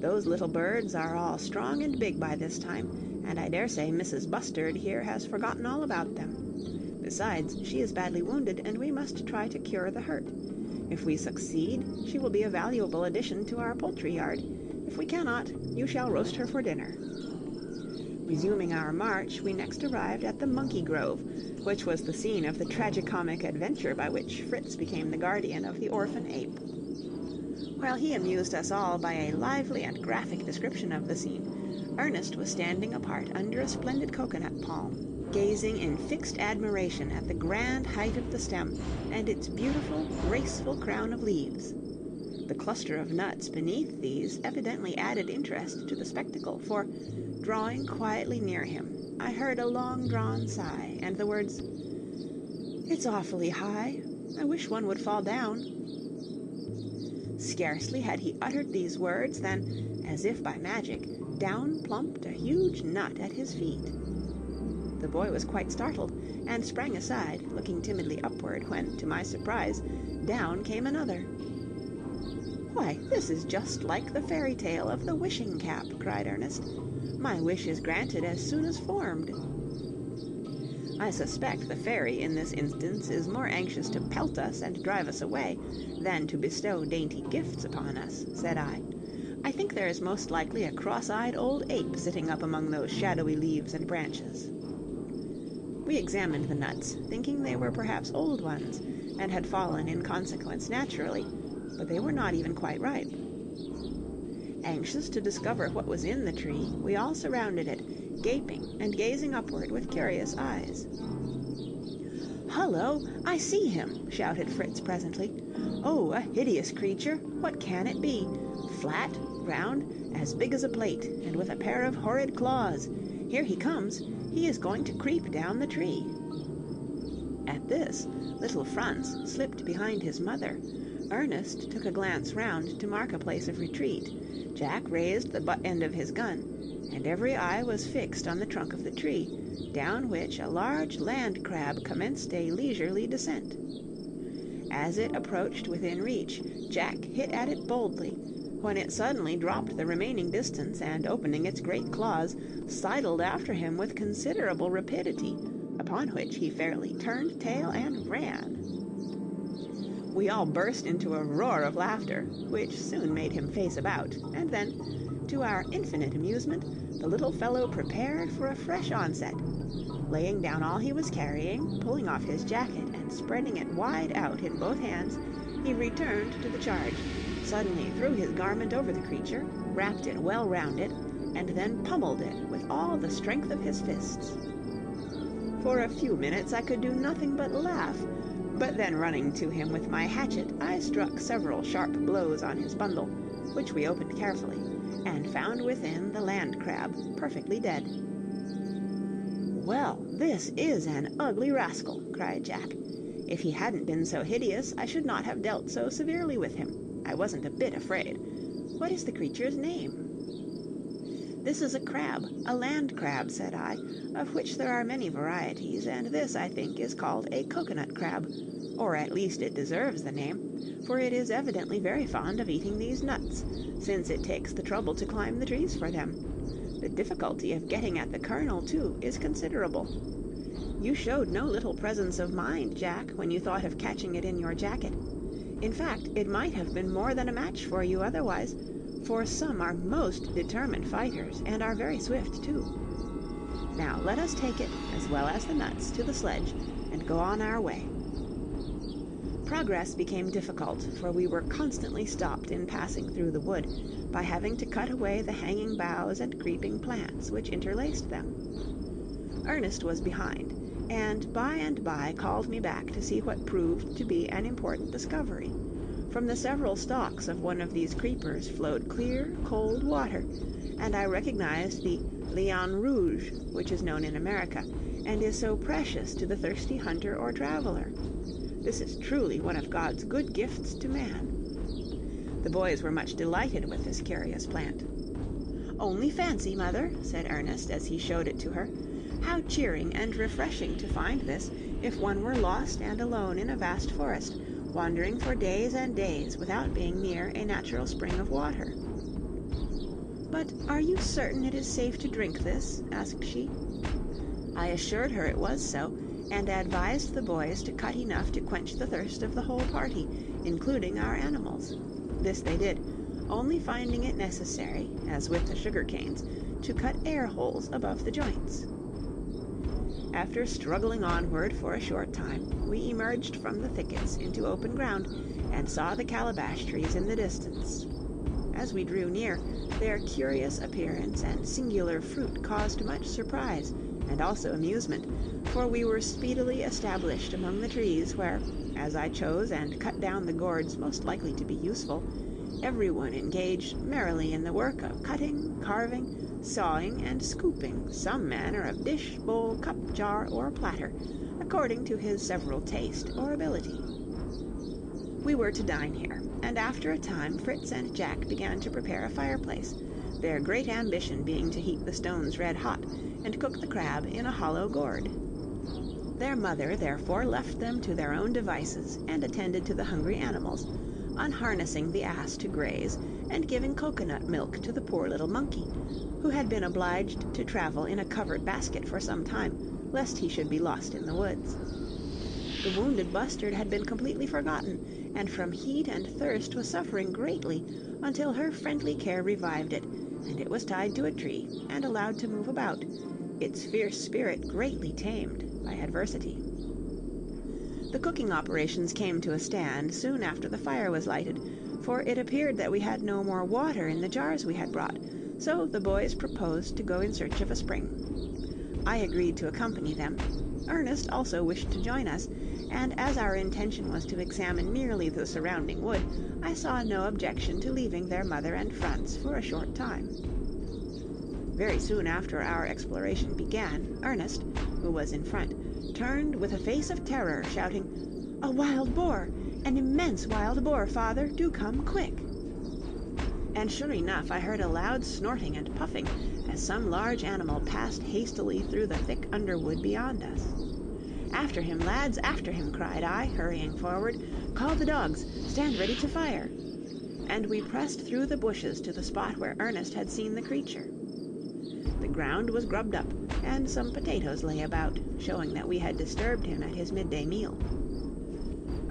Those little birds are all strong and big by this time, and I dare say Mrs. Bustard here has forgotten all about them. Besides, she is badly wounded, and we must try to cure the hurt. If we succeed, she will be a valuable addition to our poultry yard. If we cannot, you shall roast her for dinner. Resuming our march, we next arrived at the Monkey Grove, which was the scene of the tragicomic adventure by which Fritz became the guardian of the orphan ape. While he amused us all by a lively and graphic description of the scene, Ernest was standing apart under a splendid coconut palm, gazing in fixed admiration at the grand height of the stem and its beautiful, graceful crown of leaves. The cluster of nuts beneath these evidently added interest to the spectacle, for, drawing quietly near him, I heard a long-drawn sigh and the words, "It's awfully high. I wish one would fall down." Scarcely had he uttered these words than, as if by magic, down plumped a huge nut at his feet. The boy was quite startled, and sprang aside, looking timidly upward, when, to my surprise, down came another. "Why, this is just like the fairy tale of the wishing cap," cried Ernest. "My wish is granted as soon as formed." I suspect the fairy in this instance is more anxious to pelt us and drive us away than to bestow dainty gifts upon us, said I. I think there is most likely a cross-eyed old ape sitting up among those shadowy leaves and branches. We examined the nuts, thinking they were perhaps old ones, and had fallen in consequence naturally, but they were not even quite ripe. Anxious to discover what was in the tree, we all surrounded it, gaping and gazing upward with curious eyes. "Hullo, I see him!" shouted Fritz presently. "Oh, a hideous creature! What can it be? Flat, round, as big as a plate, and with a pair of horrid claws. Here he comes! He is going to creep down the tree." At this, little Franz slipped behind his mother. Ernest took a glance round to mark a place of retreat. Jack raised the butt end of his gun, and every eye was fixed on the trunk of the tree, down which a large land crab commenced a leisurely descent. As it approached within reach, Jack hit at it boldly, when it suddenly dropped the remaining distance, and opening its great claws, sidled after him with considerable rapidity, upon which he fairly turned tail and ran. We all burst into a roar of laughter, which soon made him face about, and then, to our infinite amusement, the little fellow prepared for a fresh onset. Laying down all he was carrying, pulling off his jacket, and spreading it wide out in both hands, he returned to the charge, suddenly threw his garment over the creature, wrapped it well round it, and then pummeled it with all the strength of his fists. For a few minutes I could do nothing but laugh, but then running to him with my hatchet, I struck several sharp blows on his bundle, which we opened carefully, and found within the land crab, perfectly dead. "Well, this is an ugly rascal," cried Jack. "If he hadn't been so hideous, I should not have dealt so severely with him. I wasn't a bit afraid. What is the creature's name?" "This is a crab, a land crab," said I, "of which there are many varieties, and this, I think, is called a coconut crab, or at least it deserves the name, for it is evidently very fond of eating these nuts, since it takes the trouble to climb the trees for them. The difficulty of getting at the kernel, too, is considerable. You showed no little presence of mind, Jack, when you thought of catching it in your jacket. In fact, it might have been more than a match for you otherwise, for some are most determined fighters, and are very swift, too. Now let us take it, as well as the nuts, to the sledge, and go on our way." Progress became difficult, for we were constantly stopped in passing through the wood, by having to cut away the hanging boughs and creeping plants which interlaced them. Ernest was behind, and by called me back to see what proved to be an important discovery, From the several stalks of one of these creepers flowed clear, cold water, and I recognized the liane rouge, which is known in America, and is so precious to the thirsty hunter or traveler. This is truly one of God's good gifts to man. The boys were much delighted with this curious plant. "Only fancy, Mother," said Ernest as he showed it to her, "how cheering and refreshing to find this if one were lost and alone in a vast forest, wandering for days and days without being near a natural spring of water." "But are you certain it is safe to drink this?" asked she. I assured her it was so, and advised the boys to cut enough to quench the thirst of the whole party, including our animals. This they did, only finding it necessary, as with the sugar canes, to cut air holes above the joints. After struggling onward for a short time, we emerged from the thickets into open ground, and saw the calabash trees in the distance. As we drew near, their curious appearance and singular fruit caused much surprise, and also amusement, for we were speedily established among the trees where, as I chose and cut down the gourds most likely to be useful, everyone engaged merrily in the work of cutting, carving, sawing, and scooping some manner of dish, bowl, cup, jar, or platter, according to his several taste or ability. We were to dine here, and after a time Fritz and Jack began to prepare a fireplace, their great ambition being to heat the stones red hot, and cook the crab in a hollow gourd. Their mother therefore left them to their own devices, and attended to the hungry animals, unharnessing the ass to graze, and giving coconut milk to the poor little monkey, who had been obliged to travel in a covered basket for some time, lest he should be lost in the woods. The wounded bustard had been completely forgotten, and from heat and thirst was suffering greatly, until her friendly care revived it, and it was tied to a tree and allowed to move about, its fierce spirit greatly tamed by adversity. The cooking operations came to a stand soon after the fire was lighted, for it appeared that we had no more water in the jars we had brought, so the boys proposed to go in search of a spring. I agreed to accompany them. Ernest also wished to join us, and as our intention was to examine merely the surrounding wood, I saw no objection to leaving their mother and Franz for a short time. Very soon after our exploration began, Ernest, who was in front, turned with a face of terror, shouting, "A wild boar! An immense wild boar, father! Do come, quick!" And sure enough, I heard a loud snorting and puffing as some large animal passed hastily through the thick underwood beyond us. "After him, lads, after him!" cried I, hurrying forward. "Call the dogs! Stand ready to fire!" And we pressed through the bushes to the spot where Ernest had seen the creature. The ground was grubbed up, and some potatoes lay about, showing that we had disturbed him at his midday meal.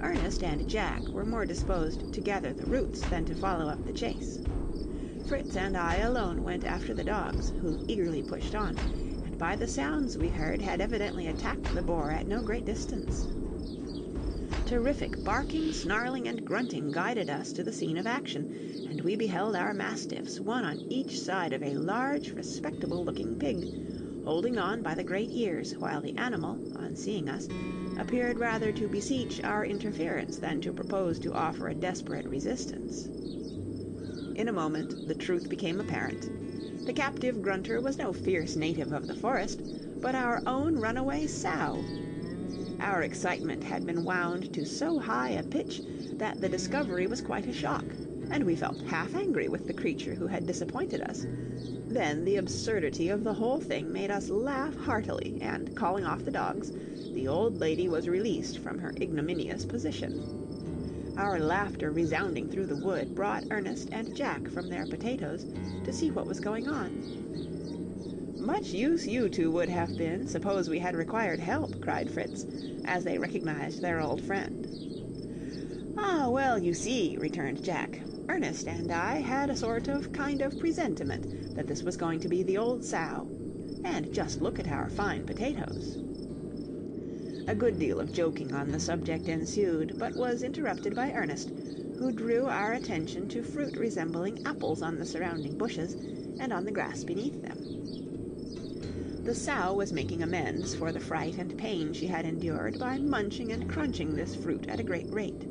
Ernest and Jack were more disposed to gather the roots than to follow up the chase. Fritz and I alone went after the dogs, who eagerly pushed on, and by the sounds we heard had evidently attacked the boar at no great distance. Terrific barking, snarling, and grunting guided us to the scene of action, and we beheld our mastiffs, one on each side of a large, respectable-looking pig, holding on by the great ears, while the animal, on seeing us, appeared rather to beseech our interference than to propose to offer a desperate resistance. In a moment the truth became apparent. The captive grunter was no fierce native of the forest, but our own runaway sow. Our excitement had been wound to so high a pitch that the discovery was quite a shock, and we felt half angry with the creature who had disappointed us. Then the absurdity of the whole thing made us laugh heartily, and calling off the dogs, the old lady was released from her ignominious position. Our laughter resounding through the wood brought Ernest and Jack from their potatoes to see what was going on. "Much use you two would have been, suppose we had required help," cried Fritz, as they recognized their old friend. "Ah, well, you see," returned Jack, "Ernest and I had a sort of kind of presentiment that this was going to be the old sow. And just look at our fine potatoes." A good deal of joking on the subject ensued, but was interrupted by Ernest, who drew our attention to fruit resembling apples on the surrounding bushes, and on the grass beneath them. The sow was making amends for the fright and pain she had endured by munching and crunching this fruit at a great rate.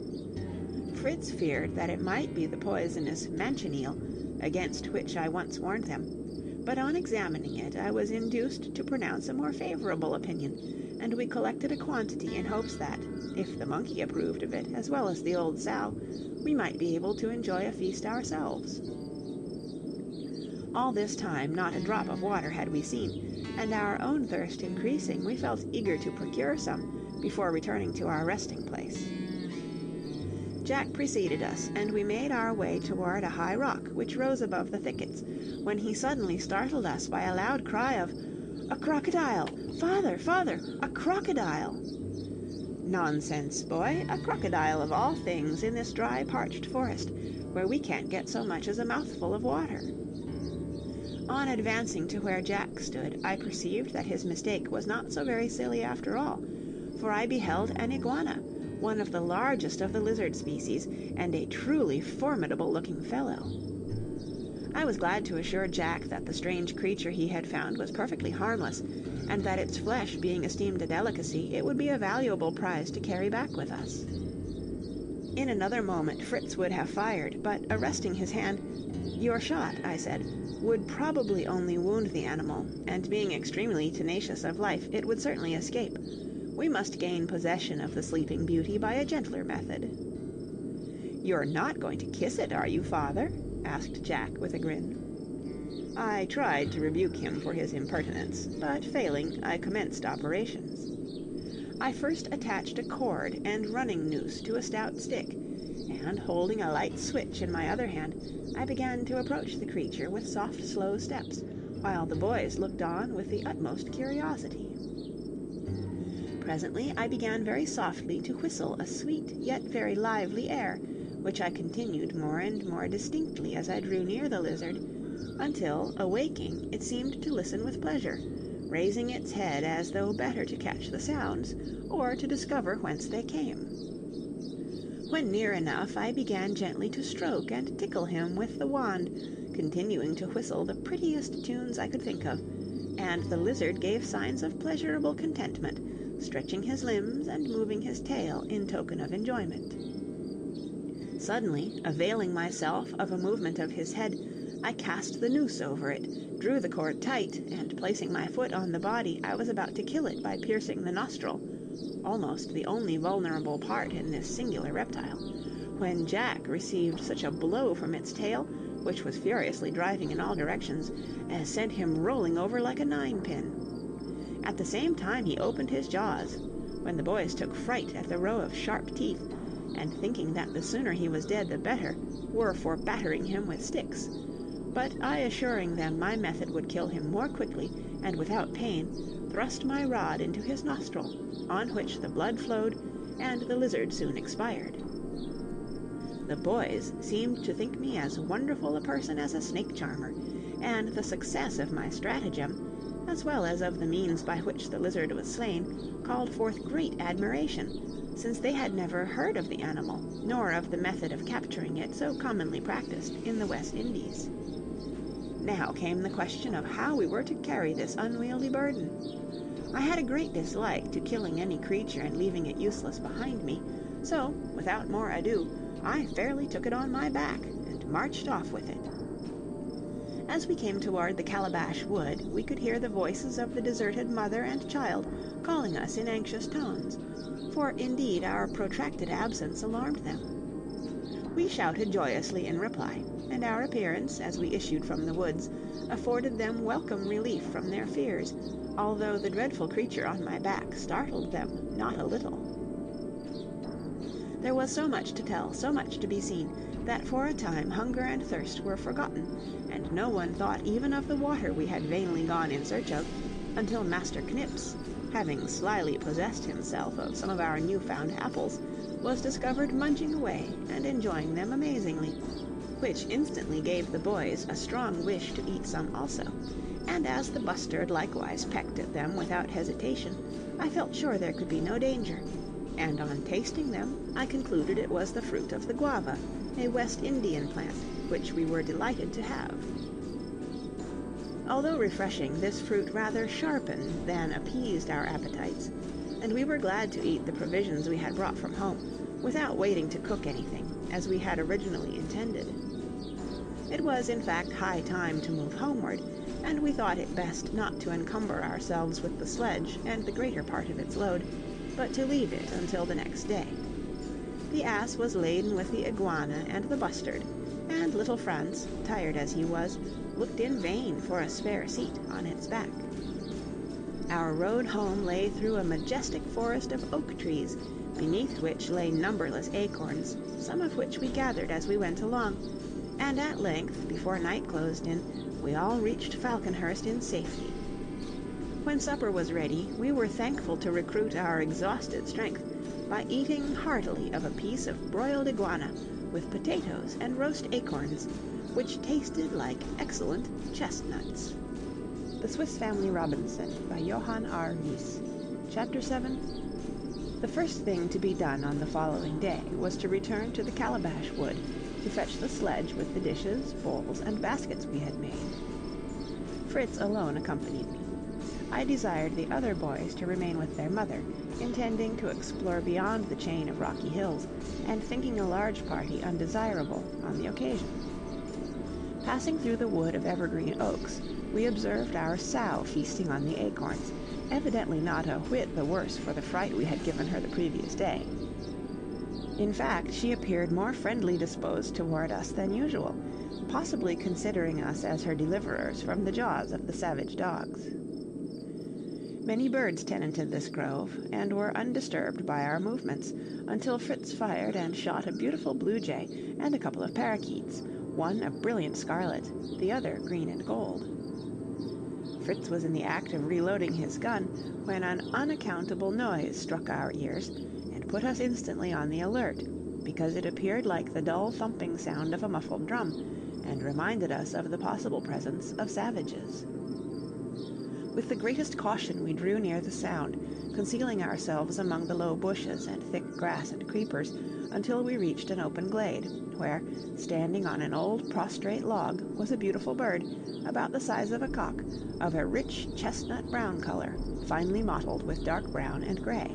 Fritz feared that it might be the poisonous manchineel, against which I once warned them, but on examining it I was induced to pronounce a more favourable opinion, and we collected a quantity in hopes that, if the monkey approved of it as well as the old sow, we might be able to enjoy a feast ourselves. All this time not a drop of water had we seen, and our own thirst increasing, we felt eager to procure some before returning to our resting place. Jack preceded us, and we made our way toward a high rock which rose above the thickets, when he suddenly startled us by a loud cry of, "A crocodile! Father, father, a crocodile!" "Nonsense, boy, a crocodile of all things in this dry, parched forest, where we can't get so much as a mouthful of water." On advancing to where Jack stood, I perceived that his mistake was not so very silly after all, for I beheld an iguana, one of the largest of the lizard species, and a truly formidable-looking fellow. I was glad to assure Jack that the strange creature he had found was perfectly harmless, and that its flesh being esteemed a delicacy, it would be a valuable prize to carry back with us. In another moment Fritz would have fired, but arresting his hand, "Your shot," I said, "would probably only wound the animal, and being extremely tenacious of life, it would certainly escape. We must gain possession of the sleeping beauty by a gentler method." "You're not going to kiss it, are you, father?" asked Jack with a grin. I tried to rebuke him for his impertinence, but failing, I commenced operations. I first attached a cord and running noose to a stout stick, and holding a light switch in my other hand, I began to approach the creature with soft, slow steps, while the boys looked on with the utmost curiosity. Presently I began very softly to whistle a sweet yet very lively air, which I continued more and more distinctly as I drew near the lizard, until, awaking, it seemed to listen with pleasure, raising its head as though better to catch the sounds, or to discover whence they came. When near enough, I began gently to stroke and tickle him with the wand, continuing to whistle the prettiest tunes I could think of, and the lizard gave signs of pleasurable contentment, stretching his limbs and moving his tail in token of enjoyment. Suddenly, availing myself of a movement of his head, I cast the noose over it, drew the cord tight, and placing my foot on the body, I was about to kill it by piercing the nostril, almost the only vulnerable part in this singular reptile, when Jack received such a blow from its tail, which was furiously driving in all directions, as sent him rolling over like a ninepin. At the same time he opened his jaws, when the boys took fright at the row of sharp teeth, and thinking that the sooner he was dead the better, were for battering him with sticks. But I assuring them my method would kill him more quickly and without pain, thrust my rod into his nostril, on which the blood flowed, and the lizard soon expired. The boys seemed to think me as wonderful a person as a snake charmer, and the success of my stratagem, as well as of the means by which the lizard was slain, called forth great admiration, since they had never heard of the animal, nor of the method of capturing it so commonly practiced in the West Indies. Now came the question of how we were to carry this unwieldy burden. I had a great dislike to killing any creature and leaving it useless behind me, so, without more ado, I fairly took it on my back, and marched off with it. As we came toward the Calabash Wood, we could hear the voices of the deserted mother and child calling us in anxious tones, for indeed our protracted absence alarmed them. We shouted joyously in reply, and our appearance, as we issued from the woods, afforded them welcome relief from their fears, although the dreadful creature on my back startled them not a little. There was so much to tell, so much to be seen, that for a time hunger and thirst were forgotten, and no one thought even of the water we had vainly gone in search of, until Master Knips, having slyly possessed himself of some of our new-found apples, was discovered munching away and enjoying them amazingly, which instantly gave the boys a strong wish to eat some also, and as the bustard likewise pecked at them without hesitation, I felt sure there could be no danger, and on tasting them I concluded it was the fruit of the guava, a West Indian plant, which we were delighted to have. Although refreshing, this fruit rather sharpened than appeased our appetites, and we were glad to eat the provisions we had brought from home, without waiting to cook anything, as we had originally intended. It was, in fact, high time to move homeward, and we thought it best not to encumber ourselves with the sledge and the greater part of its load, but to leave it until the next day. The ass was laden with the iguana and the bustard, and little Franz, tired as he was, looked in vain for a spare seat on its back. Our road home lay through a majestic forest of oak trees, beneath which lay numberless acorns, some of which we gathered as we went along, and at length, before night closed in, we all reached Falconhurst in safety. When supper was ready, we were thankful to recruit our exhausted strength by eating heartily of a piece of broiled iguana with potatoes and roast acorns, which tasted like excellent chestnuts. The Swiss Family Robinson by Johann R. Ries. Chapter 7. The first thing to be done on the following day was to return to the calabash wood to fetch the sledge with the dishes, bowls, and baskets we had made. Fritz alone accompanied me. I desired the other boys to remain with their mother, intending to explore beyond the chain of rocky hills, and thinking a large party undesirable on the occasion. Passing through the wood of evergreen oaks, we observed our sow feasting on the acorns, evidently not a whit the worse for the fright we had given her the previous day. In fact, she appeared more friendly disposed toward us than usual, possibly considering us as her deliverers from the jaws of the savage dogs. Many birds tenanted this grove, and were undisturbed by our movements, until Fritz fired and shot a beautiful blue jay and a couple of parakeets, one a brilliant scarlet, the other green and gold. Fritz was in the act of reloading his gun when an unaccountable noise struck our ears and put us instantly on the alert, because it appeared like the dull thumping sound of a muffled drum, and reminded us of the possible presence of savages. With the greatest caution we drew near the sound, concealing ourselves among the low bushes and thick grass and creepers, until we reached an open glade, where, standing on an old prostrate log, was a beautiful bird, about the size of a cock, of a rich chestnut-brown color, finely mottled with dark brown and gray.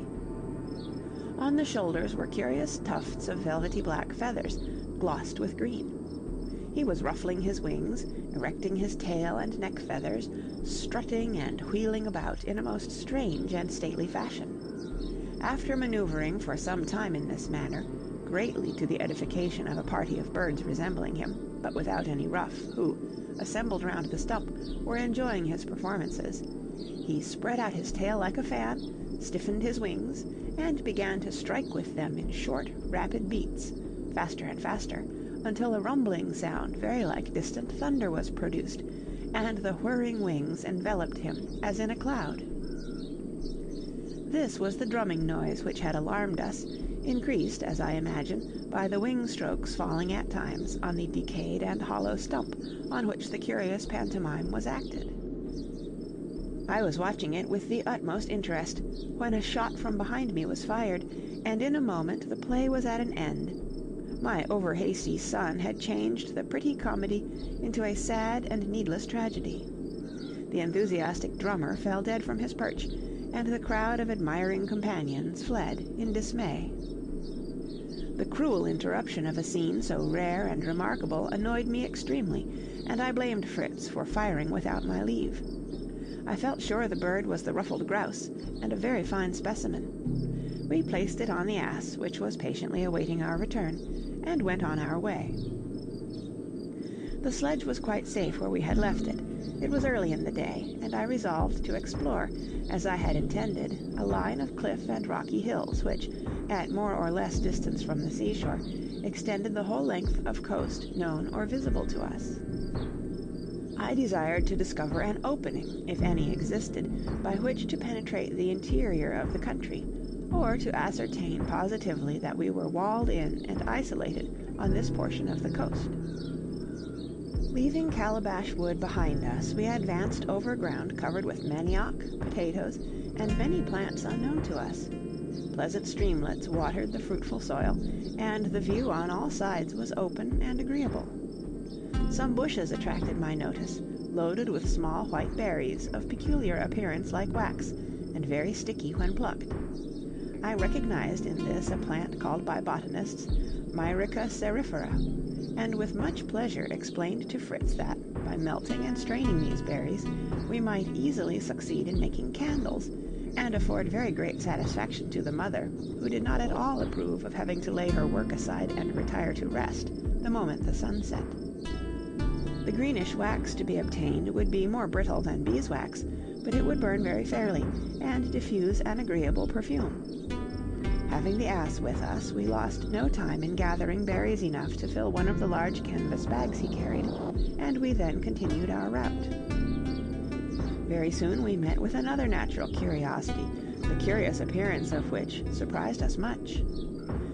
On the shoulders were curious tufts of velvety black feathers, glossed with green. He was ruffling his wings, erecting his tail and neck feathers, strutting and wheeling about in a most strange and stately fashion. After maneuvering for some time in this manner, greatly to the edification of a party of birds resembling him, but without any ruff, who, assembled round the stump, were enjoying his performances, he spread out his tail like a fan, stiffened his wings, and began to strike with them in short, rapid beats, faster and faster, until a rumbling sound very like distant thunder was produced, and the whirring wings enveloped him as in a cloud. This was the drumming noise which had alarmed us, increased, as I imagine, by the wing strokes falling at times on the decayed and hollow stump on which the curious pantomime was acted. I was watching it with the utmost interest, when a shot from behind me was fired, and in a moment the play was at an end. My over-hasty son had changed the pretty comedy into a sad and needless tragedy. The enthusiastic drummer fell dead from his perch, and the crowd of admiring companions fled in dismay. The cruel interruption of a scene so rare and remarkable annoyed me extremely, and I blamed Fritz for firing without my leave. I felt sure the bird was the ruffled grouse, and a very fine specimen. We placed it on the ass, which was patiently awaiting our return, and went on our way. The sledge was quite safe where we had left it. It was early in the day, and I resolved to explore, as I had intended, a line of cliff and rocky hills which, at more or less distance from the seashore, extended the whole length of coast known or visible to us. I desired to discover an opening, if any existed, by which to penetrate the interior of the country, or to ascertain positively that we were walled in and isolated on this portion of the coast. Leaving Calabash Wood behind us, we advanced over ground covered with manioc, potatoes, and many plants unknown to us. Pleasant streamlets watered the fruitful soil, and the view on all sides was open and agreeable. Some bushes attracted my notice, loaded with small white berries of peculiar appearance like wax, and very sticky when plucked. I recognized in this a plant called by botanists Myrica cerifera, and with much pleasure explained to Fritz that, by melting and straining these berries, we might easily succeed in making candles, and afford very great satisfaction to the mother, who did not at all approve of having to lay her work aside and retire to rest the moment the sun set. The greenish wax to be obtained would be more brittle than beeswax, but it would burn very fairly, and diffuse an agreeable perfume. Having the ass with us, we lost no time in gathering berries enough to fill one of the large canvas bags he carried, and we then continued our route. Very soon we met with another natural curiosity, the curious appearance of which surprised us much.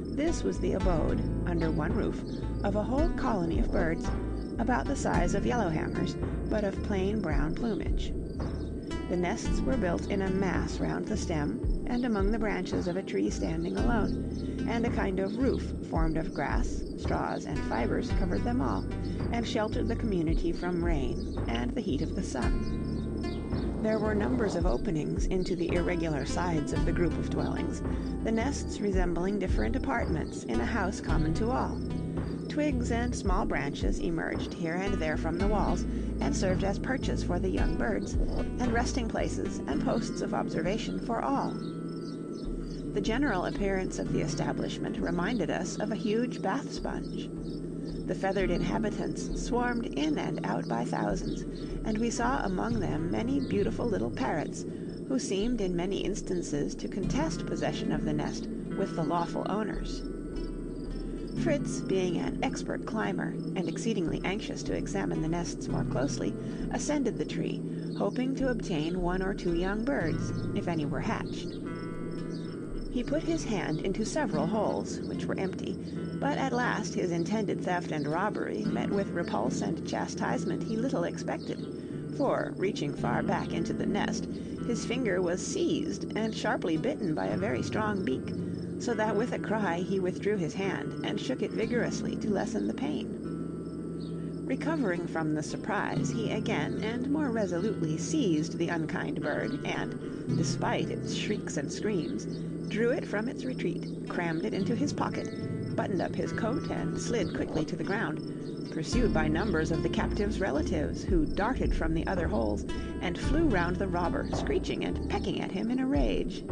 This was the abode, under one roof, of a whole colony of birds, about the size of yellowhammers, but of plain brown plumage. The nests were built in a mass round the stem, and among the branches of a tree standing alone, and a kind of roof formed of grass, straws, and fibers covered them all, and sheltered the community from rain and the heat of the sun. There were numbers of openings into the irregular sides of the group of dwellings, the nests resembling different apartments in a house common to all. Twigs and small branches emerged here and there from the walls, and served as perches for the young birds, and resting places and posts of observation for all. The general appearance of the establishment reminded us of a huge bath sponge. The feathered inhabitants swarmed in and out by thousands, and we saw among them many beautiful little parrots, who seemed in many instances to contest possession of the nest with the lawful owners. Fritz, being an expert climber, and exceedingly anxious to examine the nests more closely, ascended the tree, hoping to obtain one or two young birds, if any were hatched. He put his hand into several holes, which were empty, but at last his intended theft and robbery met with repulse and chastisement he little expected, for, reaching far back into the nest, his finger was seized and sharply bitten by a very strong beak, so that with a cry he withdrew his hand and shook it vigorously to lessen the pain. Recovering from the surprise, he again and more resolutely seized the unkind bird, and, despite its shrieks and screams, drew it from its retreat, crammed it into his pocket, buttoned up his coat, and slid quickly to the ground, pursued by numbers of the captive's relatives, who darted from the other holes and flew round the robber, screeching and pecking at him in a rage.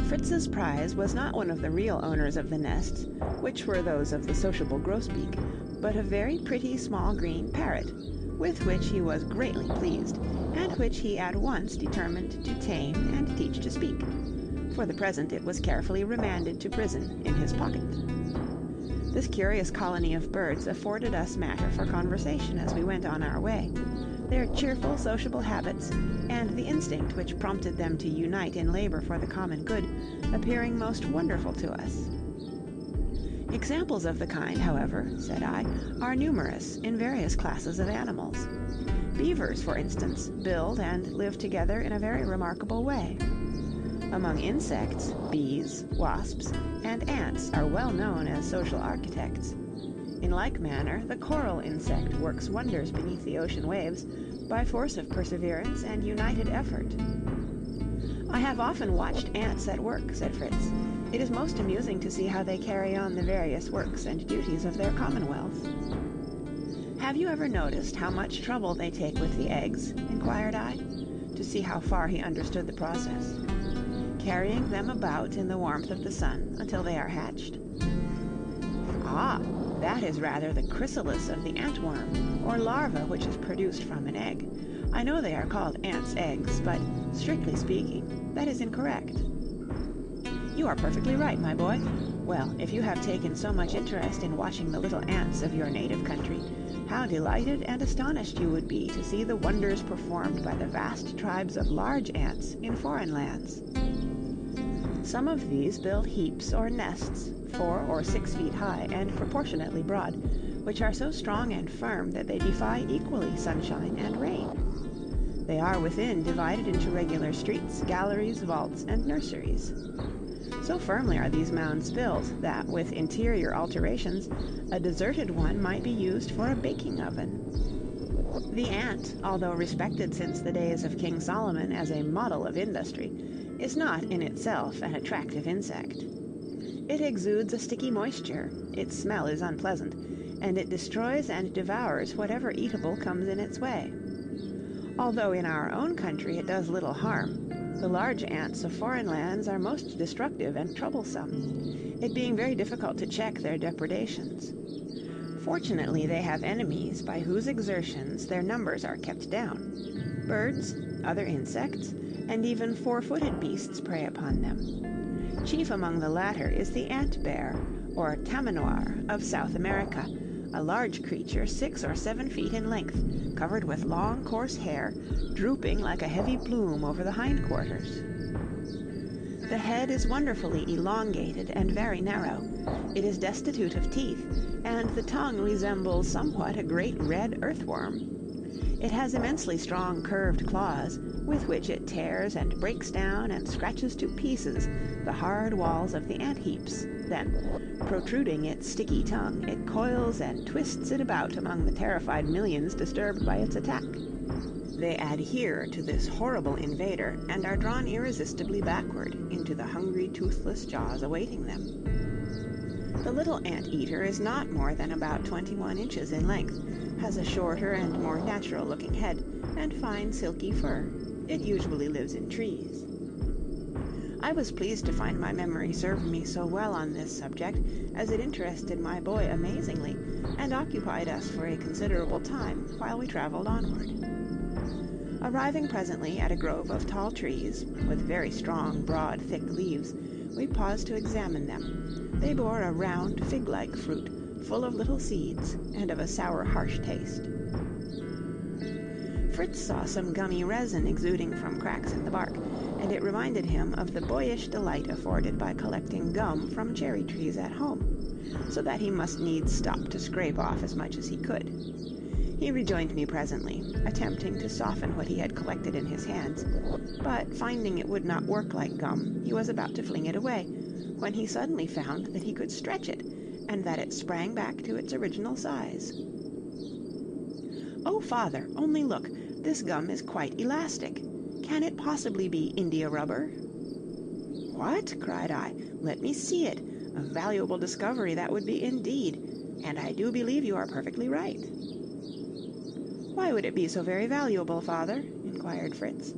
Fritz's prize was not one of the real owners of the nests, which were those of the sociable grosbeak, but a very pretty small green parrot, with which he was greatly pleased, and which he at once determined to tame and teach to speak. For the present it was carefully remanded to prison in his pocket. This curious colony of birds afforded us matter for conversation as we went on our way, their cheerful sociable habits, and the instinct which prompted them to unite in labor for the common good, appearing most wonderful to us. Examples of the kind, however, said I, are numerous in various classes of animals. Beavers, for instance, build and live together in a very remarkable way. Among insects, bees, wasps, and ants are well known as social architects. In like manner, the coral insect works wonders beneath the ocean waves by force of perseverance and united effort. I have often watched ants at work, said Fritz. It is most amusing to see how they carry on the various works and duties of their commonwealth. Have you ever noticed how much trouble they take with the eggs? Inquired I, to see how far he understood the process. Carrying them about in the warmth of the sun until they are hatched. Ah, that is rather the chrysalis of the antworm, or larva which is produced from an egg. I know they are called ants' eggs, but, strictly speaking, that is incorrect. You are perfectly right, my boy. Well, if you have taken so much interest in watching the little ants of your native country, how delighted and astonished you would be to see the wonders performed by the vast tribes of large ants in foreign lands. Some of these build heaps or nests, 4 or 6 feet high and proportionately broad, which are so strong and firm that they defy equally sunshine and rain. They are within divided into regular streets, galleries, vaults, and nurseries. So firmly are these mounds built that, with interior alterations, a deserted one might be used for a baking oven. The ant, although respected since the days of King Solomon as a model of industry, is not in itself an attractive insect. It exudes a sticky moisture, its smell is unpleasant, and it destroys and devours whatever eatable comes in its way. Although in our own country it does little harm, the large ants of foreign lands are most destructive and troublesome, it being very difficult to check their depredations. Fortunately, they have enemies by whose exertions their numbers are kept down. Birds, other insects, and even four-footed beasts prey upon them. Chief among the latter is the ant bear, or tamanoir, of South America, a large creature 6 or 7 feet in length, covered with long, coarse hair, drooping like a heavy plume over the hindquarters. The head is wonderfully elongated and very narrow. It is destitute of teeth, and the tongue resembles somewhat a great red earthworm. It has immensely strong curved claws, with which it tears and breaks down and scratches to pieces the hard walls of the ant heaps. Then, protruding its sticky tongue, it coils and twists it about among the terrified millions disturbed by its attack. They adhere to this horrible invader and are drawn irresistibly backward into the hungry, toothless jaws awaiting them. The little ant-eater is not more than about 21 inches in length, has a shorter and more natural-looking head, and fine silky fur. It usually lives in trees. I was pleased to find my memory served me so well on this subject, as it interested my boy amazingly, and occupied us for a considerable time while we traveled onward. Arriving presently at a grove of tall trees, with very strong, broad, thick leaves, we paused to examine them. They bore a round, fig-like fruit, full of little seeds, and of a sour, harsh taste. Fritz saw some gummy resin exuding from cracks in the bark, and it reminded him of the boyish delight afforded by collecting gum from cherry trees at home, so that he must needs stop to scrape off as much as he could. He rejoined me presently, attempting to soften what he had collected in his hands, but finding it would not work like gum, he was about to fling it away, when he suddenly found that he could stretch it, and that it sprang back to its original size. "Oh, father, only look, this gum is quite elastic. Can it possibly be India rubber?" "What?" cried I. "Let me see it. A valuable discovery that would be indeed, and I do believe you are perfectly right." "Why would it be so very valuable, father?" inquired Fritz.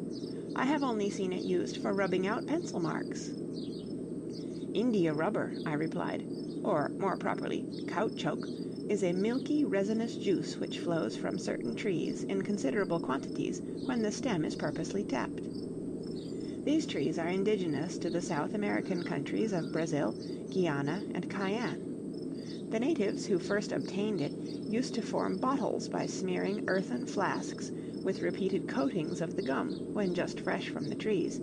"I have only seen it used for rubbing out pencil marks." "India rubber," I replied, or more properly, caoutchouc, is a milky, resinous juice which flows from certain trees in considerable quantities when the stem is purposely tapped. These trees are indigenous to the South American countries of Brazil, Guiana, and Cayenne. The natives who first obtained it used to form bottles by smearing earthen flasks with repeated coatings of the gum when just fresh from the trees,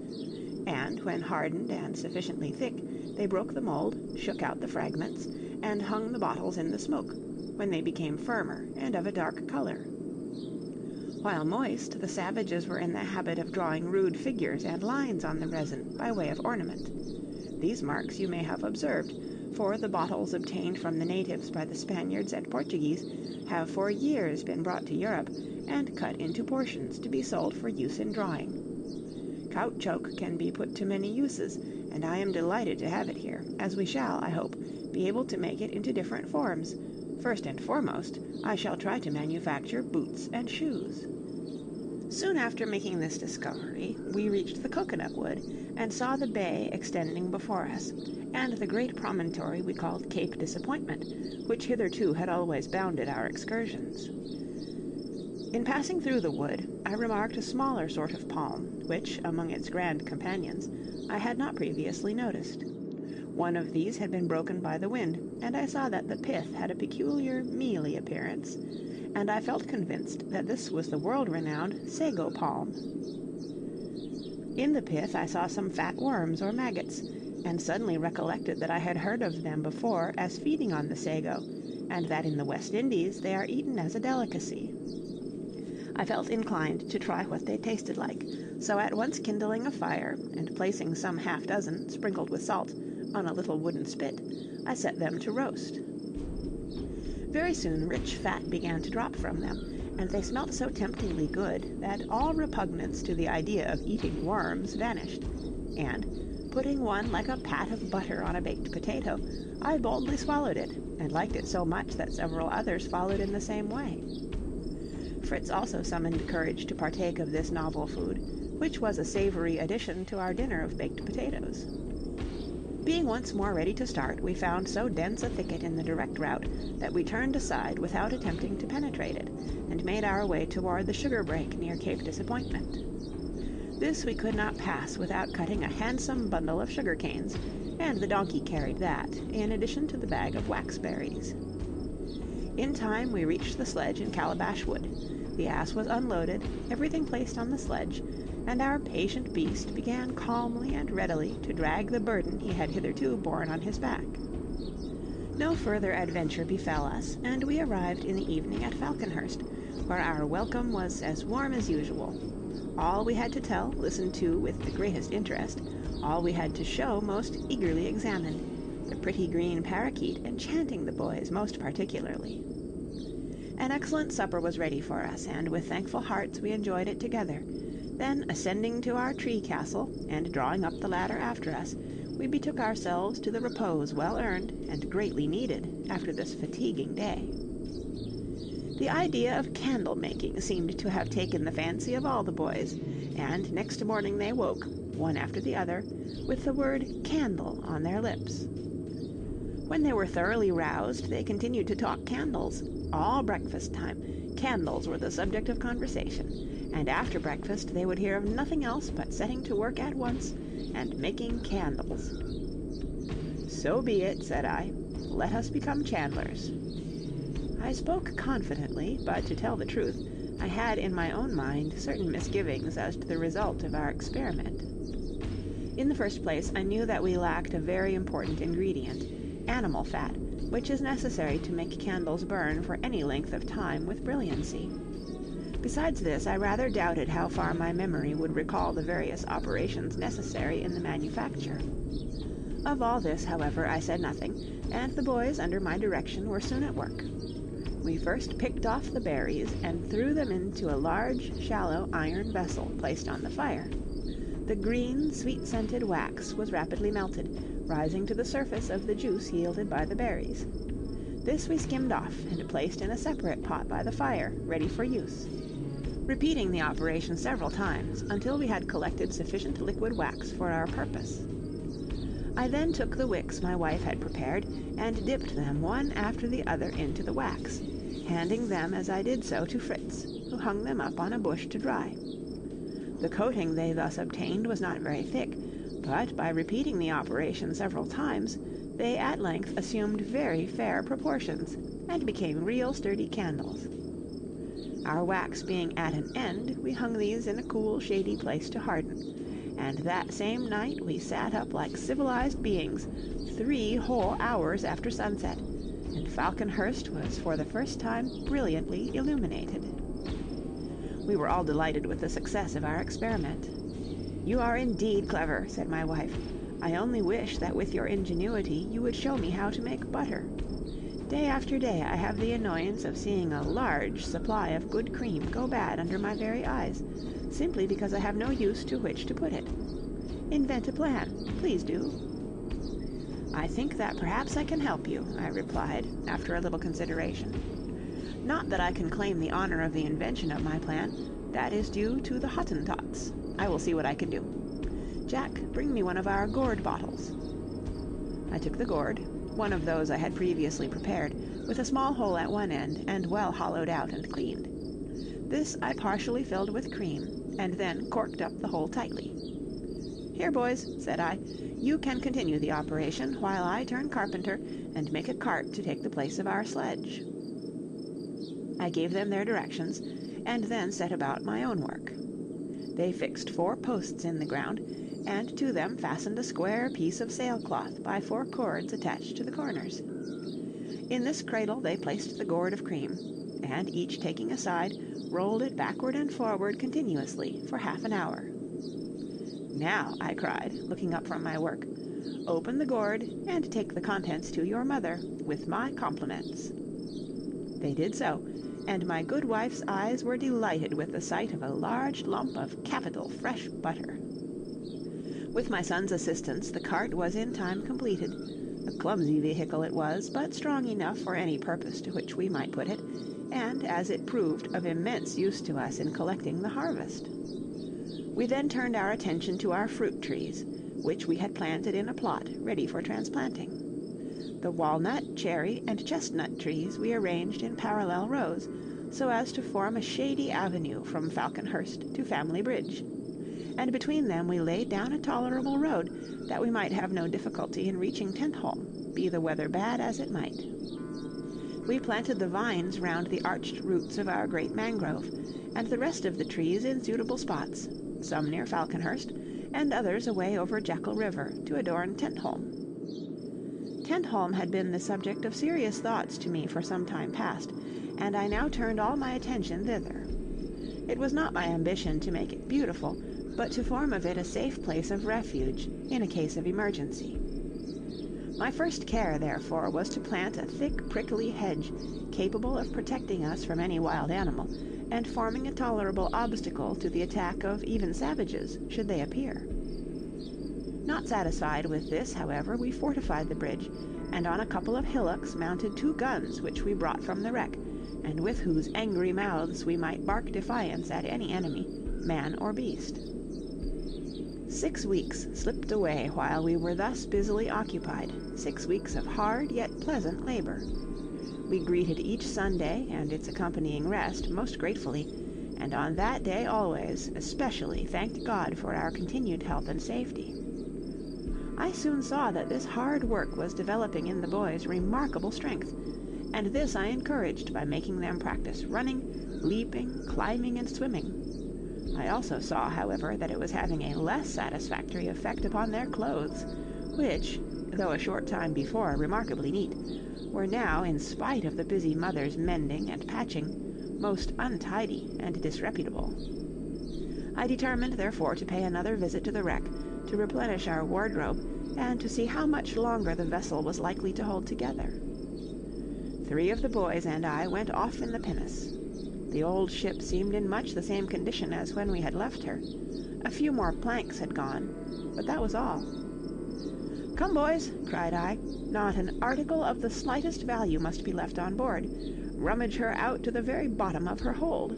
and when hardened and sufficiently thick, they broke the mold, shook out the fragments, and hung the bottles in the smoke, when they became firmer and of a dark color. While moist, the savages were in the habit of drawing rude figures and lines on the resin by way of ornament. These marks you may have observed, for the bottles obtained from the natives by the Spaniards and Portuguese have for years been brought to Europe and cut into portions to be sold for use in drawing. Caoutchouc can be put to many uses, and I am delighted to have it here, as we shall, I hope, be able to make it into different forms. First and foremost, I shall try to manufacture boots and shoes. Soon after making this discovery, we reached the coconut wood, and saw the bay extending before us, and the great promontory we called Cape Disappointment, which hitherto had always bounded our excursions. In passing through the wood, I remarked a smaller sort of palm, which, among its grand companions, I had not previously noticed. One of these had been broken by the wind, and I saw that the pith had a peculiar mealy appearance, and I felt convinced that this was the world-renowned sago palm. In the pith I saw some fat worms or maggots, and suddenly recollected that I had heard of them before as feeding on the sago, and that in the West Indies they are eaten as a delicacy. I felt inclined to try what they tasted like, so at once kindling a fire, and placing some half-dozen, sprinkled with salt, on a little wooden spit, I set them to roast. Very soon rich fat began to drop from them, and they smelt so temptingly good that all repugnance to the idea of eating worms vanished, and, putting one like a pat of butter on a baked potato, I boldly swallowed it, and liked it so much that several others followed in the same way. Fritz also summoned courage to partake of this novel food, which was a savory addition to our dinner of baked potatoes. Being once more ready to start, we found so dense a thicket in the direct route that we turned aside without attempting to penetrate it, and made our way toward the sugar break near Cape Disappointment. This we could not pass without cutting a handsome bundle of sugar canes, and the donkey carried that, in addition to the bag of waxberries. In time we reached the sledge in Calabash Wood. The ass was unloaded, everything placed on the sledge, and our patient beast began calmly and readily to drag the burden he had hitherto borne on his back. No further adventure befell us, and we arrived in the evening at Falconhurst, where our welcome was as warm as usual. All we had to tell, listened to with the greatest interest, all we had to show most eagerly examined, the pretty green parakeet enchanting the boys most particularly. An excellent supper was ready for us, and with thankful hearts we enjoyed it together. Then, ascending to our tree castle, and drawing up the ladder after us, we betook ourselves to the repose well earned and greatly needed after this fatiguing day. The idea of candle-making seemed to have taken the fancy of all the boys, and next morning they woke, one after the other, with the word candle on their lips. When they were thoroughly roused, they continued to talk candles. All breakfast time, candles were the subject of conversation, and after breakfast they would hear of nothing else but setting to work at once and making candles. "So be it," said I. "Let us become chandlers." I spoke confidently, but to tell the truth, I had in my own mind certain misgivings as to the result of our experiment. In the first place, I knew that we lacked a very important ingredient, animal fat, which is necessary to make candles burn for any length of time with brilliancy. Besides this, I rather doubted how far my memory would recall the various operations necessary in the manufacture. Of all this, however, I said nothing, and the boys, under my direction, were soon at work. We first picked off the berries and threw them into a large, shallow iron vessel placed on the fire. The green, sweet-scented wax was rapidly melted, rising to the surface of the juice yielded by the berries. This we skimmed off and placed in a separate pot by the fire, ready for use, repeating the operation several times until we had collected sufficient liquid wax for our purpose. I then took the wicks my wife had prepared and dipped them one after the other into the wax, handing them as I did so to Fritz, who hung them up on a bush to dry. The coating they thus obtained was not very thick, but by repeating the operation several times, they at length assumed very fair proportions, and became real sturdy candles. Our wax being at an end, we hung these in a cool, shady place to harden, and that same night we sat up like civilized beings 3 whole hours after sunset, and Falconhurst was for the first time brilliantly illuminated. We were all delighted with the success of our experiment. "You are indeed clever," said my wife. "I only wish that with your ingenuity you would show me how to make butter. Day after day I have the annoyance of seeing a large supply of good cream go bad under my very eyes, simply because I have no use to which to put it. Invent a plan, please do." "I think that perhaps I can help you," I replied, after a little consideration. "Not that I can claim the honor of the invention of my plan. That is due to the Hottentots. I will see what I can do. Jack, bring me one of our gourd bottles." I took the gourd, one of those I had previously prepared, with a small hole at one end and well hollowed out and cleaned. This I partially filled with cream, and then corked up the hole tightly. "Here, boys," said I, "you can continue the operation, while I turn carpenter and make a cart to take the place of our sledge." I gave them their directions, and then set about my own work. They fixed 4 posts in the ground, and to them fastened a square piece of sailcloth by 4 cords attached to the corners. In this cradle they placed the gourd of cream, and each taking a side, rolled it backward and forward continuously for half an hour. "Now," I cried, looking up from my work, "open the gourd and take the contents to your mother, with my compliments." They did so, and my good wife's eyes were delighted with the sight of a large lump of capital fresh butter. With my son's assistance, the cart was in time completed. A clumsy vehicle it was, but strong enough for any purpose to which we might put it, and, as it proved, of immense use to us in collecting the harvest. We then turned our attention to our fruit trees, which we had planted in a plot ready for transplanting. The walnut, cherry, and chestnut trees we arranged in parallel rows, so as to form a shady avenue from Falconhurst to Family Bridge, and between them we laid down a tolerable road, that we might have no difficulty in reaching Tentholm, be the weather bad as it might. We planted the vines round the arched roots of our great mangrove, and the rest of the trees in suitable spots, some near Falconhurst, and others away over Jackal River, to adorn Tentholm. Tentholm had been the subject of serious thoughts to me for some time past, and I now turned all my attention thither. It was not my ambition to make it beautiful, but to form of it a safe place of refuge in a case of emergency. My first care, therefore, was to plant a thick prickly hedge, capable of protecting us from any wild animal, and forming a tolerable obstacle to the attack of even savages, should they appear. Not satisfied with this, however, we fortified the bridge, and on a couple of hillocks mounted 2 guns which we brought from the wreck, and with whose angry mouths we might bark defiance at any enemy, man or beast. 6 weeks slipped away while we were thus busily occupied, 6 weeks of hard yet pleasant labor. We greeted each Sunday and its accompanying rest most gratefully, and on that day always especially thanked God for our continued health and safety. I soon saw that this hard work was developing in the boys remarkable strength, and this I encouraged by making them practice running, leaping, climbing, and swimming. I also saw, however, that it was having a less satisfactory effect upon their clothes, which, though a short time before remarkably neat, were now, in spite of the busy mother's mending and patching, most untidy and disreputable. I determined, therefore, to pay another visit to the wreck, to replenish our wardrobe, and to see how much longer the vessel was likely to hold together. 3 of the boys and I went off in the pinnace. The old ship seemed in much the same condition as when we had left her. A few more planks had gone, but that was all. "Come, boys," cried I, "not an article of the slightest value must be left on board. Rummage her out to the very bottom of her hold."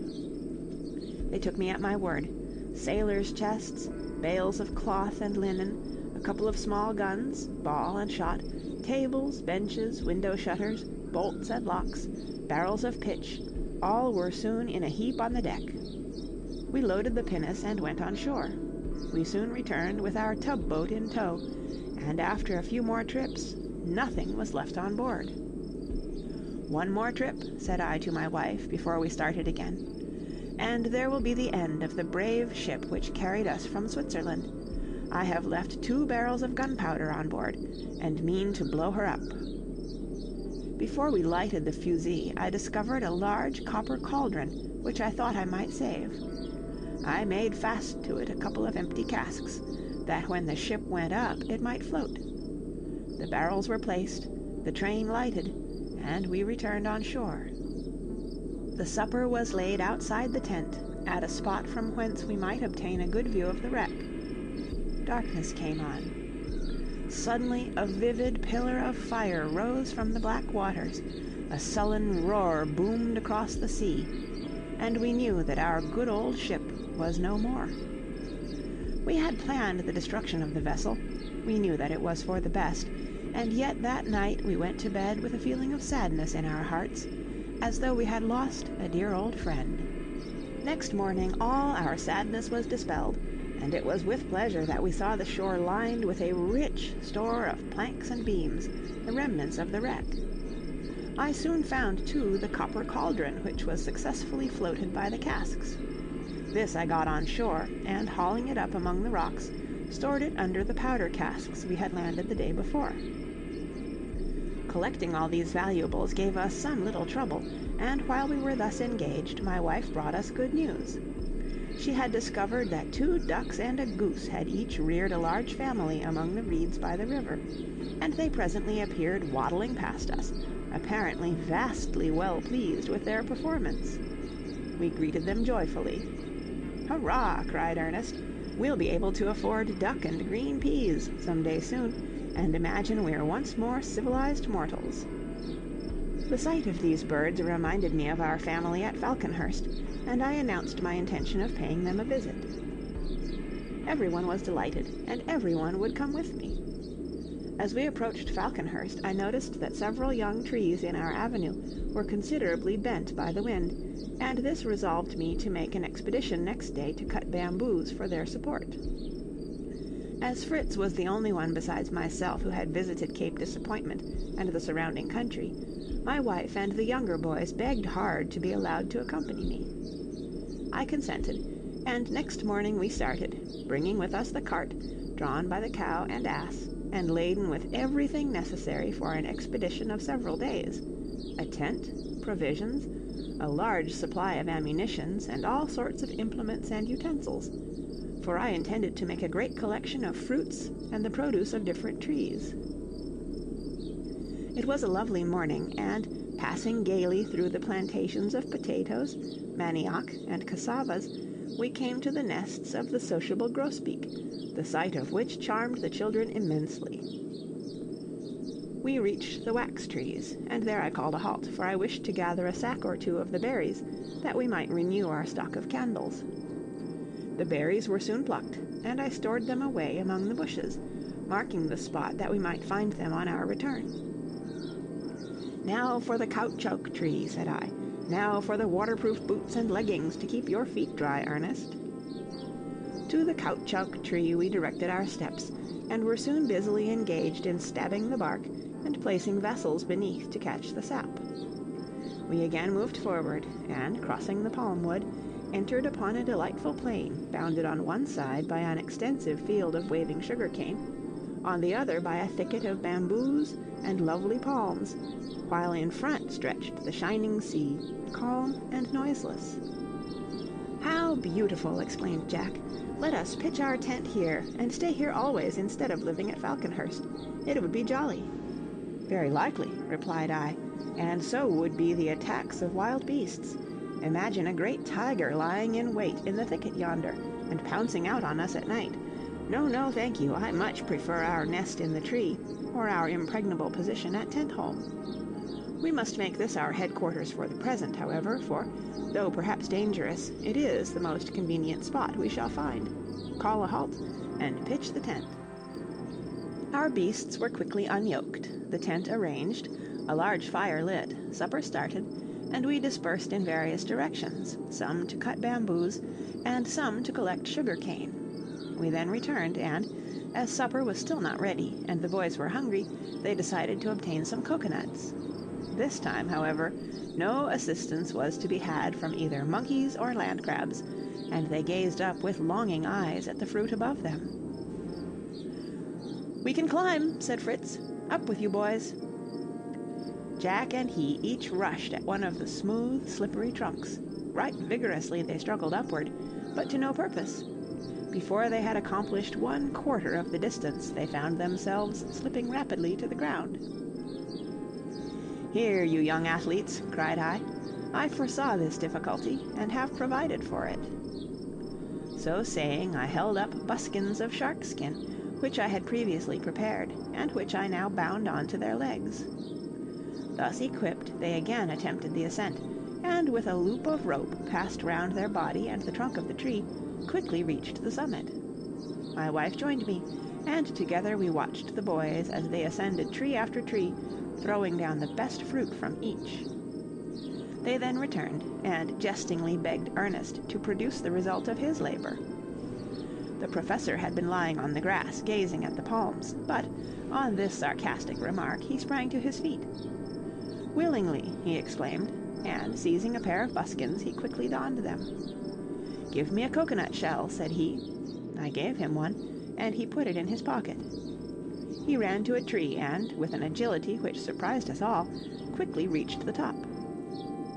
They took me at my word. Sailors' chests, bales of cloth and linen, a couple of small guns, ball and shot, tables, benches, window shutters, bolts and locks, barrels of pitch, all were soon in a heap on the deck. We loaded the pinnace and went on shore. We soon returned with our tub-boat in tow, and after a few more trips, nothing was left on board. "One more trip," said I to my wife before we started again, "and there will be the end of the brave ship which carried us from Switzerland. I have left 2 barrels of gunpowder on board, and mean to blow her up." Before we lighted the fusee, I discovered a large copper cauldron, which I thought I might save. I made fast to it a couple of empty casks, that when the ship went up it might float. The barrels were placed, the train lighted, and we returned on shore. The supper was laid outside the tent, at a spot from whence we might obtain a good view of the wreck. Darkness came on. Suddenly a vivid pillar of fire rose from the black waters, a sullen roar boomed across the sea, and we knew that our good old ship was no more. We had planned the destruction of the vessel, we knew that it was for the best, and yet that night we went to bed with a feeling of sadness in our hearts, as though we had lost a dear old friend. Next morning all our sadness was dispelled, and it was with pleasure that we saw the shore lined with a rich store of planks and beams, the remnants of the wreck. I soon found, too, the copper cauldron, which was successfully floated by the casks. This I got on shore, and hauling it up among the rocks, stored it under the powder casks we had landed the day before. Collecting all these valuables gave us some little trouble, and while we were thus engaged, my wife brought us good news. She had discovered that 2 ducks and a goose had each reared a large family among the reeds by the river, and they presently appeared waddling past us, apparently vastly well pleased with their performance. We greeted them joyfully. "Hurrah!" cried Ernest. "We'll be able to afford duck and green peas some day soon, and imagine we're once more civilized mortals." The sight of these birds reminded me of our family at Falconhurst, and I announced my intention of paying them a visit. Everyone was delighted, and everyone would come with me. As we approached Falconhurst, I noticed that several young trees in our avenue were considerably bent by the wind, and this resolved me to make an expedition next day to cut bamboos for their support. As Fritz was the only one besides myself who had visited Cape Disappointment and the surrounding country, my wife and the younger boys begged hard to be allowed to accompany me. I consented, and next morning we started, bringing with us the cart, drawn by the cow and ass, and laden with everything necessary for an expedition of several days: a tent, provisions, a large supply of ammunitions, and all sorts of implements and utensils, for I intended to make a great collection of fruits and the produce of different trees. It was a lovely morning, and, passing gaily through the plantations of potatoes, manioc, and cassavas, we came to the nests of the sociable grosbeak, the sight of which charmed the children immensely. We reached the wax trees, and there I called a halt, for I wished to gather a sack or two of the berries, that we might renew our stock of candles. The berries were soon plucked, and I stored them away among the bushes, marking the spot that we might find them on our return. "Now for the caoutchouc tree," said I. "Now for the waterproof boots and leggings to keep your feet dry, Ernest." To the caoutchouc tree we directed our steps, and were soon busily engaged in stabbing the bark and placing vessels beneath to catch the sap. We again moved forward, and, crossing the palm-wood, entered upon a delightful plain, bounded on one side by an extensive field of waving sugar-cane, on the other by a thicket of bamboos and lovely palms, while in front stretched the shining sea, calm and noiseless. "How beautiful!" exclaimed Jack. "Let us pitch our tent here, and stay here always instead of living at Falconhurst. It would be jolly." "Very likely," replied I, "and so would be the attacks of wild beasts. Imagine a great tiger lying in wait in the thicket yonder, and pouncing out on us at night. No, no, thank you, I much prefer our nest in the tree, or our impregnable position at Tentholm. We must make this our headquarters for the present, however, for, though perhaps dangerous, it is the most convenient spot we shall find. Call a halt, and pitch the tent." Our beasts were quickly unyoked, the tent arranged, a large fire lit, supper started, and we dispersed in various directions, some to cut bamboos, and some to collect sugar-cane. We then returned, and, as supper was still not ready, and the boys were hungry, they decided to obtain some cocoanuts. This time, however, no assistance was to be had from either monkeys or land crabs, and they gazed up with longing eyes at the fruit above them. "We can climb," said Fritz. "Up with you, boys." Jack and he each rushed at one of the smooth, slippery trunks. Right vigorously they struggled upward, but to no purpose. Before they had accomplished 1/4 of the distance, they found themselves slipping rapidly to the ground. "Here, you young athletes," cried I. "I foresaw this difficulty, and have provided for it." So saying, I held up buskins of shark skin, which I had previously prepared, and which I now bound on to their legs. Thus equipped, they again attempted the ascent, and with a loop of rope passed round their body and the trunk of the tree, quickly reached the summit. My wife joined me, and together we watched the boys as they ascended tree after tree, throwing down the best fruit from each. They then returned, and jestingly begged Ernest to produce the result of his labor. The professor had been lying on the grass, gazing at the palms, but, on this sarcastic remark, he sprang to his feet. "Willingly," he exclaimed, and, seizing a pair of buskins, he quickly donned them. "Give me a coconut shell," said he. I gave him one, and he put it in his pocket. He ran to a tree, and, with an agility which surprised us all, quickly reached the top.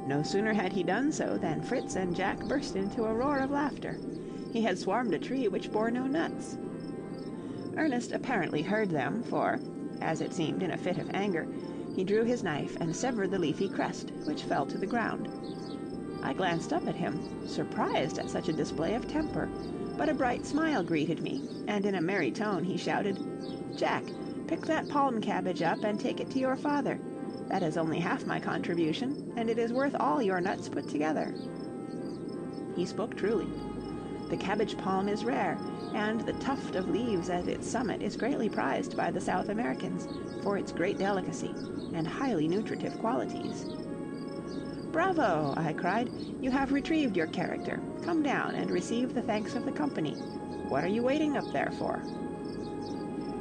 No sooner had he done so than Fritz and Jack burst into a roar of laughter. He had swarmed a tree which bore no nuts. Ernest apparently heard them, for, as it seemed in a fit of anger, He drew his knife and severed the leafy crest, which fell to the ground. I glanced up at him, surprised at such a display of temper, but a bright smile greeted me, and in a merry tone he shouted, "Jack, pick that palm cabbage up and take it to your father. That is only half my contribution, and it is worth all your nuts put together." He spoke truly. The cabbage palm is rare, and the tuft of leaves at its summit is greatly prized by the South Americans for its great delicacy and highly nutritive qualities. "Bravo!" I cried. "You have retrieved your character. Come down and receive the thanks of the company. What are you waiting up there for?"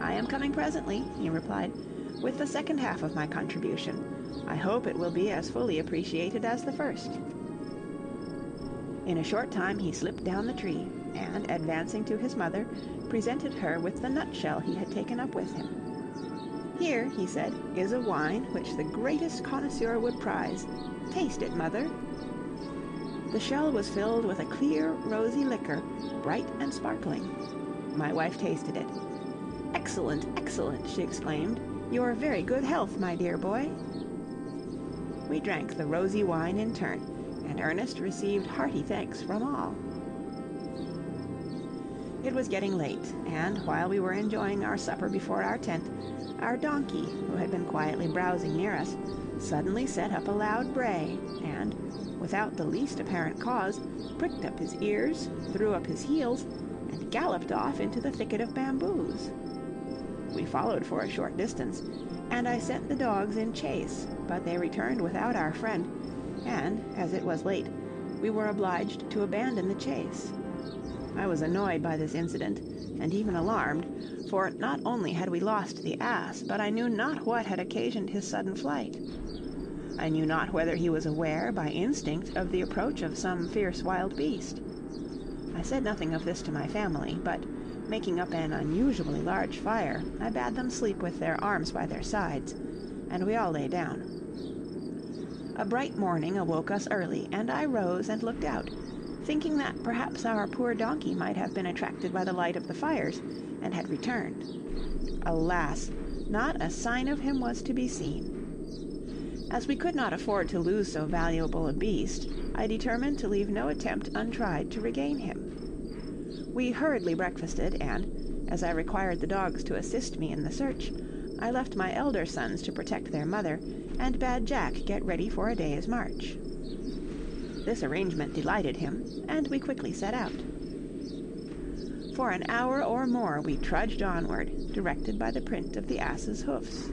"I am coming presently," he replied, "with the second half of my contribution. I hope it will be as fully appreciated as the first." In a short time he slipped down the tree, and, advancing to his mother, presented her with the nutshell he had taken up with him. "Here," he said, "is a wine which the greatest connoisseur would prize. Taste it, mother." The shell was filled with a clear, rosy liquor, bright and sparkling. My wife tasted it. "Excellent, excellent!" she exclaimed. "Your very good health, my dear boy." We drank the rosy wine in turn, and Ernest received hearty thanks from all. It was getting late, and while we were enjoying our supper before our tent, our donkey, who had been quietly browsing near us, suddenly set up a loud bray, and, without the least apparent cause, pricked up his ears, threw up his heels, and galloped off into the thicket of bamboos. We followed for a short distance, and I sent the dogs in chase, but they returned without our friend, and, as it was late, we were obliged to abandon the chase. I was annoyed by this incident, and even alarmed, for not only had we lost the ass, but I knew not what had occasioned his sudden flight. I knew not whether he was aware, by instinct, of the approach of some fierce wild beast. I said nothing of this to my family, but, making up an unusually large fire, I bade them sleep with their arms by their sides, and we all lay down. A bright morning awoke us early, and I rose and looked out, thinking that perhaps our poor donkey might have been attracted by the light of the fires, and had returned. Alas! Not a sign of him was to be seen. As we could not afford to lose so valuable a beast, I determined to leave no attempt untried to regain him. We hurriedly breakfasted, and, as I required the dogs to assist me in the search, I left my elder sons to protect their mother, and bade Jack get ready for a day's march. This arrangement delighted him, and we quickly set out. For an hour or more we trudged onward, directed by the print of the ass's hoofs.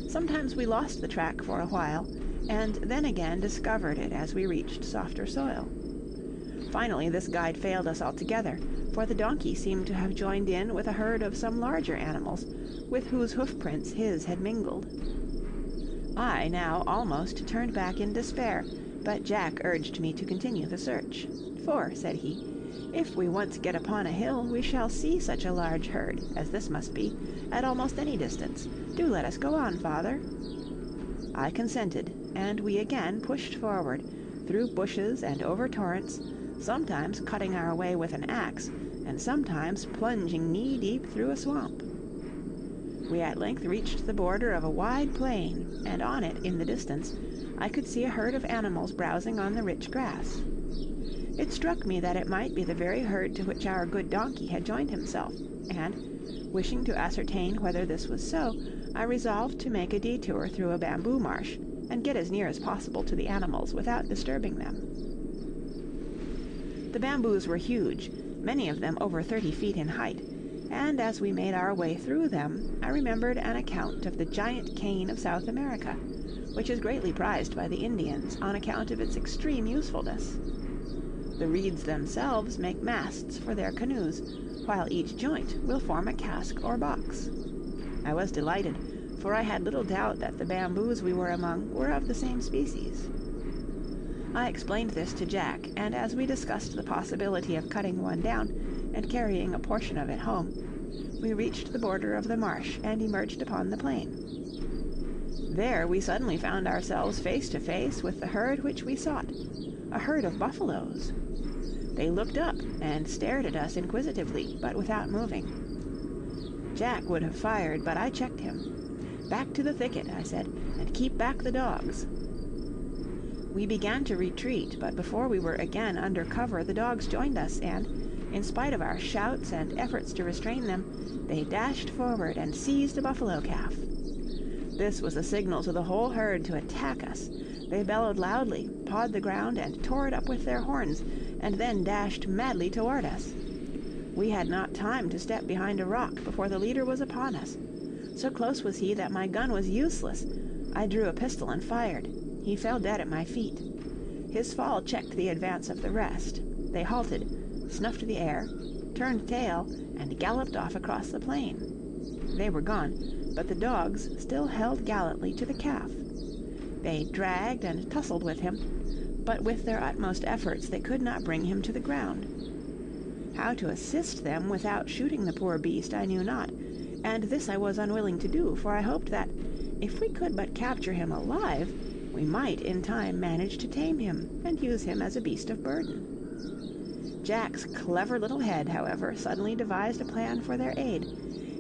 Sometimes we lost the track for a while, and then again discovered it as we reached softer soil. Finally this guide failed us altogether, for the donkey seemed to have joined in with a herd of some larger animals, with whose hoof prints his had mingled. I now almost turned back in despair, but Jack urged me to continue the search. "For," said he, "if we once get upon a hill, we shall see such a large herd, as this must be, at almost any distance. Do let us go on, father." I consented, and we again pushed forward, through bushes and over torrents, sometimes cutting our way with an axe, and sometimes plunging knee-deep through a swamp. We at length reached the border of a wide plain, and on it, in the distance, I could see a herd of animals browsing on the rich grass. It struck me that it might be the very herd to which our good donkey had joined himself, and, wishing to ascertain whether this was so, I resolved to make a detour through a bamboo marsh, and get as near as possible to the animals without disturbing them. The bamboos were huge, many of them over 30 feet in height, and as we made our way through them, I remembered an account of the giant cane of South America, which is greatly prized by the Indians on account of its extreme usefulness. The reeds themselves make masts for their canoes, while each joint will form a cask or box. I was delighted, for I had little doubt that the bamboos we were among were of the same species. I explained this to Jack, and as we discussed the possibility of cutting one down and carrying a portion of it home, we reached the border of the marsh and emerged upon the plain. There we suddenly found ourselves face to face with the herd which we sought, a herd of buffaloes. They looked up and stared at us inquisitively, but without moving. Jack would have fired, but I checked him. "Back to the thicket," I said, "and keep back the dogs." We began to retreat, but before we were again under cover the dogs joined us, and, in spite of our shouts and efforts to restrain them, they dashed forward and seized a buffalo calf. This was a signal to the whole herd to attack us. They bellowed loudly, pawed the ground, and tore it up with their horns, and then dashed madly toward us. We had not time to step behind a rock before the leader was upon us. So close was he that my gun was useless. I drew a pistol and fired. He fell dead at my feet. His fall checked the advance of the rest. They halted, snuffed the air, turned tail, and galloped off across the plain. They were gone, but the dogs still held gallantly to the calf. They dragged and tussled with him, but with their utmost efforts they could not bring him to the ground. How to assist them without shooting the poor beast I knew not, and this I was unwilling to do, for I hoped that, if we could but capture him alive, we might in time manage to tame him and use him as a beast of burden. Jack's clever little head, however, suddenly devised a plan for their aid,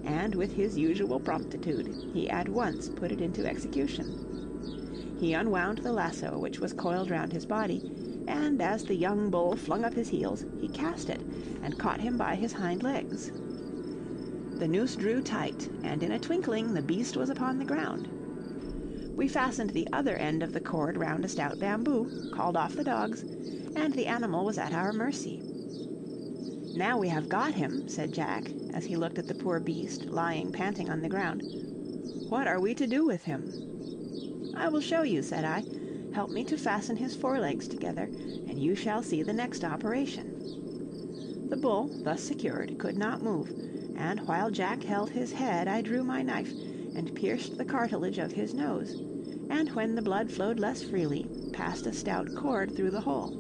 and with his usual promptitude he at once put it into execution. He unwound the lasso which was coiled round his body, and as the young bull flung up his heels, he cast it and caught him by his hind legs. The noose drew tight, and in a twinkling the beast was upon the ground. We fastened the other end of the cord round a stout bamboo, called off the dogs, and the animal was at our mercy. "Now we have got him," said Jack, as he looked at the poor beast lying panting on the ground. "What are we to do with him?" "I will show you," said I. "Help me to fasten his forelegs together, and you shall see the next operation." The bull, thus secured, could not move, and while Jack held his head I drew my knife and pierced the cartilage of his nose, and when the blood flowed less freely, passed a stout cord through the hole.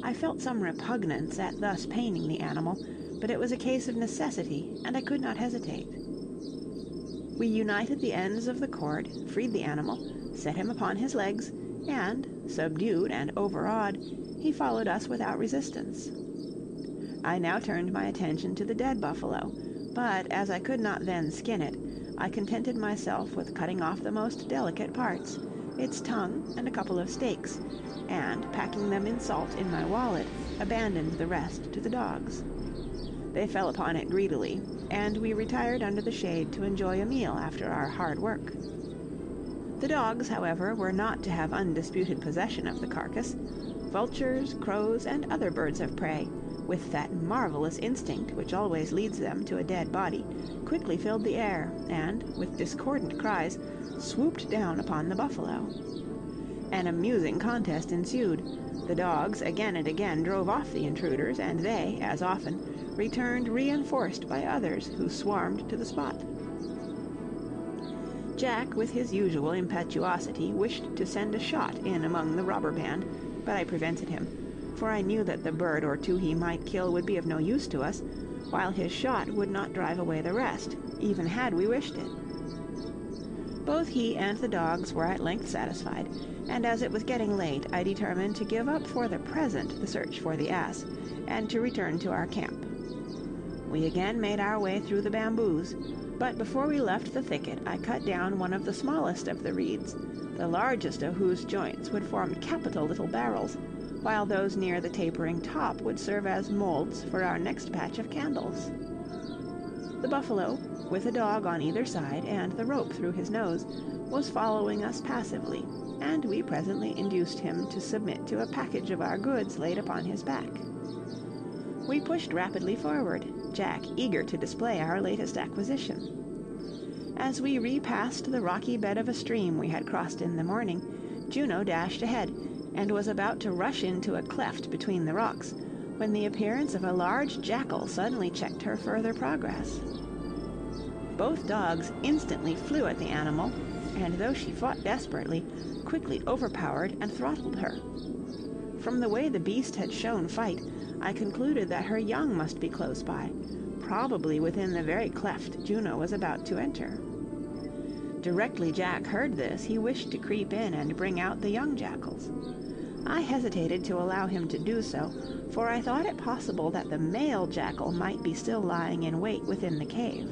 I felt some repugnance at thus paining the animal, but it was a case of necessity, and I could not hesitate. We united the ends of the cord, freed the animal, set him upon his legs, and, subdued and overawed, he followed us without resistance. I now turned my attention to the dead buffalo, but as I could not then skin it, I contented myself with cutting off the most delicate parts, its tongue and a couple of steaks, and, packing them in salt in my wallet, abandoned the rest to the dogs. They fell upon it greedily, and we retired under the shade to enjoy a meal after our hard work. The dogs, however, were not to have undisputed possession of the carcass. Vultures, crows, and other birds of prey, with that marvelous instinct which always leads them to a dead body, quickly filled the air, and, with discordant cries, swooped down upon the buffalo. An amusing contest ensued. The dogs again and again drove off the intruders, and they, as often, returned reinforced by others who swarmed to the spot. Jack, with his usual impetuosity, wished to send a shot in among the robber band, but I prevented him, for I knew that the bird or two he might kill would be of no use to us, while his shot would not drive away the rest, even had we wished it. Both he and the dogs were at length satisfied, and as it was getting late, I determined to give up for the present the search for the ass, and to return to our camp. We again made our way through the bamboos, but before we left the thicket I cut down one of the smallest of the reeds, the largest of whose joints would form capital little barrels, while those near the tapering top would serve as molds for our next patch of candles. The buffalo, with a dog on either side and the rope through his nose, was following us passively, and we presently induced him to submit to a package of our goods laid upon his back. We pushed rapidly forward, Jack eager to display our latest acquisition. As we repassed the rocky bed of a stream we had crossed in the morning, Juno dashed ahead, and was about to rush into a cleft between the rocks, when the appearance of a large jackal suddenly checked her further progress. Both dogs instantly flew at the animal, and though she fought desperately, quickly overpowered and throttled her. From the way the beast had shown fight, I concluded that her young must be close by, probably within the very cleft Juno was about to enter. Directly Jack heard this, he wished to creep in and bring out the young jackals. I hesitated to allow him to do so, for I thought it possible that the male jackal might be still lying in wait within the cave.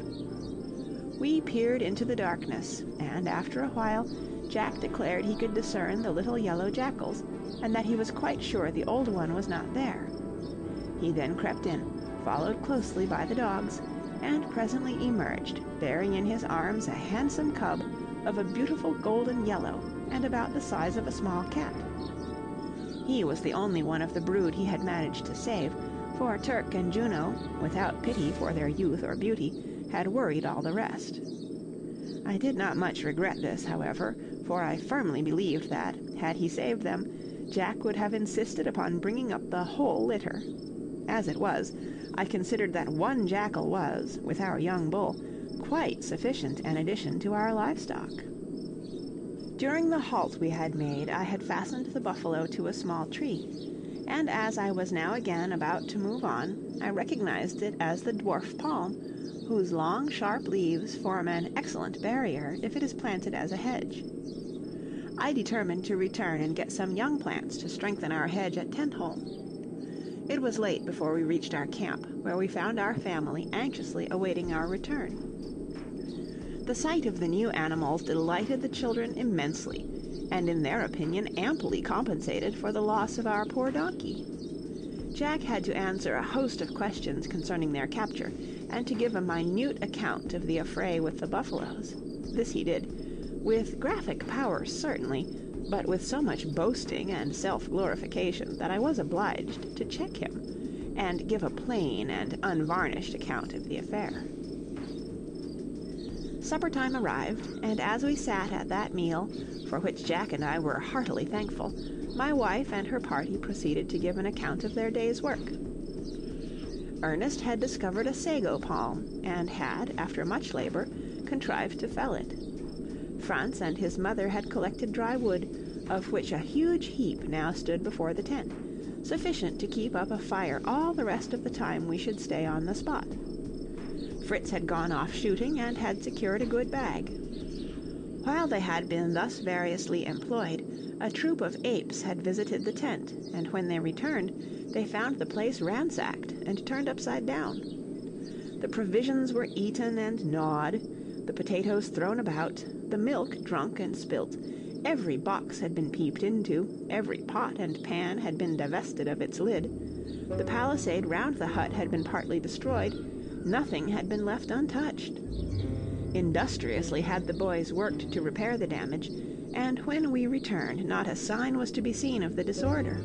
We peered into the darkness, and after a while Jack declared he could discern the little yellow jackals, and that he was quite sure the old one was not there. He then crept in, followed closely by the dogs, and presently emerged, bearing in his arms a handsome cub of a beautiful golden yellow and about the size of a small cat. He was the only one of the brood he had managed to save, for Turk and Juno, without pity for their youth or beauty, had worried all the rest. I did not much regret this, however, for I firmly believed that, had he saved them, Jack would have insisted upon bringing up the whole litter. As it was, I considered that one jackal was, with our young bull, quite sufficient an addition to our livestock. During the halt we had made, I had fastened the buffalo to a small tree, and as I was now again about to move on, I recognized it as the dwarf palm, whose long, sharp leaves form an excellent barrier if it is planted as a hedge. I determined to return and get some young plants to strengthen our hedge at Tentholm. It was late before we reached our camp, where we found our family anxiously awaiting our return. The sight of the new animals delighted the children immensely, and in their opinion amply compensated for the loss of our poor donkey. Jack had to answer a host of questions concerning their capture, and to give a minute account of the affray with the buffaloes. This he did, with graphic power certainly, but with so much boasting and self-glorification that I was obliged to check him, and give a plain and unvarnished account of the affair. Supper time arrived, and as we sat at that meal, for which Jack and I were heartily thankful, my wife and her party proceeded to give an account of their day's work. Ernest had discovered a sago palm, and had, after much labor, contrived to fell it. Franz and his mother had collected dry wood, of which a huge heap now stood before the tent, sufficient to keep up a fire all the rest of the time we should stay on the spot. Fritz had gone off shooting and had secured a good bag. While they had been thus variously employed, a troop of apes had visited the tent, and when they returned, they found the place ransacked and turned upside down. The provisions were eaten and gnawed, the potatoes thrown about, the milk drunk and spilt, every box had been peeped into, every pot and pan had been divested of its lid, the palisade round the hut had been partly destroyed, nothing had been left untouched. Industriously had the boys worked to repair the damage, and when we returned not a sign was to be seen of the disorder.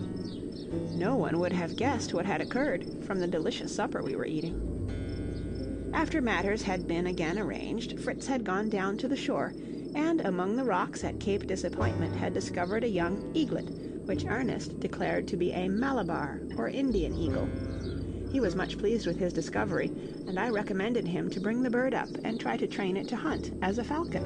No one would have guessed what had occurred from the delicious supper we were eating. After matters had been again arranged, Fritz had gone down to the shore, and among the rocks at Cape Disappointment had discovered a young eaglet, which Ernest declared to be a Malabar, or Indian eagle. He was much pleased with his discovery, and I recommended him to bring the bird up and try to train it to hunt as a falcon.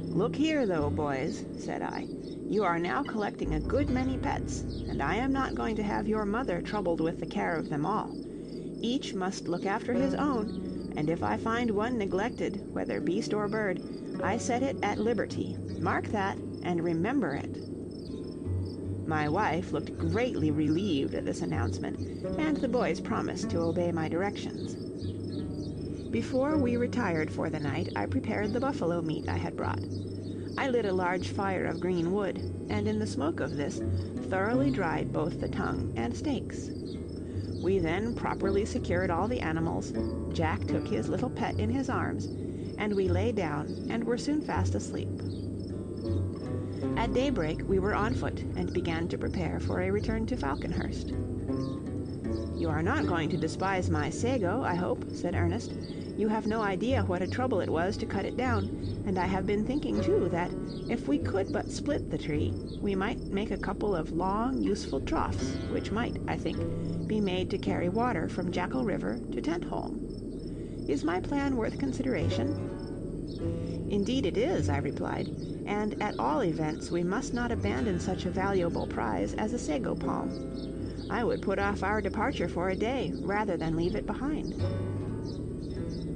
"Look here, though, boys," said I. "You are now collecting a good many pets, and I am not going to have your mother troubled with the care of them all. Each must look after his own, and if I find one neglected, whether beast or bird, I set it at liberty. Mark that, and remember it." My wife looked greatly relieved at this announcement, and the boys promised to obey my directions. Before we retired for the night, I prepared the buffalo meat I had brought. I lit a large fire of green wood, and in the smoke of this, thoroughly dried both the tongue and steaks. We then properly secured all the animals, Jack took his little pet in his arms, and we lay down and were soon fast asleep. At daybreak we were on foot, and began to prepare for a return to Falconhurst. "You are not going to despise my sago, I hope," said Ernest. "You have no idea what a trouble it was to cut it down, and I have been thinking, too, that if we could but split the tree, we might make a couple of long, useful troughs, which might, I think, be made to carry water from Jackal River to Tentholm. Is my plan worth consideration?" "Indeed it is," I replied, "and at all events we must not abandon such a valuable prize as a sago palm. I would put off our departure for a day rather than leave it behind."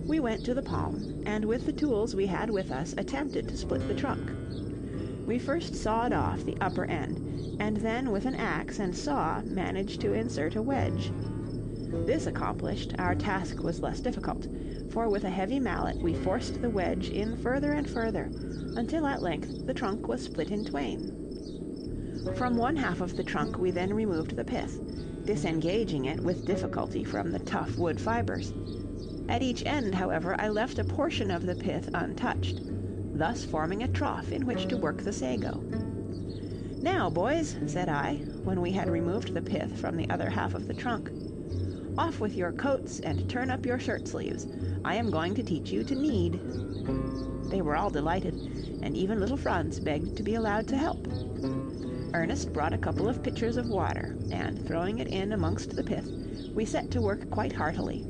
We went to the palm, and with the tools we had with us attempted to split the trunk. We first sawed off the upper end, and then with an axe and saw managed to insert a wedge. This accomplished, our task was less difficult, for with a heavy mallet we forced the wedge in further and further, until at length the trunk was split in twain. From one half of the trunk we then removed the pith, disengaging it with difficulty from the tough wood fibers. At each end, however, I left a portion of the pith untouched, thus forming a trough in which to work the sago. "Now, boys," said I, when we had removed the pith from the other half of the trunk, "off with your coats and turn up your shirt sleeves. I am going to teach you to knead." They were all delighted, and even little Franz begged to be allowed to help. Ernest brought a couple of pitchers of water, and throwing it in amongst the pith, we set to work quite heartily.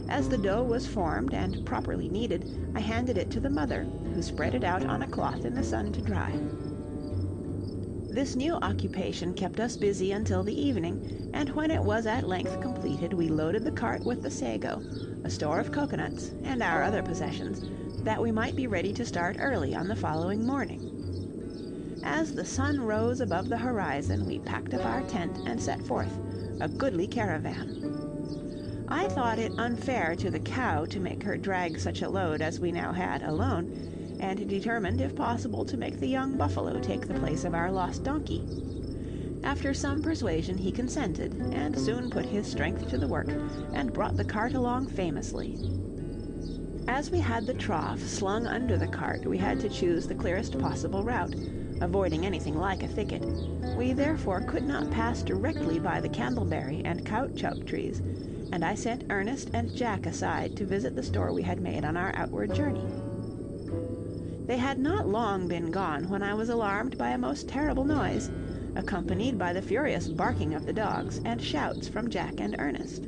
As the dough was formed and properly kneaded, I handed it to the mother, who spread it out on a cloth in the sun to dry. This new occupation kept us busy until the evening, and when it was at length completed, we loaded the cart with the sago, a store of coconuts, and our other possessions, that we might be ready to start early on the following morning. As the sun rose above the horizon, we packed up our tent and set forth, a goodly caravan. I thought it unfair to the cow to make her drag such a load as we now had alone, and determined, if possible, to make the young buffalo take the place of our lost donkey. After some persuasion he consented, and soon put his strength to the work, and brought the cart along famously. As we had the trough slung under the cart, we had to choose the clearest possible route, avoiding anything like a thicket. We therefore could not pass directly by the candleberry and caoutchouc trees, and I sent Ernest and Jack aside to visit the store we had made on our outward journey. They had not long been gone when I was alarmed by a most terrible noise, accompanied by the furious barking of the dogs and shouts from Jack and Ernest.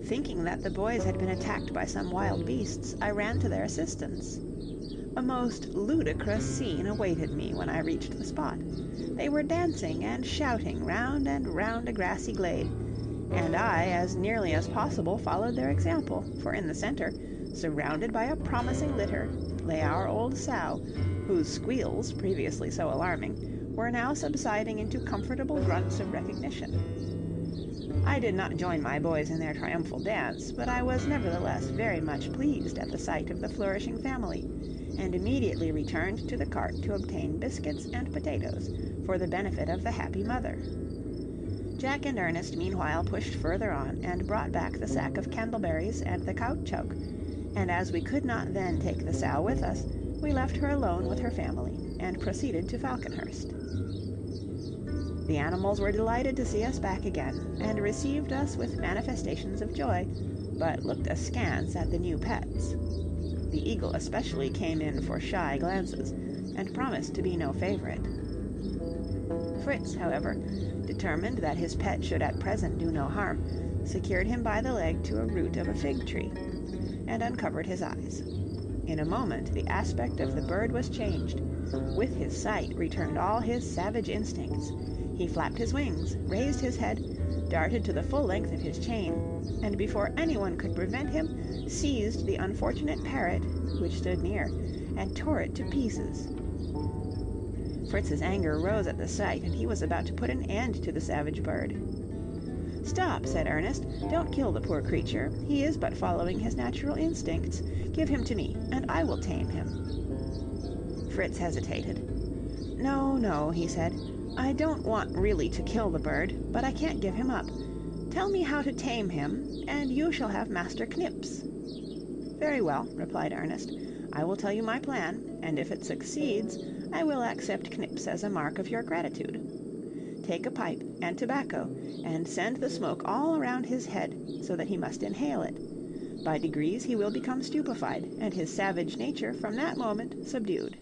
Thinking that the boys had been attacked by some wild beasts, I ran to their assistance. A most ludicrous scene awaited me when I reached the spot. They were dancing and shouting round and round a grassy glade, and I, as nearly as possible, followed their example, for in the center, surrounded by a promising litter, lay our old sow, whose squeals, previously so alarming, were now subsiding into comfortable grunts of recognition. I did not join my boys in their triumphal dance, but I was nevertheless very much pleased at the sight of the flourishing family, and immediately returned to the cart to obtain biscuits and potatoes for the benefit of the happy mother. Jack and Ernest meanwhile pushed further on, and brought back the sack of candleberries and the caoutchouc, and as we could not then take the sow with us, we left her alone with her family, and proceeded to Falconhurst. The animals were delighted to see us back again, and received us with manifestations of joy, but looked askance at the new pets. The eagle especially came in for shy glances, and promised to be no favorite. Fritz, however, determined that his pet should at present do no harm, secured him by the leg to a root of a fig tree, and uncovered his eyes. In a moment the aspect of the bird was changed. With his sight returned all his savage instincts. He flapped his wings, raised his head, darted to the full length of his chain, and before anyone could prevent him, seized the unfortunate parrot, which stood near, and tore it to pieces. Fritz's anger rose at the sight, and he was about to put an end to the savage bird. "Stop," said Ernest. "Don't kill the poor creature. He is but following his natural instincts. Give him to me, and I will tame him." Fritz hesitated. No," he said. "I don't want really to kill the bird, but I can't give him up. Tell me how to tame him, and you shall have Master Knips." "Very well," replied Ernest. "I will tell you my plan, and if it succeeds, I will accept Knips as a mark of your gratitude. Take a pipe and tobacco, and send the smoke all around his head, so that he must inhale it. By degrees he will become stupefied, and his savage nature from that moment subdued."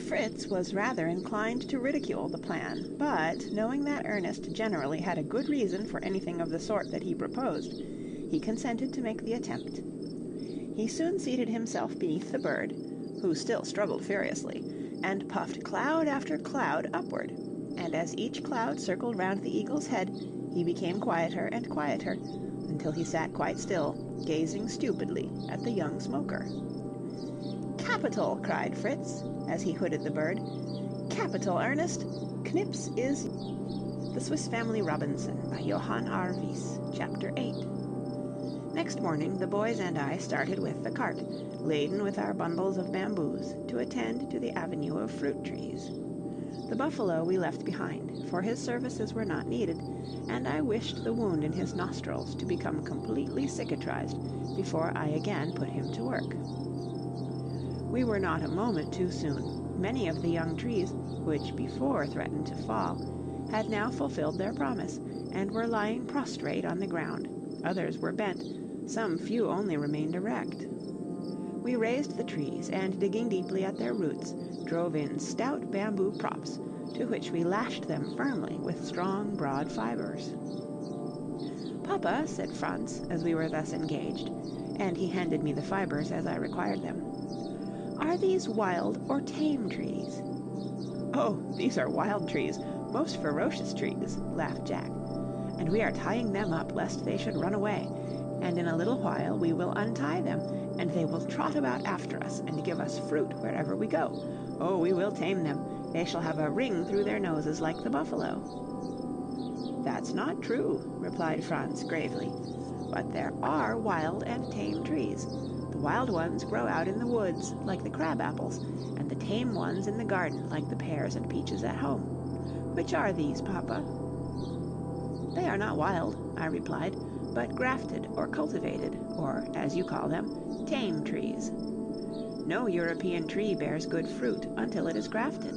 Fritz was rather inclined to ridicule the plan, but, knowing that Ernest generally had a good reason for anything of the sort that he proposed, he consented to make the attempt. He soon seated himself beneath the bird, who still struggled furiously, and puffed cloud after cloud upward, and as each cloud circled round the eagle's head, he became quieter and quieter, until he sat quite still, gazing stupidly at the young smoker. "Capital!" cried Fritz, as he hooded the bird. "Capital, Ernest! Knips is..." The Swiss Family Robinson by Johann R. Wyss, Chapter 8. Next morning the boys and I started with the cart, laden with our bundles of bamboos, to attend to the avenue of fruit trees. The buffalo we left behind, for his services were not needed, and I wished the wound in his nostrils to become completely cicatrized before I again put him to work. We were not a moment too soon. Many of the young trees, which before threatened to fall, had now fulfilled their promise, and were lying prostrate on the ground. Others were bent, some few only remained erect. We raised the trees, and digging deeply at their roots, drove in stout bamboo props, to which we lashed them firmly with strong, broad fibers. "Papa," said Franz, as we were thus engaged, and he handed me the fibers as I required them, "are these wild or tame trees?" "Oh, these are wild trees, most ferocious trees," laughed Jack, "and we are tying them up lest they should run away, and in a little while we will untie them, and they will trot about after us and give us fruit wherever we go. Oh, we will tame them. They shall have a ring through their noses like the buffalo." "That's not true," replied Franz gravely, "but there are wild and tame trees. The wild ones grow out in the woods, like the crab apples, and the tame ones in the garden, like the pears and peaches at home. Which are these, Papa?" "They are not wild," I replied, "but grafted or cultivated, or, as you call them, tame trees. No European tree bears good fruit until it is grafted."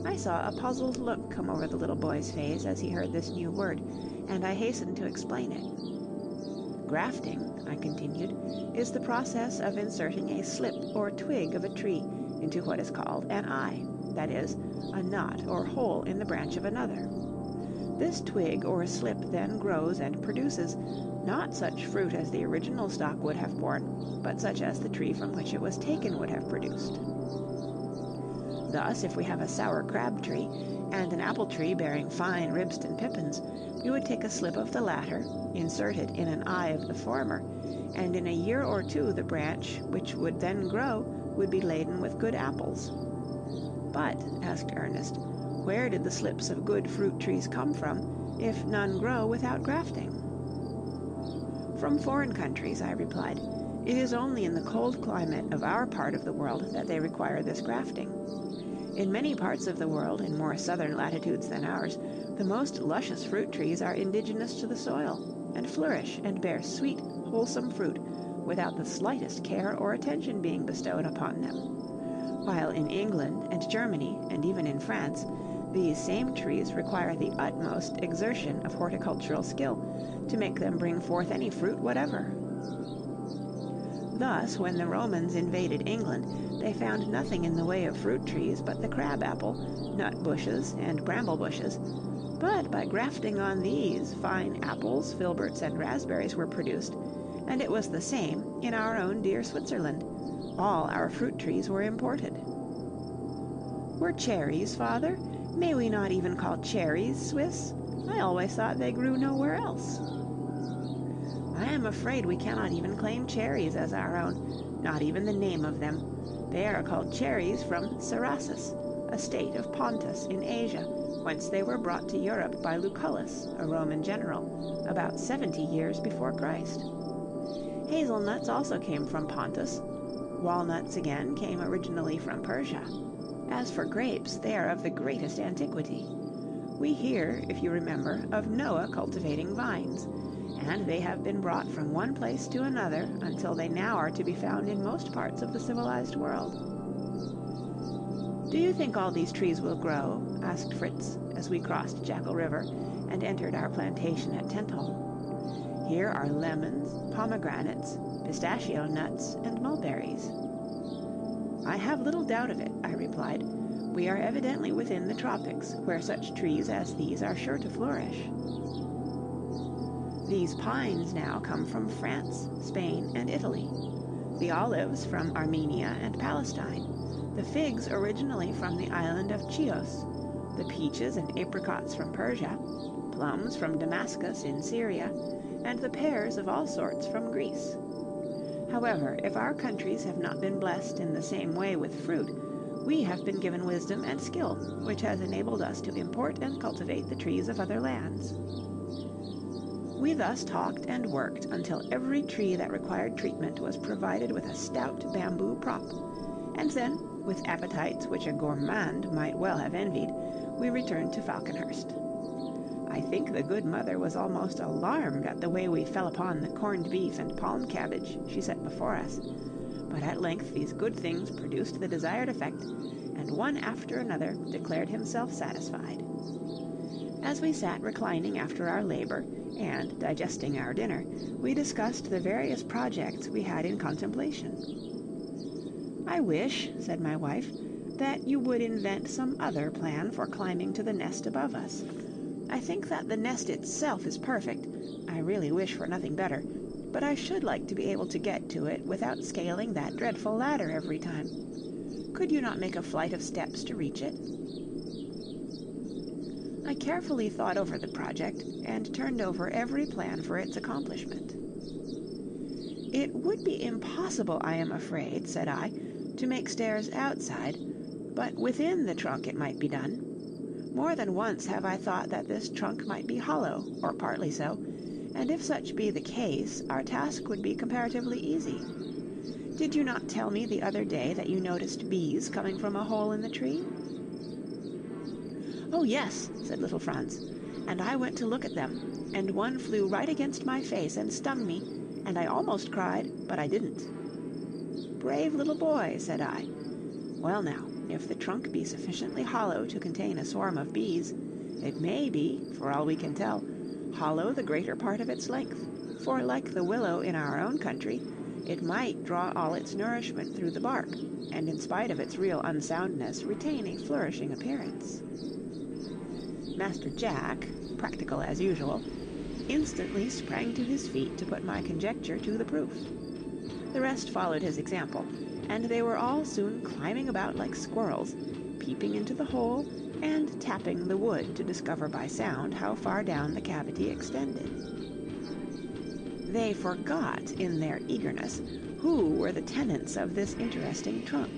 I saw a puzzled look come over the little boy's face as he heard this new word, and I hastened to explain it. "Grafting," I continued, "is the process of inserting a slip or twig of a tree into what is called an eye, that is, a knot or hole in the branch of another. This twig or slip then grows and produces, not such fruit as the original stock would have borne, but such as the tree from which it was taken would have produced. Thus, if we have a sour crab tree, and an apple tree bearing fine Ribston pippins, we would take a slip of the latter, insert it in an eye of the former, and in a year or two the branch, which would then grow, would be laden with good apples." "But," asked Ernest, "where did the slips of good fruit trees come from, if none grow without grafting?" "From foreign countries," I replied. "It is only in the cold climate of our part of the world that they require this grafting. In many parts of the world, in more southern latitudes than ours, the most luscious fruit trees are indigenous to the soil, and flourish and bear sweet, wholesome fruit, without the slightest care or attention being bestowed upon them. While in England and Germany, and even in France, these same trees require the utmost exertion of horticultural skill to make them bring forth any fruit whatever. Thus, when the Romans invaded England, they found nothing in the way of fruit trees but the crab apple, nut bushes, and bramble bushes, but by grafting on these, fine apples, filberts, and raspberries were produced, and it was the same in our own dear Switzerland. All our fruit trees were imported." "Were cherries, father? May we not even call cherries Swiss? I always thought they grew nowhere else." "I am afraid we cannot even claim cherries as our own, not even the name of them. They are called cherries from Cerasus, a state of Pontus in Asia, whence they were brought to Europe by Lucullus, a Roman general, about 70 years before Christ. Hazelnuts also came from Pontus. Walnuts, again, came originally from Persia. As for grapes, they are of the greatest antiquity. We hear, if you remember, of Noah cultivating vines, and they have been brought from one place to another until they now are to be found in most parts of the civilized world." "Do you think all these trees will grow?" asked Fritz, as we crossed Jackal River and entered our plantation at Tentholm. "Here are lemons, pomegranates, pistachio nuts, and mulberries." "I have little doubt of it," I replied. "We are evidently within the tropics, where such trees as these are sure to flourish." These pines now come from France, Spain, and Italy, the olives from Armenia and Palestine, the figs originally from the island of Chios, the peaches and apricots from Persia, plums from Damascus in Syria, and the pears of all sorts from Greece. However, if our countries have not been blessed in the same way with fruit, We have been given wisdom and skill, which has enabled us to import and cultivate the trees of other lands. We thus talked and worked until every tree that required treatment was provided with a stout bamboo prop, and then, with appetites which a gourmand might well have envied, we returned to Falconhurst. I think the good mother was almost alarmed at the way we fell upon the corned beef and palm cabbage she set before us, but at length these good things produced the desired effect, and one after another declared himself satisfied. As we sat reclining after our labor, and digesting our dinner, we discussed the various projects we had in contemplation. "I wish," said my wife, "that you would invent some other plan for climbing to the nest above us. I think that the nest itself is perfect. I really wish for nothing better, but I should like to be able to get to it without scaling that dreadful ladder every time. Could you not make a flight of steps to reach it?" I carefully thought over the project, and turned over every plan for its accomplishment. "It would be impossible, I am afraid," said I, "to make stairs outside, but within the trunk it might be done. More than once have I thought that this trunk might be hollow, or partly so, and if such be the case, our task would be comparatively easy. Did you not tell me the other day that you noticed bees coming from a hole in the tree?" "Oh, yes," said little Franz, "and I went to look at them, and one flew right against my face and stung me, and I almost cried, but I didn't." "Brave little boy," said I. "Well now, if the trunk be sufficiently hollow to contain a swarm of bees, it may be, for all we can tell, hollow the greater part of its length, for like the willow in our own country, it might draw all its nourishment through the bark, and in spite of its real unsoundness retain a flourishing appearance." Master Jack, practical as usual, instantly sprang to his feet to put my conjecture to the proof. The rest followed his example, and they were all soon climbing about like squirrels, peeping into the hole, and tapping the wood to discover by sound how far down the cavity extended. They forgot, in their eagerness, who were the tenants of this interesting trunk.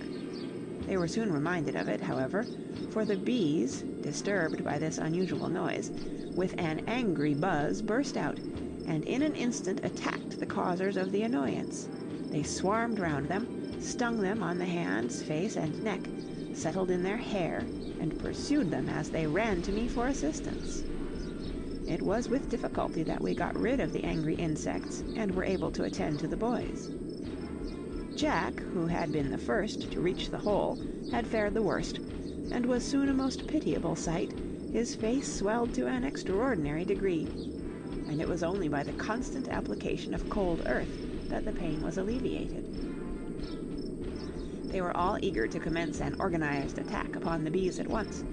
They were soon reminded of it, however, for the bees, disturbed by this unusual noise, with an angry buzz burst out, and in an instant attacked the causers of the annoyance. They swarmed round them, stung them on the hands, face, and neck, settled in their hair, and pursued them as they ran to me for assistance. It was with difficulty that we got rid of the angry insects, and were able to attend to the boys. Jack, who had been the first to reach the hole, had fared the worst, and was soon a most pitiable sight, his face swelled to an extraordinary degree, and it was only by the constant application of cold earth that the pain was alleviated. They were all eager to commence an organized attack upon the bees at once,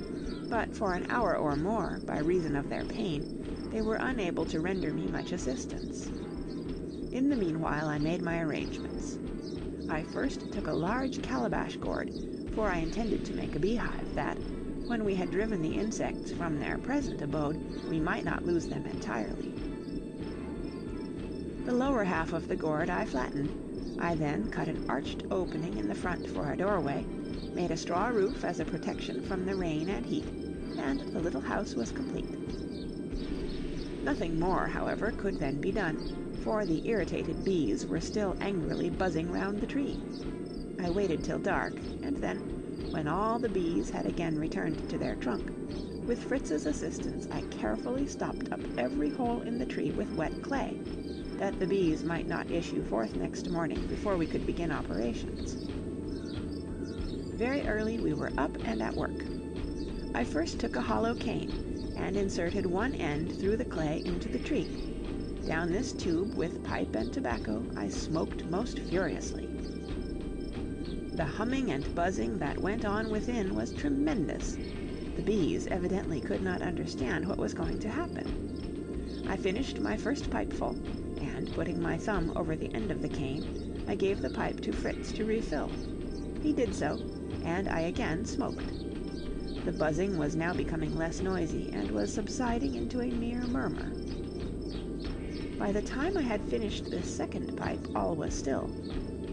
but for an hour or more, by reason of their pain, they were unable to render me much assistance. In the meanwhile I made my arrangements. I first took a large calabash gourd, for I intended to make a beehive, that, when we had driven the insects from their present abode, we might not lose them entirely. The lower half of the gourd I flattened. I then cut an arched opening in the front for a doorway, made a straw roof as a protection from the rain and heat, and the little house was complete. Nothing more, however, could then be done, for the irritated bees were still angrily buzzing round the tree. I waited till dark, and then, when all the bees had again returned to their trunk, with Fritz's assistance I carefully stopped up every hole in the tree with wet clay, that the bees might not issue forth next morning before we could begin operations. Very early we were up and at work. I first took a hollow cane, and inserted one end through the clay into the tree. Down this tube, with pipe and tobacco, I smoked most furiously. The humming and buzzing that went on within was tremendous. The bees evidently could not understand what was going to happen. I finished my first pipeful, and putting my thumb over the end of the cane, I gave the pipe to Fritz to refill. He did so, and I again smoked. The buzzing was now becoming less noisy, and was subsiding into a mere murmur. By the time I had finished this second pipe, all was still.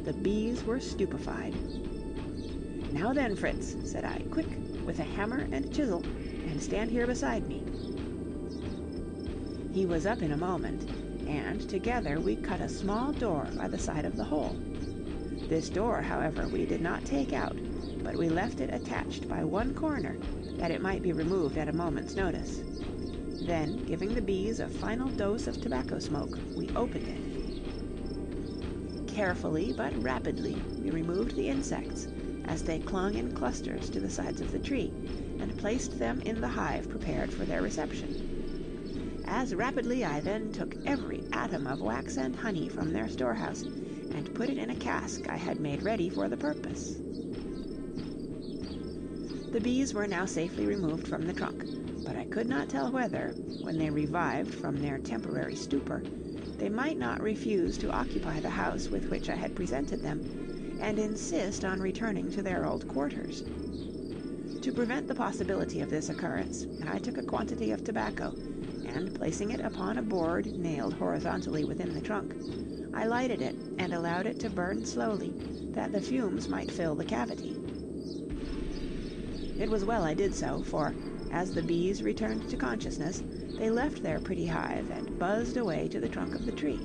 The bees were stupefied. "Now then, Fritz," said I, "quick, with a hammer and chisel, and stand here beside me." He was up in a moment, and together we cut a small door by the side of the hole. This door, however, we did not take out, but we left it attached by one corner, that it might be removed at a moment's notice. Then, giving the bees a final dose of tobacco smoke, we opened it. Carefully but rapidly, we removed the insects, as they clung in clusters to the sides of the tree, and placed them in the hive prepared for their reception. As rapidly I then took every atom of wax and honey from their storehouse, and put it in a cask I had made ready for the purpose. The bees were now safely removed from the trunk, but I could not tell whether, when they revived from their temporary stupor, they might not refuse to occupy the house with which I had presented them, and insist on returning to their old quarters. To prevent the possibility of this occurrence, I took a quantity of tobacco, and placing it upon a board nailed horizontally within the trunk, I lighted it and allowed it to burn slowly, that the fumes might fill the cavity. It was well I did so, for, as the bees returned to consciousness, they left their pretty hive and buzzed away to the trunk of the tree.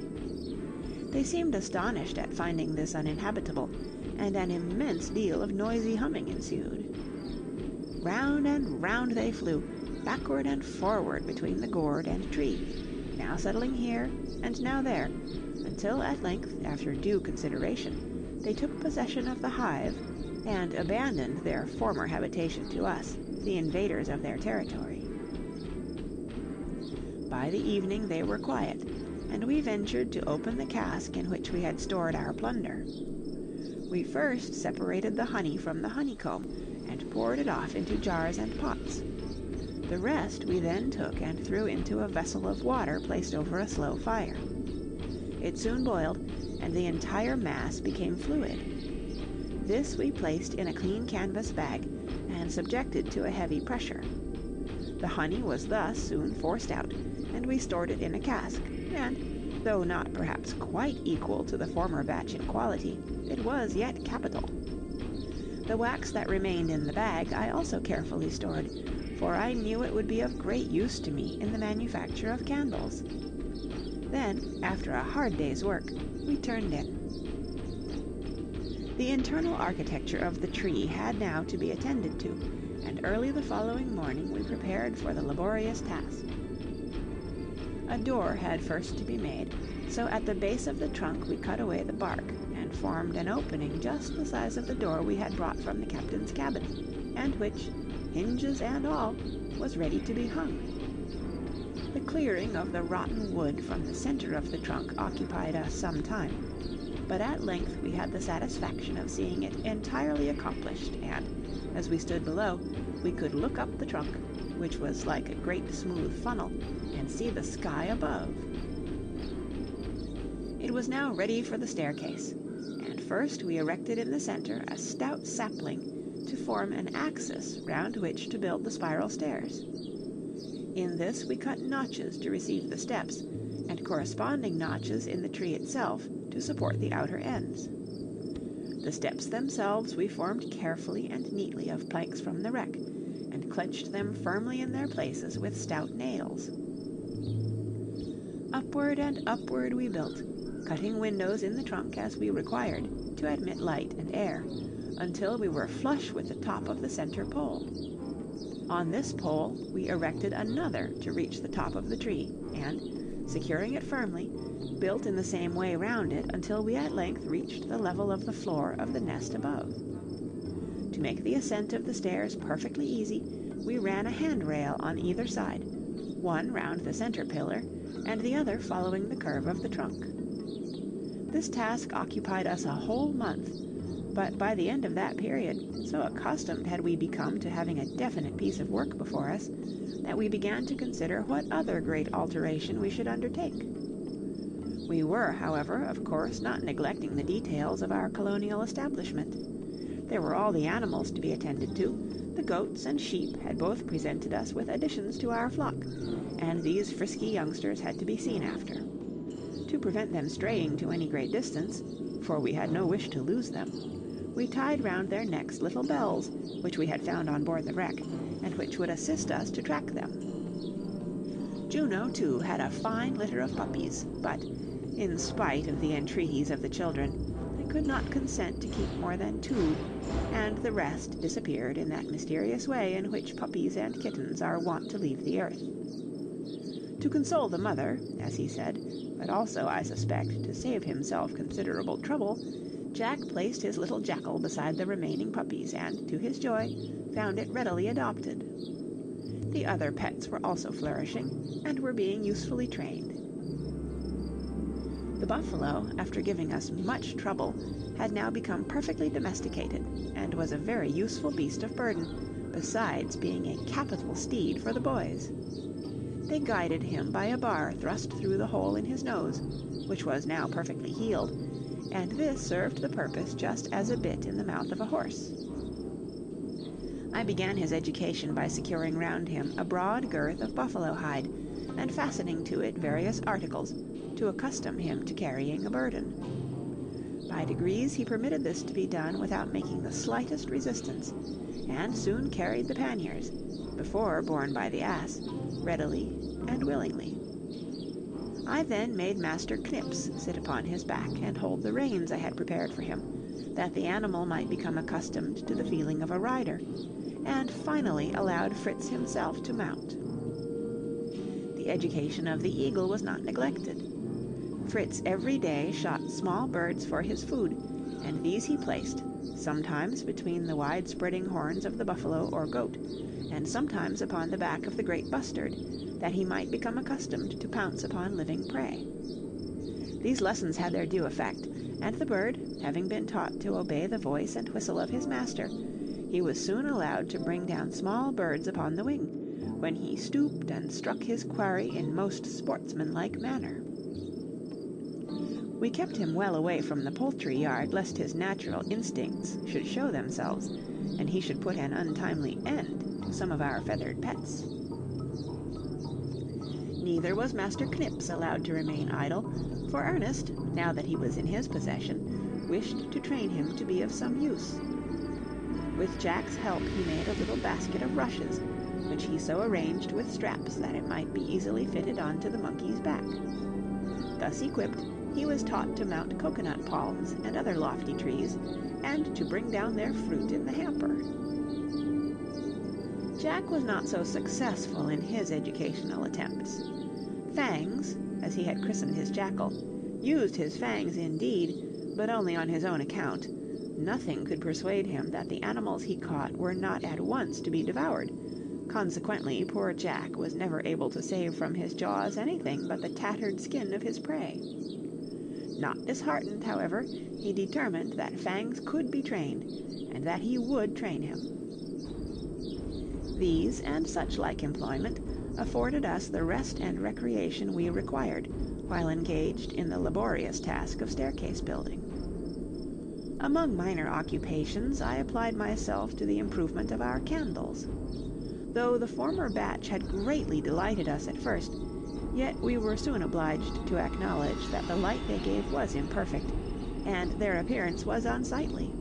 They seemed astonished at finding this uninhabitable, and an immense deal of noisy humming ensued. Round and round they flew, backward and forward between the gourd and tree, now settling here and now there, until at length, after due consideration, they took possession of the hive, and abandoned their former habitation to us, the invaders of their territory. By the evening they were quiet, and we ventured to open the cask in which we had stored our plunder. We first separated the honey from the honeycomb, and poured it off into jars and pots. The rest we then took and threw into a vessel of water placed over a slow fire. It soon boiled, and the entire mass became fluid. This we placed in a clean canvas bag, and subjected to a heavy pressure. The honey was thus soon forced out, and we stored it in a cask, and, though not perhaps quite equal to the former batch in quality, it was yet capital. The wax that remained in the bag I also carefully stored, for I knew it would be of great use to me in the manufacture of candles. Then, after a hard day's work, we turned in. The internal architecture of the tree had now to be attended to, and early the following morning we prepared for the laborious task. A door had first to be made, so at the base of the trunk we cut away the bark, and formed an opening just the size of the door we had brought from the captain's cabin, and which, hinges and all, was ready to be hung. The clearing of the rotten wood from the center of the trunk occupied us some time, but at length we had the satisfaction of seeing it entirely accomplished, and, as we stood below, we could look up the trunk, which was like a great smooth funnel, and see the sky above. It was now ready for the staircase, and first we erected in the center a stout sapling to form an axis round which to build the spiral stairs. In this we cut notches to receive the steps, and corresponding notches in the tree itself to support the outer ends. The steps themselves we formed carefully and neatly of planks from the wreck, and clenched them firmly in their places with stout nails. Upward and upward we built, cutting windows in the trunk as we required, to admit light and air, until we were flush with the top of the center pole. On this pole we erected another to reach the top of the tree, and, securing it firmly, built in the same way round it until we at length reached the level of the floor of the nest above. To make the ascent of the stairs perfectly easy, we ran a handrail on either side, one round the center pillar, and the other following the curve of the trunk. This task occupied us a whole month, but by the end of that period, so accustomed had we become to having a definite piece of work before us, that we began to consider what other great alteration we should undertake. We were, however, of course, not neglecting the details of our colonial establishment. There were all the animals to be attended to. The goats and sheep had both presented us with additions to our flock, and these frisky youngsters had to be seen after. To prevent them straying to any great distance, for we had no wish to lose them, we tied round their necks little bells, which we had found on board the wreck, and which would assist us to track them. Juno, too, had a fine litter of puppies, but, in spite of the entreaties of the children, I could not consent to keep more than 2, and the rest disappeared in that mysterious way in which puppies and kittens are wont to leave the earth. To console the mother, as he said, but also, I suspect, to save himself considerable trouble, Jack placed his little jackal beside the remaining puppies, and, to his joy, found it readily adopted. The other pets were also flourishing, and were being usefully trained. The buffalo, after giving us much trouble, had now become perfectly domesticated, and was a very useful beast of burden, besides being a capital steed for the boys. They guided him by a bar thrust through the hole in his nose, which was now perfectly healed, and this served the purpose just as a bit in the mouth of a horse. I began his education by securing round him a broad girth of buffalo hide, and fastening to it various articles, to accustom him to carrying a burden. By degrees he permitted this to be done without making the slightest resistance, and soon carried the panniers, before borne by the ass, readily and willingly. I then made Master Knips sit upon his back and hold the reins I had prepared for him, that the animal might become accustomed to the feeling of a rider, and finally allowed Fritz himself to mount. The education of the eagle was not neglected. Fritz every day shot small birds for his food, and these he placed, sometimes between the wide-spreading horns of the buffalo or goat, and sometimes upon the back of the great bustard, that he might become accustomed to pounce upon living prey. These lessons had their due effect, and the bird, having been taught to obey the voice and whistle of his master, he was soon allowed to bring down small birds upon the wing, when he stooped and struck his quarry in most sportsmanlike manner. We kept him well away from the poultry yard, lest his natural instincts should show themselves, and he should put an untimely end to some of our feathered pets. Neither was Master Knips allowed to remain idle, for Ernest, now that he was in his possession, wished to train him to be of some use. With Jack's help he made a little basket of rushes, which he so arranged with straps that it might be easily fitted on to the monkey's back. Thus equipped, he was taught to mount coconut palms and other lofty trees, and to bring down their fruit in the hamper. Jack was not so successful in his educational attempts. Fangs, as he had christened his jackal, used his fangs indeed, but only on his own account. Nothing could persuade him that the animals he caught were not at once to be devoured. Consequently, poor Jack was never able to save from his jaws anything but the tattered skin of his prey. Not disheartened, however, he determined that Fangs could be trained, and that he would train him. These and such like employment afforded us the rest and recreation we required, while engaged in the laborious task of staircase building. Among minor occupations, I applied myself to the improvement of our candles. Though the former batch had greatly delighted us at first, yet we were soon obliged to acknowledge that the light they gave was imperfect, and their appearance was unsightly.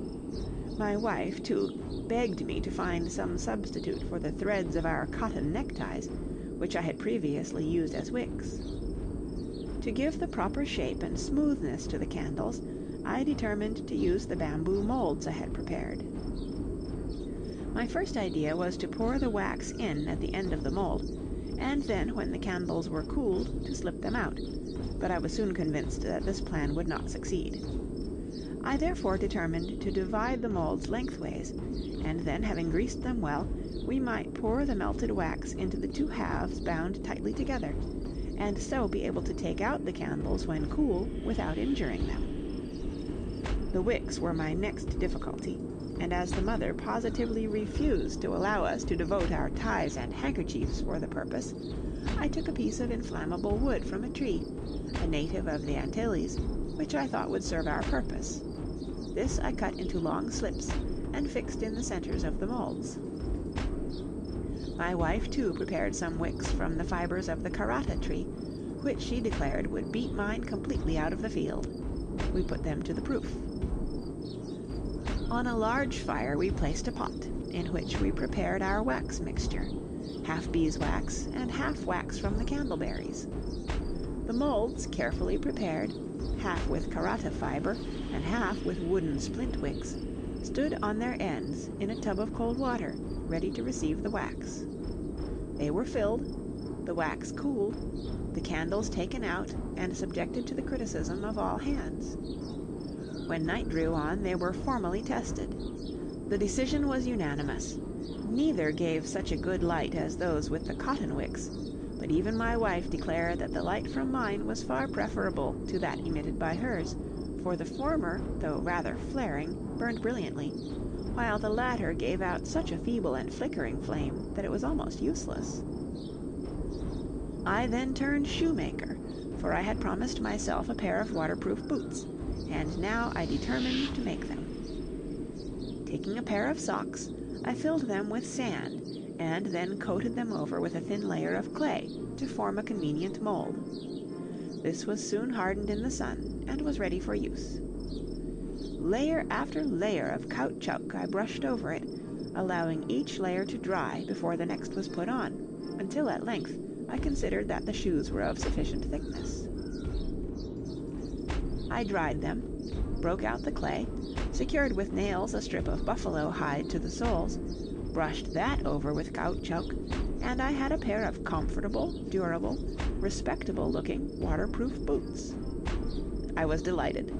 My wife, too, begged me to find some substitute for the threads of our cotton neckties, which I had previously used as wicks. To give the proper shape and smoothness to the candles, I determined to use the bamboo molds I had prepared. My first idea was to pour the wax in at the end of the mold, and then, when the candles were cooled, to slip them out, but I was soon convinced that this plan would not succeed. I therefore determined to divide the molds lengthways, and then, having greased them well, we might pour the melted wax into the 2 halves bound tightly together, and so be able to take out the candles when cool without injuring them. The wicks were my next difficulty, and as the mother positively refused to allow us to devote our ties and handkerchiefs for the purpose, I took a piece of inflammable wood from a tree, a native of the Antilles, which I thought would serve our purpose. This I cut into long slips, and fixed in the centers of the molds. My wife, too, prepared some wicks from the fibers of the karata tree, which she declared would beat mine completely out of the field. We put them to the proof. On a large fire we placed a pot, in which we prepared our wax mixture, half beeswax and half wax from the candleberries. The molds carefully prepared, half with karata fiber and half with wooden splint wicks, stood on their ends in a tub of cold water, ready to receive the wax. They were filled, the wax cooled, the candles taken out and subjected to the criticism of all hands. When night drew on, they were formally tested. The decision was unanimous. Neither gave such a good light as those with the cotton wicks, but even my wife declared that the light from mine was far preferable to that emitted by hers, for the former, though rather flaring, burned brilliantly, while the latter gave out such a feeble and flickering flame that it was almost useless. I then turned shoemaker, for I had promised myself a pair of waterproof boots, and now I determined to make them. Taking a pair of socks, I filled them with sand, and then coated them over with a thin layer of clay to form a convenient mold. This was soon hardened in the sun, and was ready for use. Layer after layer of caoutchouc I brushed over it, allowing each layer to dry before the next was put on, until at length I considered that the shoes were of sufficient thickness. I dried them, broke out the clay, secured with nails a strip of buffalo hide to the soles, brushed that over with caoutchouc, and I had a pair of comfortable, durable, respectable-looking waterproof boots. I was delighted.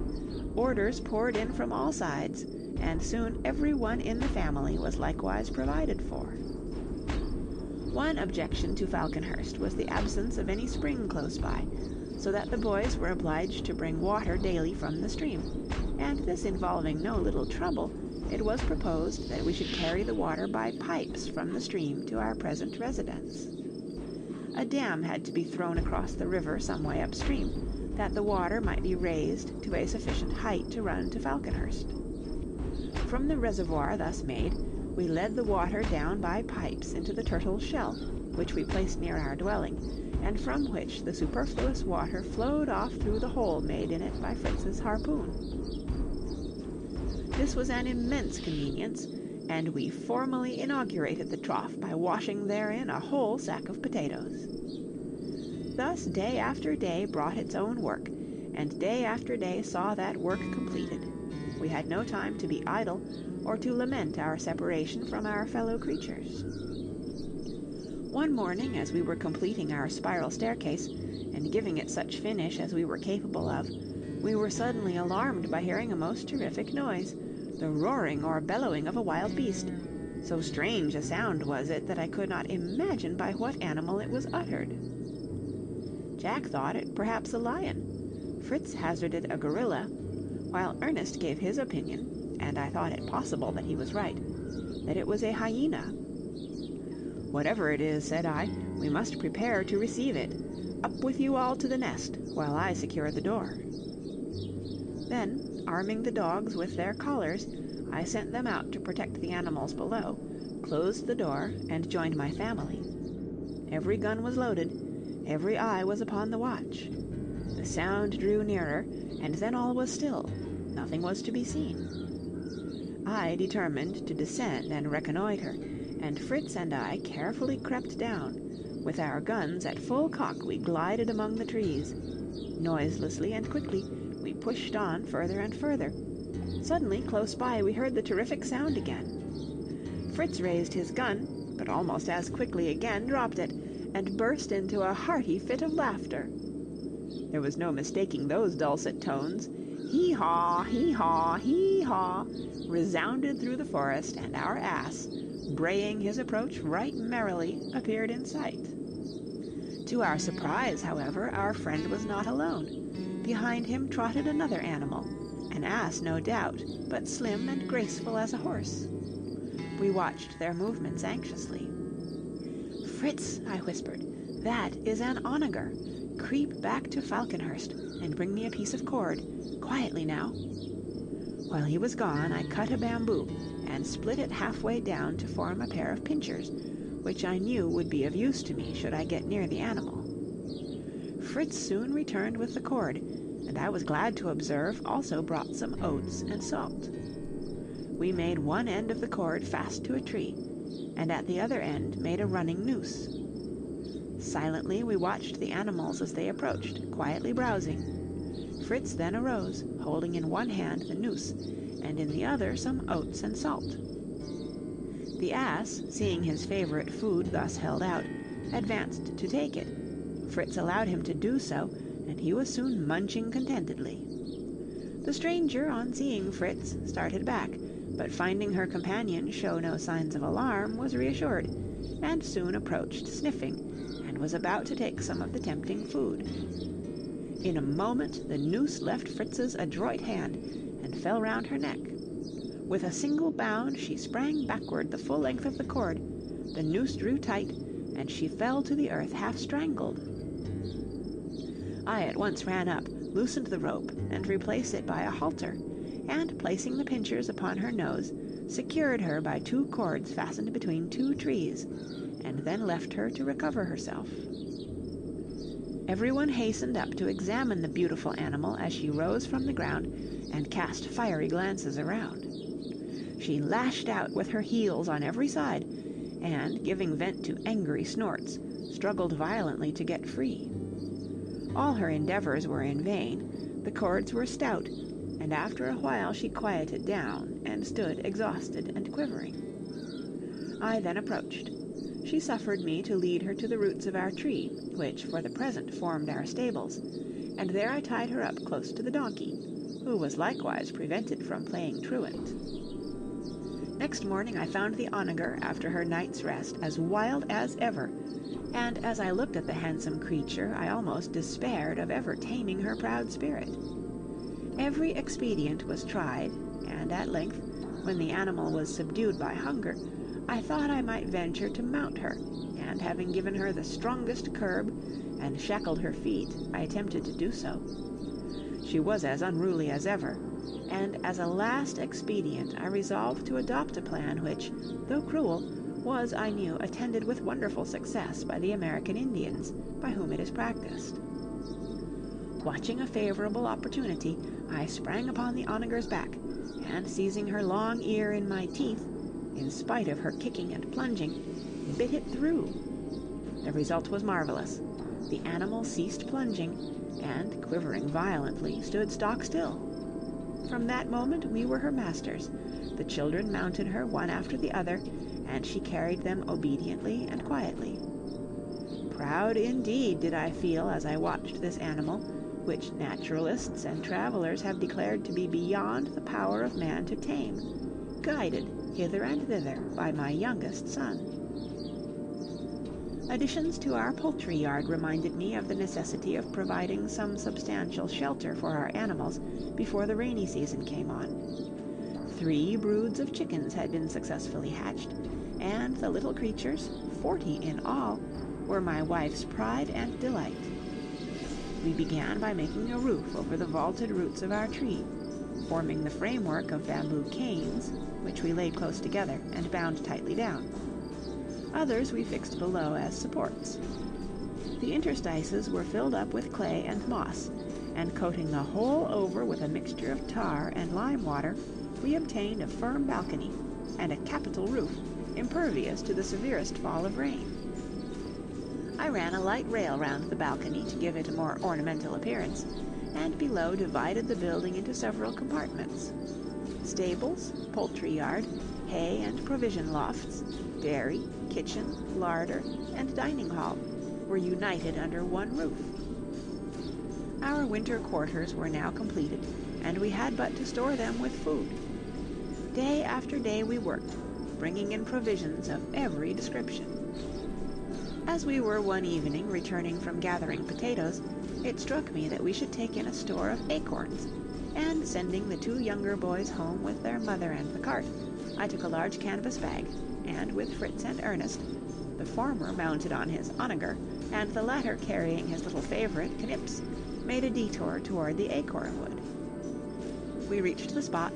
Orders poured in from all sides, and soon every one in the family was likewise provided for. One objection to Falconhurst was the absence of any spring close by, so that the boys were obliged to bring water daily from the stream, and this involving no little trouble, it was proposed that we should carry the water by pipes from the stream to our present residence. A dam had to be thrown across the river some way upstream, that the water might be raised to a sufficient height to run to Falconhurst. From the reservoir thus made, we led the water down by pipes into the turtle's shell, which we placed near our dwelling, and from which the superfluous water flowed off through the hole made in it by Fritz's harpoon. This was an immense convenience, and we formally inaugurated the trough by washing therein a whole sack of potatoes. Thus day after day brought its own work, and day after day saw that work completed. We had no time to be idle, or to lament our separation from our fellow creatures. One morning, as we were completing our spiral staircase, and giving it such finish as we were capable of, we were suddenly alarmed by hearing a most terrific noise, the roaring or bellowing of a wild beast. So strange a sound was it that I could not imagine by what animal it was uttered. Jack thought it perhaps a lion. Fritz hazarded a gorilla, while Ernest gave his opinion, and I thought it possible that he was right, that it was a hyena. "Whatever it is," said I, "we must prepare to receive it. Up with you all to the nest, while I secure the door." Then, arming the dogs with their collars, I sent them out to protect the animals below, closed the door, and joined my family. Every gun was loaded, every eye was upon the watch. The sound drew nearer, and then all was still. Nothing was to be seen. I determined to descend and reconnoiter, and Fritz and I carefully crept down. With our guns at full cock we glided among the trees. Noiselessly and quickly we pushed on further and further. Suddenly, close by, we heard the terrific sound again. Fritz raised his gun, but almost as quickly again dropped it, and burst into a hearty fit of laughter. There was no mistaking those dulcet tones. Hee-haw, hee-haw, hee-haw, resounded through the forest, and our ass, braying his approach right merrily, appeared in sight. To our surprise, however, our friend was not alone. Behind him trotted another animal, an ass no doubt, but slim and graceful as a horse. We watched their movements anxiously. "Fritz," I whispered, "that is an onager. Creep back to Falconhurst, and bring me a piece of cord. Quietly now." While he was gone, I cut a bamboo, and split it halfway down to form a pair of pincers, which I knew would be of use to me should I get near the animal. Fritz soon returned with the cord, and I was glad to observe also brought some oats and salt. We made one end of the cord fast to a tree, and at the other end made a running noose. Silently we watched the animals as they approached, quietly browsing. Fritz then arose, holding in one hand the noose, and in the other some oats and salt. The ass, seeing his favorite food thus held out, advanced to take it. Fritz allowed him to do so, and he was soon munching contentedly. The stranger, on seeing Fritz, started back, but finding her companion show no signs of alarm, was reassured, and soon approached sniffing, and was about to take some of the tempting food. In a moment the noose left Fritz's adroit hand, and fell round her neck. With a single bound she sprang backward the full length of the cord, the noose drew tight, and she fell to the earth half strangled. I at once ran up, loosened the rope, and replaced it by a halter, and placing the pincers upon her nose, secured her by 2 cords fastened between 2 trees, and then left her to recover herself. Everyone hastened up to examine the beautiful animal as she rose from the ground and cast fiery glances around. She lashed out with her heels on every side, and, giving vent to angry snorts, struggled violently to get free. All her endeavors were in vain. The cords were stout, and after a while she quieted down, and stood exhausted and quivering. I then approached. She suffered me to lead her to the roots of our tree, which for the present formed our stables, and there I tied her up close to the donkey, who was likewise prevented from playing truant. Next morning I found the onager, after her night's rest, as wild as ever, and as I looked at the handsome creature I almost despaired of ever taming her proud spirit. Every expedient was tried, and at length, when the animal was subdued by hunger, I thought I might venture to mount her, and having given her the strongest curb, and shackled her feet, I attempted to do so. She was as unruly as ever, and as a last expedient I resolved to adopt a plan which, though cruel, was, I knew, attended with wonderful success by the American Indians, by whom it is practiced. Watching a favorable opportunity, I sprang upon the onager's back, and seizing her long ear in my teeth, in spite of her kicking and plunging, bit it through. The result was marvelous. The animal ceased plunging, and, quivering violently, stood stock still. From that moment we were her masters. The children mounted her one after the other, and she carried them obediently and quietly. Proud indeed did I feel as I watched this animal, which naturalists and travelers have declared to be beyond the power of man to tame, guided hither and thither by my youngest son. Additions to our poultry yard reminded me of the necessity of providing some substantial shelter for our animals before the rainy season came on. 3 broods of chickens had been successfully hatched, and the little creatures, 40 in all, were my wife's pride and delight. We began by making a roof over the vaulted roots of our tree, forming the framework of bamboo canes, which we laid close together and bound tightly down. Others we fixed below as supports. The interstices were filled up with clay and moss, and coating the whole over with a mixture of tar and lime water, we obtained a firm balcony and a capital roof, impervious to the severest fall of rain. I ran a light rail round the balcony to give it a more ornamental appearance, and below divided the building into several compartments. Stables, poultry yard, hay and provision lofts, dairy, kitchen, larder, and dining hall were united under one roof. Our winter quarters were now completed, and we had but to store them with food. Day after day we worked, bringing in provisions of every description. As we were one evening returning from gathering potatoes, it struck me that we should take in a store of acorns, and sending the 2 younger boys home with their mother and the cart, I took a large canvas bag, and with Fritz and Ernest, the former mounted on his onager, and the latter carrying his little favorite, Knips, made a detour toward the acorn wood. We reached the spot,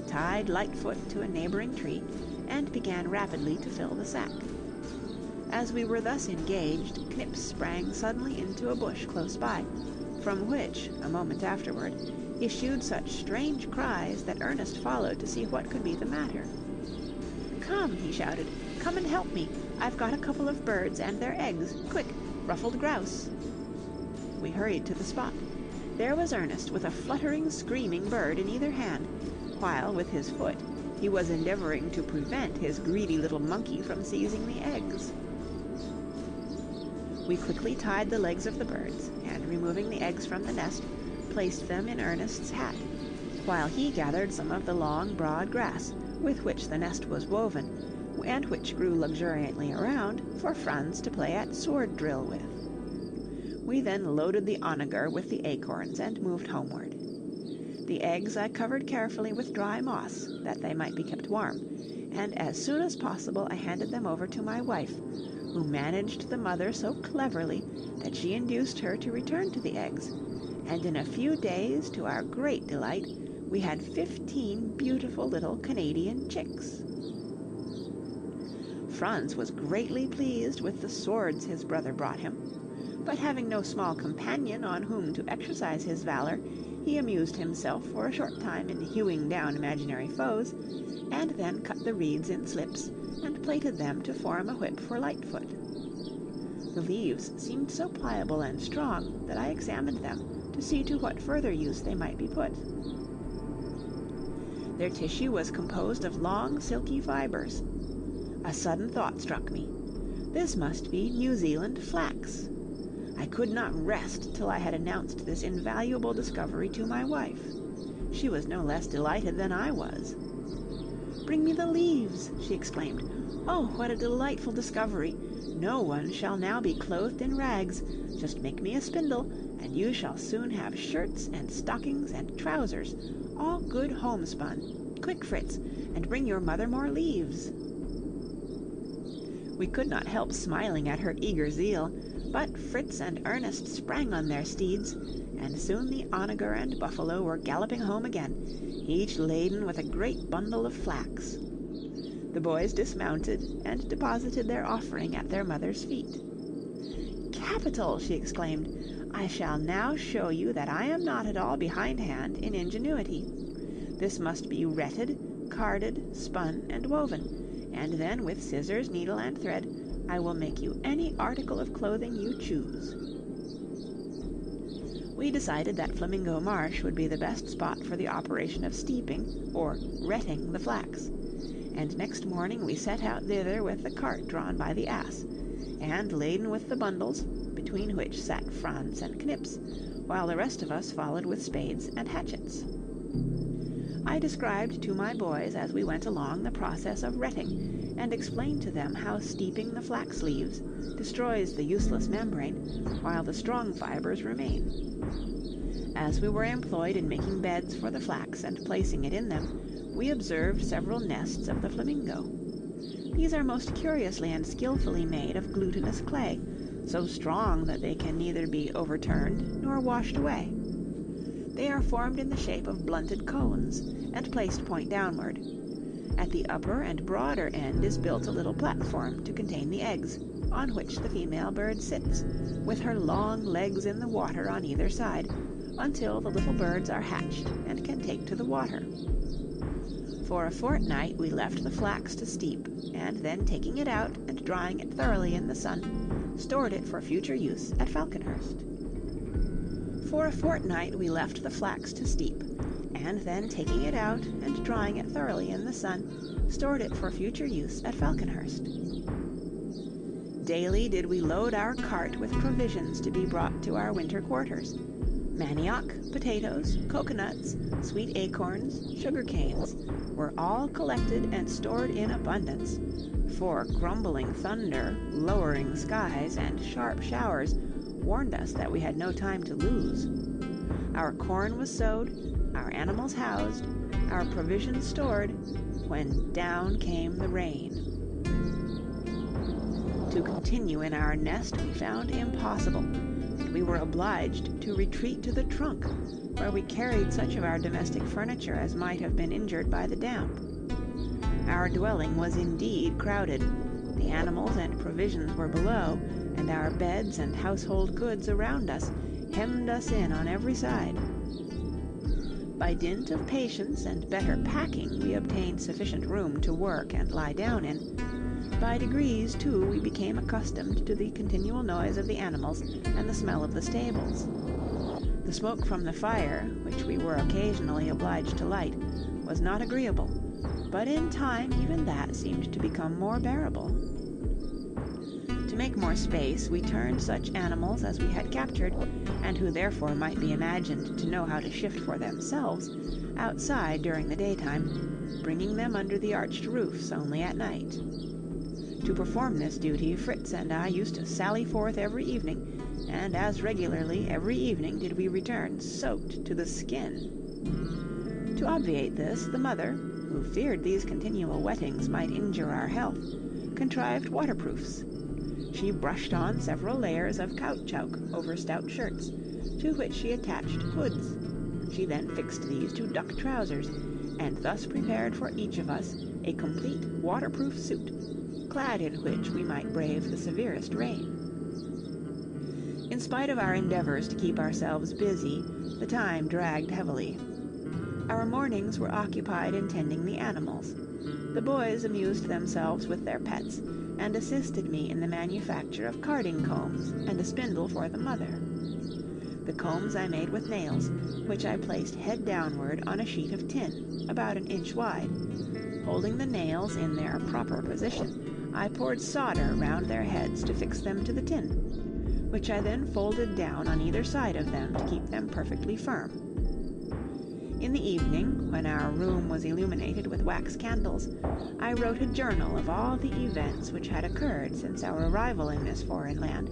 tied Lightfoot to a neighboring tree, and began rapidly to fill the sack. As we were thus engaged, Knips sprang suddenly into a bush close by, from which, a moment afterward, issued such strange cries that Ernest followed to see what could be the matter. "Come," he shouted, "come and help me. I've got a couple of birds and their eggs. Quick, ruffled grouse." We hurried to the spot. There was Ernest with a fluttering, screaming bird in either hand, while with his foot he was endeavoring to prevent his greedy little monkey from seizing the eggs. We quickly tied the legs of the birds, and removing the eggs from the nest, placed them in Ernest's hat, while he gathered some of the long, broad grass with which the nest was woven, and which grew luxuriantly around, for Franz to play at sword drill with. We then loaded the onager with the acorns and moved homeward. The eggs I covered carefully with dry moss, that they might be kept warm, and as soon as possible I handed them over to my wife, who managed the mother so cleverly that she induced her to return to the eggs, and in a few days, to our great delight, we had 15 beautiful little Canadian chicks. Franz was greatly pleased with the swords his brother brought him, but having no small companion on whom to exercise his valor, he amused himself for a short time in hewing down imaginary foes, and then cut the reeds in slips, and plaited them to form a whip for Lightfoot. The leaves seemed so pliable and strong that I examined them to see to what further use they might be put. Their tissue was composed of long, silky fibers. A sudden thought struck me. This must be New Zealand flax. I could not rest till I had announced this invaluable discovery to my wife. She was no less delighted than I was. "Bring me the leaves," she exclaimed. "Oh, what a delightful discovery! No one shall now be clothed in rags. Just make me a spindle, and you shall soon have shirts and stockings and trousers, all good homespun. Quick, Fritz, and bring your mother more leaves." We could not help smiling at her eager zeal, but Fritz and Ernest sprang on their steeds, and soon the onager and buffalo were galloping home again, each laden with a great bundle of flax. The boys dismounted and deposited their offering at their mother's feet. "Capital!" she exclaimed. "I shall now show you that I am not at all behindhand in ingenuity. This must be retted, carded, spun, and woven, and then with scissors, needle, and thread, I will make you any article of clothing you choose." We decided that Flamingo Marsh would be the best spot for the operation of steeping, or retting, the flax, and next morning we set out thither with the cart drawn by the ass, and laden with the bundles, between which sat Franz and Knips, while the rest of us followed with spades and hatchets. I described to my boys as we went along the process of retting, and explained to them how steeping the flax leaves destroys the useless membrane, while the strong fibers remain. As we were employed in making beds for the flax and placing it in them, we observed several nests of the flamingo. These are most curiously and skillfully made of glutinous clay, so strong that they can neither be overturned nor washed away. They are formed in the shape of blunted cones, and placed point downward. At the upper and broader end is built a little platform to contain the eggs, on which the female bird sits, with her long legs in the water on either side, until the little birds are hatched and can take to the water. For a fortnight we left the flax to steep, and then taking it out and drying it thoroughly in the sun, stored it for future use at Falconhurst. For a fortnight we left the flax to steep, and then taking it out and drying it thoroughly in the sun, stored it for future use at Falconhurst. Daily did we load our cart with provisions to be brought to our winter quarters. Manioc, potatoes, coconuts, sweet acorns, sugar canes, were all collected and stored in abundance, for grumbling thunder, lowering skies, and sharp showers warned us that we had no time to lose. Our corn was sowed, our animals housed, our provisions stored, when down came the rain. To continue in our nest we found impossible, and we were obliged to retreat to the trunk, where we carried such of our domestic furniture as might have been injured by the damp. Our dwelling was indeed crowded. The animals and provisions were below, and our beds and household goods around us, hemmed us in on every side. By dint of patience and better packing, we obtained sufficient room to work and lie down in. By degrees, too, we became accustomed to the continual noise of the animals and the smell of the stables. The smoke from the fire, which we were occasionally obliged to light, was not agreeable, but in time even that seemed to become more bearable. To make more space, we turned such animals as we had captured, and who therefore might be imagined to know how to shift for themselves, outside during the daytime, bringing them under the arched roofs only at night. To perform this duty, Fritz and I used to sally forth every evening, and as regularly every evening did we return soaked to the skin. To obviate this, the mother, who feared these continual wettings might injure our health, contrived waterproofs. She brushed on several layers of caoutchouc over stout shirts, to which she attached hoods. She then fixed these to duck trousers, and thus prepared for each of us a complete waterproof suit, clad in which we might brave the severest rain. In spite of our endeavors to keep ourselves busy, the time dragged heavily. Our mornings were occupied in tending the animals. The boys amused themselves with their pets, and assisted me in the manufacture of carding combs and a spindle for the mother. The combs I made with nails, which I placed head downward on a sheet of tin, about an inch wide. Holding the nails in their proper position, I poured solder round their heads to fix them to the tin, which I then folded down on either side of them to keep them perfectly firm. In the evening, when our room was illuminated with wax candles, I wrote a journal of all the events which had occurred since our arrival in this foreign land,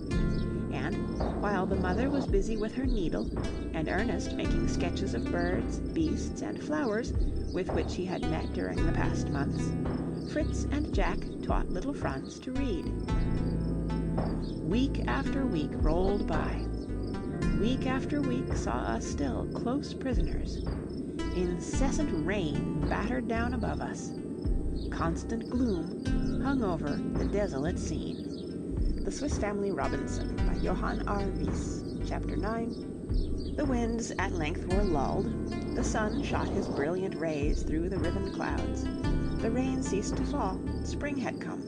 and, while the mother was busy with her needle, and Ernest making sketches of birds, beasts, and flowers with which he had met during the past months, Fritz and Jack taught little Franz to read. Week after week rolled by. Week after week saw us still close prisoners. Incessant rain battered down above us. Constant gloom hung over the desolate scene. The Swiss Family Robinson by Johann R. Ries. Chapter 9. The winds at length were lulled. The sun shot his brilliant rays through the riven clouds. The rain ceased to fall. Spring had come.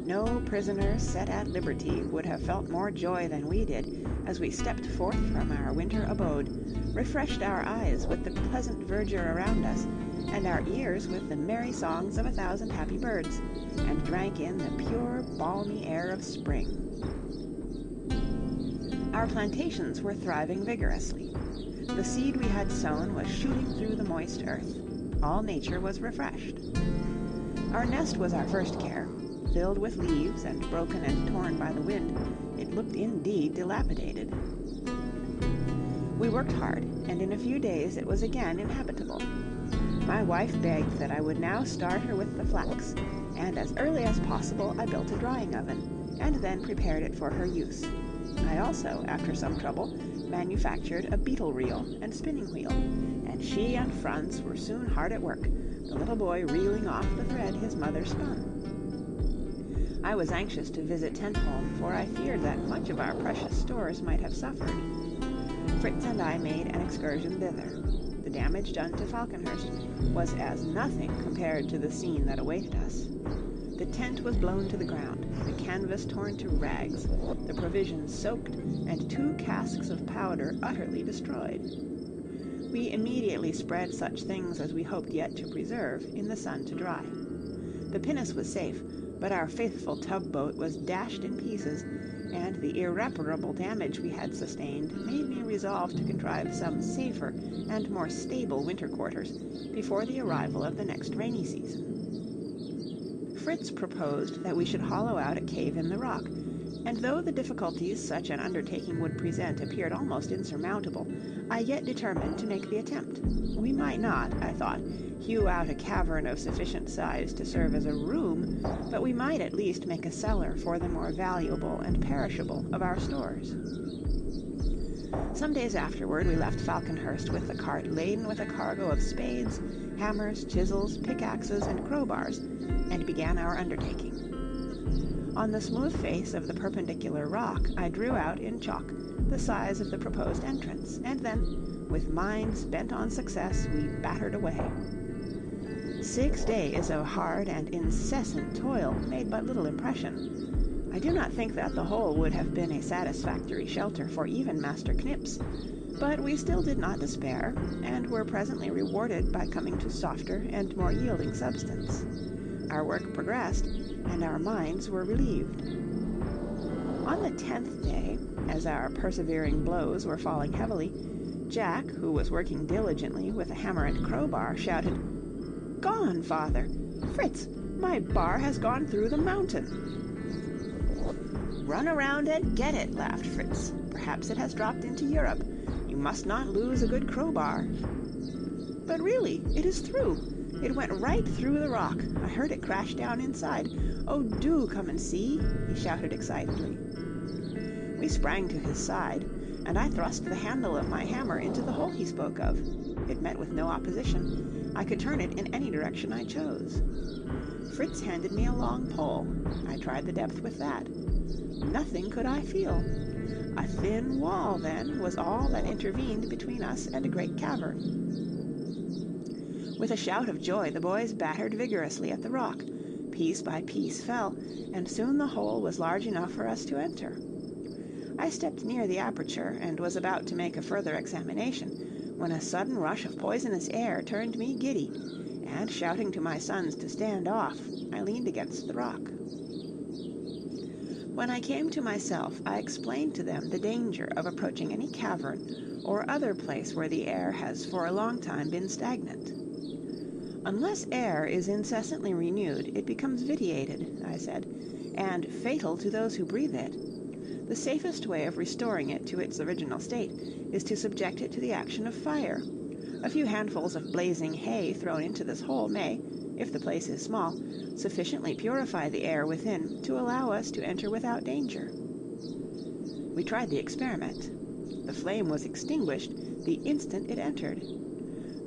No prisoner set at liberty would have felt more joy than we did as we stepped forth from our winter abode, refreshed our eyes with the pleasant verdure around us, and our ears with the merry songs of 1,000 happy birds, and drank in the pure, balmy air of spring. Our plantations were thriving vigorously. The seed we had sown was shooting through the moist earth. All nature was refreshed. Our nest was our first care. Filled with leaves and broken and torn by the wind, it looked indeed dilapidated. We worked hard, and in a few days it was again inhabitable. My wife begged that I would now start her with the flax, and as early as possible I built a drying oven, and then prepared it for her use. I also, after some trouble, manufactured a beetle reel and spinning wheel, and she and Franz were soon hard at work, the little boy reeling off the thread his mother spun. I was anxious to visit Tentholm, for I feared that much of our precious stores might have suffered. Fritz and I made an excursion thither. The damage done to Falconhurst was as nothing compared to the scene that awaited us. The tent was blown to the ground, the canvas torn to rags, the provisions soaked, and 2 casks of powder utterly destroyed. We immediately spread such things as we hoped yet to preserve in the sun to dry. The pinnace was safe, but our faithful tugboat was dashed in pieces, and the irreparable damage we had sustained made me resolve to contrive some safer and more stable winter quarters before the arrival of the next rainy season. Fritz proposed that we should hollow out a cave in the rock, and though the difficulties such an undertaking would present appeared almost insurmountable, I yet determined to make the attempt. We might not, I thought, hew out a cavern of sufficient size to serve as a room, but we might at least make a cellar for the more valuable and perishable of our stores. Some days afterward we left Falconhurst with the cart laden with a cargo of spades, hammers, chisels, pickaxes, and crowbars, and began our undertaking. On the smooth face of the perpendicular rock, I drew out in chalk the size of the proposed entrance, and then, with minds bent on success, we battered away. 6 days of hard and incessant toil made but little impression. I do not think that the hole would have been a satisfactory shelter for even Master Knips, but we still did not despair, and were presently rewarded by coming to softer and more yielding substance. Our work progressed, and our minds were relieved. On the 10th day, as our persevering blows were falling heavily, Jack, who was working diligently with a hammer and crowbar, shouted, "Gone, father! Fritz, my bar has gone through the mountain!" "Run around and get it," laughed Fritz. "Perhaps it has dropped into Europe. You must not lose a good crowbar." "But really, it is through. It went right through the rock. I heard it crash down inside. Oh, do come and see," he shouted excitedly. We sprang to his side, and I thrust the handle of my hammer into the hole he spoke of. It met with no opposition. I could turn it in any direction I chose. Fritz handed me a long pole. I tried the depth with that. Nothing could I feel. A thin wall, then, was all that intervened between us and a great cavern. With a shout of joy, the boys battered vigorously at the rock. Piece by piece fell, and soon the hole was large enough for us to enter. I stepped near the aperture, and was about to make a further examination, when a sudden rush of poisonous air turned me giddy, and, shouting to my sons to stand off, I leaned against the rock. When I came to myself, I explained to them the danger of approaching any cavern or other place where the air has for a long time been stagnant. "Unless air is incessantly renewed, it becomes vitiated," I said, "and fatal to those who breathe it. The safest way of restoring it to its original state is to subject it to the action of fire. A few handfuls of blazing hay thrown into this hole may, if the place is small, sufficiently purify the air within to allow us to enter without danger." We tried the experiment. The flame was extinguished the instant it entered.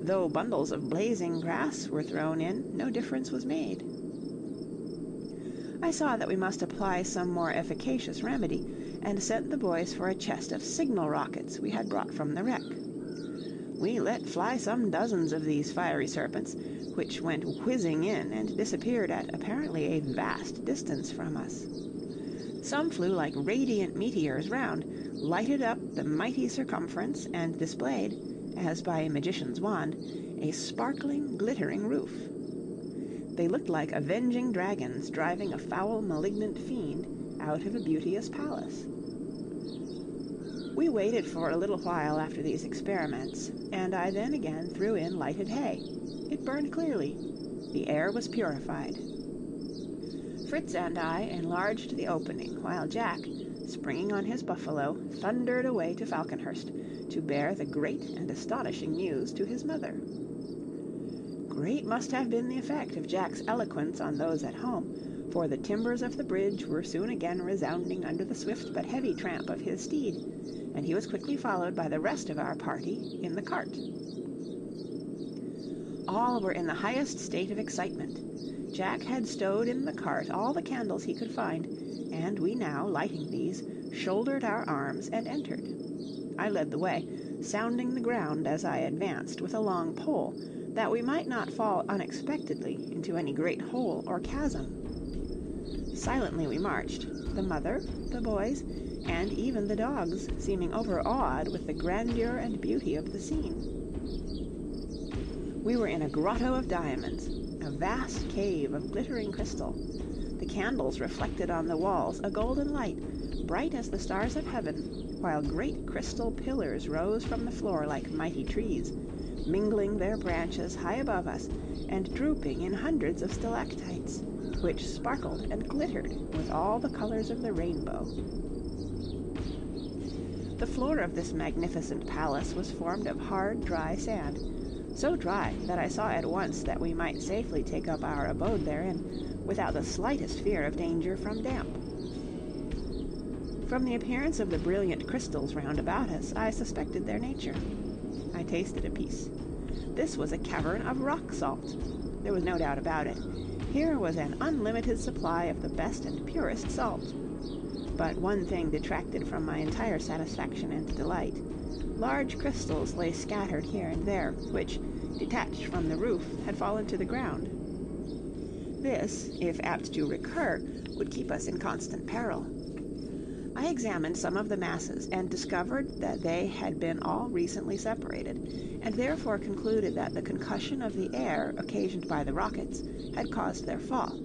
Though bundles of blazing grass were thrown in, no difference was made. I saw that we must apply some more efficacious remedy, and sent the boys for a chest of signal rockets we had brought from the wreck. We let fly some dozens of these fiery serpents, which went whizzing in and disappeared at apparently a vast distance from us. Some flew like radiant meteors round, lighted up the mighty circumference, and displayed, as by a magician's wand, a sparkling, glittering roof. They looked like avenging dragons driving a foul, malignant fiend out of a beauteous palace. We waited for a little while after these experiments, and I then again threw in lighted hay. It burned clearly. The air was purified. Fritz and I enlarged the opening, while Jack, springing on his buffalo, thundered away to Falconhurst, to bear the great and astonishing news to his mother. Great must have been the effect of Jack's eloquence on those at home, for the timbers of the bridge were soon again resounding under the swift but heavy tramp of his steed, and he was quickly followed by the rest of our party in the cart. All were in the highest state of excitement. Jack had stowed in the cart all the candles he could find, and we now, lighting these, shouldered our arms and entered. I led the way, sounding the ground as I advanced with a long pole, that we might not fall unexpectedly into any great hole or chasm. Silently we marched, the mother, the boys, and even the dogs seeming overawed with the grandeur and beauty of the scene. We were in a grotto of diamonds, a vast cave of glittering crystal. The candles reflected on the walls a golden light, bright as the stars of heaven, while great crystal pillars rose from the floor like mighty trees, mingling their branches high above us, and drooping in hundreds of stalactites, which sparkled and glittered with all the colors of the rainbow. The floor of this magnificent palace was formed of hard, dry sand, so dry that I saw at once that we might safely take up our abode therein, without the slightest fear of danger from damp. From the appearance of the brilliant crystals round about us, I suspected their nature. I tasted a piece. This was a cavern of rock salt. There was no doubt about it. Here was an unlimited supply of the best and purest salt. But one thing detracted from my entire satisfaction and delight. Large crystals lay scattered here and there, which, detached from the roof, had fallen to the ground. This, if apt to recur, would keep us in constant peril. I examined some of the masses and discovered that they had been all recently separated, and therefore concluded that the concussion of the air occasioned by the rockets had caused their fall.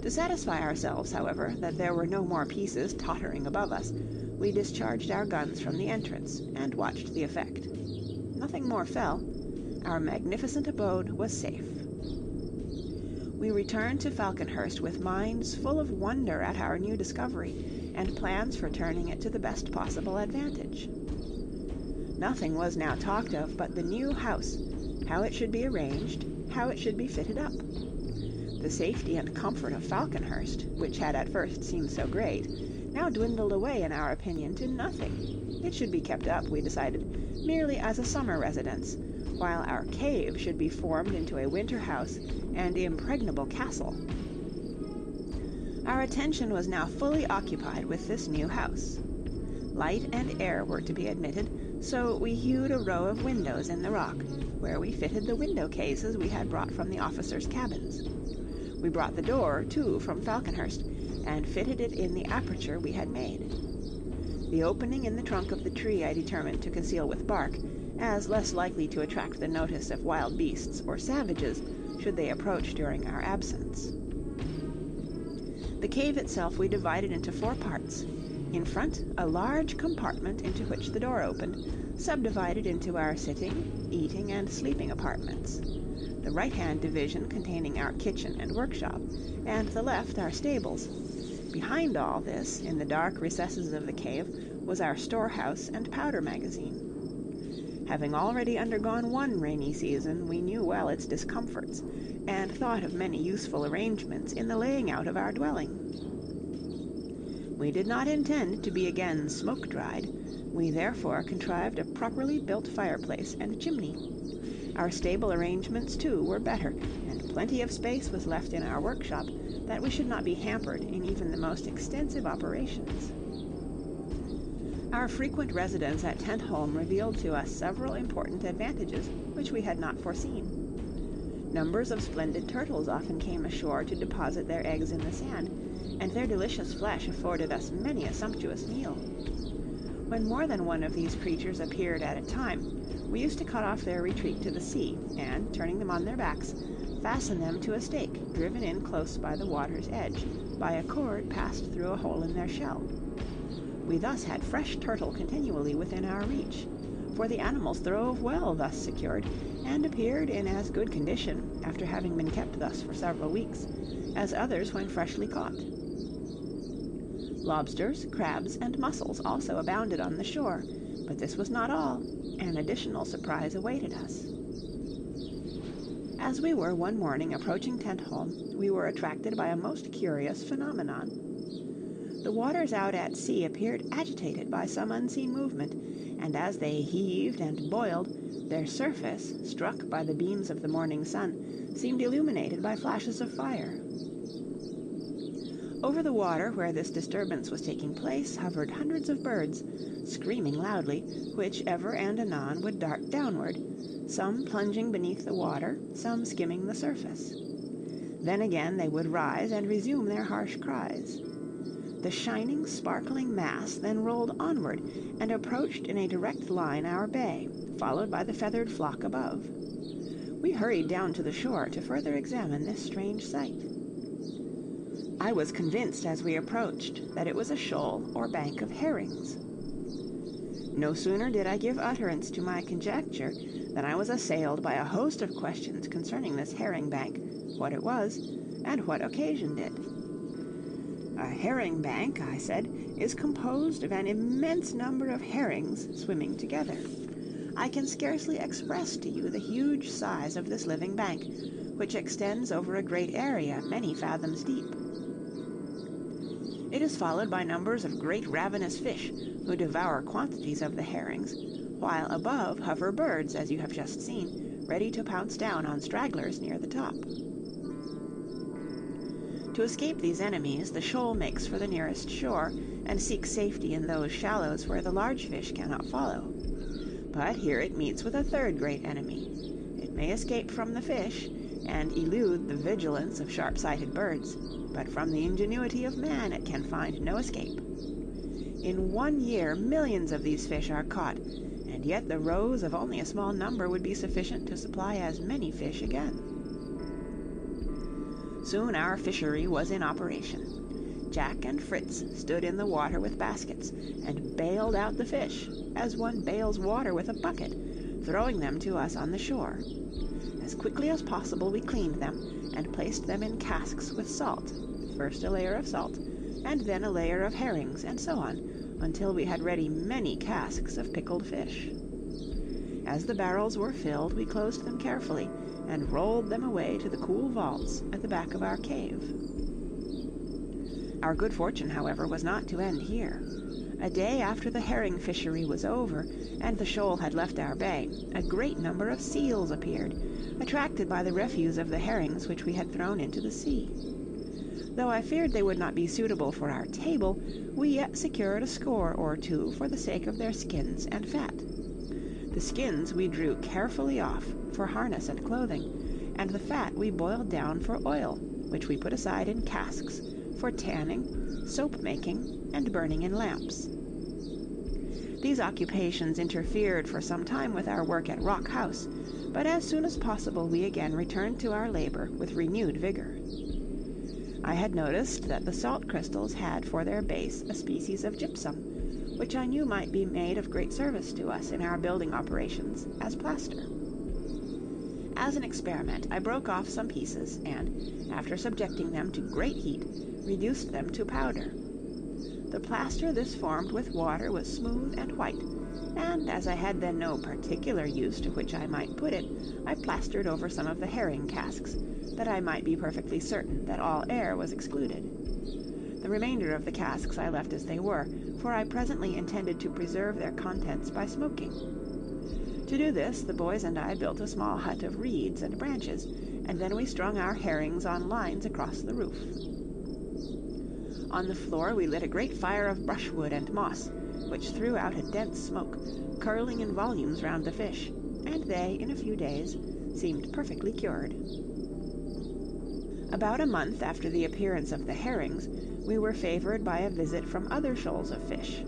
To satisfy ourselves, however, that there were no more pieces tottering above us, we discharged our guns from the entrance and watched the effect. Nothing more fell. Our magnificent abode was safe. We returned to Falconhurst with minds full of wonder at our new discovery, and plans for turning it to the best possible advantage. Nothing was now talked of but the new house, how it should be arranged, how it should be fitted up. The safety and comfort of Falconhurst, which had at first seemed so great, now dwindled away in our opinion to nothing. It should be kept up, we decided, merely as a summer residence, while our cave should be formed into a winter house and impregnable castle. Our attention was now fully occupied with this new house. Light and air were to be admitted, so we hewed a row of windows in the rock, where we fitted the window cases we had brought from the officers' cabins. We brought the door, too, from Falconhurst, and fitted it in the aperture we had made. The opening in the trunk of the tree I determined to conceal with bark, as less likely to attract the notice of wild beasts or savages should they approach during our absence. The cave itself we divided into 4 parts. In front, a large compartment into which the door opened, subdivided into our sitting, eating, and sleeping apartments. The right-hand division containing our kitchen and workshop, and the left our stables. Behind all this, in the dark recesses of the cave, was our storehouse and powder magazine. Having already undergone one rainy season, we knew well its discomforts, and thought of many useful arrangements in the laying out of our dwelling. We did not intend to be again smoke-dried. We therefore contrived a properly built fireplace and chimney. Our stable arrangements, too, were better, and plenty of space was left in our workshop, that we should not be hampered in even the most extensive operations. Our frequent residence at Tentholm revealed to us several important advantages which we had not foreseen. Numbers of splendid turtles often came ashore to deposit their eggs in the sand, and their delicious flesh afforded us many a sumptuous meal. When more than one of these creatures appeared at a time, we used to cut off their retreat to the sea, and, turning them on their backs, fasten them to a stake driven in close by the water's edge, by a cord passed through a hole in their shell. We thus had fresh turtle continually within our reach, for the animals throve well thus secured, and appeared in as good condition, after having been kept thus for several weeks, as others when freshly caught. Lobsters, crabs, and mussels also abounded on the shore, but this was not all. An additional surprise awaited us. As we were one morning approaching Tentholm, we were attracted by a most curious phenomenon. The waters out at sea appeared agitated by some unseen movement, and as they heaved and boiled, their surface, struck by the beams of the morning sun, seemed illuminated by flashes of fire. Over the water where this disturbance was taking place hovered hundreds of birds, screaming loudly, which ever and anon would dart downward, some plunging beneath the water, some skimming the surface. Then again they would rise and resume their harsh cries. The shining, sparkling mass then rolled onward and approached in a direct line our bay, followed by the feathered flock above. We hurried down to the shore to further examine this strange sight. I was convinced as we approached that it was a shoal or bank of herrings. No sooner did I give utterance to my conjecture than I was assailed by a host of questions concerning this herring bank, what it was, and what occasioned it. A herring bank, I said, is composed of an immense number of herrings swimming together. I can scarcely express to you the huge size of this living bank, which extends over a great area many fathoms deep. It is followed by numbers of great ravenous fish, who devour quantities of the herrings, while above hover birds, as you have just seen, ready to pounce down on stragglers near the top. To escape these enemies, the shoal makes for the nearest shore and seeks safety in those shallows where the large fish cannot follow. But here it meets with a third great enemy. It may escape from the fish and elude the vigilance of sharp-sighted birds, but from the ingenuity of man it can find no escape. In 1 year millions of these fish are caught, and yet the roes of only a small number would be sufficient to supply as many fish again. Soon our fishery was in operation. Jack and Fritz stood in the water with baskets and bailed out the fish, as one bails water with a bucket, throwing them to us on the shore. As quickly as possible we cleaned them and placed them in casks with salt, first a layer of salt, and then a layer of herrings, and so on, until we had ready many casks of pickled fish. As the barrels were filled, we closed them carefully and rolled them away to the cool vaults at the back of our cave. Our good fortune, however, was not to end here. A day after the herring fishery was over, and the shoal had left our bay, a great number of seals appeared, attracted by the refuse of the herrings which we had thrown into the sea. Though I feared they would not be suitable for our table, we yet secured a score or two for the sake of their skins and fat. The skins we drew carefully off for harness and clothing, and the fat we boiled down for oil, which we put aside in casks for tanning, soap making, and burning in lamps. These occupations interfered for some time with our work at Rock House, but as soon as possible we again returned to our labor with renewed vigor. I had noticed that the salt crystals had for their base a species of gypsum, which I knew might be made of great service to us in our building operations as plaster. As an experiment, I broke off some pieces and, after subjecting them to great heat, reduced them to powder. The plaster this formed with water was smooth and white, and as I had then no particular use to which I might put it, I plastered over some of the herring casks, that I might be perfectly certain that all air was excluded. The remainder of the casks I left as they were, for I presently intended to preserve their contents by smoking. To do this, the boys and I built a small hut of reeds and branches, and then we strung our herrings on lines across the roof. On the floor we lit a great fire of brushwood and moss, which threw out a dense smoke, curling in volumes round the fish, and they, in a few days, seemed perfectly cured. About a month after the appearance of the herrings, we were favored by a visit from other shoals of fish.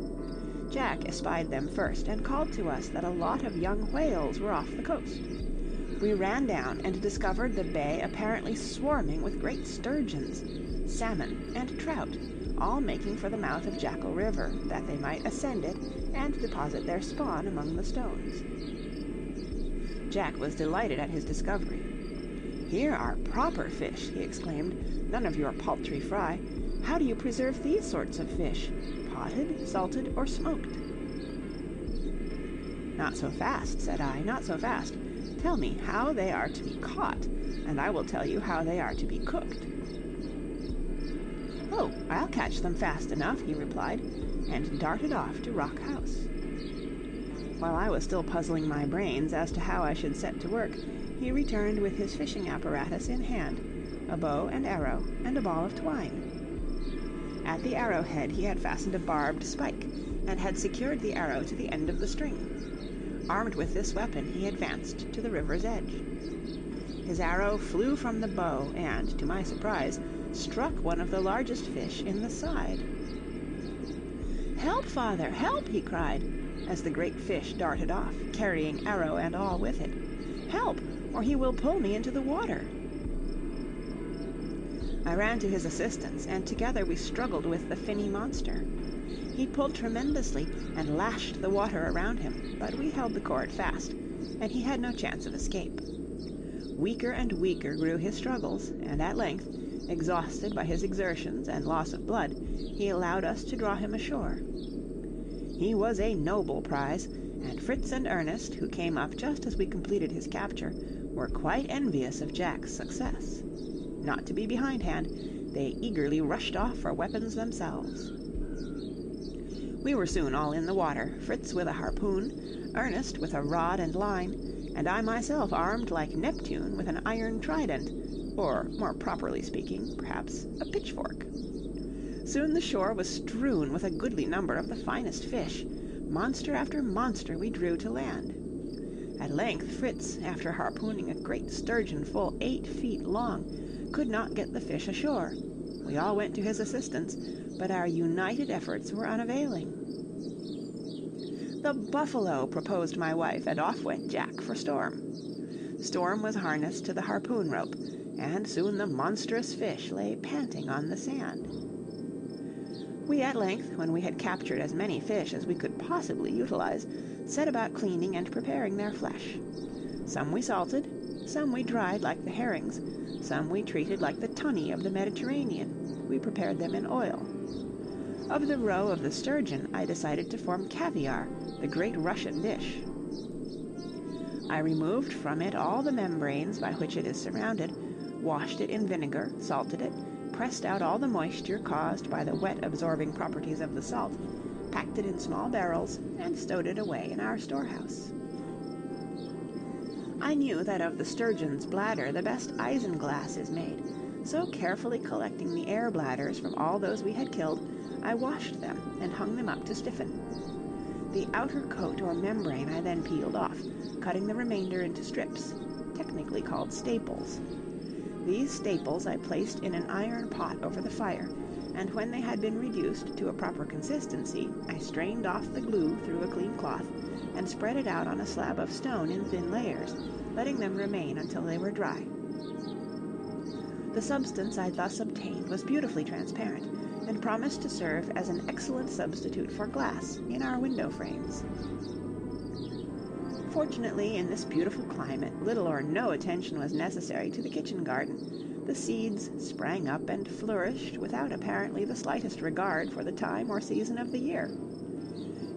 Jack espied them first and called to us that a lot of young whales were off the coast. We ran down and discovered the bay apparently swarming with great sturgeons, salmon, and trout, all making for the mouth of Jackal River, that they might ascend it and deposit their spawn among the stones. Jack was delighted at his discovery. "Here are proper fish," he exclaimed, "none of your paltry fry. How do you preserve these sorts of fish? Potted, salted, or smoked?" "Not so fast," said I, "not so fast. Tell me how they are to be caught, and I will tell you how they are to be cooked." "Oh, I'll catch them fast enough," he replied, and darted off to Rock House. While I was still puzzling my brains as to how I should set to work, he returned with his fishing apparatus in hand, a bow and arrow, and a ball of twine. At the arrowhead he had fastened a barbed spike, and had secured the arrow to the end of the string. Armed with this weapon, he advanced to the river's edge. His arrow flew from the bow, and, to my surprise, struck one of the largest fish in the side. "Help, father, help!" he cried, as the great fish darted off, carrying arrow and all with it. "Help, or he will pull me into the water." I ran to his assistance, and together we struggled with the finny monster. He pulled tremendously and lashed the water around him, but we held the cord fast, and he had no chance of escape. Weaker and weaker grew his struggles, and at length, exhausted by his exertions and loss of blood, he allowed us to draw him ashore. He was a noble prize, and Fritz and Ernest, who came up just as we completed his capture, were quite envious of Jack's success. Not to be behindhand, they eagerly rushed off for weapons themselves. We were soon all in the water, Fritz with a harpoon, Ernest with a rod and line, and I myself armed like Neptune with an iron trident, or, more properly speaking, perhaps, a pitchfork. Soon the shore was strewn with a goodly number of the finest fish. Monster after monster we drew to land. At length Fritz, after harpooning a great sturgeon full 8 feet long, could not get the fish ashore. We all went to his assistance, but our united efforts were unavailing. "The buffalo," proposed my wife, and off went Jack for Storm. Storm was harnessed to the harpoon rope, and soon the monstrous fish lay panting on the sand. We at length, when we had captured as many fish as we could possibly utilize, set about cleaning and preparing their flesh. Some we salted, some we dried like the herrings, some we treated like the tunny of the Mediterranean. We prepared them in oil. Of the roe of the sturgeon, I decided to form caviar, the great Russian dish. I removed from it all the membranes by which it is surrounded, washed it in vinegar, salted it, pressed out all the moisture caused by the wet-absorbing properties of the salt, packed it in small barrels, and stowed it away in our storehouse. I knew that of the sturgeon's bladder the best isinglass is made, so carefully collecting the air bladders from all those we had killed, I washed them and hung them up to stiffen. The outer coat or membrane I then peeled off, cutting the remainder into strips, technically called staples. These staples I placed in an iron pot over the fire, and when they had been reduced to a proper consistency, I strained off the glue through a clean cloth, and spread it out on a slab of stone in thin layers, letting them remain until they were dry. The substance I thus obtained was beautifully transparent, and promised to serve as an excellent substitute for glass in our window frames. Fortunately, in this beautiful climate, little or no attention was necessary to the kitchen garden. The seeds sprang up and flourished without apparently the slightest regard for the time or season of the year.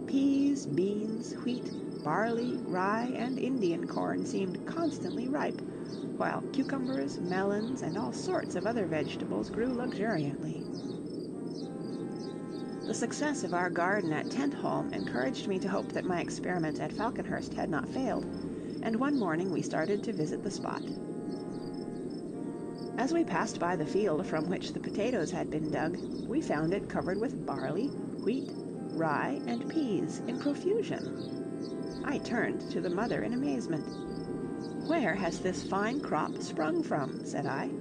Peas, beans, wheat, barley, rye, and Indian corn seemed constantly ripe, while cucumbers, melons, and all sorts of other vegetables grew luxuriantly. The success of our garden at Tentholm encouraged me to hope that my experiment at Falconhurst had not failed, and one morning we started to visit the spot. As we passed by the field from which the potatoes had been dug, we found it covered with barley, wheat, rye, and peas in profusion. I turned to the mother in amazement. "Where has this fine crop sprung from?" said I.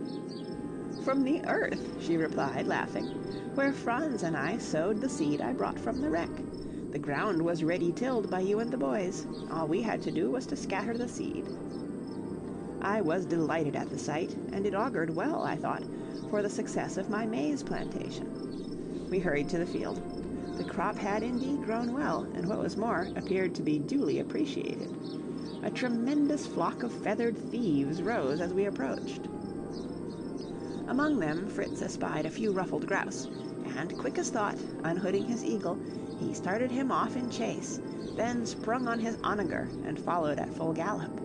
"From the earth," she replied, laughing, "where Franz and I sowed the seed I brought from the wreck. The ground was ready tilled by you and the boys. All we had to do was to scatter the seed." I was delighted at the sight, and it augured well, I thought, for the success of my maize plantation. We hurried to the field. The crop had indeed grown well, and what was more, appeared to be duly appreciated. A tremendous flock of feathered thieves rose as we approached. Among them Fritz espied a few ruffled grouse, and, quick as thought, unhooding his eagle, he started him off in chase, then sprung on his onager and followed at full gallop.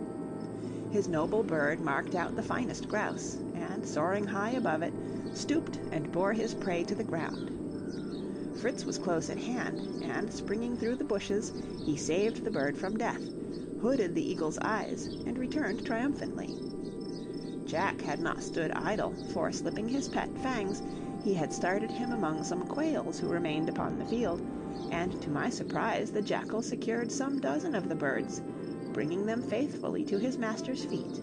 His noble bird marked out the finest grouse, and, soaring high above it, stooped and bore his prey to the ground. Fritz was close at hand, and, springing through the bushes, he saved the bird from death, hooded the eagle's eyes, and returned triumphantly. Jack had not stood idle, for, slipping his pet Fangs, he had started him among some quails who remained upon the field, and to my surprise the jackal secured some dozen of the birds, bringing them faithfully to his master's feet.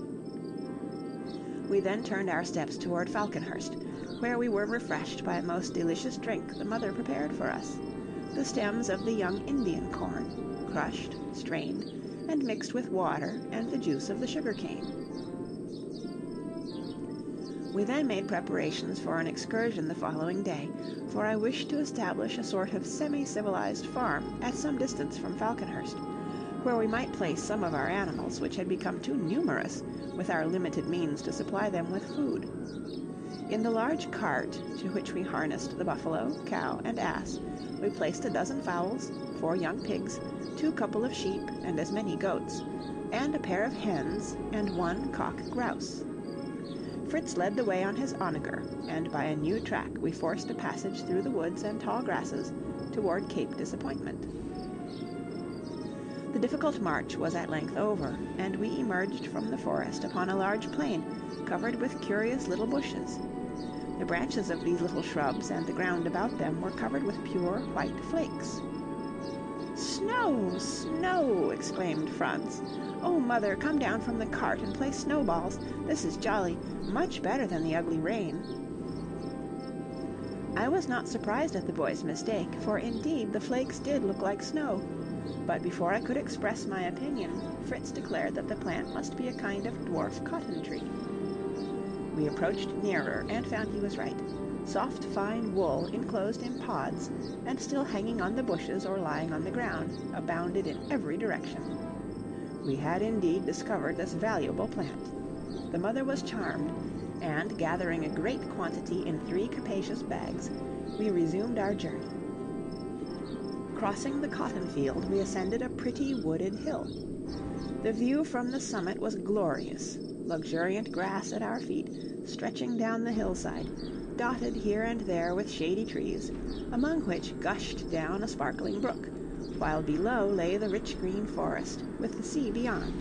We then turned our steps toward Falconhurst, where we were refreshed by a most delicious drink the mother prepared for us, the stems of the young Indian corn, crushed, strained, and mixed with water and the juice of the sugar cane. We then made preparations for an excursion the following day, for I wished to establish a sort of semi-civilized farm at some distance from Falconhurst, where we might place some of our animals which had become too numerous with our limited means to supply them with food. In the large cart, to which we harnessed the buffalo, cow, and ass, we placed a dozen fowls, 4 young pigs, 2 couple of sheep, and as many goats, and a pair of hens, and 1 cock grouse. Fritz led the way on his onager, and by a new track we forced a passage through the woods and tall grasses toward Cape Disappointment. The difficult march was at length over, and we emerged from the forest upon a large plain covered with curious little bushes. The branches of these little shrubs and the ground about them were covered with pure white flakes. "Snow! Snow!" exclaimed Franz. "Oh, Mother, come down from the cart and play snowballs. This is jolly, much better than the ugly rain." I was not surprised at the boy's mistake, for indeed the flakes did look like snow. But before I could express my opinion, Fritz declared that the plant must be a kind of dwarf cotton tree. We approached nearer and found he was right. Soft, fine wool, enclosed in pods, and still hanging on the bushes or lying on the ground, abounded in every direction. We had indeed discovered this valuable plant. The mother was charmed, and gathering a great quantity in 3 capacious bags, we resumed our journey. Crossing the cotton field, we ascended a pretty wooded hill. The view from the summit was glorious, luxuriant grass at our feet, stretching down the hillside, dotted here and there with shady trees, among which gushed down a sparkling brook, while below lay the rich green forest, with the sea beyond.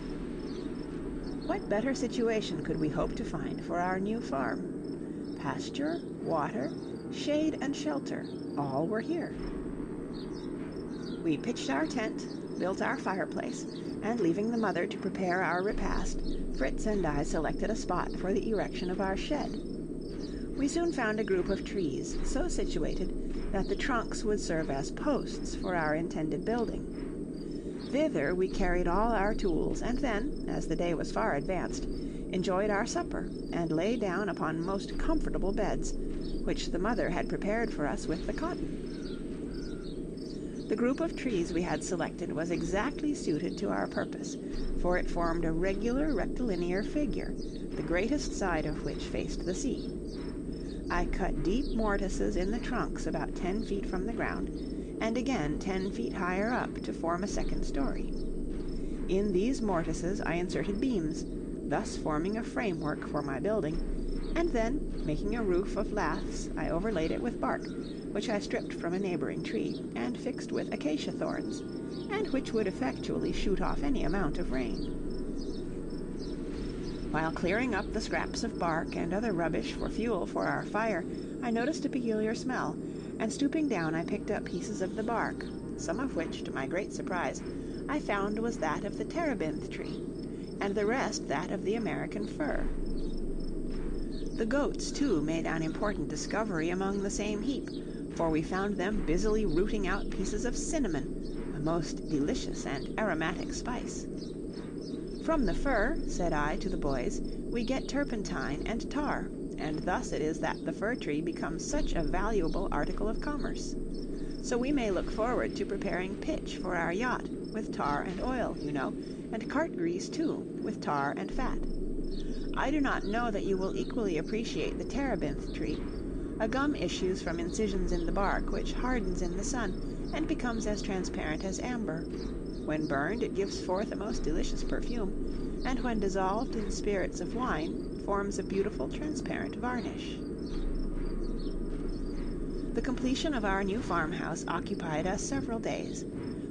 What better situation could we hope to find for our new farm? Pasture, water, shade, and shelter, all were here. We pitched our tent, built our fireplace, and leaving the mother to prepare our repast, Fritz and I selected a spot for the erection of our shed. We soon found a group of trees, so situated that the trunks would serve as posts for our intended building. Thither we carried all our tools, and then, as the day was far advanced, enjoyed our supper, and lay down upon most comfortable beds, which the mother had prepared for us with the cotton. The group of trees we had selected was exactly suited to our purpose, for it formed a regular rectilinear figure, the greatest side of which faced the sea. I cut deep mortices in the trunks about 10 feet from the ground, and again 10 feet higher up to form a second story. In these mortices I inserted beams, thus forming a framework for my building, and then, making a roof of laths, I overlaid it with bark, which I stripped from a neighboring tree, and fixed with acacia thorns, and which would effectually shoot off any amount of rain. While clearing up the scraps of bark and other rubbish for fuel for our fire, I noticed a peculiar smell, and stooping down I picked up pieces of the bark, some of which, to my great surprise, I found was that of the terebinth tree, and the rest that of the American fir. The goats, too, made an important discovery among the same heap, for we found them busily rooting out pieces of cinnamon, a most delicious and aromatic spice. "From the fir," said I to the boys, "we get turpentine and tar, and thus it is that the fir tree becomes such a valuable article of commerce. So we may look forward to preparing pitch for our yacht, with tar and oil, you know, and cart grease, too, with tar and fat. I do not know that you will equally appreciate the terebinth tree. A gum issues from incisions in the bark, which hardens in the sun, and becomes as transparent as amber. When burned, it gives forth a most delicious perfume, and when dissolved in spirits of wine, forms a beautiful transparent varnish." The completion of our new farmhouse occupied us several days.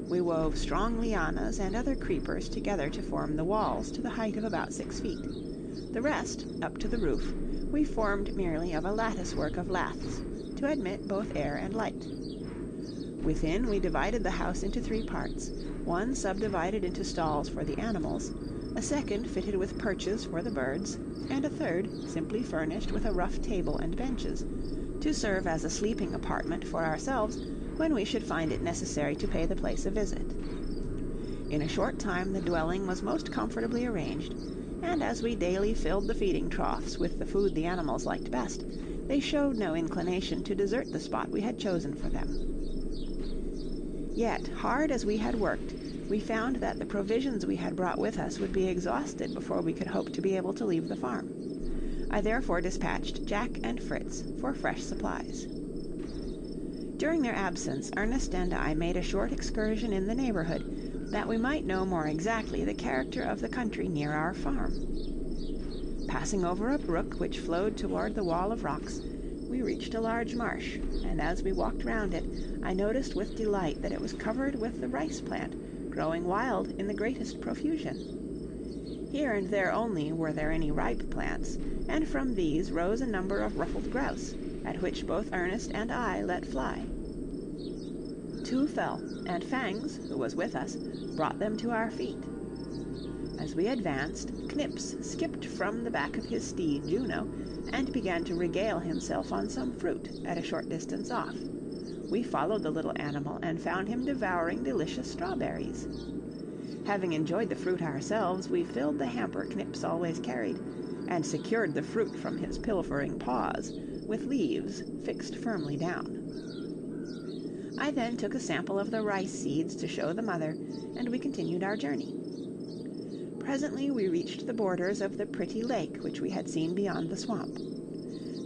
We wove strong lianas and other creepers together to form the walls to the height of about 6 feet. The rest, up to the roof, we formed merely of a lattice-work of laths, to admit both air and light. Within we divided the house into 3 parts, one subdivided into stalls for the animals, a second fitted with perches for the birds, and a third simply furnished with a rough table and benches, to serve as a sleeping apartment for ourselves when we should find it necessary to pay the place a visit. In a short time the dwelling was most comfortably arranged, and as we daily filled the feeding troughs with the food the animals liked best, they showed no inclination to desert the spot we had chosen for them. Yet, hard as we had worked, we found that the provisions we had brought with us would be exhausted before we could hope to be able to leave the farm. I therefore dispatched Jack and Fritz for fresh supplies. During their absence, Ernest and I made a short excursion in the neighborhood, that we might know more exactly the character of the country near our farm. Passing over a brook which flowed toward the wall of rocks, we reached a large marsh, and as we walked round it, I noticed with delight that it was covered with the rice plant, growing wild in the greatest profusion. Here and there only were there any ripe plants, and from these rose a number of ruffled grouse, at which both Ernest and I let fly. 2 fell, and Fangs, who was with us, brought them to our feet. As we advanced, Knips skipped from the back of his steed Juno, and began to regale himself on some fruit at a short distance off. We followed the little animal and found him devouring delicious strawberries. Having enjoyed the fruit ourselves, we filled the hamper Knips always carried, and secured the fruit from his pilfering paws with leaves fixed firmly down. I then took a sample of the rice seeds to show the mother, and we continued our journey. Presently we reached the borders of the pretty lake which we had seen beyond the swamp.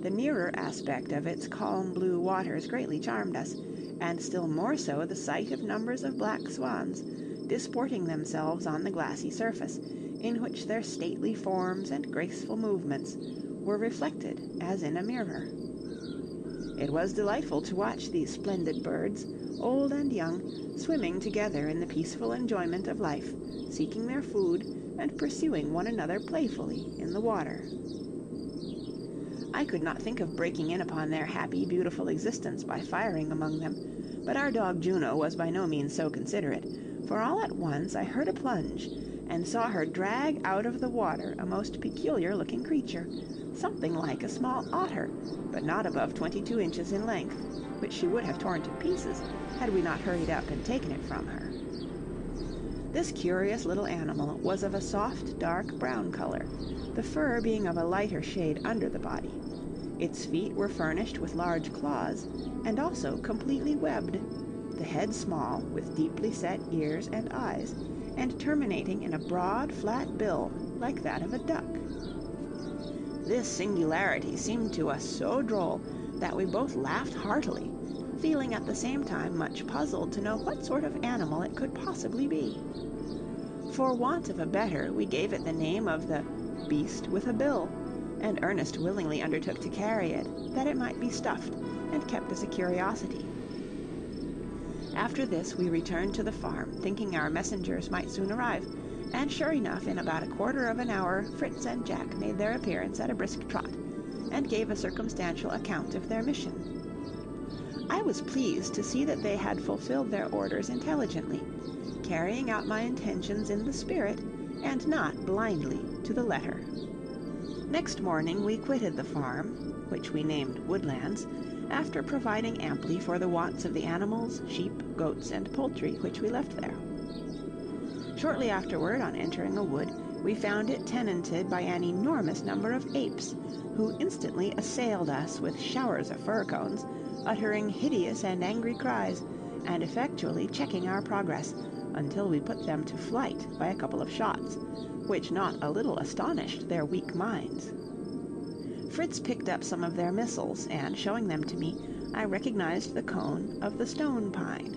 The nearer aspect of its calm blue waters greatly charmed us, and still more so the sight of numbers of black swans, disporting themselves on the glassy surface, in which their stately forms and graceful movements were reflected as in a mirror. It was delightful to watch these splendid birds, old and young, swimming together in the peaceful enjoyment of life, seeking their food, and pursuing one another playfully in the water. I could not think of breaking in upon their happy, beautiful existence by firing among them, but our dog Juno was by no means so considerate, for all at once I heard a plunge, and saw her drag out of the water a most peculiar-looking creature, something like a small otter, but not above 22 inches in length, which she would have torn to pieces had we not hurried up and taken it from her. This curious little animal was of a soft, dark brown color, the fur being of a lighter shade under the body. Its feet were furnished with large claws, and also completely webbed, the head small, with deeply set ears and eyes, and terminating in a broad, flat bill, like that of a duck. This singularity seemed to us so droll that we both laughed heartily, feeling at the same time much puzzled to know what sort of animal it could possibly be. For want of a better, we gave it the name of the beast with a bill, and Ernest willingly undertook to carry it, that it might be stuffed and kept as a curiosity. After this we returned to the farm, thinking our messengers might soon arrive, and sure enough, in about a quarter of an hour, Fritz and Jack made their appearance at a brisk trot, and gave a circumstantial account of their mission. I was pleased to see that they had fulfilled their orders intelligently, carrying out my intentions in the spirit, and not blindly to the letter. Next morning we quitted the farm, which we named Woodlands, after providing amply for the wants of the animals, sheep, goats, and poultry which we left there. Shortly afterward, on entering a wood, we found it tenanted by an enormous number of apes, who instantly assailed us with showers of fir cones, uttering hideous and angry cries, and effectually checking our progress, until we put them to flight by a couple of shots, which not a little astonished their weak minds. Fritz picked up some of their missiles, and showing them to me, I recognized the cone of the stone pine.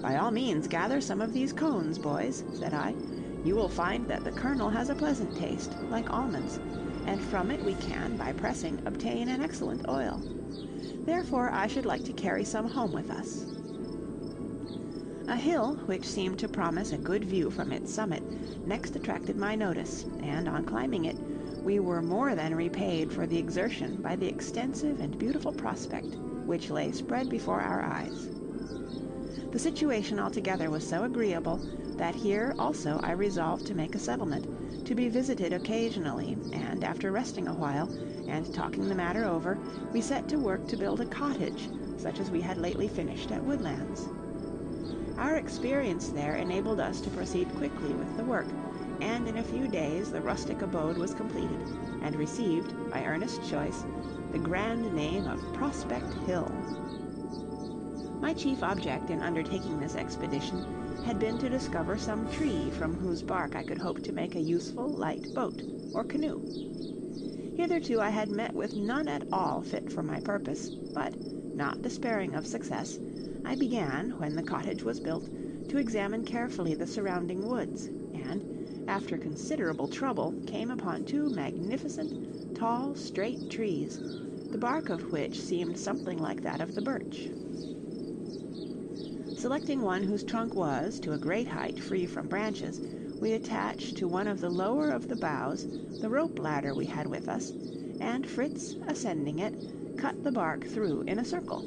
"By all means gather some of these cones, boys," said I. "You will find that the kernel has a pleasant taste, like almonds, and from it we can, by pressing, obtain an excellent oil. Therefore I should like to carry some home with us." A hill, which seemed to promise a good view from its summit, next attracted my notice, and on climbing it, we were more than repaid for the exertion by the extensive and beautiful prospect which lay spread before our eyes. The situation altogether was so agreeable that here also I resolved to make a settlement, to be visited occasionally, and after resting a while, and talking the matter over, we set to work to build a cottage, such as we had lately finished at Woodlands. Our experience there enabled us to proceed quickly with the work, and in a few days the rustic abode was completed, and received, by Ernest's choice, the grand name of Prospect Hill. My chief object in undertaking this expedition had been to discover some tree from whose bark I could hope to make a useful light boat or canoe. Hitherto I had met with none at all fit for my purpose, but, not despairing of success, I began, when the cottage was built, to examine carefully the surrounding woods, and, after considerable trouble, came upon 2 magnificent, tall, straight trees, the bark of which seemed something like that of the birch. Selecting one whose trunk was, to a great height, free from branches, we attached to one of the lower of the boughs the rope ladder we had with us, and Fritz, ascending it, cut the bark through in a circle.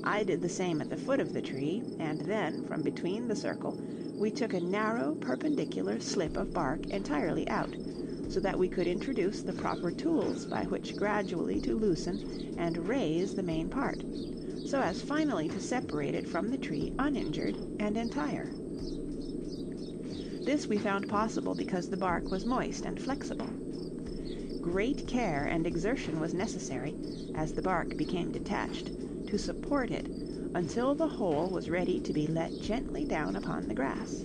I did the same at the foot of the tree, and then, from between the circle, we took a narrow, perpendicular slip of bark entirely out, so that we could introduce the proper tools by which gradually to loosen and raise the main part, so as finally to separate it from the tree uninjured and entire. This we found possible because the bark was moist and flexible. Great care and exertion was necessary, as the bark became detached, to support it until the whole was ready to be let gently down upon the grass.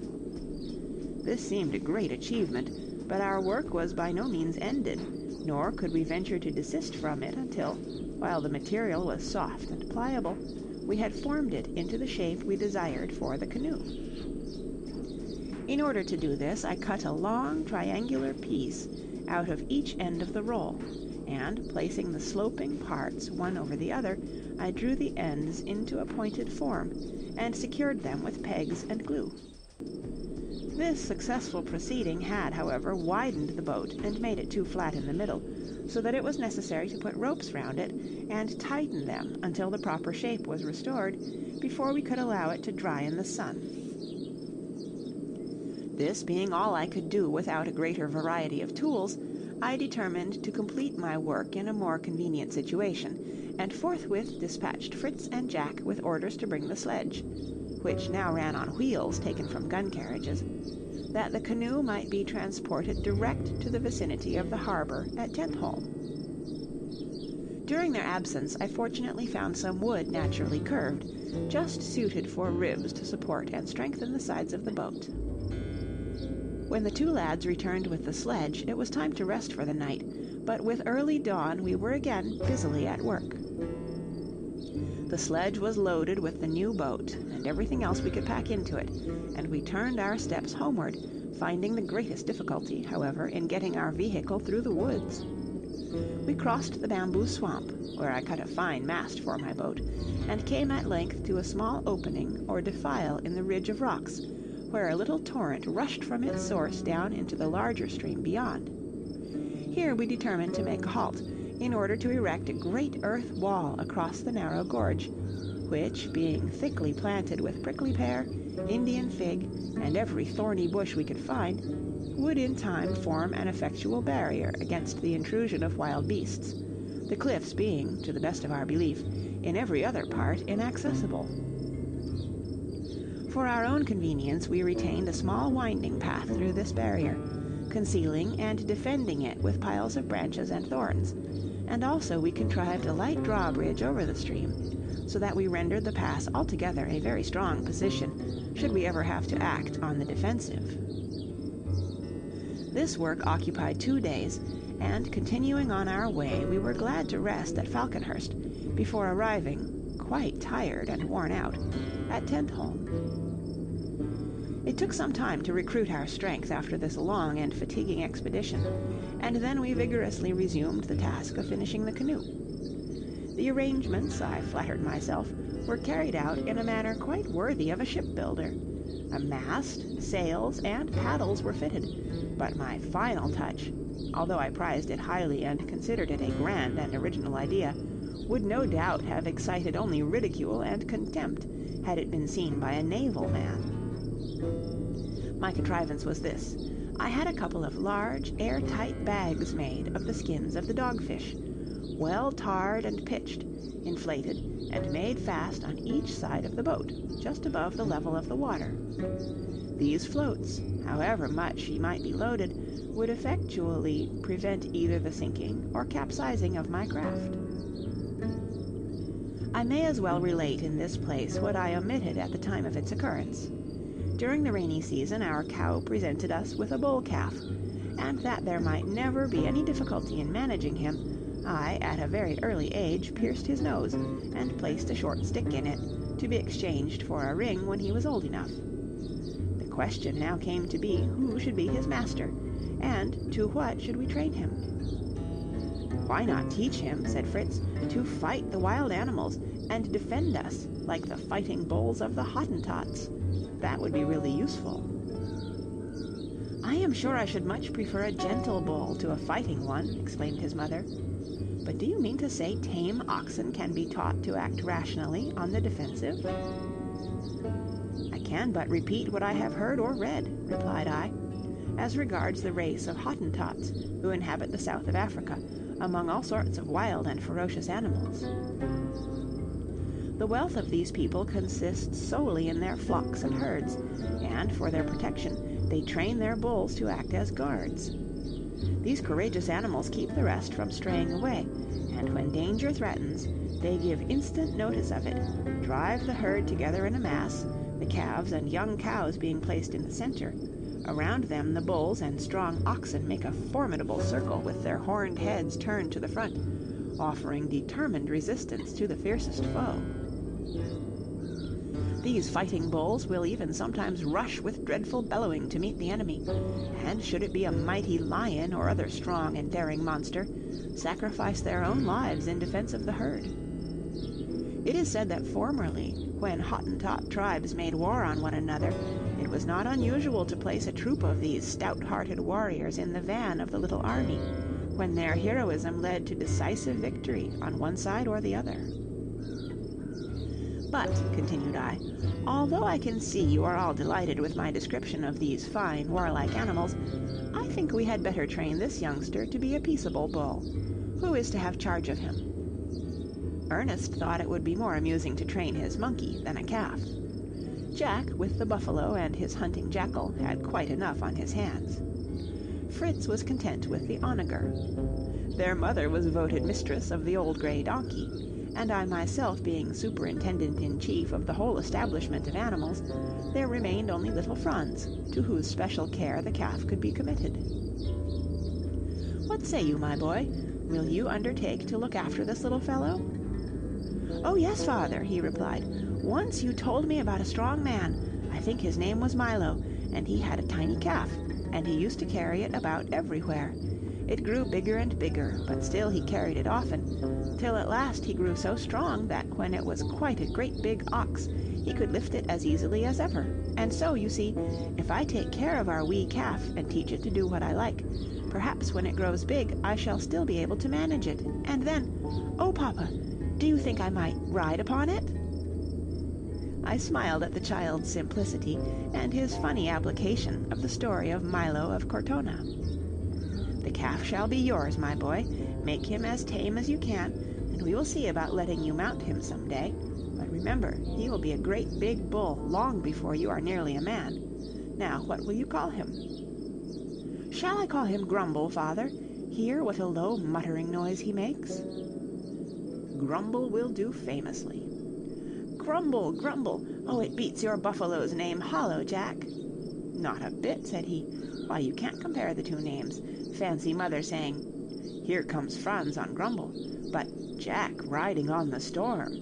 This seemed a great achievement, but our work was by no means ended, nor could we venture to desist from it until, while the material was soft and pliable, we had formed it into the shape we desired for the canoe. In order to do this, I cut a long triangular piece out of each end of the roll, and, placing the sloping parts one over the other, I drew the ends into a pointed form, and secured them with pegs and glue. This successful proceeding had, however, widened the boat and made it too flat in the middle, so that it was necessary to put ropes round it and tighten them until the proper shape was restored, before we could allow it to dry in the sun. This being all I could do without a greater variety of tools, I determined to complete my work in a more convenient situation, and forthwith dispatched Fritz and Jack with orders to bring the sledge, which now ran on wheels taken from gun carriages, that the canoe might be transported direct to the vicinity of the harbor at Tentholm. During their absence, I fortunately found some wood naturally curved, just suited for ribs to support and strengthen the sides of the boat. When the two lads returned with the sledge, it was time to rest for the night, but with early dawn we were again busily at work. The sledge was loaded with the new boat and everything else we could pack into it, and we turned our steps homeward, finding the greatest difficulty, however, in getting our vehicle through the woods. We crossed the bamboo swamp, where I cut a fine mast for my boat, and came at length to a small opening or defile in the ridge of rocks, where a little torrent rushed from its source down into the larger stream beyond. Here we determined to make a halt, in order to erect a great earth wall across the narrow gorge, which, being thickly planted with prickly pear, Indian fig, and every thorny bush we could find, would in time form an effectual barrier against the intrusion of wild beasts, the cliffs being, to the best of our belief, in every other part inaccessible. For our own convenience, we retained a small winding path through this barrier, concealing and defending it with piles of branches and thorns, and also we contrived a light drawbridge over the stream, so that we rendered the pass altogether a very strong position, should we ever have to act on the defensive. This work occupied 2 days, and continuing on our way, we were glad to rest at Falconhurst, before arriving, quite tired and worn out, at Tentholm. It took some time to recruit our strength after this long and fatiguing expedition, and then we vigorously resumed the task of finishing the canoe. The arrangements, I flattered myself, were carried out in a manner quite worthy of a shipbuilder. A mast, sails, and paddles were fitted, but my final touch, although I prized it highly and considered it a grand and original idea, would no doubt have excited only ridicule and contempt had it been seen by a naval man. My contrivance was this. I had a couple of large, airtight bags made of the skins of the dogfish, well tarred and pitched, inflated, and made fast on each side of the boat, just above the level of the water. These floats, however much she might be loaded, would effectually prevent either the sinking or capsizing of my craft. I may as well relate in this place what I omitted at the time of its occurrence. During the rainy season, our cow presented us with a bull calf, and that there might never be any difficulty in managing him, I, at a very early age, pierced his nose, and placed a short stick in it, to be exchanged for a ring when he was old enough. The question now came to be who should be his master, and to what should we train him? "Why not teach him," said Fritz, "to fight the wild animals, and defend us like the fighting bulls of the Hottentots. That would be really useful." "I am sure I should much prefer a gentle bull to a fighting one," exclaimed his mother. "But do you mean to say tame oxen can be taught to act rationally on the defensive?" "I can but repeat what I have heard or read," replied I, "as regards the race of Hottentots who inhabit the south of Africa, among all sorts of wild and ferocious animals. The wealth of these people consists solely in their flocks and herds, and for their protection they train their bulls to act as guards. These courageous animals keep the rest from straying away, and when danger threatens, they give instant notice of it, drive the herd together in a mass, the calves and young cows being placed in the center. Around them the bulls and strong oxen make a formidable circle with their horned heads turned to the front, offering determined resistance to the fiercest foe. These fighting bulls will even sometimes rush with dreadful bellowing to meet the enemy, and should it be a mighty lion or other strong and daring monster, sacrifice their own lives in defense of the herd. It is said that formerly, when Hottentot tribes made war on one another, it was not unusual to place a troop of these stout-hearted warriors in the van of the little army, when their heroism led to decisive victory on one side or the other. But," continued I, "although I can see you are all delighted with my description of these fine warlike animals, I think we had better train this youngster to be a peaceable bull. Who is to have charge of him?" Ernest thought it would be more amusing to train his monkey than a calf. Jack, with the buffalo and his hunting jackal, had quite enough on his hands. Fritz was content with the onager. Their mother was voted mistress of the old gray donkey, and I myself being superintendent-in-chief of the whole establishment of animals, there remained only little Franz, to whose special care the calf could be committed. "What say you, my boy? Will you undertake to look after this little fellow?" "Oh, yes, father," he replied. "Once you told me about a strong man, I think his name was Milo, and he had a tiny calf, and he used to carry it about everywhere. It grew bigger and bigger, but still he carried it often, till at last he grew so strong that when it was quite a great big ox, he could lift it as easily as ever. And so, you see, if I take care of our wee calf and teach it to do what I like, perhaps when it grows big I shall still be able to manage it, and then, oh, papa, do you think I might ride upon it?" I smiled at the child's simplicity and his funny application of the story of Milo of Cortona. "The calf shall be yours, my boy. Make him as tame as you can, and we will see about letting you mount him some day. But remember, he will be a great big bull long before you are nearly a man. Now, what will you call him?" "Shall I call him Grumble, father? Hear what a low muttering noise he makes." "Grumble will do famously." "Grumble, Grumble! Oh, it beats your buffalo's name hollow, Jack." "Not a bit," said he. "Why, you can't compare the two names. Fancy mother saying, 'Here comes Franz on Grumble,' but Jack riding on the storm.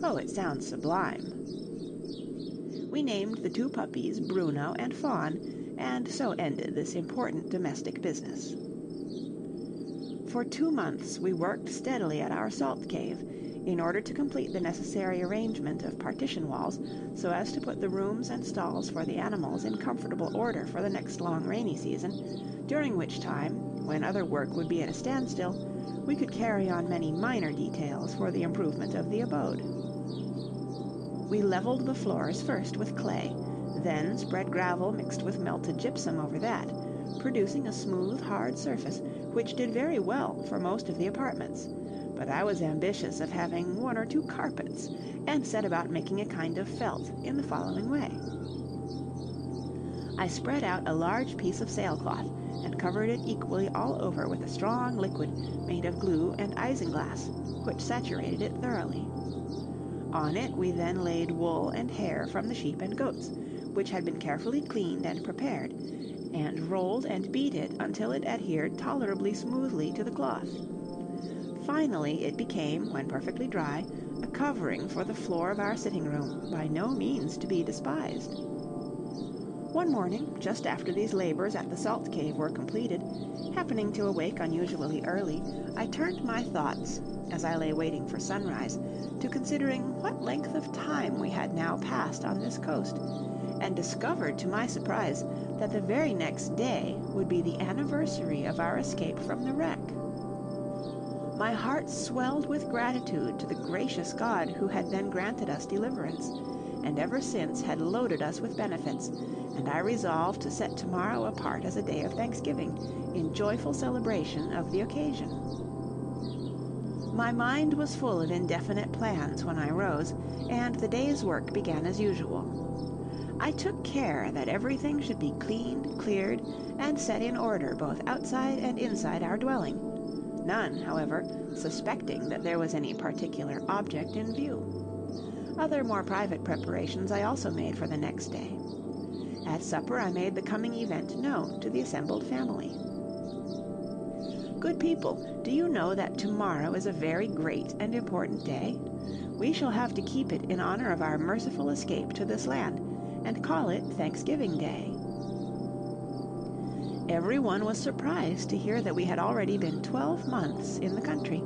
Oh, it sounds sublime." We named the two puppies Bruno and Fawn, and so ended this important domestic business. For 2 months we worked steadily at our salt cave, in order to complete the necessary arrangement of partition walls, so as to put the rooms and stalls for the animals in comfortable order for the next long rainy season, during which time, when other work would be at a standstill, we could carry on many minor details for the improvement of the abode. We leveled the floors first with clay, then spread gravel mixed with melted gypsum over that, producing a smooth, hard surface, which did very well for most of the apartments. But I was ambitious of having 1 or 2 carpets, and set about making a kind of felt in the following way. I spread out a large piece of sailcloth, and covered it equally all over with a strong liquid made of glue and isinglass, which saturated it thoroughly. On it we then laid wool and hair from the sheep and goats, which had been carefully cleaned and prepared, and rolled and beat it until it adhered tolerably smoothly to the cloth. Finally it became, when perfectly dry, a covering for the floor of our sitting room, by no means to be despised. One morning, just after these labors at the salt cave were completed, happening to awake unusually early, I turned my thoughts, as I lay waiting for sunrise, to considering what length of time we had now passed on this coast, and discovered to my surprise that the very next day would be the anniversary of our escape from the wreck. My heart swelled with gratitude to the gracious God who had then granted us deliverance, and ever since had loaded us with benefits, and I resolved to set tomorrow apart as a day of thanksgiving, in joyful celebration of the occasion. My mind was full of indefinite plans when I rose, and the day's work began as usual. I took care that everything should be cleaned, cleared, and set in order both outside and inside our dwelling, none, however, suspecting that there was any particular object in view. Other more private preparations I also made for the next day. At supper I made the coming event known to the assembled family. Good people, do you know that tomorrow is a very great and important day? We shall have to keep it in honor of our merciful escape to this land, and call it Thanksgiving Day. Everyone was surprised to hear that we had already been 12 months in the country.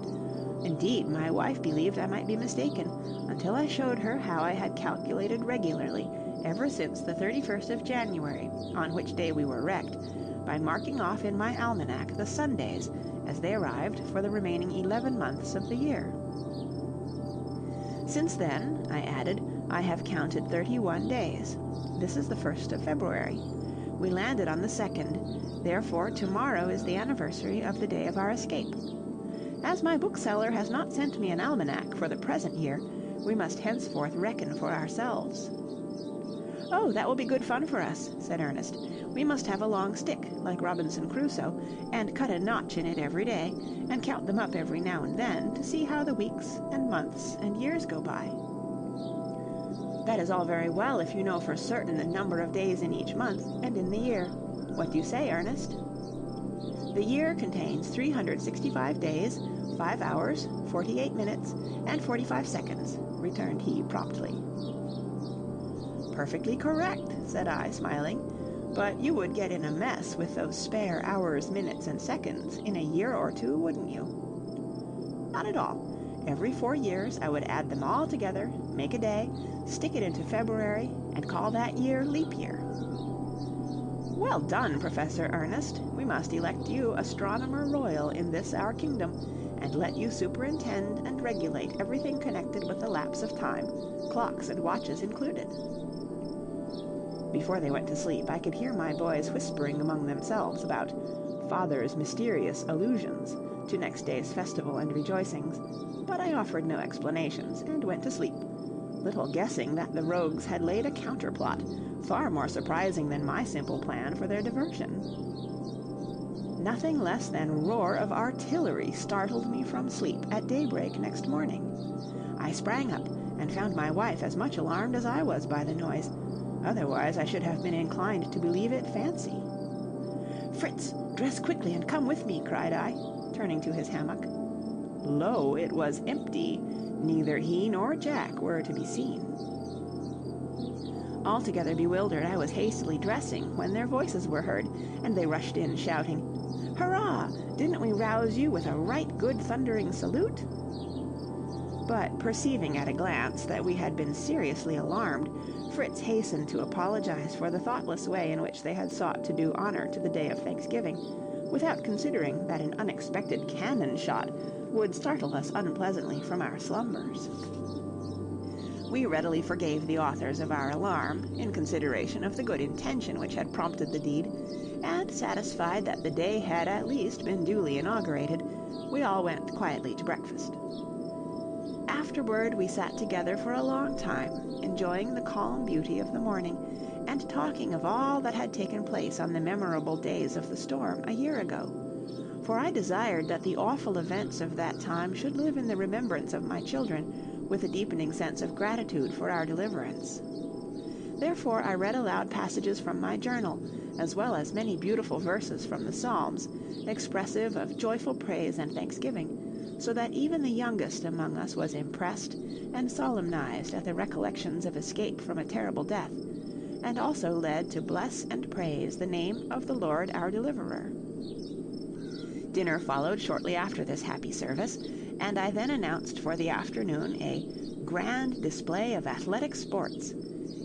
Indeed, my wife believed I might be mistaken, until I showed her how I had calculated regularly ever since the 31st of January, on which day we were wrecked, by marking off in my almanac the Sundays as they arrived for the remaining 11 months of the year. Since then, I added, I have counted 31 days. This is the 1st of February. We landed on the 2nd, therefore tomorrow is the anniversary of the day of our escape. As my bookseller has not sent me an almanac for the present year, we must henceforth reckon for ourselves. Oh, that will be good fun for us, said Ernest. We must have a long stick, like Robinson Crusoe, and cut a notch in it every day, and count them up every now and then to see how the weeks and months and years go by. That is all very well if you know for certain the number of days in each month and in the year. What do you say, Ernest? The year contains 365 days, 5 hours, 48 minutes, and 45 seconds, returned he promptly. Perfectly correct, said I, smiling, but you would get in a mess with those spare hours, minutes, and seconds in a year or two, wouldn't you? Not at all. Every 4 years I would add them all together, make a day, stick it into February, and call that year leap year. Well done, Professor Ernest. We must elect you Astronomer Royal in this our kingdom, and let you superintend and regulate everything connected with the lapse of time, clocks and watches included. Before they went to sleep, I could hear my boys whispering among themselves about Father's mysterious allusions to next day's festival and rejoicings, but I offered no explanations, and went to sleep, little guessing that the rogues had laid a counterplot, far more surprising than my simple plan for their diversion. Nothing less than roar of artillery startled me from sleep at daybreak next morning. I sprang up, and found my wife as much alarmed as I was by the noise. Otherwise I should have been inclined to believe it fancy. "Fritz, dress quickly and come with me," cried I, turning to his hammock. Lo, it was empty. Neither he nor Jack were to be seen. Altogether bewildered, I was hastily dressing when their voices were heard, and they rushed in, shouting, "Hurrah! Didn't we rouse you with a right good thundering salute?" But perceiving at a glance that we had been seriously alarmed, Fritz hastened to apologize for the thoughtless way in which they had sought to do honor to the day of Thanksgiving, without considering that an unexpected cannon shot would startle us unpleasantly from our slumbers. We readily forgave the authors of our alarm, in consideration of the good intention which had prompted the deed, and satisfied that the day had at least been duly inaugurated, we all went quietly to breakfast. Afterward we sat together for a long time, enjoying the calm beauty of the morning, and talking of all that had taken place on the memorable days of the storm a year ago. For I desired that the awful events of that time should live in the remembrance of my children, with a deepening sense of gratitude for our deliverance. Therefore I read aloud passages from my journal, as well as many beautiful verses from the Psalms, expressive of joyful praise and thanksgiving, so that even the youngest among us was impressed and solemnized at the recollections of escape from a terrible death, and also led to bless and praise the name of the Lord our deliverer. Dinner followed shortly after this happy service, and I then announced for the afternoon a grand display of athletic sports,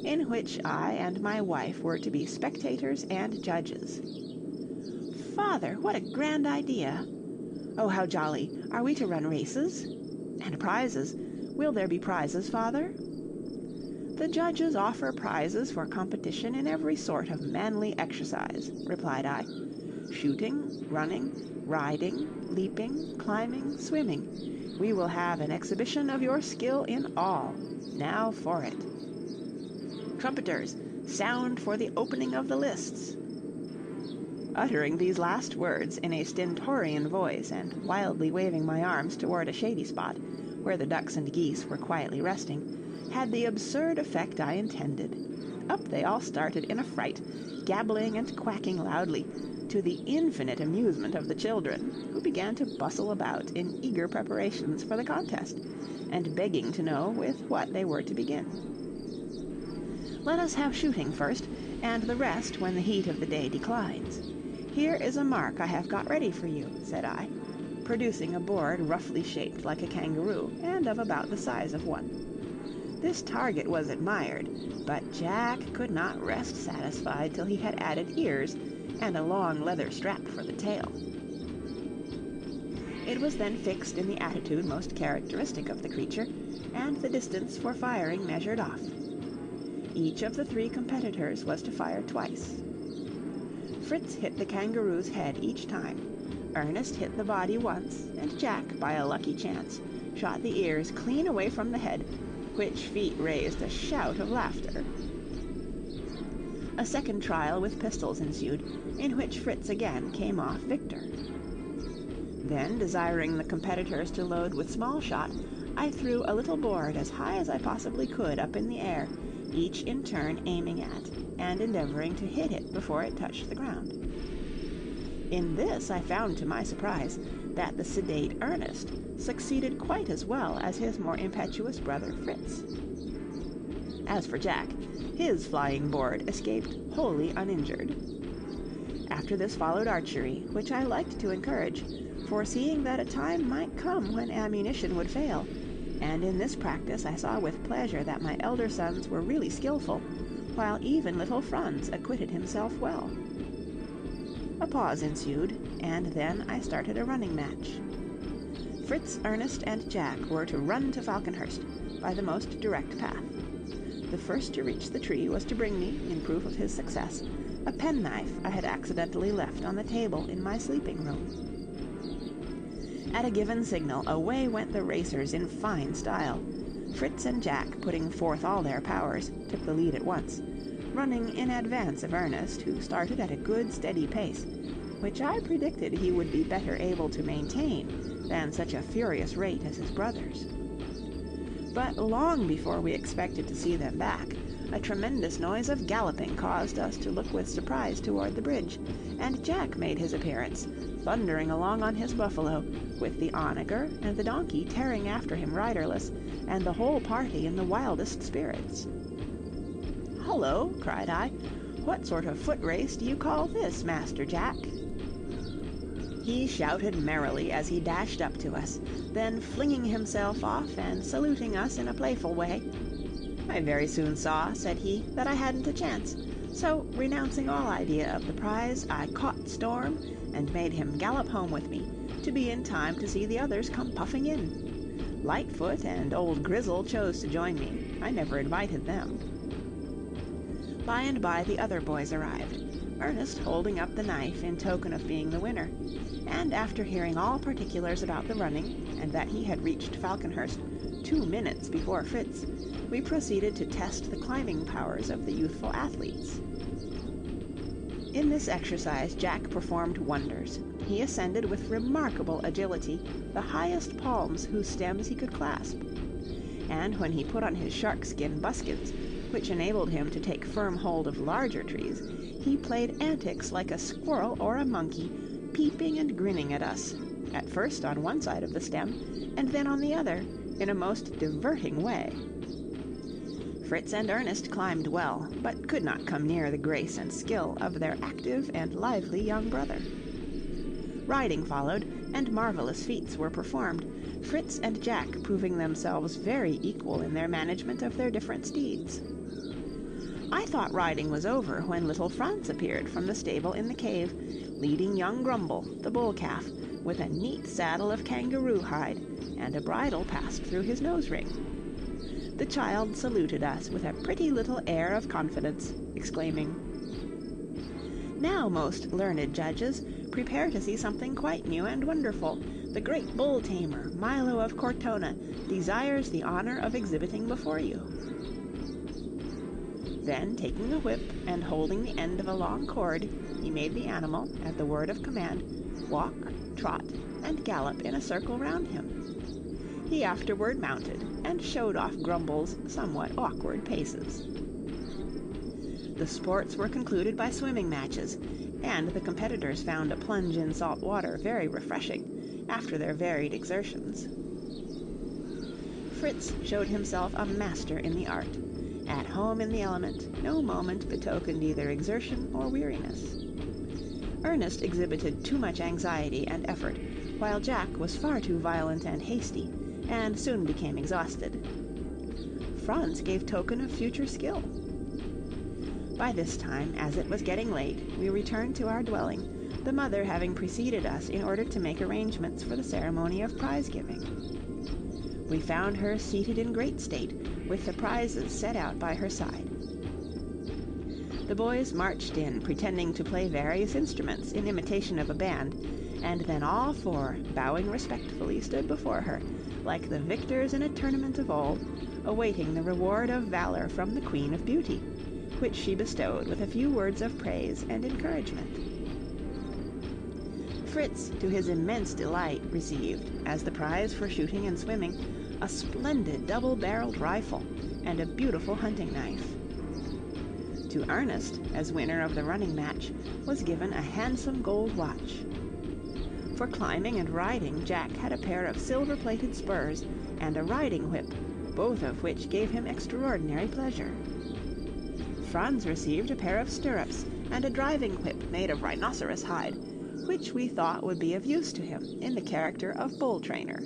in which I and my wife were to be spectators and judges. "Father, what a grand idea!" "Oh, how jolly! Are we to run races?" "And prizes. Will there be prizes, Father?" "The judges offer prizes for competition in every sort of manly exercise," replied I. "Shooting, running, riding, leaping, climbing, swimming. We will have an exhibition of your skill in all. Now for it. Trumpeters, sound for the opening of the lists." Uttering these last words in a stentorian voice, and wildly waving my arms toward a shady spot, where the ducks and geese were quietly resting, had the absurd effect I intended. Up they all started in a fright, gabbling and quacking loudly, to the infinite amusement of the children, who began to bustle about in eager preparations for the contest, and begging to know with what they were to begin. "Let us have shooting first, and the rest when the heat of the day declines. Here is a mark I have got ready for you," said I, producing a board roughly shaped like a kangaroo, and of about the size of one. This target was admired, but Jack could not rest satisfied till he had added ears and a long leather strap for the tail. It was then fixed in the attitude most characteristic of the creature, and the distance for firing measured off. Each of the 3 competitors was to fire twice. Fritz hit the kangaroo's head each time, Ernest hit the body once, and Jack, by a lucky chance, shot the ears clean away from the head, which feat raised a shout of laughter. A second trial with pistols ensued, in which Fritz again came off victor. Then, desiring the competitors to load with small shot, I threw a little board as high as I possibly could up in the air, each in turn aiming at, and endeavoring to hit it before it touched the ground. In this I found to my surprise that the sedate Ernest succeeded quite as well as his more impetuous brother Fritz. As for Jack, his flying board escaped wholly uninjured. After this followed archery, which I liked to encourage, foreseeing that a time might come when ammunition would fail, and in this practice I saw with pleasure that my elder sons were really skillful, while even little Franz acquitted himself well. A pause ensued, and then I started a running match. Fritz, Ernest, and Jack were to run to Falconhurst by the most direct path. The first to reach the tree was to bring me, in proof of his success, a penknife I had accidentally left on the table in my sleeping room. At a given signal, away went the racers in fine style. Fritz and Jack, putting forth all their powers, took the lead at once, running in advance of Ernest, who started at a good steady pace, which I predicted he would be better able to maintain than such a furious rate as his brothers. But long before we expected to see them back, a tremendous noise of galloping caused us to look with surprise toward the bridge, and Jack made his appearance, thundering along on his buffalo, with the onager and the donkey tearing after him riderless, and the whole party in the wildest spirits. "Hullo!" cried I. "What sort of foot race do you call this, Master Jack?" He shouted merrily as he dashed up to us, then flinging himself off and saluting us in a playful way, "I very soon saw," said he, "that I hadn't a chance, so, renouncing all idea of the prize, I caught Storm and made him gallop home with me, to be in time to see the others come puffing in. Lightfoot and old Grizzle chose to join me. I never invited them." By and by the other boys arrived, Ernest holding up the knife in token of being the winner, and after hearing all particulars about the running, and that he had reached Falconhurst 2 minutes before Fritz, we proceeded to test the climbing powers of the youthful athletes. In this exercise Jack performed wonders. He ascended with remarkable agility the highest palms whose stems he could clasp, and when he put on his sharkskin buskins, which enabled him to take firm hold of larger trees, he played antics like a squirrel or a monkey, peeping and grinning at us, at first on one side of the stem, and then on the other, in a most diverting way. Fritz and Ernest climbed well, but could not come near the grace and skill of their active and lively young brother. Riding followed, and marvelous feats were performed, Fritz and Jack proving themselves very equal in their management of their different steeds. I thought riding was over when little Franz appeared from the stable in the cave, leading young Grumble, the bull-calf, with a neat saddle of kangaroo hide, and a bridle passed through his nose-ring. The child saluted us with a pretty little air of confidence, exclaiming, "Now, most learned judges, prepare to see something quite new and wonderful. The great bull-tamer, Milo of Cortona, desires the honor of exhibiting before you." Then, taking a whip and holding the end of a long cord, he made the animal, at the word of command, walk, trot, and gallop in a circle round him. He afterward mounted, and showed off Grumble's somewhat awkward paces. The sports were concluded by swimming matches, and the competitors found a plunge in salt water very refreshing after their varied exertions. Fritz showed himself a master in the art. At home in the element, no moment betokened either exertion or weariness. Ernest exhibited too much anxiety and effort, while Jack was far too violent and hasty, and soon became exhausted. Franz gave token of future skill. By this time, as it was getting late, we returned to our dwelling, the mother having preceded us in order to make arrangements for the ceremony of prize-giving. We found her seated in great state, with the prizes set out by her side. The boys marched in, pretending to play various instruments in imitation of a band, and then all four, bowing respectfully, stood before her, like the victors in a tournament of old, awaiting the reward of valor from the Queen of Beauty, which she bestowed with a few words of praise and encouragement. Fritz, to his immense delight, received, as the prize for shooting and swimming, a splendid double-barreled rifle and a beautiful hunting knife. To Ernest, as winner of the running match, was given a handsome gold watch. For climbing and riding, Jack had a pair of silver-plated spurs and a riding whip, both of which gave him extraordinary pleasure. Franz received a pair of stirrups and a driving whip made of rhinoceros hide, which we thought would be of use to him in the character of bull-trainer.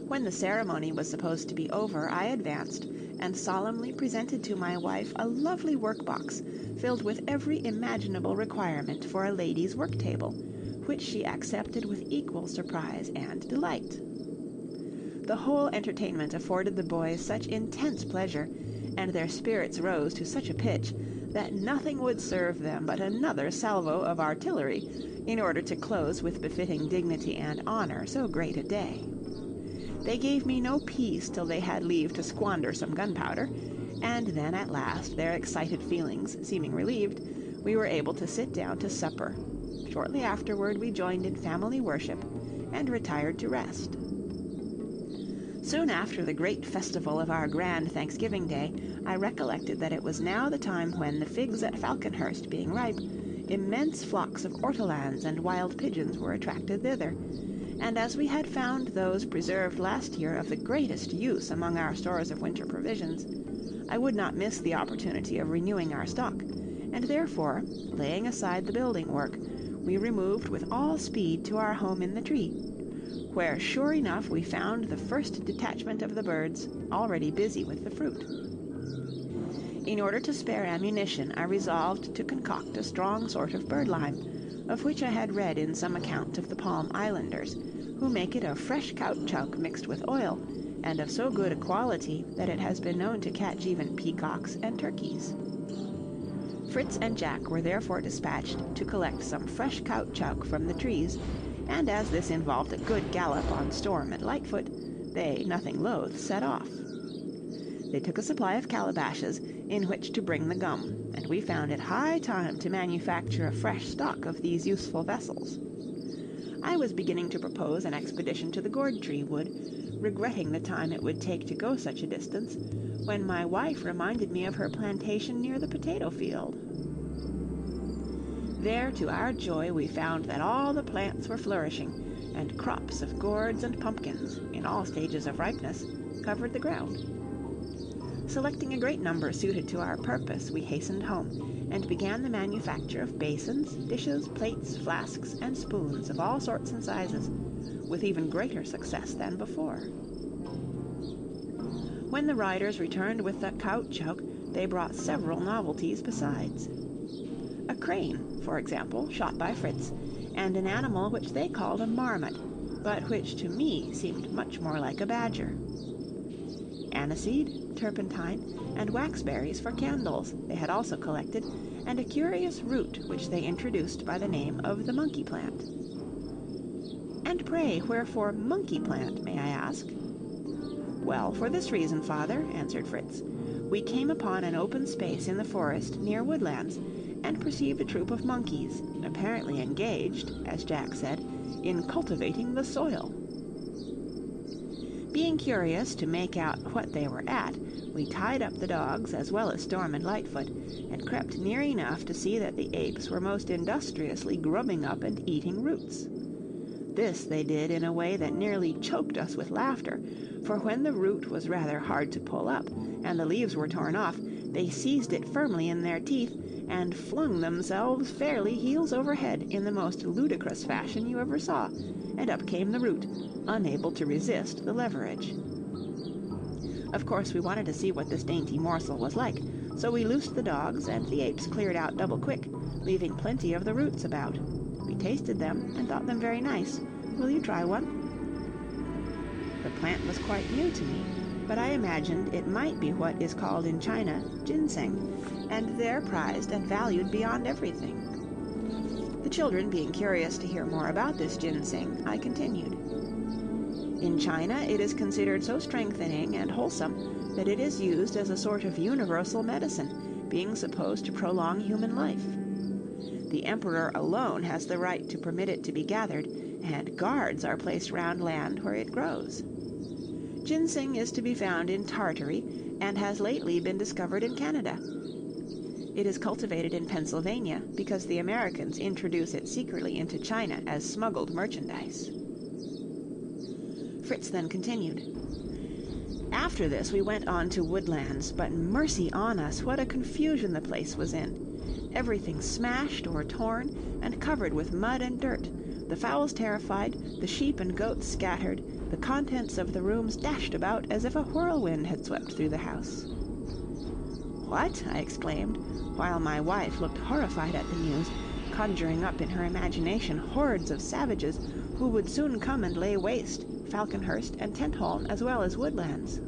When the ceremony was supposed to be over, I advanced and solemnly presented to my wife a lovely work-box filled with every imaginable requirement for a lady's work-table, which she accepted with equal surprise and delight. The whole entertainment afforded the boys such intense pleasure, and their spirits rose to such a pitch, that nothing would serve them but another salvo of artillery, in order to close with befitting dignity and honor so great a day. They gave me no peace till they had leave to squander some gunpowder, and then at last, their excited feelings seeming relieved, we were able to sit down to supper. Shortly afterward we joined in family worship, and retired to rest. Soon after the great festival of our grand Thanksgiving Day, I recollected that it was now the time when, the figs at Falconhurst being ripe, immense flocks of ortolans and wild pigeons were attracted thither, and as we had found those preserved last year of the greatest use among our stores of winter provisions, I would not miss the opportunity of renewing our stock, and therefore, laying aside the building work, we removed with all speed to our home in the tree, where sure enough we found the first detachment of the birds already busy with the fruit. In order to spare ammunition, I resolved to concoct a strong sort of birdlime, of which I had read in some account of the Palm Islanders, who make it of fresh caoutchouc mixed with oil, and of so good a quality that it has been known to catch even peacocks and turkeys. Fritz and Jack were therefore dispatched to collect some fresh caoutchouc from the trees, and as this involved a good gallop on Storm and Lightfoot, they, nothing loath, set off. They took a supply of calabashes in which to bring the gum, and we found it high time to manufacture a fresh stock of these useful vessels. I was beginning to propose an expedition to the gourd tree wood, regretting the time it would take to go such a distance, when my wife reminded me of her plantation near the potato field. There, to our joy, we found that all the plants were flourishing, and crops of gourds and pumpkins, in all stages of ripeness, covered the ground. Selecting a great number suited to our purpose, we hastened home, and began the manufacture of basins, dishes, plates, flasks, and spoons of all sorts and sizes, with even greater success than before. When the riders returned with the caoutchouc, they brought several novelties besides. A crane, for example, shot by Fritz, and an animal which they called a marmot, but which to me seemed much more like a badger. Aniseed, turpentine, and waxberries for candles they had also collected, and a curious root which they introduced by the name of the monkey plant. And pray, wherefore monkey plant, may I ask? Well, for this reason, father, answered Fritz. We came upon an open space in the forest near Woodlands, and perceived a troop of monkeys, apparently engaged, as Jack said, in cultivating the soil. Being curious to make out what they were at, we tied up the dogs as well as Storm and Lightfoot, and crept near enough to see that the apes were most industriously grubbing up and eating roots. This they did in a way that nearly choked us with laughter, for when the root was rather hard to pull up, and the leaves were torn off, they seized it firmly in their teeth, and flung themselves fairly heels over head in the most ludicrous fashion you ever saw, and up came the root, unable to resist the leverage. Of course, we wanted to see what this dainty morsel was like, so we loosed the dogs, and the apes cleared out double quick, leaving plenty of the roots about. We tasted them, and thought them very nice. Will you try one? The plant was quite new to me, but I imagined it might be what is called in China ginseng, and there prized and valued beyond everything. The children being curious to hear more about this ginseng, I continued. In China it is considered so strengthening and wholesome that it is used as a sort of universal medicine, being supposed to prolong human life. The emperor alone has the right to permit it to be gathered, and guards are placed round land where it grows. Ginseng is to be found in Tartary, and has lately been discovered in Canada. It is cultivated in Pennsylvania because the Americans introduce it secretly into China as smuggled merchandise. Fritz then continued. After this we went on to Woodlands, but mercy on us, what a confusion the place was in. Everything smashed or torn, and covered with mud and dirt, the fowls terrified, the sheep and goats scattered, the contents of the rooms dashed about as if a whirlwind had swept through the house. What? I exclaimed, while my wife looked horrified at the news, conjuring up in her imagination hordes of savages who would soon come and lay waste Falconhurst and Tentholm as well as Woodlands.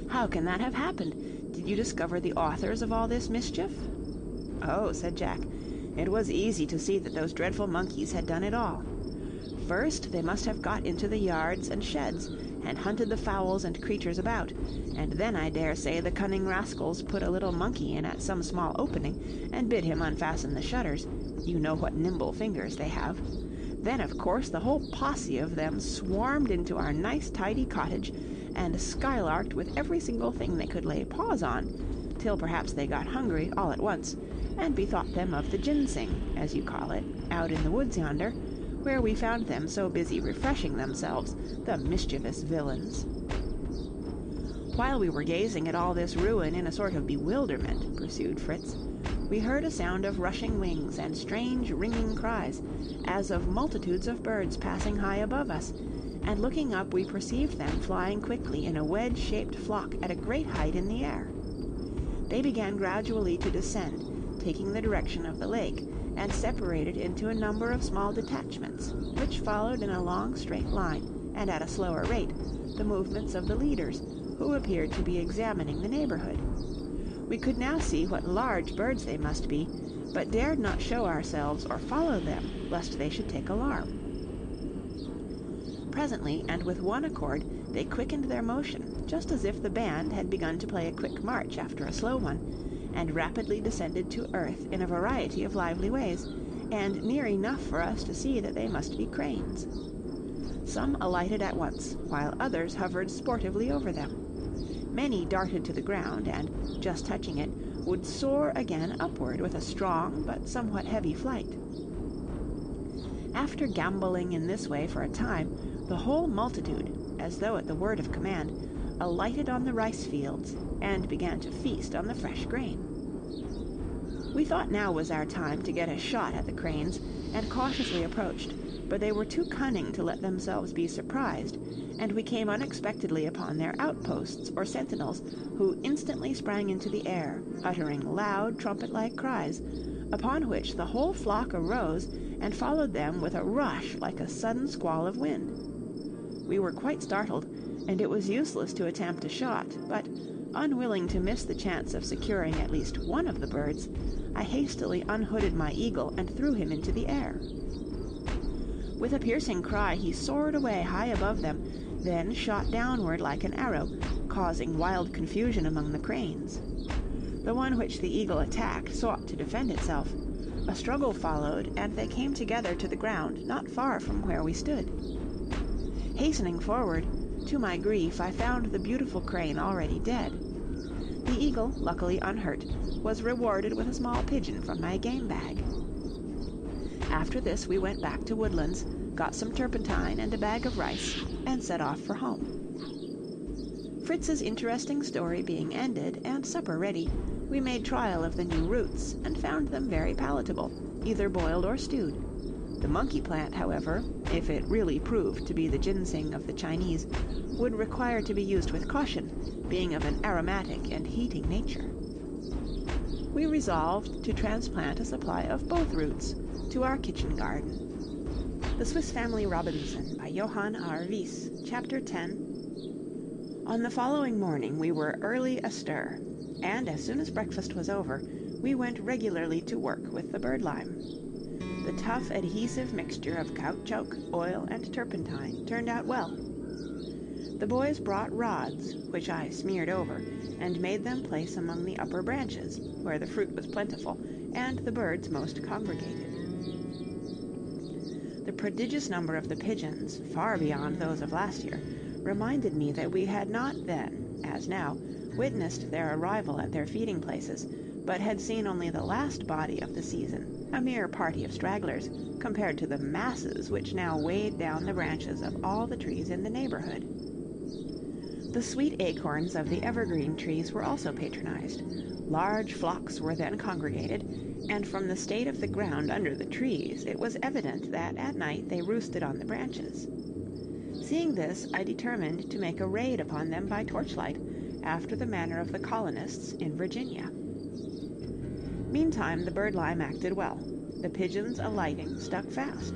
How can that have happened? Did you discover the authors of all this mischief? Oh, said Jack, it was easy to see that those dreadful monkeys had done it all. First, they must have got into the yards and sheds, and hunted the fowls and creatures about, and then I dare say the cunning rascals put a little monkey in at some small opening, and bid him unfasten the shutters. You know what nimble fingers they have. Then, of course, the whole posse of them swarmed into our nice tidy cottage, and skylarked with every single thing they could lay paws on, till perhaps they got hungry all at once, and bethought them of the ginseng, as you call it, out in the woods yonder, where we found them so busy refreshing themselves, the mischievous villains. While we were gazing at all this ruin in a sort of bewilderment, pursued Fritz, we heard a sound of rushing wings and strange ringing cries, as of multitudes of birds passing high above us, and looking up we perceived them flying quickly in a wedge-shaped flock at a great height in the air. They began gradually to descend, taking the direction of the lake, and separated into a number of small detachments, which followed in a long straight line, and at a slower rate, the movements of the leaders, who appeared to be examining the neighborhood. We could now see what large birds they must be, but dared not show ourselves or follow them, lest they should take alarm. Presently, and with one accord, they quickened their motion, just as if the band had begun to play a quick march after a slow one, and rapidly descended to earth in a variety of lively ways, and near enough for us to see that they must be cranes. Some alighted at once, while others hovered sportively over them. Many darted to the ground, and, just touching it, would soar again upward with a strong but somewhat heavy flight. After gambolling in this way for a time, the whole multitude, as though at the word of command, alighted on the rice fields and began to feast on the fresh grain. We thought now was our time to get a shot at the cranes, and cautiously approached, but they were too cunning to let themselves be surprised, and we came unexpectedly upon their outposts or sentinels, who instantly sprang into the air, uttering loud trumpet-like cries, upon which the whole flock arose and followed them with a rush like a sudden squall of wind. We were quite startled, and it was useless to attempt a shot, but, unwilling to miss the chance of securing at least one of the birds, I hastily unhooded my eagle and threw him into the air. With a piercing cry he soared away high above them, then shot downward like an arrow, causing wild confusion among the cranes. The one which the eagle attacked sought to defend itself. A struggle followed, and they came together to the ground not far from where we stood. Hastening forward, to my grief I found the beautiful crane already dead. The eagle, luckily unhurt, was rewarded with a small pigeon from my game bag. After this we went back to Woodlands, got some turpentine and a bag of rice, and set off for home. Fritz's interesting story being ended, and supper ready, we made trial of the new roots, and found them very palatable, either boiled or stewed. The monkey plant, however, if it really proved to be the ginseng of the Chinese, would require to be used with caution, being of an aromatic and heating nature. We resolved to transplant a supply of both roots to our kitchen garden. The Swiss Family Robinson by Johann R. Wyss, Chapter 10. On the following morning we were early astir, and as soon as breakfast was over, we went regularly to work with the birdlime. The tough adhesive mixture of caoutchouc, oil, and turpentine turned out well. The boys brought rods, which I smeared over, and made them place among the upper branches, where the fruit was plentiful, and the birds most congregated. The prodigious number of the pigeons, far beyond those of last year, reminded me that we had not then, as now, witnessed their arrival at their feeding places, but had seen only the last body of the season, a mere party of stragglers, compared to the masses which now weighed down the branches of all the trees in the neighborhood. The sweet acorns of the evergreen trees were also patronized. Large flocks were then congregated, and from the state of the ground under the trees, it was evident that at night they roosted on the branches. Seeing this, I determined to make a raid upon them by torchlight, after the manner of the colonists in Virginia. Meantime the birdlime acted well. The pigeons alighting stuck fast.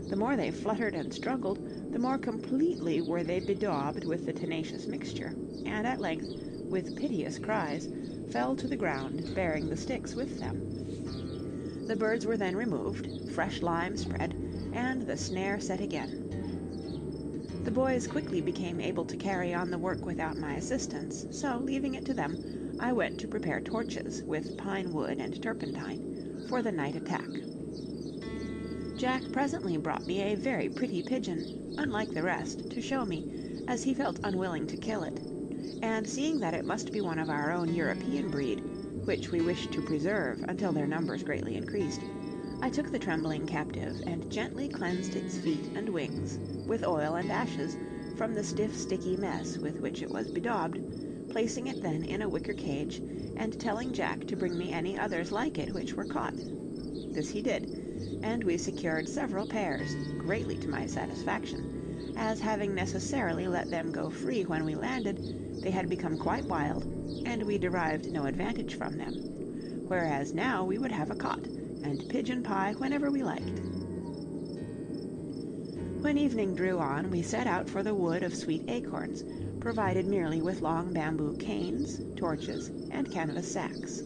The more they fluttered and struggled, the more completely were they bedaubed with the tenacious mixture, and at length, with piteous cries, fell to the ground, bearing the sticks with them. The birds were then removed, fresh lime spread, and the snare set again. The boys quickly became able to carry on the work without my assistance, so, leaving it to them, I went to prepare torches, with pine wood and turpentine, for the night attack. Jack presently brought me a very pretty pigeon, unlike the rest, to show me, as he felt unwilling to kill it, and seeing that it must be one of our own European breed, which we wished to preserve until their numbers greatly increased, I took the trembling captive and gently cleansed its feet and wings with oil and ashes from the stiff sticky mess with which it was bedaubed, placing it then in a wicker cage, and telling Jack to bring me any others like it which were caught. This he did, and we secured several pairs, greatly to my satisfaction, as having necessarily let them go free when we landed, they had become quite wild, and we derived no advantage from them, whereas now we would have a cot, and pigeon pie whenever we liked. When evening drew on, we set out for the wood of sweet acorns, provided merely with long bamboo canes, torches, and canvas sacks.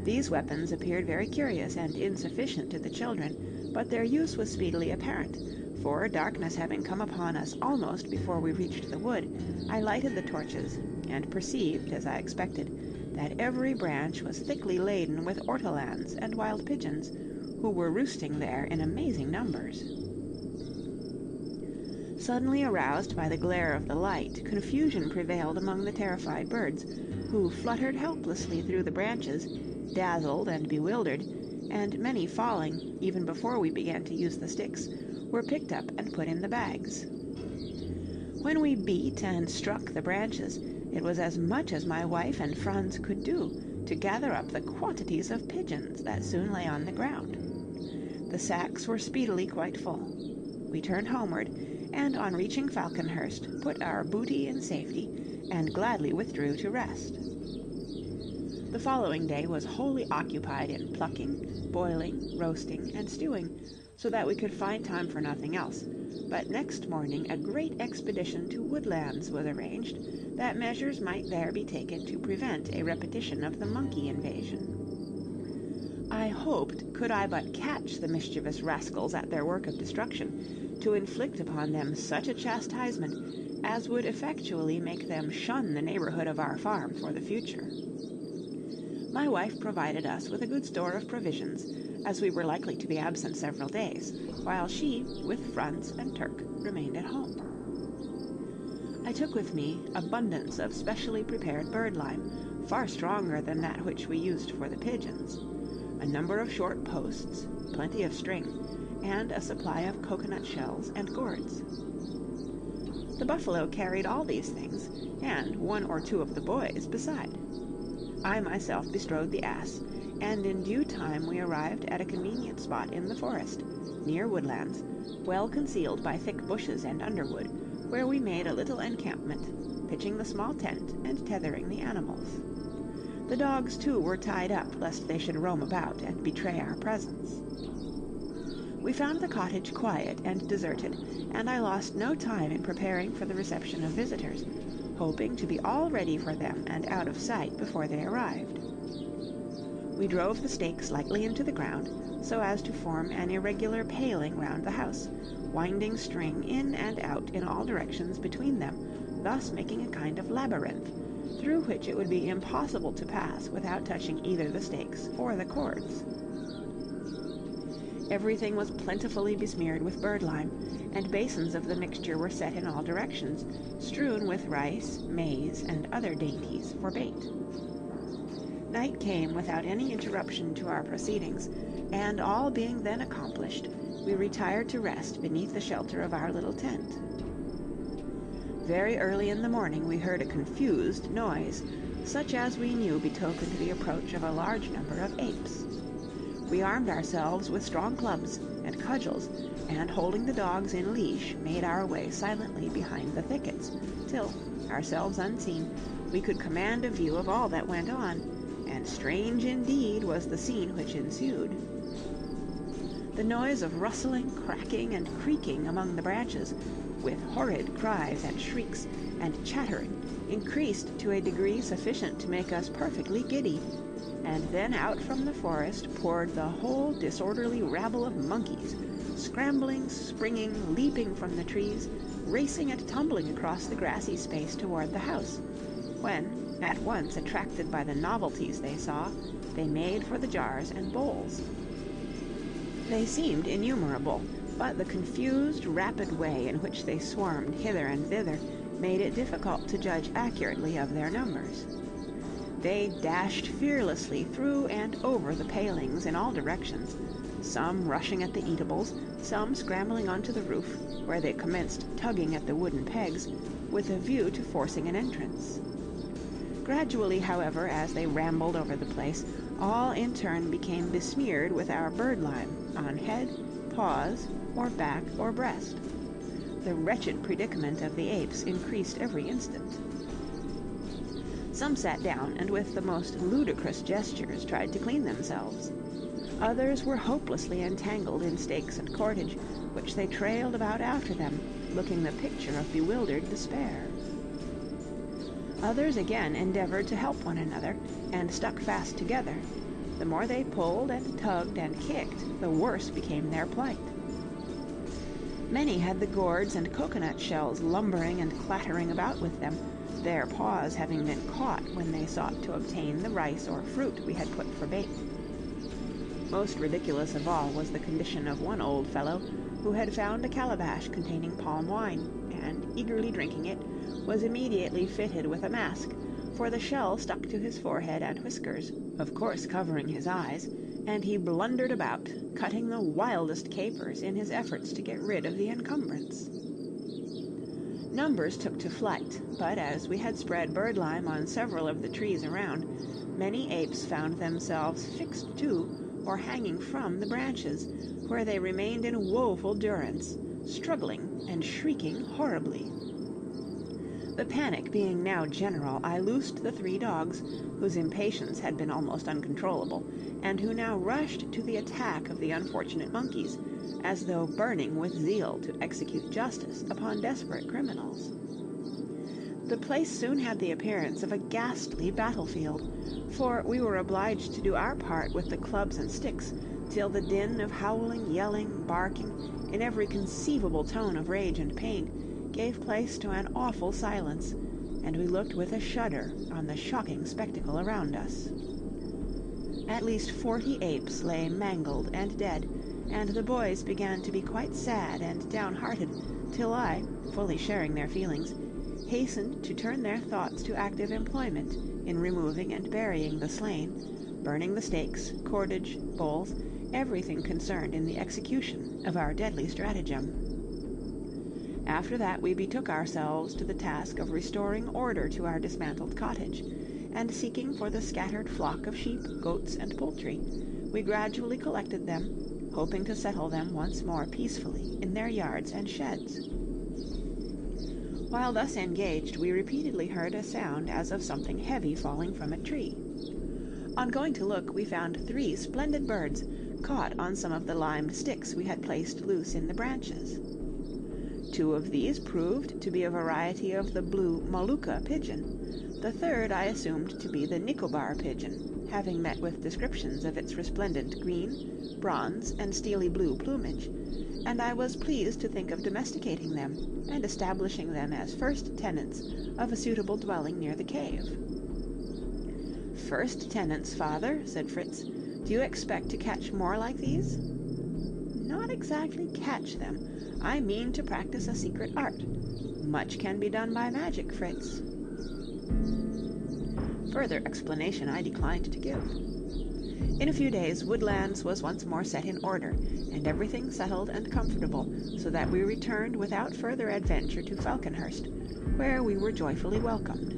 These weapons appeared very curious and insufficient to the children, but their use was speedily apparent, for, darkness having come upon us almost before we reached the wood, I lighted the torches, and perceived, as I expected, that every branch was thickly laden with ortolans and wild pigeons, who were roosting there in amazing numbers. Suddenly aroused by the glare of the light, confusion prevailed among the terrified birds, who fluttered helplessly through the branches, dazzled and bewildered, and many falling, even before we began to use the sticks, were picked up and put in the bags. When we beat and struck the branches, it was as much as my wife and Franz could do to gather up the quantities of pigeons that soon lay on the ground. The sacks were speedily quite full. We turned homeward, and on reaching Falconhurst, put our booty in safety, and gladly withdrew to rest. The following day was wholly occupied in plucking, boiling, roasting, and stewing, so that we could find time for nothing else, but next morning a great expedition to Woodlands was arranged, that measures might there be taken to prevent a repetition of the monkey invasion. I hoped, could I but catch the mischievous rascals at their work of destruction, to inflict upon them such a chastisement as would effectually make them shun the neighborhood of our farm for the future. My wife provided us with a good store of provisions, as we were likely to be absent several days, while she, with Franz and Turk, remained at home. I took with me abundance of specially prepared birdlime, far stronger than that which we used for the pigeons, a number of short posts, plenty of string, and a supply of coconut shells and gourds. The buffalo carried all these things, and one or two of the boys beside. I myself bestrode the ass, and in due time we arrived at a convenient spot in the forest, near Woodlands, well concealed by thick bushes and underwood, where we made a little encampment, pitching the small tent and tethering the animals. The dogs, too, were tied up, lest they should roam about and betray our presence. We found the cottage quiet and deserted, and I lost no time in preparing for the reception of visitors, hoping to be all ready for them and out of sight before they arrived. We drove the stakes lightly into the ground, so as to form an irregular paling round the house, winding string in and out in all directions between them, thus making a kind of labyrinth, through which it would be impossible to pass without touching either the stakes or the cords. Everything was plentifully besmeared with birdlime, and basins of the mixture were set in all directions, strewn with rice, maize, and other dainties for bait. Night came without any interruption to our proceedings, and all being then accomplished, we retired to rest beneath the shelter of our little tent. Very early in the morning we heard a confused noise, such as we knew betokened the approach of a large number of apes. We armed ourselves with strong clubs and cudgels, and holding the dogs in leash, made our way silently behind the thickets, till, ourselves unseen, we could command a view of all that went on, and strange indeed was the scene which ensued. The noise of rustling, cracking, and creaking among the branches, with horrid cries and shrieks, and chattering, increased to a degree sufficient to make us perfectly giddy, and then out from the forest poured the whole disorderly rabble of monkeys, scrambling, springing, leaping from the trees, racing and tumbling across the grassy space toward the house, when, at once attracted by the novelties they saw, they made for the jars and bowls. They seemed innumerable, but the confused, rapid way in which they swarmed hither and thither made it difficult to judge accurately of their numbers. They dashed fearlessly through and over the palings in all directions, some rushing at the eatables, some scrambling onto the roof, where they commenced tugging at the wooden pegs, with a view to forcing an entrance. Gradually, however, as they rambled over the place, all in turn became besmeared with our birdlime, on head, paws, or back or breast. The wretched predicament of the apes increased every instant. Some sat down, and with the most ludicrous gestures tried to clean themselves. Others were hopelessly entangled in stakes and cordage, which they trailed about after them, looking the picture of bewildered despair. Others again endeavored to help one another, and stuck fast together. The more they pulled and tugged and kicked, the worse became their plight. Many had the gourds and coconut shells lumbering and clattering about with them, their paws having been caught when they sought to obtain the rice or fruit we had put for bait. Most ridiculous of all was the condition of one old fellow who had found a calabash containing palm wine, and, eagerly drinking it, was immediately fitted with a mask, for the shell stuck to his forehead and whiskers, of course covering his eyes, and he blundered about, cutting the wildest capers in his efforts to get rid of the encumbrance. Numbers took to flight, but as we had spread birdlime on several of the trees around, many apes found themselves fixed to or hanging from the branches, where they remained in woeful durance, struggling and shrieking horribly. The panic being now general, I loosed the 3 dogs, whose impatience had been almost uncontrollable, and who now rushed to the attack of the unfortunate monkeys, as though burning with zeal to execute justice upon desperate criminals. The place soon had the appearance of a ghastly battlefield, for we were obliged to do our part with the clubs and sticks, till the din of howling, yelling, barking, in every conceivable tone of rage and pain, gave place to an awful silence, and we looked with a shudder on the shocking spectacle around us. At least 40 apes lay mangled and dead, and the boys began to be quite sad and downhearted, till I, fully sharing their feelings, hastened to turn their thoughts to active employment in removing and burying the slain, burning the stakes, cordage, bowls, everything concerned in the execution of our deadly stratagem. After that we betook ourselves to the task of restoring order to our dismantled cottage, and seeking for the scattered flock of sheep, goats, and poultry, we gradually collected them, hoping to settle them once more peacefully in their yards and sheds. While thus engaged, we repeatedly heard a sound as of something heavy falling from a tree. On going to look, we found 3 splendid birds caught on some of the limed sticks we had placed loose in the branches. 2 of these proved to be a variety of the blue Molucca pigeon. The third I assumed to be the Nicobar pigeon, having met with descriptions of its resplendent green, bronze, and steely blue plumage, and I was pleased to think of domesticating them and establishing them as first tenants of a suitable dwelling near the cave. "First tenants, father," said Fritz. "Do you expect to catch more like these?" "Not exactly catch them. I mean to practice a secret art. Much can be done by magic, Fritz." Further explanation I declined to give. In a few days Woodlands was once more set in order, and everything settled and comfortable, so that we returned without further adventure to Falconhurst, where we were joyfully welcomed.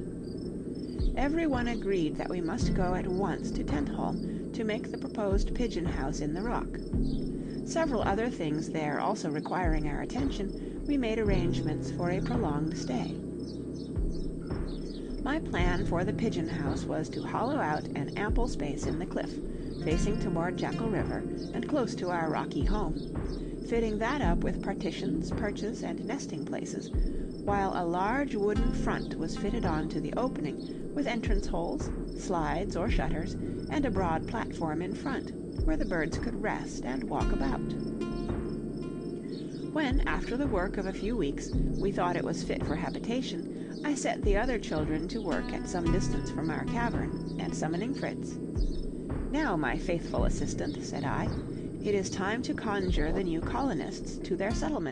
Every one agreed that we must go at once to Tentholm to make the proposed pigeon house in the rock. Several other things there also requiring our attention, we made arrangements for a prolonged stay. My plan for the pigeon house was to hollow out an ample space in the cliff, facing toward Jackal River and close to our rocky home, fitting that up with partitions, perches, and nesting places, while a large wooden front was fitted on to the opening with entrance holes, slides or shutters, and a broad platform in front, where the birds could rest and walk about. When, after the work of a few weeks, we thought it was fit for habitation, I set the other children to work at some distance from our cavern, and summoning Fritz, "Now, my faithful assistant," said I, "it is time to conjure the new colonists to their settlement